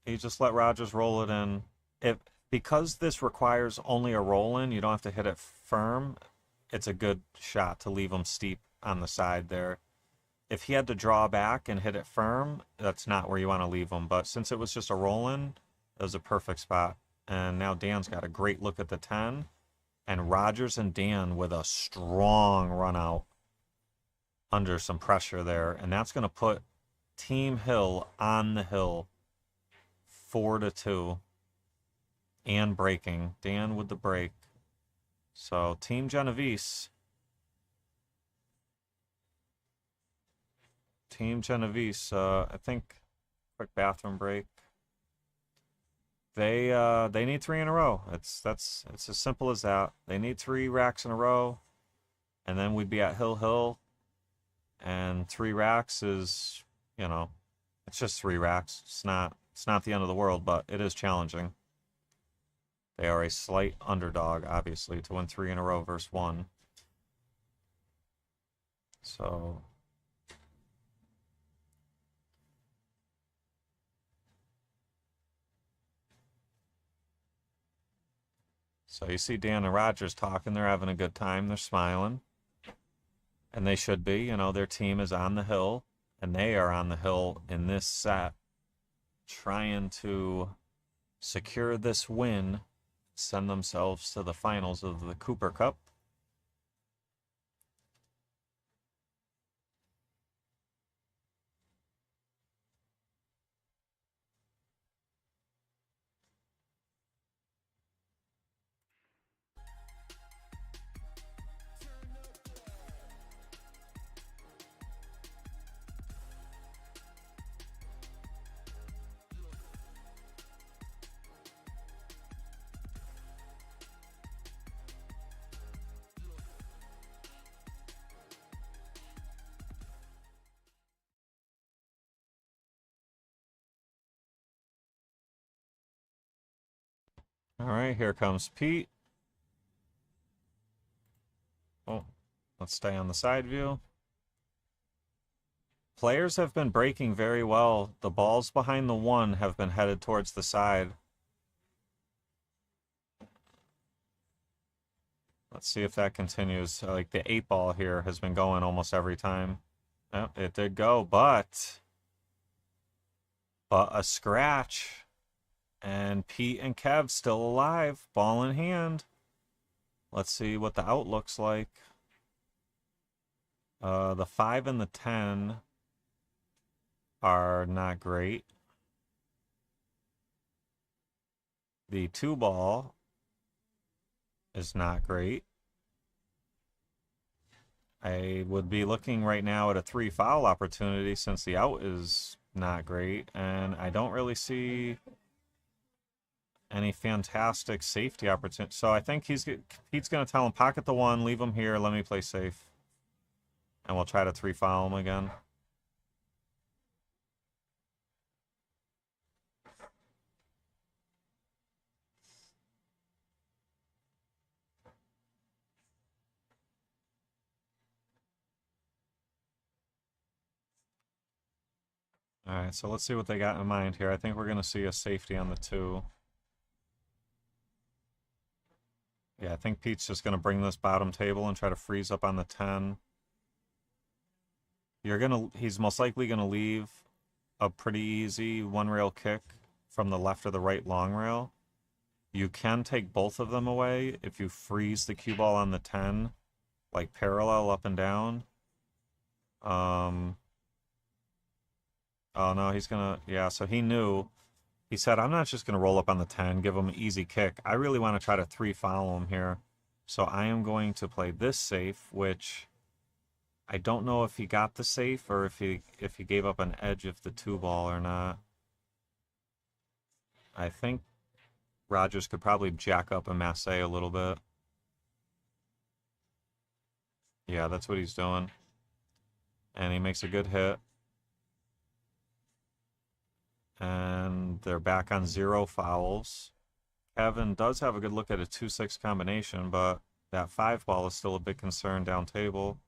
You just let Rogers roll it in. Because this requires only a roll in, you don't have to hit it firm. It's a good shot to leave him steep on the side there. If he had to draw back and hit it firm, that's not where you want to leave him. But since it was just a roll-in, it was a perfect spot. And now Dan's got a great look at the 10. And Rogers and Dan with a strong run out under some pressure there. And that's going to put Team Hill on the hill 4-2. And breaking. Dan with the break. So Team Genovese... I think, quick bathroom break. They need 3 in a row. It's as simple as that. They need 3 racks in a row, and then we'd be at Hill. And 3 racks is, it's just 3 racks. It's not the end of the world, but it is challenging. They are a slight underdog, obviously, to win 3 in a row versus 1. So. So you see Dan and Rogers talking. They're having a good time. They're smiling. And they should be. You know, their team is on the hill, and they are on the hill in this set, trying to secure this win, send themselves to the finals of the Cooper Cup. All right, here comes Pete. Oh, let's stay on the side view. Players have been breaking very well. The balls behind the 1 have been headed towards the side. Let's see if that continues. Like the 8 ball here has been going almost every time. Oh, it did go, but a scratch. And Pete and Kev still alive, ball in hand. Let's see what the out looks like. The 5 and the 10 are not great. The 2 ball is not great. I would be looking right now at a 3 foul opportunity since the out is not great, and I don't really see any fantastic safety opportunity. So I think Pete's going to tell him, pocket the 1, leave him here, let me play safe. And we'll try to 3 foul him again. All right, so let's see what they got in mind here. I think we're going to see a safety on the 2. Yeah, I think Pete's just going to bring this bottom table and try to freeze up on the 10. He's most likely going to leave a pretty easy 1-rail kick from the left or the right long rail. You can take both of them away if you freeze the cue ball on the 10, like parallel up and down. Oh no, he's gonna, yeah, so he knew. He said, I'm not just gonna roll up on the 10, give him an easy kick. I really want to try to 3 foul him here. So I am going to play this safe, which I don't know if he got the safe or if he gave up an edge of the 2 ball or not. I think Rogers could probably jack up a Masse a little bit. Yeah, that's what he's doing. And he makes a good hit. And they're back on 0 fouls. Kevin does have a good look at a 2-6 combination, but that 5 ball is still a big concern down table.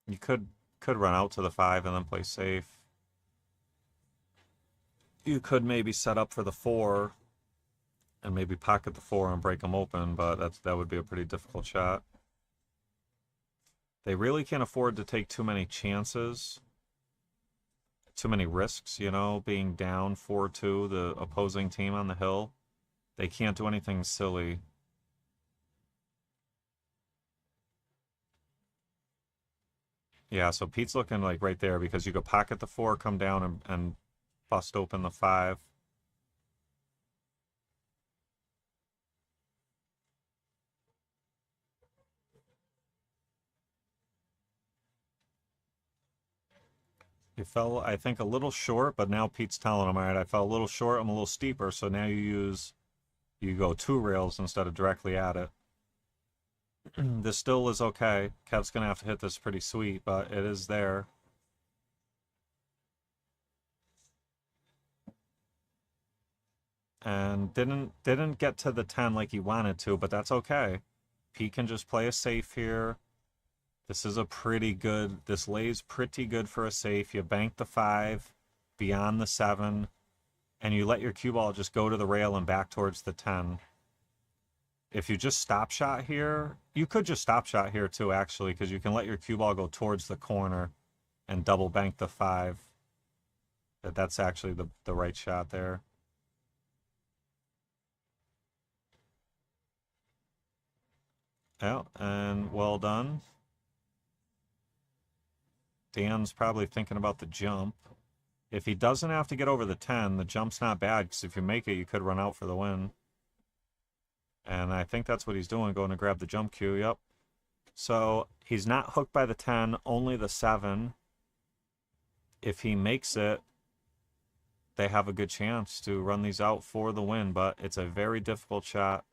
You could run out to the 5 and then play safe. You could maybe set up for the 4 and maybe pocket the 4 and break them open, but that would be a pretty difficult shot. They really can't afford to take too many chances, too many risks, you know, being down 4-2, the opposing team on the hill. They can't do anything silly. Yeah, so Pete's looking like right there because you could pocket the 4, come down and bust open the 5. You fell, I think, a little short, but now Pete's telling him, all right, I fell a little short, I'm a little steeper, so now you go 2 rails instead of directly at it. This still is okay. Kev's going to have to hit this pretty sweet, but it is there. And didn't get to the 10 like he wanted to, but that's okay. Pete can just play a safe here. This is a pretty good, this lays pretty good for a safe. You bank the 5 beyond the 7, and you let your cue ball just go to the rail and back towards the 10. if you just stop shot here, you could just stop shot here too, actually, because you can let your cue ball go towards the corner and double bank the 5. That's actually the right shot there. Yeah, and well done. Dan's probably thinking about the jump. If he doesn't have to get over the 10, the jump's not bad, because if you make it, you could run out for the win. And I think that's what he's doing, going to grab the jump cue. Yep. So he's not hooked by the 10, only the 7. If he makes it, they have a good chance to run these out for the win, but it's a very difficult shot.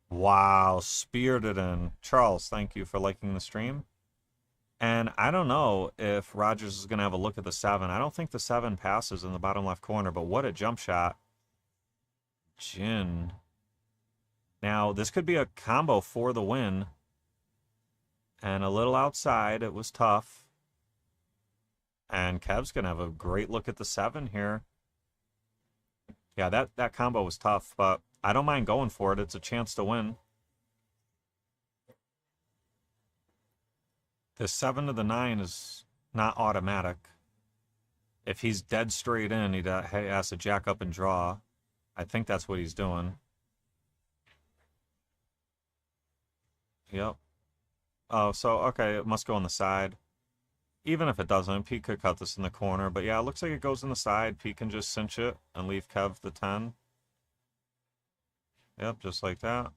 Wow, speared it in. Charles, thank you for liking the stream. And I don't know if Rogers is going to have a look at the 7. I don't think the 7 passes in the bottom left corner, but what a jump shot. Jin. Now, this could be a combo for the win. And a little outside. It was tough. And Kev's going to have a great look at the 7 here. Yeah, that combo was tough, but I don't mind going for it. It's a chance to win. The 7 to the 9 is not automatic. If he's dead straight in, he has to jack up and draw. I think that's what he's doing. Yep. Oh, so, okay, it must go on the side. Even if it doesn't, Pete could cut this in the corner. But yeah, it looks like it goes in the side. Pete can just cinch it and leave Kev the 10. Yep, just like that.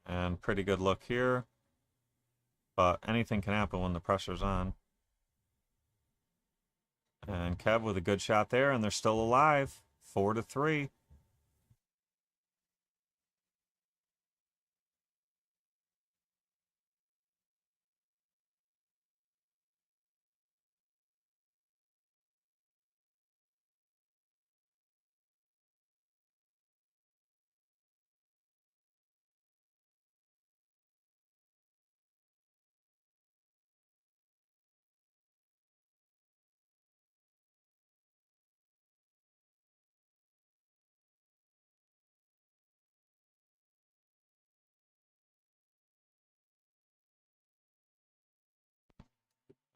And pretty good look here. But anything can happen when the pressure's on. And Kev with a good shot there, and they're still alive. 4-3.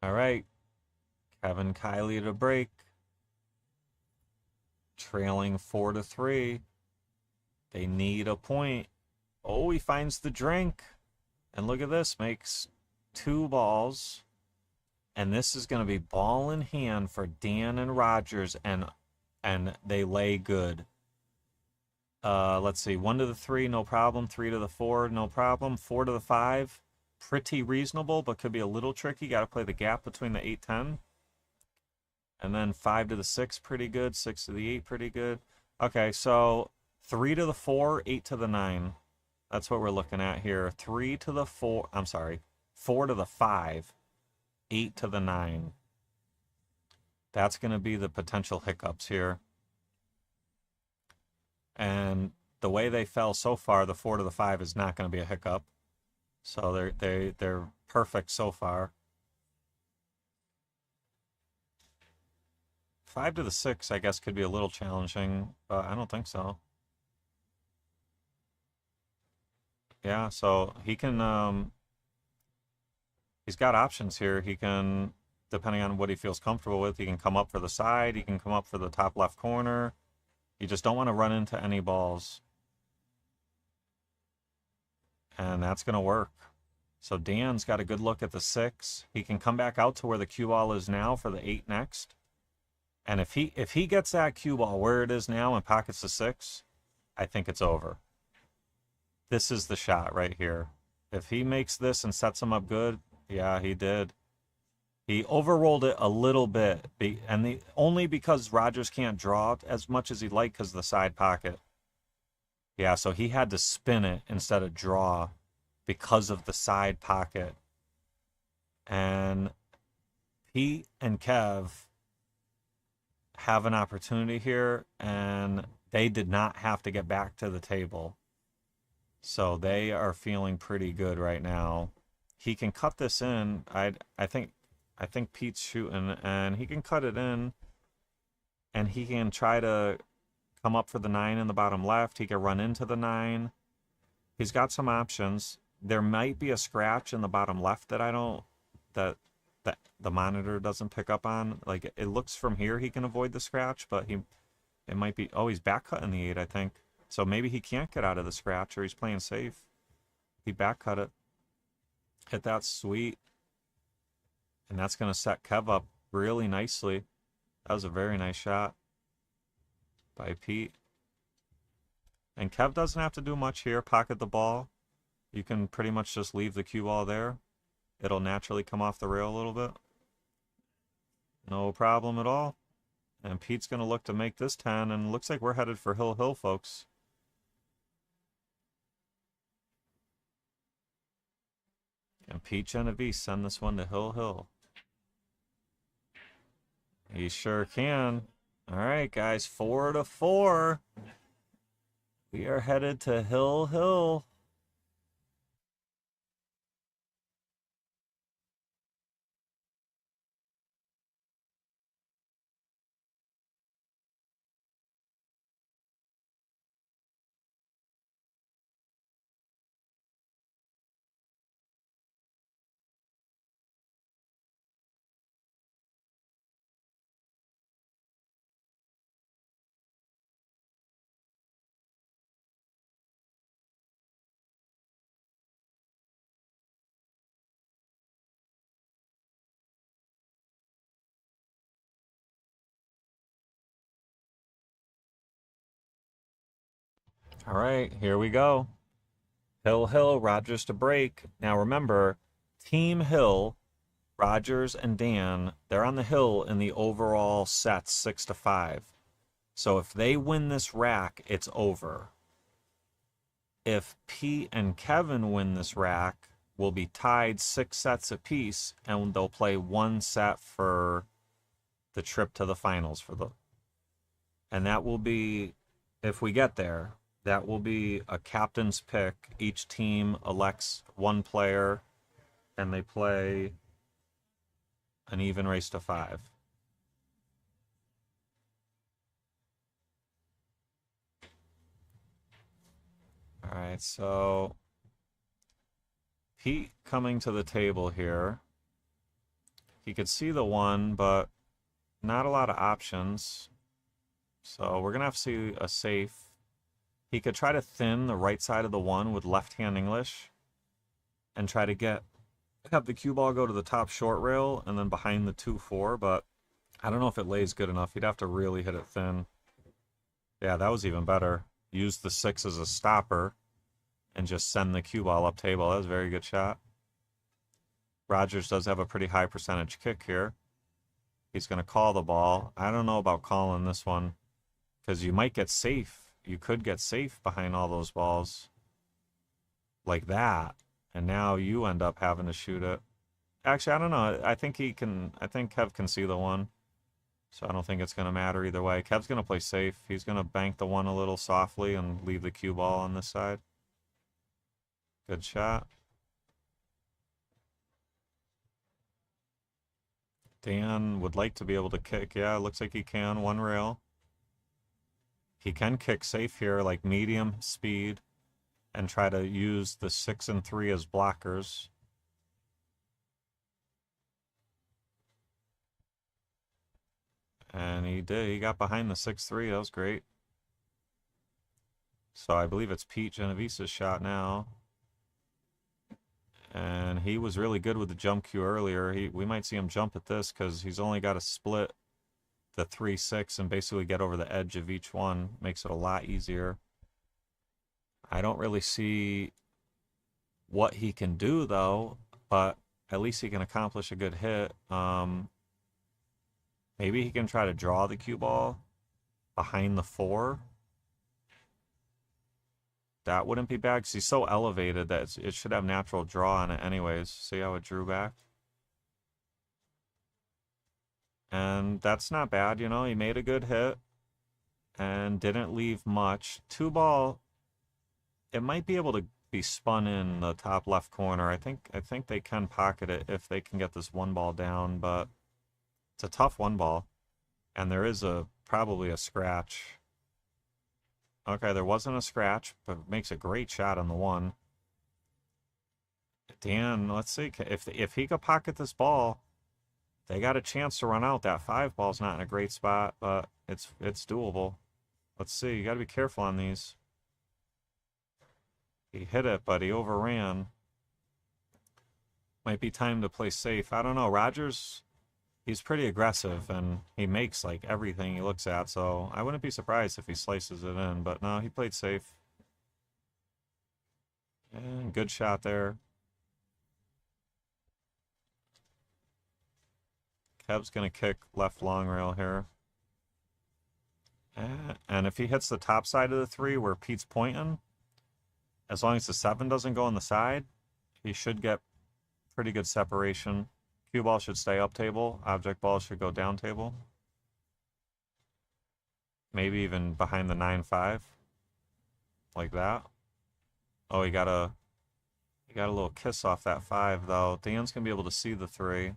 All right. Kevin Kiley to break. Trailing 4-3. They need a point. Oh, he finds the drink. And look at this. Makes 2 balls. And this is going to be ball in hand for Dan and Rogers. And they lay good. Let's see. 1 to the 3, no problem. 3 to the 4, no problem. 4 to the 5. Pretty reasonable, but could be a little tricky. Got to play the gap between the 8-10. And then 5 to the 6, pretty good. 6 to the 8, pretty good. Okay, so 3 to the 4, 8 to the 9. That's what we're looking at here. 3 to the 4, I'm sorry. 4 to the 5, 8 to the 9. That's going to be the potential hiccups here. And the way they fell so far, the 4 to the 5 is not going to be a hiccup. So they're perfect so far. 5 to the 6, I guess, could be a little challenging, but I don't think so. Yeah, so he can, he's got options here. He can, depending on what he feels comfortable with, he can come up for the side, he can come up for the top left corner. You just don't want to run into any balls. And that's going to work. So Dan's got a good look at the 6. He can come back out to where the cue ball is now for the 8 next. And if he gets that cue ball where it is now and pockets the 6, I think it's over. This is the shot right here. If he makes this and sets him up good, yeah, he did. He overrolled it a little bit, and only because Rogers can't draw as much as he'd like because of the side pocket. Yeah, so he had to spin it instead of draw because of the side pocket. And Pete and Kev have an opportunity here, and they did not have to get back to the table. So they are feeling pretty good right now. He can cut this in. I think Pete's shooting, and he can cut it in. and he can try to come up for the 9 in the bottom left. He can run into the 9. He's got some options. There might be a scratch in the bottom left that I don't, that the monitor doesn't pick up on. Like, it looks from here he can avoid the scratch, but it might be, oh, he's back cutting the 8, I think. So maybe he can't get out of the scratch, or he's playing safe. He back cut it. Hit that, sweet. And that's going to set Kev up really nicely. That was a very nice shot by Pete. And Kev doesn't have to do much here. Pocket the ball. You can pretty much just leave the cue ball there. It'll naturally come off the rail a little bit. No problem at all. And Pete's going to look to make this 10, and looks like we're headed for Hill Hill, folks. And Pete Genovese send this one to Hill Hill. He sure can. All right, guys, 4-4. We are headed to Hill Hill. All right, here we go. Hill Hill, Rogers to break. Now remember, Team Hill, Rogers and Dan, they're on the hill in the overall sets 6-5. So if they win this rack, it's over. If Pete and Kevin win this rack, we'll be tied 6 sets apiece, and they'll play 1 set for the trip to the finals and that will be, if we get there, that will be a captain's pick. Each team elects 1 player, and they play an even race to 5. All right, so Pete coming to the table here. He could see the 1, but not a lot of options. So we're going to have to see a safe. He could try to thin the right side of the 1 with left-hand English and try to have the cue ball go to the top short rail and then behind the 2-4, but I don't know if it lays good enough. He'd have to really hit it thin. Yeah, that was even better. Use the 6 as a stopper and just send the cue ball up table. That was a very good shot. Rogers does have a pretty high percentage kick here. He's going to call the ball. I don't know about calling this one because you might get safe. You could get safe behind all those balls like that, and now you end up having to shoot it. Actually, I don't know. I think Kev can see the 1, so I don't think it's going to matter either way. Kev's going to play safe. He's going to bank the 1 a little softly and leave the cue ball on this side. Good shot. Dan would like to be able to kick. Yeah, it looks like he can. 1 rail. He can kick safe here, like medium speed, and try to use the 6 and 3 as blockers. And he did. He got behind the 6-3. That was great. So I believe it's Pete Genovese's shot now. And he was really good with the jump cue earlier. We might see him jump at this because he's only got to split the 3-6 and basically get over the edge of each one. Makes it a lot easier. I don't really see what he can do though, but at least he can accomplish a good hit. Maybe he can try to draw the cue ball behind the 4. That wouldn't be bad because he's so elevated that it should have natural draw on it anyways. See how it drew back? And that's not bad, you know. He made a good hit and didn't leave much. 2 ball, it might be able to be spun in the top left corner. I think they can pocket it if they can get this 1 ball down, but it's a tough 1 ball. And there is a probably a scratch. Okay, there wasn't a scratch, but makes a great shot on the one. Dan, let's see. If he could pocket this ball, they got a chance to run out. That 5 ball's not in a great spot, but it's doable. Let's see. You got to be careful on these. He hit it, but he overran. Might be time to play safe. I don't know. Rogers, he's pretty aggressive, and he makes like everything he looks at, so I wouldn't be surprised if he slices it in, but no, he played safe. And good shot there. Kev's going to kick left long rail here. And if he hits the top side of the 3 where Pete's pointing, as long as the 7 doesn't go on the side, he should get pretty good separation. Cue ball should stay up table. Object ball should go down table. Maybe even behind the 9-5. Like that. Oh, he got a little kiss off that 5 though. Dan's going to be able to see the 3.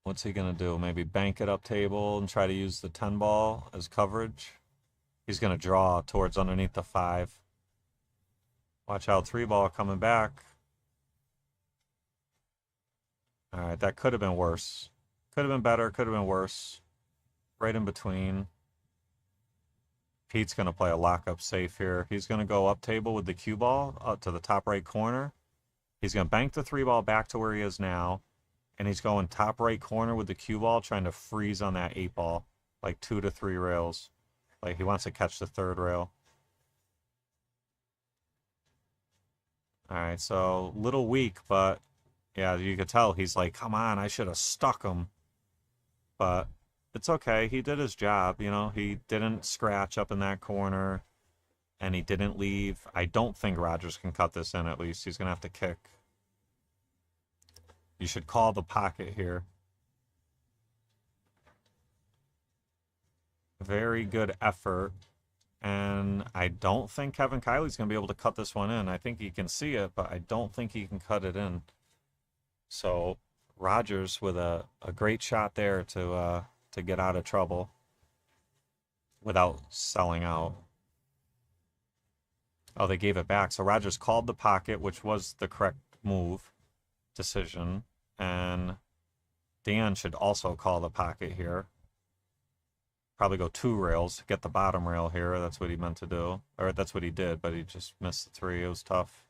What's he going to do? Maybe bank it up table and try to use the 10 ball as coverage. He's going to draw towards underneath the 5. Watch out, 3 ball coming back. All right, that could have been worse. Could have been better, could have been worse. Right in between. Pete's going to play a lockup safe here. He's going to go up table with the cue ball up to the top right corner. He's going to bank the 3 ball back to where he is now. And he's going top right corner with the cue ball, trying to freeze on that 8 ball. Like 2 to 3 rails. Like he wants to catch the 3rd rail. Alright, so little weak, but yeah, you could tell he's like, come on, I should have stuck him. But it's okay. He did his job, you know. He didn't scratch up in that corner. And he didn't leave. I don't think Rogers can cut this in at least. He's going to have to kick. You should call the pocket here. Very good effort. And I don't think Kevin Kiley's going to be able to cut this one in. I think he can see it, but I don't think he can cut it in. So Rogers with a great shot there to get out of trouble without selling out. Oh, they gave it back. So Rogers called the pocket, which was the correct move. Decision, and Dan should also call the pocket here. Probably go 2 rails, get the bottom rail here. That's what he meant to do, or that's what he did, but he just missed the 3. It was tough.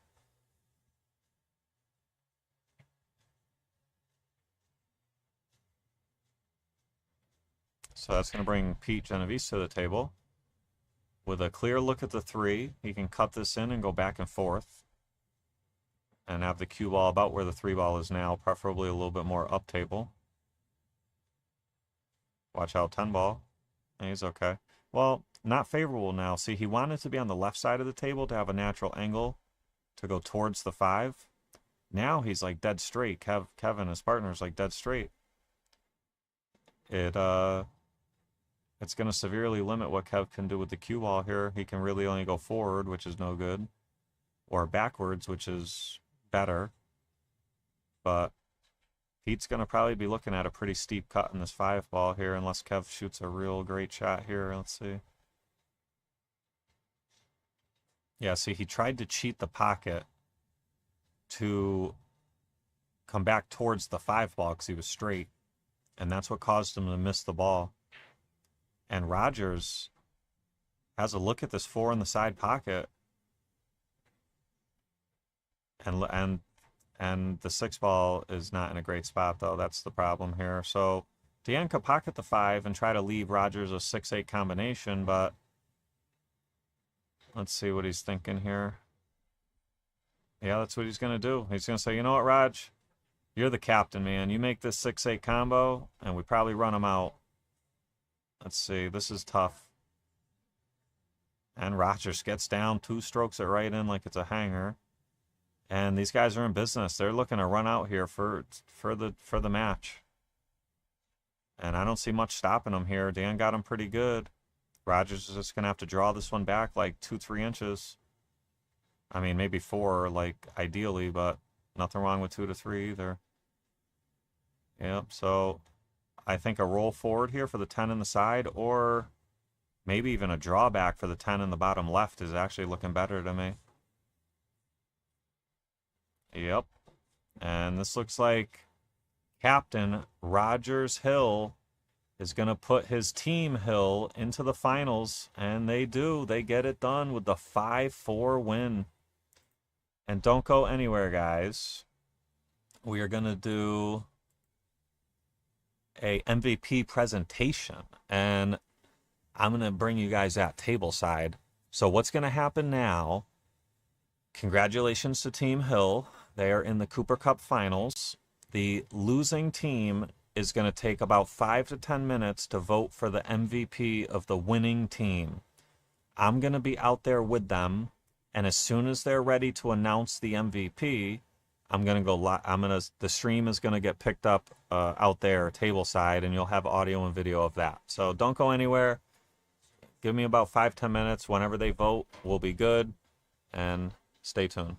So that's going to bring Pete Genovese to the table. With a clear look at the 3, he can cut this in and go back and forth. And have the cue ball about where the 3 ball is now, preferably a little bit more up table. Watch out, 10 ball. And he's okay. Well, not favorable now. See, he wanted to be on the left side of the table to have a natural angle to go towards the 5. Now he's like dead straight. Kevin, his partner, is like dead straight. It's going to severely limit what Kev can do with the cue ball here. He can really only go forward, which is no good. Or backwards, which is better, but Pete's going to probably be looking at a pretty steep cut in this 5 ball here unless Kev shoots a real great shot here. Let's see. Yeah, see, he tried to cheat the pocket to come back towards the 5 ball because he was straight, and that's what caused him to miss the ball. And Rogers has a look at this 4 in the side pocket. And the 6 ball is not in a great spot, though. That's the problem here. So Dan could pocket the 5 and try to leave Rogers a 6-8 combination, but let's see what he's thinking here. Yeah, that's what he's going to do. He's going to say, you know what, Raj? You're the captain, man. You make this 6-8 combo, and we probably run him out. Let's see. This is tough. And Rogers gets down, 2 strokes it right in like it's a hanger. And these guys are in business. They're looking to run out here for the match. And I don't see much stopping them here. Dan got him pretty good. Rogers is just going to have to draw this one back like 2-3 inches. I mean, maybe 4, like, ideally, but nothing wrong with 2 to 3 either. Yep, so I think a roll forward here for the 10 in the side, or maybe even a drawback for the 10 in the bottom left is actually looking better to me. Yep. And this looks like Captain Rogers Hill is going to put his team Hill into the finals, and they do. They get it done with the 5-4 win. And don't go anywhere, guys. We are going to do a MVP presentation, and I'm going to bring you guys at table side. So what's going to happen now, congratulations to Team Hill. They are in the Cooper Cup Finals. The losing team is going to take about 5 to 10 minutes to vote for the MVP of the winning team. I'm going to be out there with them, and as soon as they're ready to announce the MVP, I'm going to go the stream is going to get picked up out there table side, and you'll have audio and video of that. So don't go anywhere. Give me about 5-10 minutes. Whenever they vote, we'll be good, and stay tuned.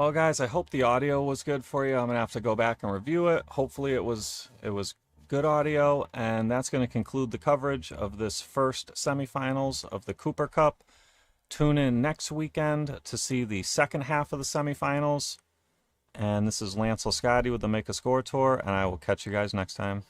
Well, guys, I hope the audio was good for you. I'm going to have to go back and review it. Hopefully it was good audio, and that's going to conclude the coverage of this first semifinals of the Cooper Cup. Tune in next weekend to see the second half of the semifinals. And this is Lance Lisciotti with the Make a Score Tour, and I will catch you guys next time.